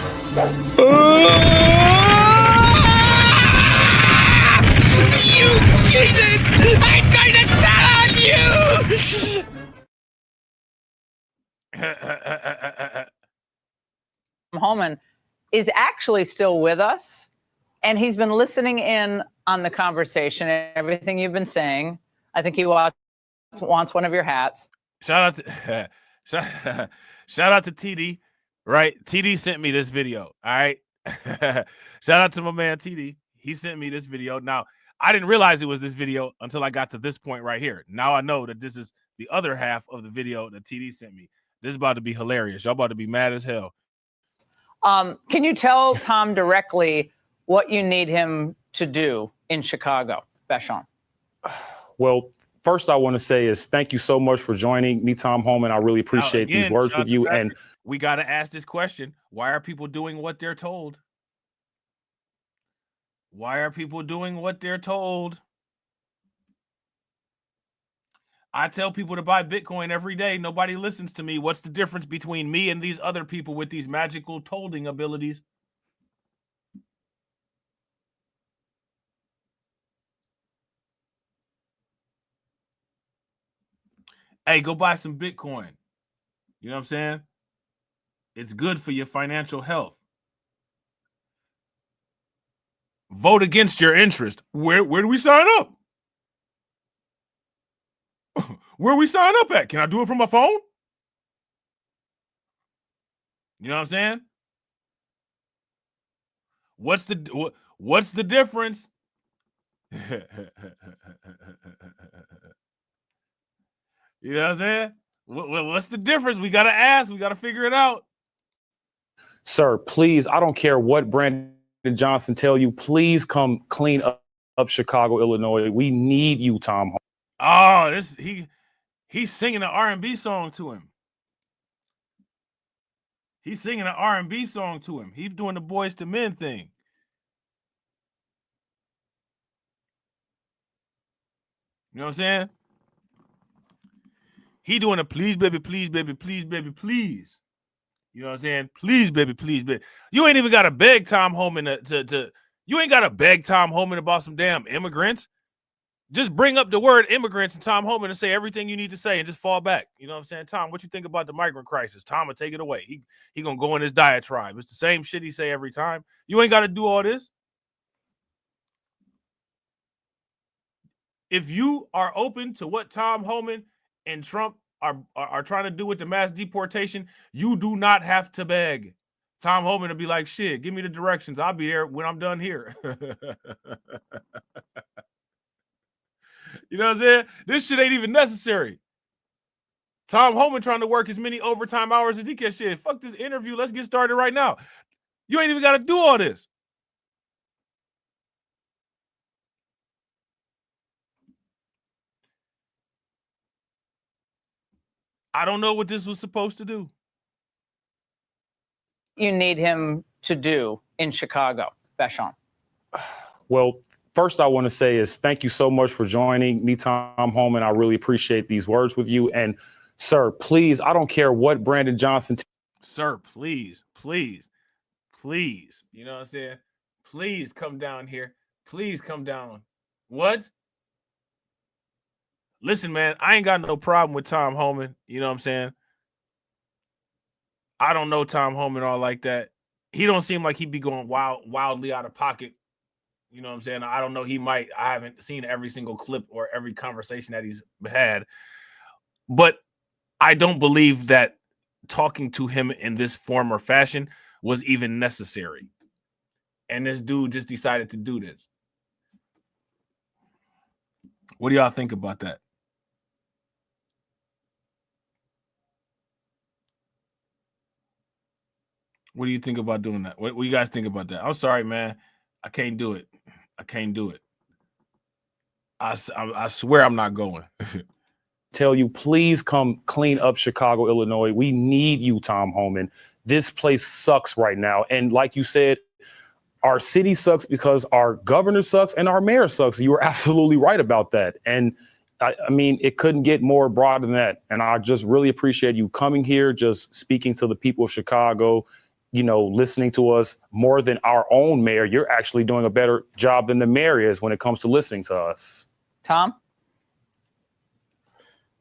You cheated! I'm going to tell on you! Holman is actually still with us, and he's been listening in on the conversation and everything you've been saying. I think he wants one of your hats. Shout out to TD, right? TD sent me this video. All right. Shout out to my man TD. He sent me this video. Now, I didn't realize it was this video until I got to this point right here. Now I know that this is the other half of the video that TD sent me. This is about to be hilarious. Y'all about to be mad as hell. Can you tell Tom directly what you need him to do in Chicago, Vashon? Well, first I want to say is thank you so much for joining me, Tom Holman. I really appreciate these words with you. Patrick, and we got to ask this question. Why are people doing what they're told? Why are people doing what they're told? I tell people to buy Bitcoin every day. Nobody listens to me. What's the difference between me and these other people with these magical tolding abilities? Hey, go buy some Bitcoin. You know what I'm saying? It's good for your financial health. Vote against your interest. Where do we sign up? Where we sign up at? Can I do it from my phone? You know what I'm saying? What's the difference? You know what I'm saying? What's the difference? We got to ask. We got to figure it out. Sir, please, I don't care what Brandon Johnson tell you. Please come clean up Chicago, Illinois. We need you, Tom. Oh, he's singing an R&B song to him. He's singing an R&B song to him. He's doing the Boys to Men thing. You know what I'm saying? He doing a please, baby, please, baby, please, baby, please. You know what I'm saying? Please, baby, please, baby. You ain't even got to beg Tom Holman you ain't got to beg Tom Holman about some damn immigrants. Just bring up the word immigrants and Tom Holman and say everything you need to say and just fall back. You know what I'm saying? Tom, what you think about the migrant crisis? Tom will take it away. He gonna go in his diatribe. It's the same shit he say every time. You ain't got to do all this. If you are open to what Tom Holman and Trump are trying to do with the mass deportation, you do not have to beg. Tom Holman will be like, shit, give me the directions. I'll be there when I'm done here. You know what I'm saying? This shit ain't even necessary. Tom Holman trying to work as many overtime hours as he can. Shit, fuck this interview. Let's get started right now. You ain't even got to do all this. I don't know what this was supposed to do. You need him to do in Chicago, Vashon? Well, first I want to say is thank you so much for joining me, Tom Holman. I really appreciate these words with you. And sir, please, I don't care what Brandon Johnson. Sir, please, please, please. You know what I'm saying? Please come down here. Please come down. What? Listen, man, I ain't got no problem with Tom Holman. You know what I'm saying? I don't know Tom Holman all like that. He don't seem like he'd be going wildly out of pocket. You know what I'm saying? I don't know. He might. I haven't seen every single clip or every conversation that he's had. But I don't believe that talking to him in this form or fashion was even necessary. And this dude just decided to do this. What do y'all think about that? What do you think about doing that? What do you guys think about that? I'm sorry, man. I can't do it. I can't do it. I swear I'm not going. Tell you, please come clean up Chicago, Illinois. We need you, Tom Holman. This place sucks right now. And like you said, our city sucks because our governor sucks and our mayor sucks. You were absolutely right about that. And I mean, it couldn't get more broad than that. And I just really appreciate you coming here, just speaking to the people of Chicago, you know, listening to us more than our own mayor. You're actually doing a better job than the mayor is when it comes to listening to us. Tom?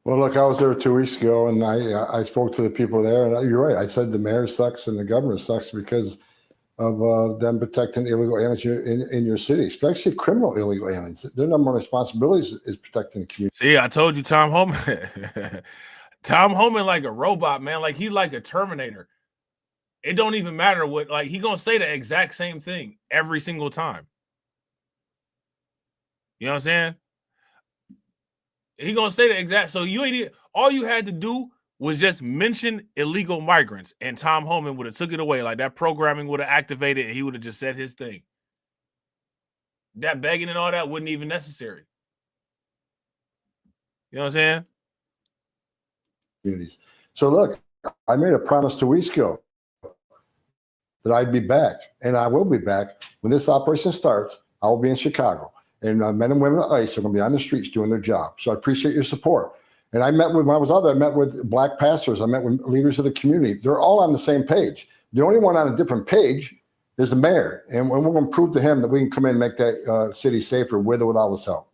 Well, look, I was there 2 weeks ago, and I spoke to the people there, and you're right. I said the mayor sucks and the governor sucks because of them protecting illegal aliens in your city, especially criminal illegal aliens. Their number one responsibility is protecting the community. See, I told you, Tom Holman. Tom Holman like a robot, man. Like he's like a Terminator. It don't even matter what, like, he gonna say the exact same thing every single time. You know what I'm saying? He gonna say the exact. So you ain't all you had to do was just mention illegal migrants, and Tom Homan would have took it away. Like that programming would have activated, and he would have just said his thing. That begging and all that wasn't even necessary. You know what I'm saying? Communities. So look, I made a promise 2 weeks ago that I'd be back, and I will be back when this operation starts. I will be in Chicago, and men and women of ICE are going to be on the streets doing their job. So I appreciate your support. And I met with, when I was out there, I met with black pastors. I met with leaders of the community. They're all on the same page. The only one on a different page is the mayor. And we're going to prove to him that we can come in and make that city safer with or without his help.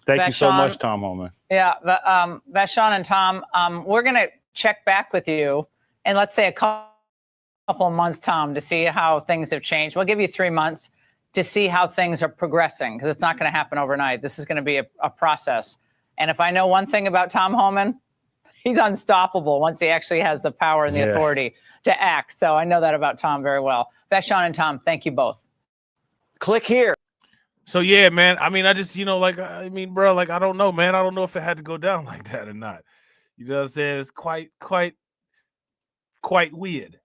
Thank you so much, Tom Homan. Yeah, Vashon and Tom, we're going to check back with you in, let's say, a couple of months, Tom, to see how things have changed. We'll give you 3 months to see how things are progressing, because it's not going to happen overnight. This is going to be a process. And if I know one thing about Tom Homan, he's unstoppable once he actually has the power and the authority to act. So I know that about Tom very well. Vashon and Tom, thank you both. Click here. So yeah, man. I mean, I just, you know, like, I mean, bro, like, I don't know, man. I don't know if it had to go down like that or not. You know what I'm saying? It's quite weird,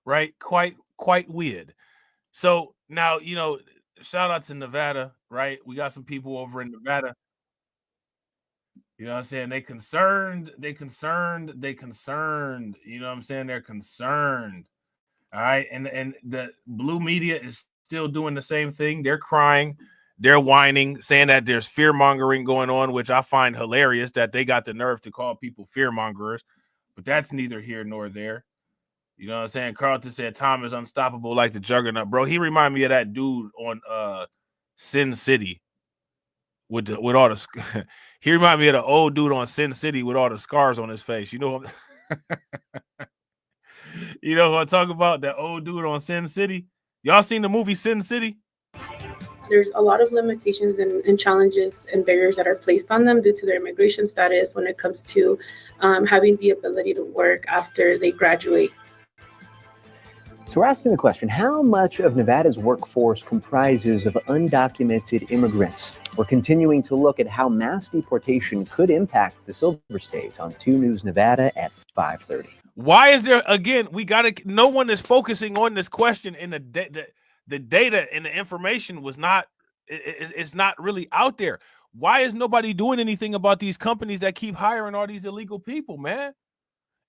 right? Quite weird. So now, you know, shout out to Nevada, right? We got some people over in Nevada. You know what I'm saying? They concerned. You know what I'm saying? They're concerned. All right. And the blue media is still doing the same thing. They're crying, they're whining, saying that there's fear mongering going on, which I find hilarious that they got the nerve to call people fear mongers. But that's neither here nor there. You know what I'm saying? Carlton said Tom is unstoppable like the juggernaut. Bro, he reminded me of that dude on Sin City with all the he reminded me of the old dude on Sin City with all the scars on his face. You know what you know what I'm talking about? That old dude on Sin City. Y'all seen the movie Sin City? There's a lot of limitations and challenges and barriers that are placed on them due to their immigration status when it comes to having the ability to work after they graduate. So we're asking the question, how much of Nevada's workforce comprises of undocumented immigrants? We're continuing to look at how mass deportation could impact the Silver State on 2 News Nevada at 5:30. Why is there, again, no one is focusing on this question, and the data and the information was not, it's not really out there. Why is nobody doing anything about these companies that keep hiring all these illegal people, man?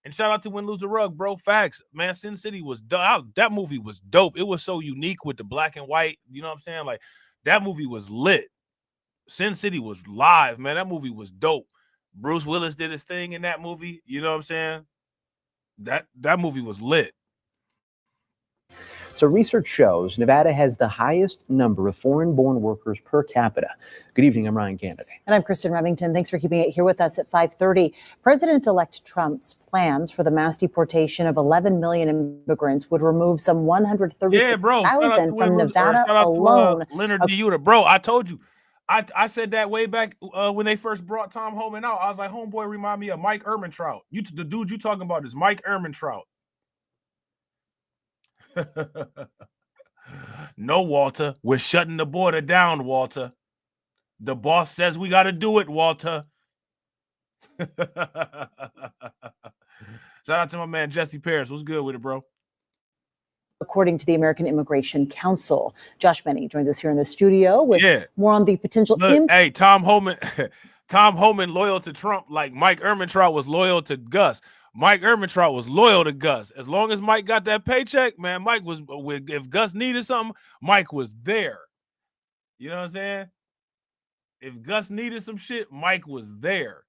And shout out to Win Lose a Rug, bro. Facts, man. Sin City was dope. That movie was dope. It was so unique with the black and white. You know what I'm saying? Like, that movie was lit. Sin City was live, man. That movie was dope. Bruce Willis did his thing in that movie. You know what I'm saying? That movie was lit. So research shows Nevada has the highest number of foreign-born workers per capita. Good evening, I'm Ryan Kennedy. And I'm Kristen Remington. Thanks for keeping it here with us at 5:30. President-elect Trump's plans for the mass deportation of 11 million immigrants would remove some 136,000 from Nevada alone. Leonard DeYuta. Bro, I told you. I said that way back when they first brought Tom Homan out. I was like, homeboy, remind me of Mike Ehrmantraut. The dude you talking about is Mike Ehrmantraut. No, Walter, we're shutting the border down, Walter. The boss says we got to do it, Walter. Shout out to my man Jesse Paris. What's good with it, bro? According to the American Immigration Council. Josh Benny joins us here in the studio with more on the potential impact. Hey, Tom Homan loyal to Trump like Mike Ehrmantraut was loyal to Gus. Mike Ehrmantraut was loyal to Gus. As long as Mike got that paycheck, man, Mike was, if Gus needed something, Mike was there. You know what I'm saying? If Gus needed some shit, Mike was there.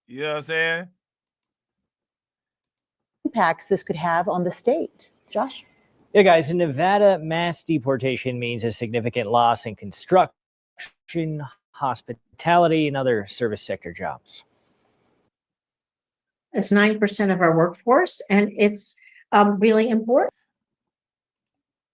You know what I'm saying? Impacts this could have on the state. Josh? Yeah, guys, in Nevada, mass deportation means a significant loss in construction, hospitality, and other service sector jobs. It's 9% of our workforce, and it's really important.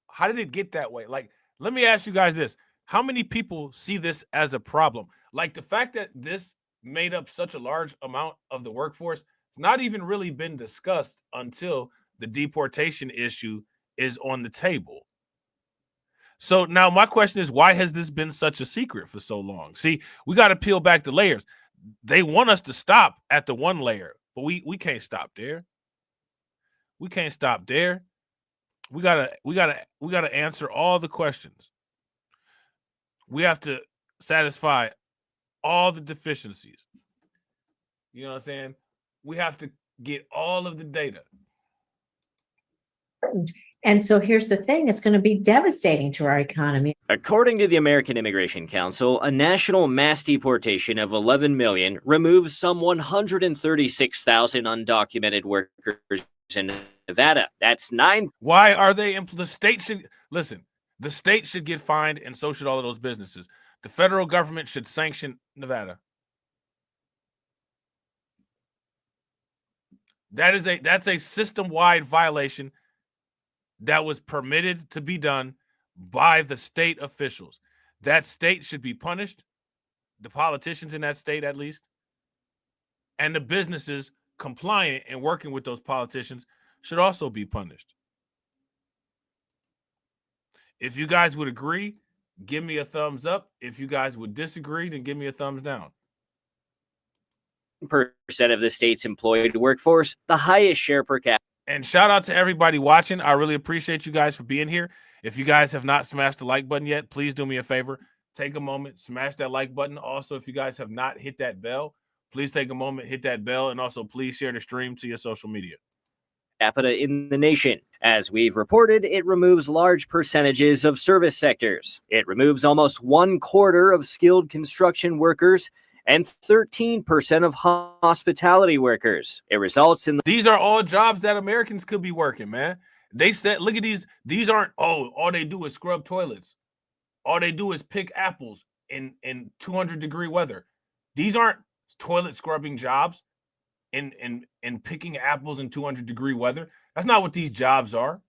How did it get that way? Like, let me ask you guys this. How many people see this as a problem? Like, the fact that this made up such a large amount of the workforce, it's not even really been discussed until the deportation issue is on the table. So now my question is, why has this been such a secret for so long? See, we got to peel back the layers. They want us to stop at the one layer, but we can't stop there. We can't stop there. We gotta answer all the questions. We have to satisfy all the deficiencies. You know what I'm saying? We have to get all of the data. And so here's the thing, it's going to be devastating to our economy. According to the American Immigration Council, a national mass deportation of 11 million removes some 136,000 undocumented workers in Nevada. That's 9. Why are they? The state should listen. The state should get fined, and so should all of those businesses. The federal government should sanction Nevada. That's a system-wide violation that was permitted to be done by the state officials. That state should be punished, the politicians in that state at least, and the businesses compliant and working with those politicians should also be punished. If you guys would agree, give me a thumbs up. If you guys would disagree, then give me a thumbs down. Percent of the state's employed workforce, the highest share per capita. And shout out to everybody watching. I really appreciate you guys for being here. If you guys have not smashed the like button yet, please do me a favor. Take a moment, smash that like button. Also, if you guys have not hit that bell, please take a moment, hit that bell, and also please share the stream to your social media. Capita in the nation. As we've reported, it removes large percentages of service sectors. It removes almost 1/4 of skilled construction workers and 13% of hospitality workers. It results in these are all jobs that Americans could be working, man. They said, look at these aren't, all they do is scrub toilets. All they do is pick apples in 200-degree weather. These aren't toilet scrubbing jobs and picking apples in 200-degree weather. That's not what these jobs are.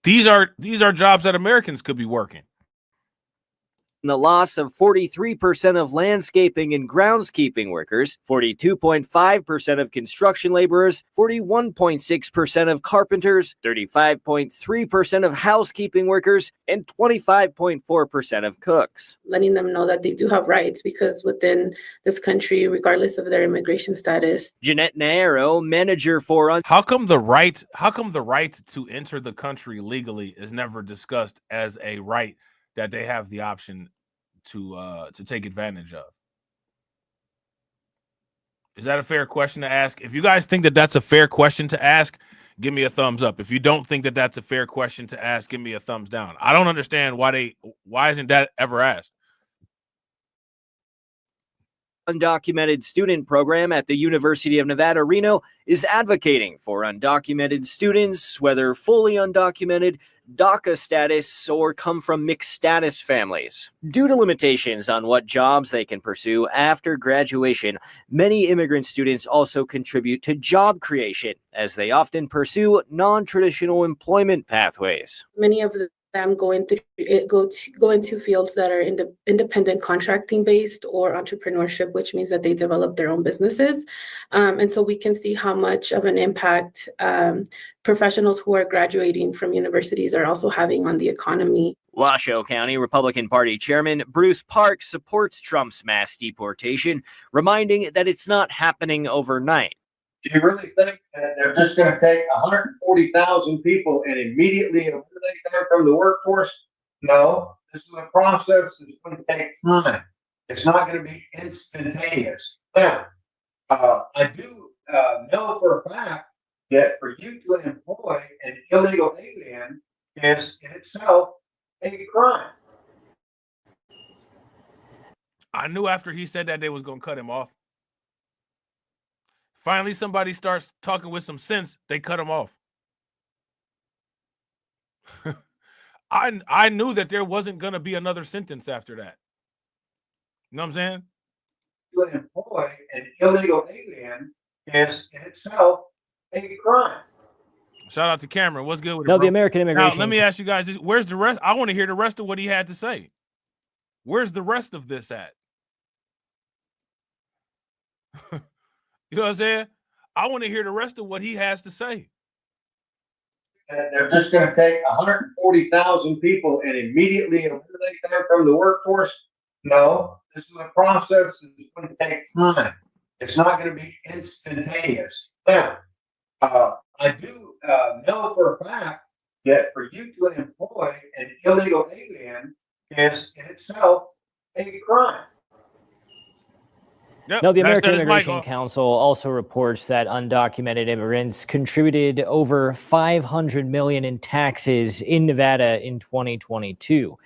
These are jobs that Americans could be working. The loss of 43% of landscaping and groundskeeping workers, 42.5% of construction laborers, 41.6% of carpenters, 35.3% of housekeeping workers, and 25.4% of cooks. Letting them know that they do have rights, because within this country, regardless of their immigration status. Jeanette Nairo, manager for How come the right to enter the country legally is never discussed as a right that they have the option to take advantage of? Is that a fair question to ask? If you guys think that that's a fair question to ask, give me a thumbs up. If you don't think that that's a fair question to ask, give me a thumbs down. I don't understand why isn't that ever asked? Undocumented student program at the University of Nevada, Reno is advocating for undocumented students, whether fully undocumented, DACA status, or come from mixed status families. Due to limitations on what jobs they can pursue after graduation, many immigrant students also contribute to job creation, as they often pursue non-traditional employment pathways. Many of them go into fields that are independent contracting based or entrepreneurship, which means that they develop their own businesses. And so we can see how much of an impact professionals who are graduating from universities are also having on the economy. Washoe County Republican Party Chairman Bruce Parks supports Trump's mass deportation, reminding that it's not happening overnight. Do you really think that they're just going to take 140,000 people and immediately eliminate them from the workforce? No, this is a process that's going to take time. It's not going to be instantaneous. Now, I do know for a fact that for you to employ an illegal alien is in itself a crime. I knew after he said that they was going to cut him off. Finally, somebody starts talking with some sense, they cut him off. I knew that there wasn't going to be another sentence after that. You know what I'm saying? To employ an illegal alien is in itself a crime. Shout out to Cameron. What's good with it, No, bro? the American immigration. Now, let me ask you guys this. Where's the rest? I want to hear the rest of what he had to say. Where's the rest of this at? You know what I'm saying? I want to hear the rest of what he has to say. They're just going to take 140,000 people and immediately eliminate them from the workforce? No, this is a process that's going to take time. It's not going to be instantaneous. Now, I do know for a fact that for you to employ an illegal alien is in itself a crime. Yep, No, the that's American his mic Immigration on. Council also reports that undocumented immigrants contributed over $500 million in taxes in Nevada in 2022.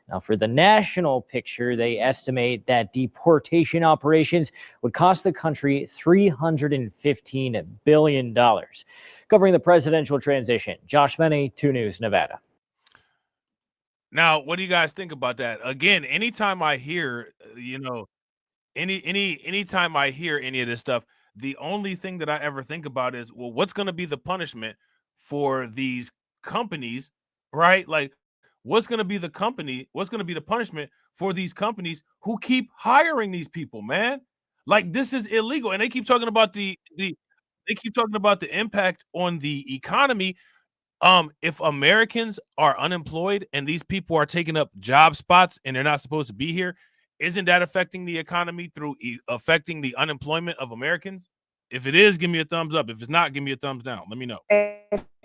Now, for the national picture, they estimate that deportation operations would cost the country $315 billion. Covering the presidential transition, Josh Menney, 2 News, Nevada. Now, what do you guys think about that? Again, anytime I hear, anytime I hear any of this stuff, the only thing that I ever think about is, well, what's going to be the punishment for these companies, right? Like, what's going to be the punishment for these companies who keep hiring these people, man? Like, this is illegal. And they keep talking about the impact on the economy. If Americans are unemployed and these people are taking up job spots and they're not supposed to be here, isn't that affecting the economy through affecting the unemployment of Americans? If it is, give me a thumbs up. If it's not, give me a thumbs down. Let me know.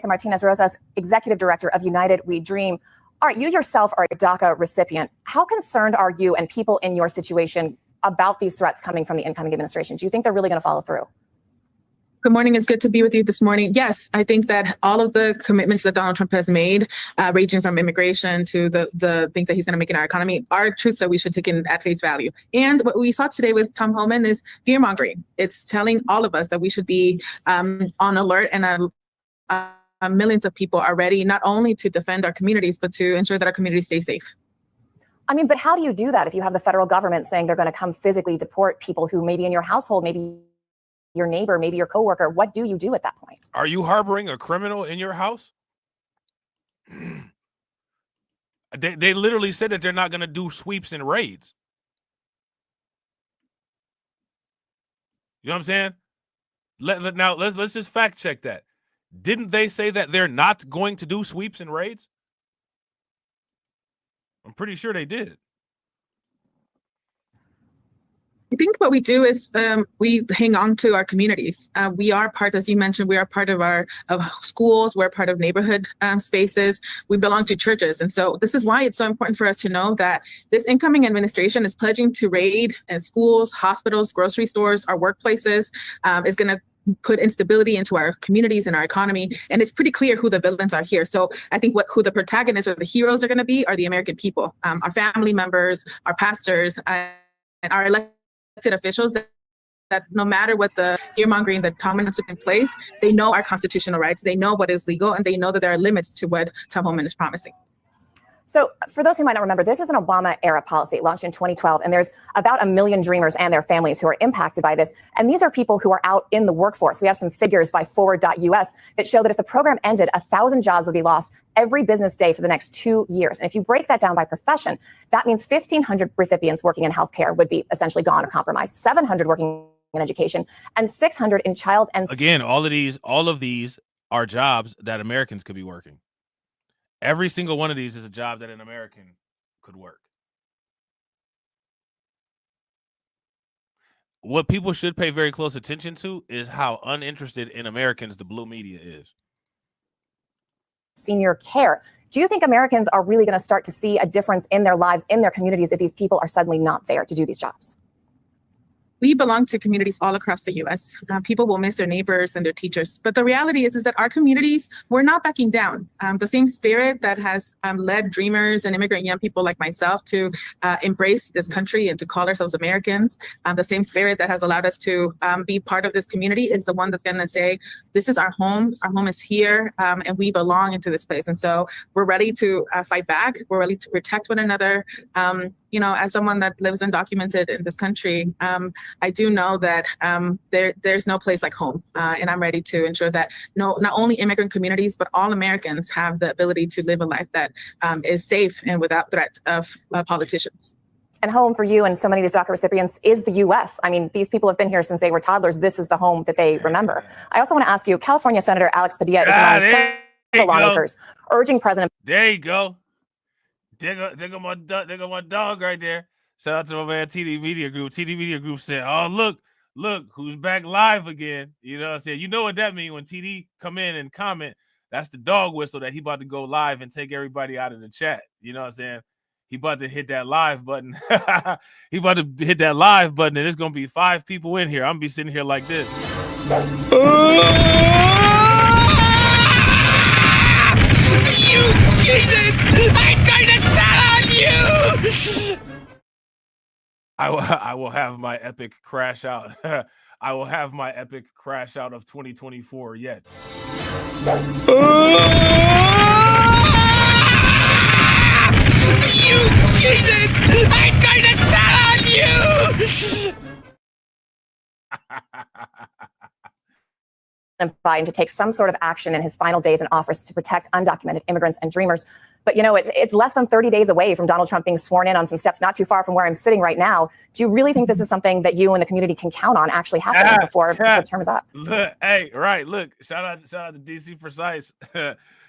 Martinez Rosas, Executive Director of United We Dream. All right, you yourself are a DACA recipient. How concerned are you and people in your situation about these threats coming from the incoming administration? Do you think they're really going to follow through? Good morning. It's good to be with you this morning. Yes, I think that all of the commitments that Donald Trump has made, ranging from immigration to the things that he's going to make in our economy, are truths that we should take in at face value. And what we saw today with Tom Homan is fear-mongering. It's telling all of us that we should be on alert, and millions of people are ready not only to defend our communities, but to ensure that our communities stay safe. I mean, but how do you do that if you have the federal government saying they're going to come physically deport people who may be in your household, maybe your neighbor, maybe your coworker? What do you do at that point? Are you harboring a criminal in your house? They literally said that they're not going to do sweeps and raids. You know what I'm saying? Now let's just fact check that. Didn't they say that they're not going to do sweeps and raids? I'm pretty sure they did. I think what we do is we hang on to our communities. We are part, as you mentioned, we are part of schools. We're part of neighborhood spaces. We belong to churches. And so this is why it's so important for us to know that this incoming administration is pledging to raid schools, hospitals, grocery stores, our workplaces, is going to put instability into our communities and our economy. And it's pretty clear who the villains are here. So I think who the protagonists or the heroes are going to be are the American people, our family members, our pastors, and our elected officials that no matter what the fear-mongering that Tom has put in place, they know our constitutional rights, they know what is legal, and they know that there are limits to what Tom Homan is promising. So for those who might not remember, this is an Obama-era policy launched in 2012, and there's about 1 million Dreamers and their families who are impacted by this. And these are people who are out in the workforce. We have some figures by forward.us that show that if the program ended, 1,000 jobs would be lost every business day for the next 2 years. And if you break that down by profession, that means 1,500 recipients working in healthcare would be essentially gone or compromised, 700 working in education, and 600 in child and... Again, all of these are jobs that Americans could be working. Every single one of these is a job that an American could work. What people should pay very close attention to is how uninterested in Americans the blue media is. Senior care. Do you think Americans are really going to start to see a difference in their lives, in their communities, if these people are suddenly not there to do these jobs? We belong to communities all across the U.S. People will miss their neighbors and their teachers. But the reality is that our communities, we're not backing down. The same spirit that has led Dreamers and immigrant young people like myself to embrace this country and to call ourselves Americans, the same spirit that has allowed us to be part of this community is the one that's going to say, this is our home is here, and we belong into this place. And so we're ready to fight back. We're ready to protect one another. As someone that lives undocumented in this country, I do know that there's no place like home, and I'm ready to ensure that not only immigrant communities, but all Americans have the ability to live a life that is safe and without threat of politicians. And home for you and so many of these DACA recipients is the U.S. I mean, these people have been here since they were toddlers. This is the home that they remember. I also want to ask you, California Senator Alex Padilla is among several lawmakers urging President. There you go. There go my dog right there. Shout out to my man TD Media Group. TD Media Group said, "Oh, look, who's back live again?" You know what I'm saying? You know what that means when TD come in and comment. That's the dog whistle that he about to go live and take everybody out of the chat. You know what I'm saying? He about to hit that live button. He about to hit that live button, and there's gonna be 5 people in here. I'm gonna be sitting here like this. You cheated! I'm going to start on you! I will have my epic crash out. I will have my epic crash out of 2024 yet. You cheated! I'm going to start on you! Biden to take some sort of action in his final days in office to protect undocumented immigrants and dreamers. But, you know, it's less than 30 days away from Donald Trump being sworn in on some steps not too far from where I'm sitting right now. Do you really think this is something that you and the community can count on actually happening before the term is up? Look, hey, right. Look, shout out to DC Precise.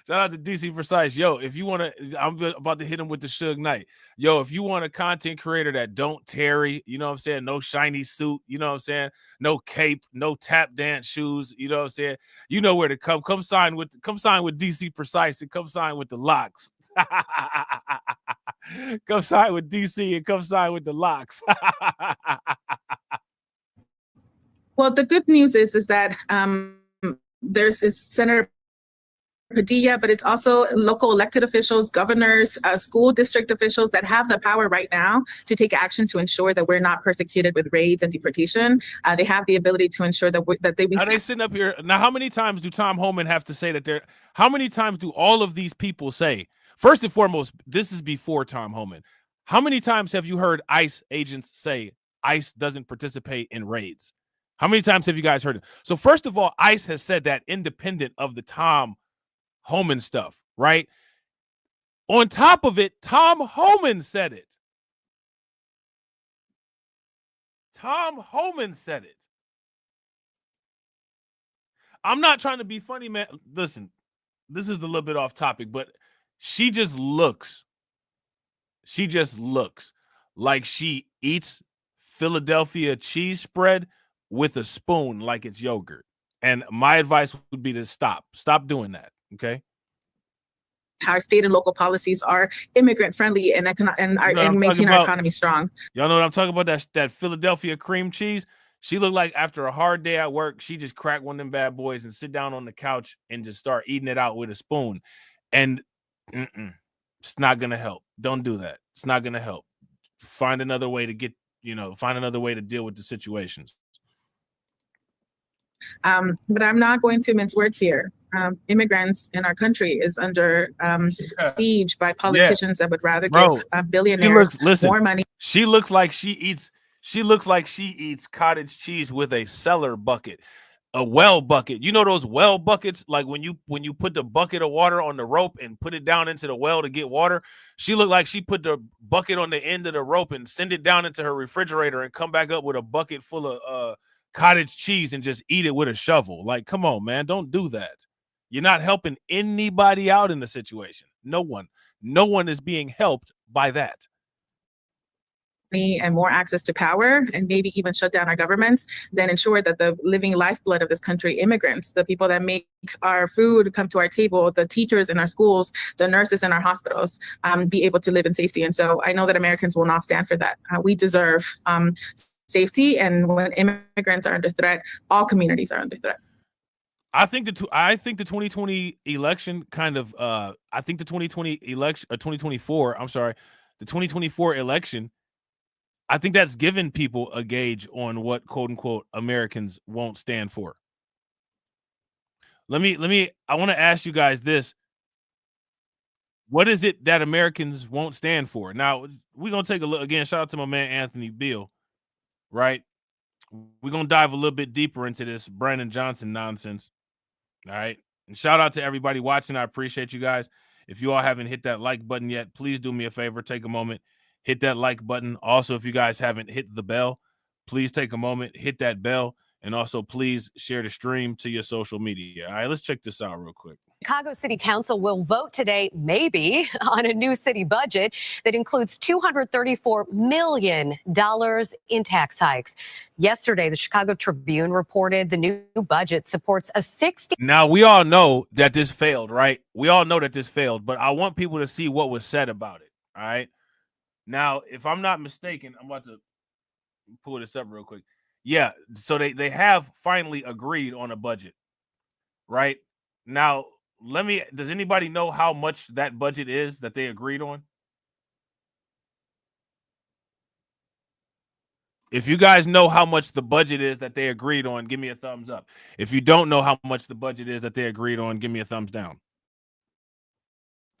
Shout out to DC Precise. Yo, if you want to, I'm about to hit him with the Suge Knight. Yo, if you want a content creator that don't tarry, you know what I'm saying? No shiny suit, you know what I'm saying? No cape, no tap dance shoes, you know what I'm saying? You know where to come. Come sign with DC Precise and come sign with the locks. Come sign with DC and come sign with the locks. Well, the good news is that there's Senator Padilla, but it's also local elected officials, governors, school district officials that have the power right now to take action to ensure that we're not persecuted with raids and deportation. They have the ability to ensure that they. Are they sitting up here now? How many times do Tom Homan have to say that they're? How many times do all of these people say? First and foremost, this is before Tom Homan. How many times have you heard ICE agents say ICE doesn't participate in raids? How many times have you guys heard it? So first of all, ICE has said that independent of the Tom Homan stuff, right? On top of it, Tom Homan said it. Tom Homan said it. I'm not trying to be funny, man. Listen, this is a little bit off topic, but she just looks like she eats Philadelphia cheese spread with a spoon like it's yogurt. And my advice would be to stop doing that. Okay. Our state and local policies are immigrant friendly and maintain our economy strong. Y'all know what I'm talking about? That Philadelphia cream cheese. She looked like after a hard day at work, she just cracked one of them bad boys and sit down on the couch and just start eating it out with a spoon. And it's not gonna help. Don't do that. It's not gonna help. Find another way to deal with the situations. But I'm not going to mince words here. Immigrants in our country is under siege by politicians that would rather give billionaires more money. She looks like she eats cottage cheese with a cellar bucket, a well bucket. You know those well buckets, like when you put the bucket of water on the rope and put it down into the well to get water. She looked like she put the bucket on the end of the rope and send it down into her refrigerator and come back up with a bucket full of cottage cheese and just eat it with a shovel. Like, come on, man, don't do that. You're not helping anybody out in the situation. No one is being helped by that. And more access to power and maybe even shut down our governments, then ensure that the living lifeblood of this country, immigrants, the people that make our food come to our table, the teachers in our schools, the nurses in our hospitals, be able to live in safety. And so I know that Americans will not stand for that. We deserve safety, and when immigrants are under threat, all communities are under threat. I think the 2020 election kind of I think the 2020 election or 2024, I'm sorry, the 2024 election, I think that's given people a gauge on what quote unquote Americans won't stand for. I want to ask you guys this. What is it that Americans won't stand for? Now, we're going to take a look again. Shout out to my man, Anthony Beal, right? We're going to dive a little bit deeper into this Brandon Johnson nonsense. All right. And shout out to everybody watching. I appreciate you guys. If you all haven't hit that like button yet, please do me a favor. Take a moment, hit that like button. Also, if you guys haven't hit the bell, please take a moment, hit that bell, and also please share the stream to your social media. All right, let's check this out real quick. Chicago City Council will vote today, maybe, on a new city budget that includes $234 million in tax hikes. Yesterday, the Chicago Tribune reported the new budget supports a 60. Now, we all know that this failed, right? We all know that this failed, but I want people to see what was said about it, all right? Now, if I'm not mistaken, I'm about to pull this up real quick. Yeah, so they have finally agreed on a budget, right? Now, does anybody know how much that budget is that they agreed on? If you guys know how much the budget is that they agreed on, give me a thumbs up. If you don't know how much the budget is that they agreed on, give me a thumbs down.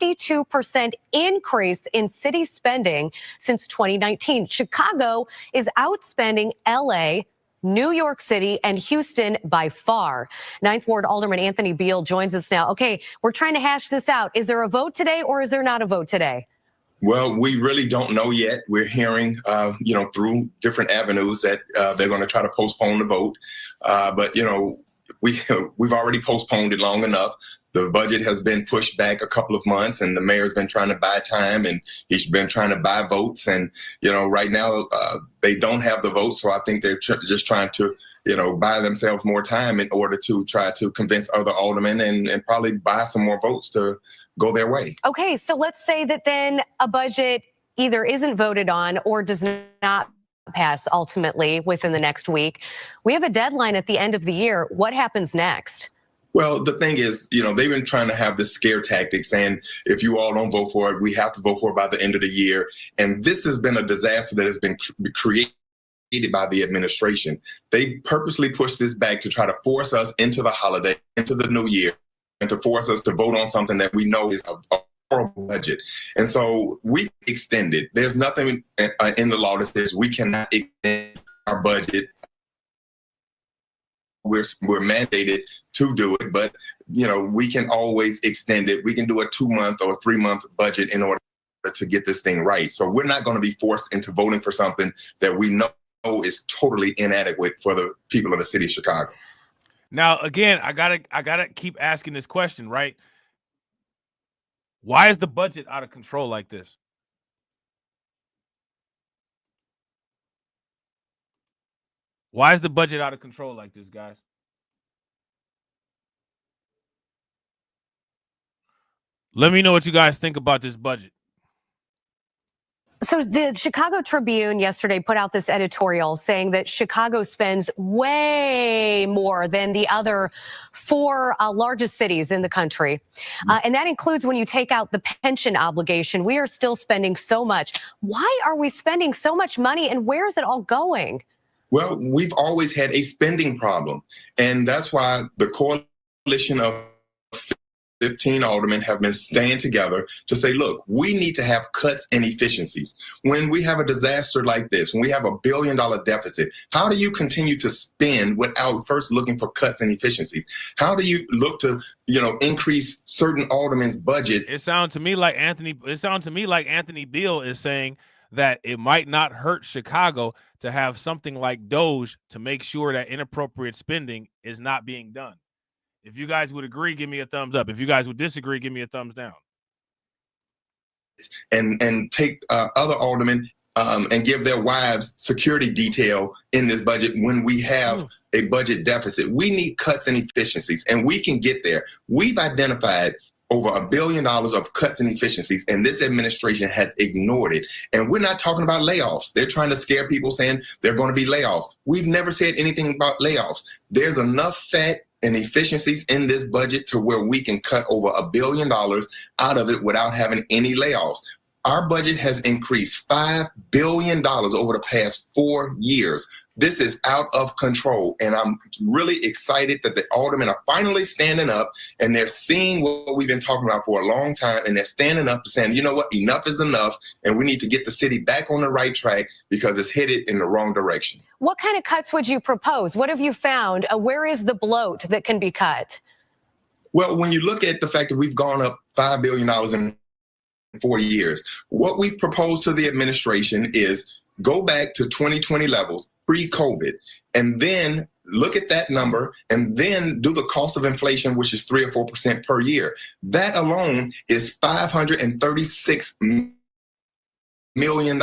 52% increase in city spending since 2019. Chicago is outspending LA, New York City, and Houston by far. Ninth Ward Alderman Anthony Beal joins us now. Okay, we're trying to hash this out. Is there a vote today or is there not a vote today? Well, we really don't know yet. We're hearing, through different avenues that they're going to try to postpone the vote. But we've already postponed it long enough. The budget has been pushed back a couple of months, and the mayor's been trying to buy time, and he's been trying to buy votes. And, right now they don't have the votes. So I think they're just trying to, buy themselves more time in order to try to convince other aldermen and probably buy some more votes to go their way. Okay, so let's say that then a budget either isn't voted on or does not pass ultimately within the next week. We have a deadline at the end of the year. What happens next? Well, the thing is, they've been trying to have this scare tactics, and if you all don't vote for it, we have to vote for it by the end of the year. And this has been a disaster that has been created by the administration. They purposely pushed this back to try to force us into the holiday, into the new year, and to force us to vote on something that we know is a horrible budget. And so we extended. There's nothing in the law that says we cannot extend our budget. We're mandated to do it, but we can always extend it. We can do a 2-month or a 3-month budget in order to get this thing right. So we're not going to be forced into voting for something that we know is totally inadequate for the people of the city of Chicago. Now, again, I gotta keep asking this question, right? Why is the budget out of control like this? Why is the budget out of control like this, guys? Let me know what you guys think about this budget. So the Chicago Tribune yesterday put out this editorial saying that Chicago spends way more than the other 4 largest cities in the country. And that includes when you take out the pension obligation. We are still spending so much. Why are we spending so much money, and where is it all going? Well, we've always had a spending problem, and that's why the coalition of 15 aldermen have been staying together to say, look, we need to have cuts and efficiencies. When we have a disaster like this, when we have $1 billion deficit, how do you continue to spend without first looking for cuts and efficiencies? How do you look to, increase certain aldermen's budgets? It sounds to me like Anthony Beal is saying that it might not hurt Chicago to have something like Doge to make sure that inappropriate spending is not being done. If you guys would agree, give me a thumbs up. If you guys would disagree, give me a thumbs down. And take other aldermen and give their wives security detail in this budget when we have a budget deficit. We need cuts and efficiencies, and we can get there. We've identified over $1 billion of cuts and efficiencies, and this administration has ignored it. And we're not talking about layoffs. They're trying to scare people saying they're going to be layoffs. We've never said anything about layoffs. There's enough fat and efficiencies in this budget to where we can cut over $1 billion out of it without having any layoffs. Our budget has increased $5 billion over the past 4 years. This is out of control, and I'm really excited that the aldermen are finally standing up, and they're seeing what we've been talking about for a long time, and they're standing up and saying, you know what, enough is enough, and we need to get the city back on the right track because it's headed in the wrong direction. What kind of cuts would you propose? What have you found? Where is the bloat that can be cut? Well, when you look at the fact that we've gone up $5 billion in 4 years. What we've proposed to the administration is go back to 2020 levels, pre-COVID, and then look at that number and then do the cost of inflation, which is 3 or 4% per year. That alone is $536 million.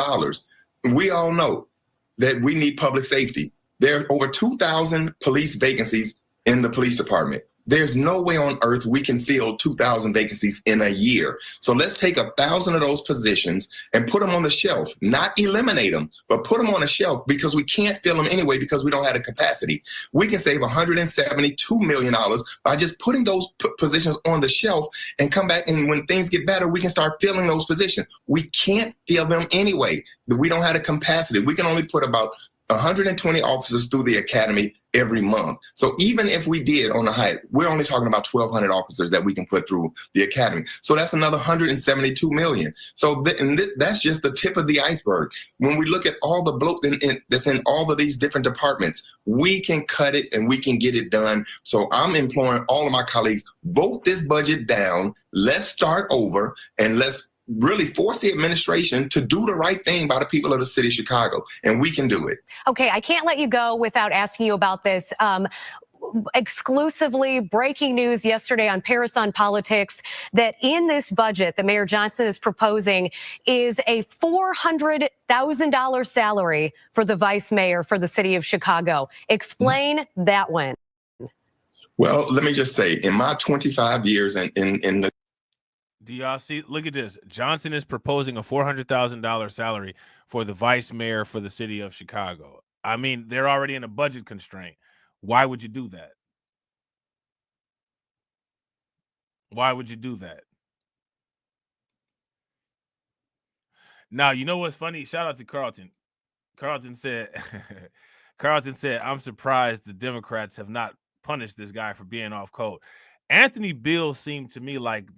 We all know that we need public safety. There are over 2,000 police vacancies in the police department. There's no way on earth we can fill 2,000 vacancies in a year. So let's take 1,000 of those positions and put them on the shelf, not eliminate them, but put them on the shelf because we can't fill them anyway because we don't have the capacity. We can save $172 million by just putting those positions on the shelf and come back, and when things get better, we can start filling those positions. We can't fill them anyway. We don't have the capacity. We can only put about 120 officers through the academy every month. So even if we did on the height, we're only talking about 1,200 officers that we can put through the academy. So that's another $172 million. So that's just the tip of the iceberg. When we look at all the bloat that's in all of these different departments, we can cut it and we can get it done. So I'm imploring all of my colleagues, vote this budget down. Let's start over and let's really force the administration to do the right thing by the people of the city of Chicago, and we can do it. Okay, I can't let you go without asking you about this. Exclusively breaking news yesterday on Paris on Politics that in this budget that Mayor Johnson is proposing is a $400,000 salary for the vice mayor for the city of Chicago. Explain that one. Well, let me just say, in my 25 years in the Do y'all see? Look at this. Johnson is proposing a $400,000 salary for the vice mayor for the city of Chicago. I mean, they're already in a budget constraint. Why would you do that? Why would you do that? Now, you know what's funny? Shout out to Carlton. Carlton said, I'm surprised the Democrats have not punished this guy for being off code. Anthony Bill seemed to me like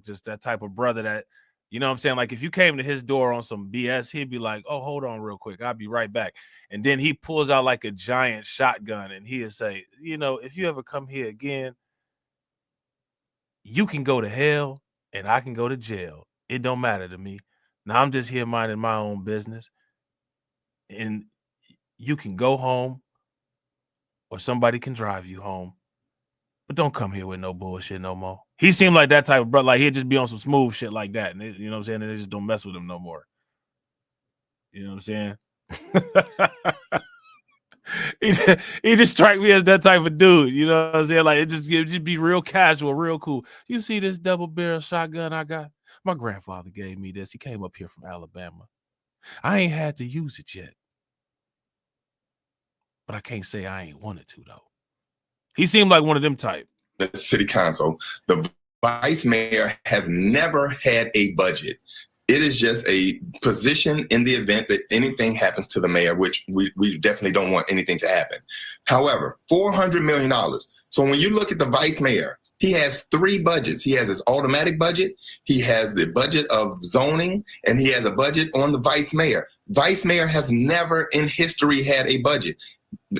just that type of brother that, you know what I'm saying? Like if you came to his door on some BS, he'd be like, oh, hold on real quick. I'll be right back. And then he pulls out like a giant shotgun and he'll say, you know, if you ever come here again, you can go to hell and I can go to jail. It don't matter to me. Now I'm just here minding my own business. And you can go home or somebody can drive you home. But don't come here with no bullshit no more. He seemed like that type of brother. Like he'd just be on some smooth shit like that. And you know what I'm saying? And they just don't mess with him no more. You know what I'm saying? he just strike me as that type of dude. You know what I'm saying? Like it just be real casual, real cool. You see this double barrel shotgun I got? My grandfather gave me this. He came up here from Alabama. I ain't had to use it yet. But I can't say I ain't wanted to though. He seemed like one of them type. The city council, the vice mayor has never had a budget. It is just a position in the event that anything happens to the mayor, which we definitely don't want anything to happen. However, $400 million. So when you look at the vice mayor, he has 3 budgets. He has his automatic budget, he has the budget of zoning, and he has a budget on the vice mayor. Vice mayor has never in history had a budget.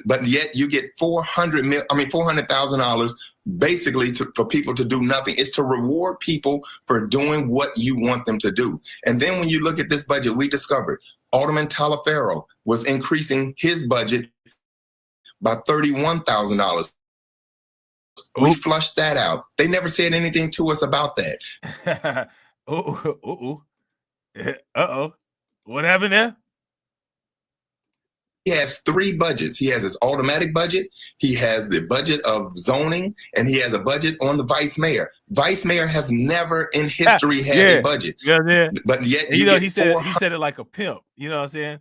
But yet you get $400,000 basically for people to do nothing. It's to reward people for doing what you want them to do. And then when you look at this budget, we discovered Alderman Talaferro was increasing his budget by $31,000. We flushed that out. They never said anything to us about that. Uh-oh. What happened there? He has 3 budgets. He has his automatic budget, he has the budget of zoning, and he has a budget on the vice mayor. Vice mayor has never in history had a budget. Yeah. But yet you know, he said it like a pimp. You know what I'm saying?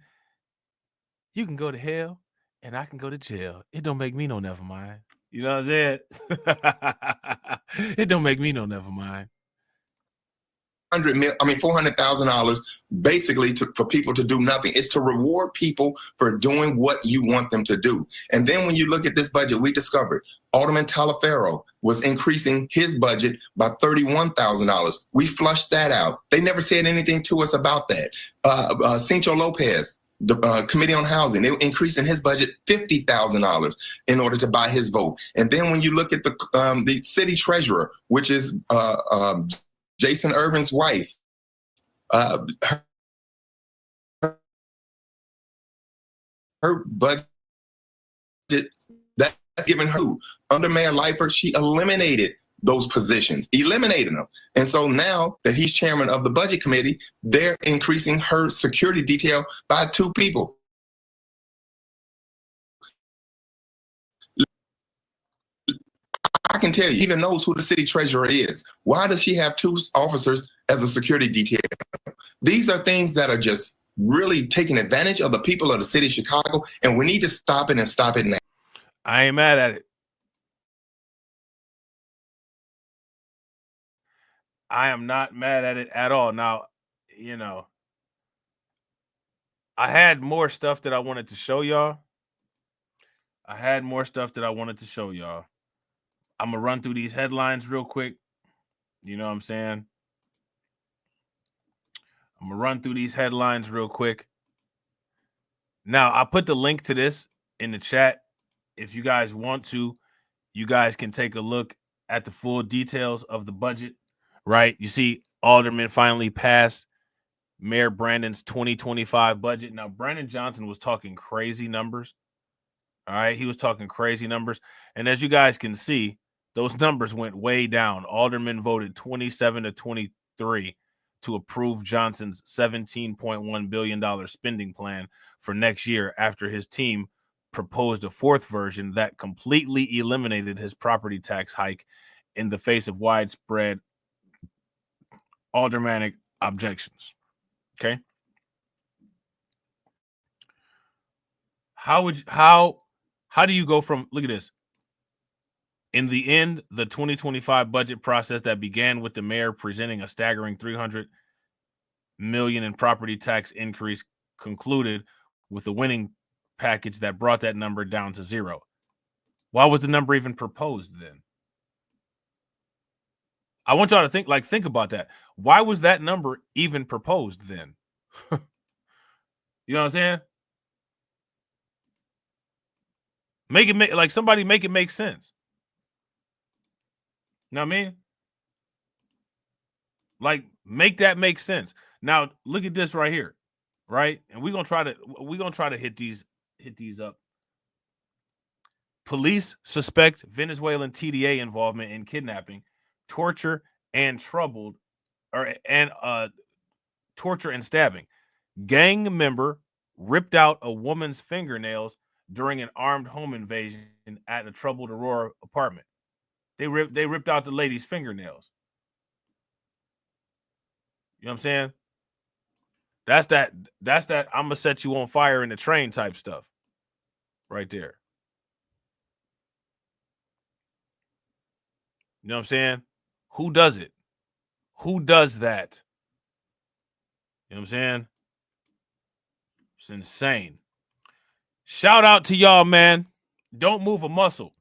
You can go to hell and I can go to jail. It don't make me no never mind. You know what I'm saying? It don't make me no never mind. $400,000 basically for people to do nothing. It's to reward people for doing what you want them to do. And then when you look at this budget, we discovered Alderman Talaferro was increasing his budget by $31,000. We flushed that out. They never said anything to us about that. Cincho Lopez, the Committee on Housing, they were increasing his budget $50,000 in order to buy his vote. And then when you look at the city treasurer, which is Jason Irvin's wife, her budget that's given her under Mayor Lightford, she eliminated those positions, eliminating them. And so now that he's chairman of the budget committee, they're increasing her security detail by 2 people. I can tell you, even knows who the city treasurer is. Why does she have 2 officers as a security detail? These are things that are just really taking advantage of the people of the city of Chicago, and we need to stop it and stop it now. I ain't mad at it. I am not mad at it at all. Now, you know, I had more stuff that I wanted to show y'all. I'm going to run through these headlines real quick. You know what I'm saying? I'm going to run through these headlines real quick. Now, I put the link to this in the chat. If you guys want to, you guys can take a look at the full details of the budget, right? You see, Alderman finally passed Mayor Brandon's 2025 budget. Now, Brandon Johnson was talking crazy numbers. All right, he was talking crazy numbers. And as you guys can see, those numbers went way down. Alderman voted 27 to 23 to approve Johnson's $17.1 billion spending plan for next year after his team proposed a 4th version that completely eliminated his property tax hike in the face of widespread aldermanic objections. Okay. How do you go from, look at this. In the end, the 2025 budget process that began with the mayor presenting a staggering $300 million in property tax increase concluded with a winning package that brought that number down to 0. Why was the number even proposed then? I want y'all to think about that. Why was that number even proposed then? You know what I'm saying? Make it make sense. You know what I mean? Like, make that make sense. Now, look at this right here, right? And we're gonna try to hit these up. Police suspect Venezuelan TDA involvement in kidnapping, torture, and torture and stabbing. Gang member ripped out a woman's fingernails during an armed home invasion at a troubled Aurora apartment. They ripped out the lady's fingernails. You know what I'm saying? That's that I'm gonna set you on fire in the train type stuff right there. You know what I'm saying? Who does it? Who does that? You know what I'm saying? It's insane. Shout out to y'all, man. Don't move a muscle.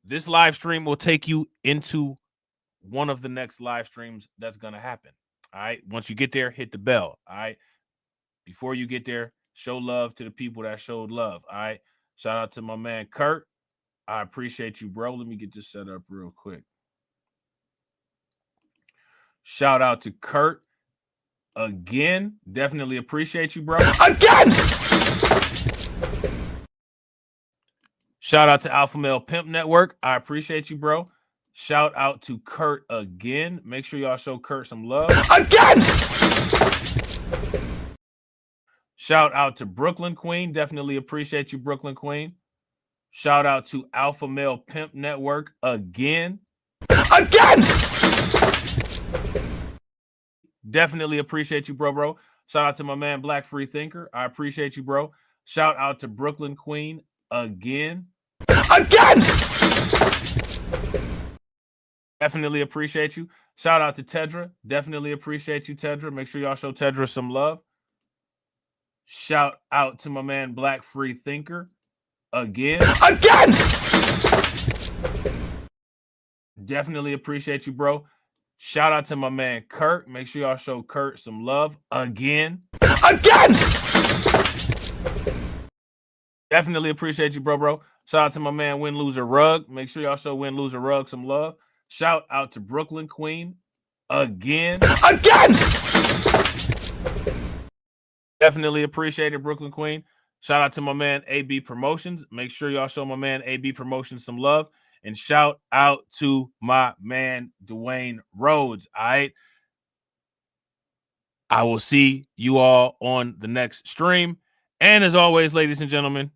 This live stream will take you into one of the next live streams that's going to happen. All right. Once you get there, hit the bell. All right. Before you get there, show love to the people that showed love. All right. Shout out to my man, Kurt. I appreciate you, bro. Let me get this set up real quick. Shout out to Kurt again. Definitely appreciate you, bro. Again. Shout out to Alpha Male Pimp Network. I appreciate you, bro. Shout out to Kurt again. Make sure y'all show Kurt some love. Again. Shout out to Brooklyn Queen. Definitely appreciate you, Brooklyn Queen. Shout out to Alpha Male Pimp Network again. Again. Definitely appreciate you, bro. Shout out to my man, Black Free Thinker. I appreciate you, bro. Shout out to Brooklyn Queen again. Again. Definitely appreciate you. Shout out to Tedra. Definitely appreciate you, Tedra. Make sure y'all show Tedra some love. Shout out to my man, Black Free Thinker again. Again. Definitely appreciate you, bro. Shout out to my man, Kurt. Make sure y'all show Kurt some love again. Again. Definitely appreciate you, bro. Shout out to my man, Win Loser Rug. Make sure y'all show Win Loser Rug some love. Shout out to Brooklyn Queen again. Again! Definitely appreciate it, Brooklyn Queen. Shout out to my man AB Promotions. Make sure y'all show my man AB Promotions some love. And shout out to my man Dwayne Rhodes. All right. I will see you all on the next stream. And as always, ladies and gentlemen,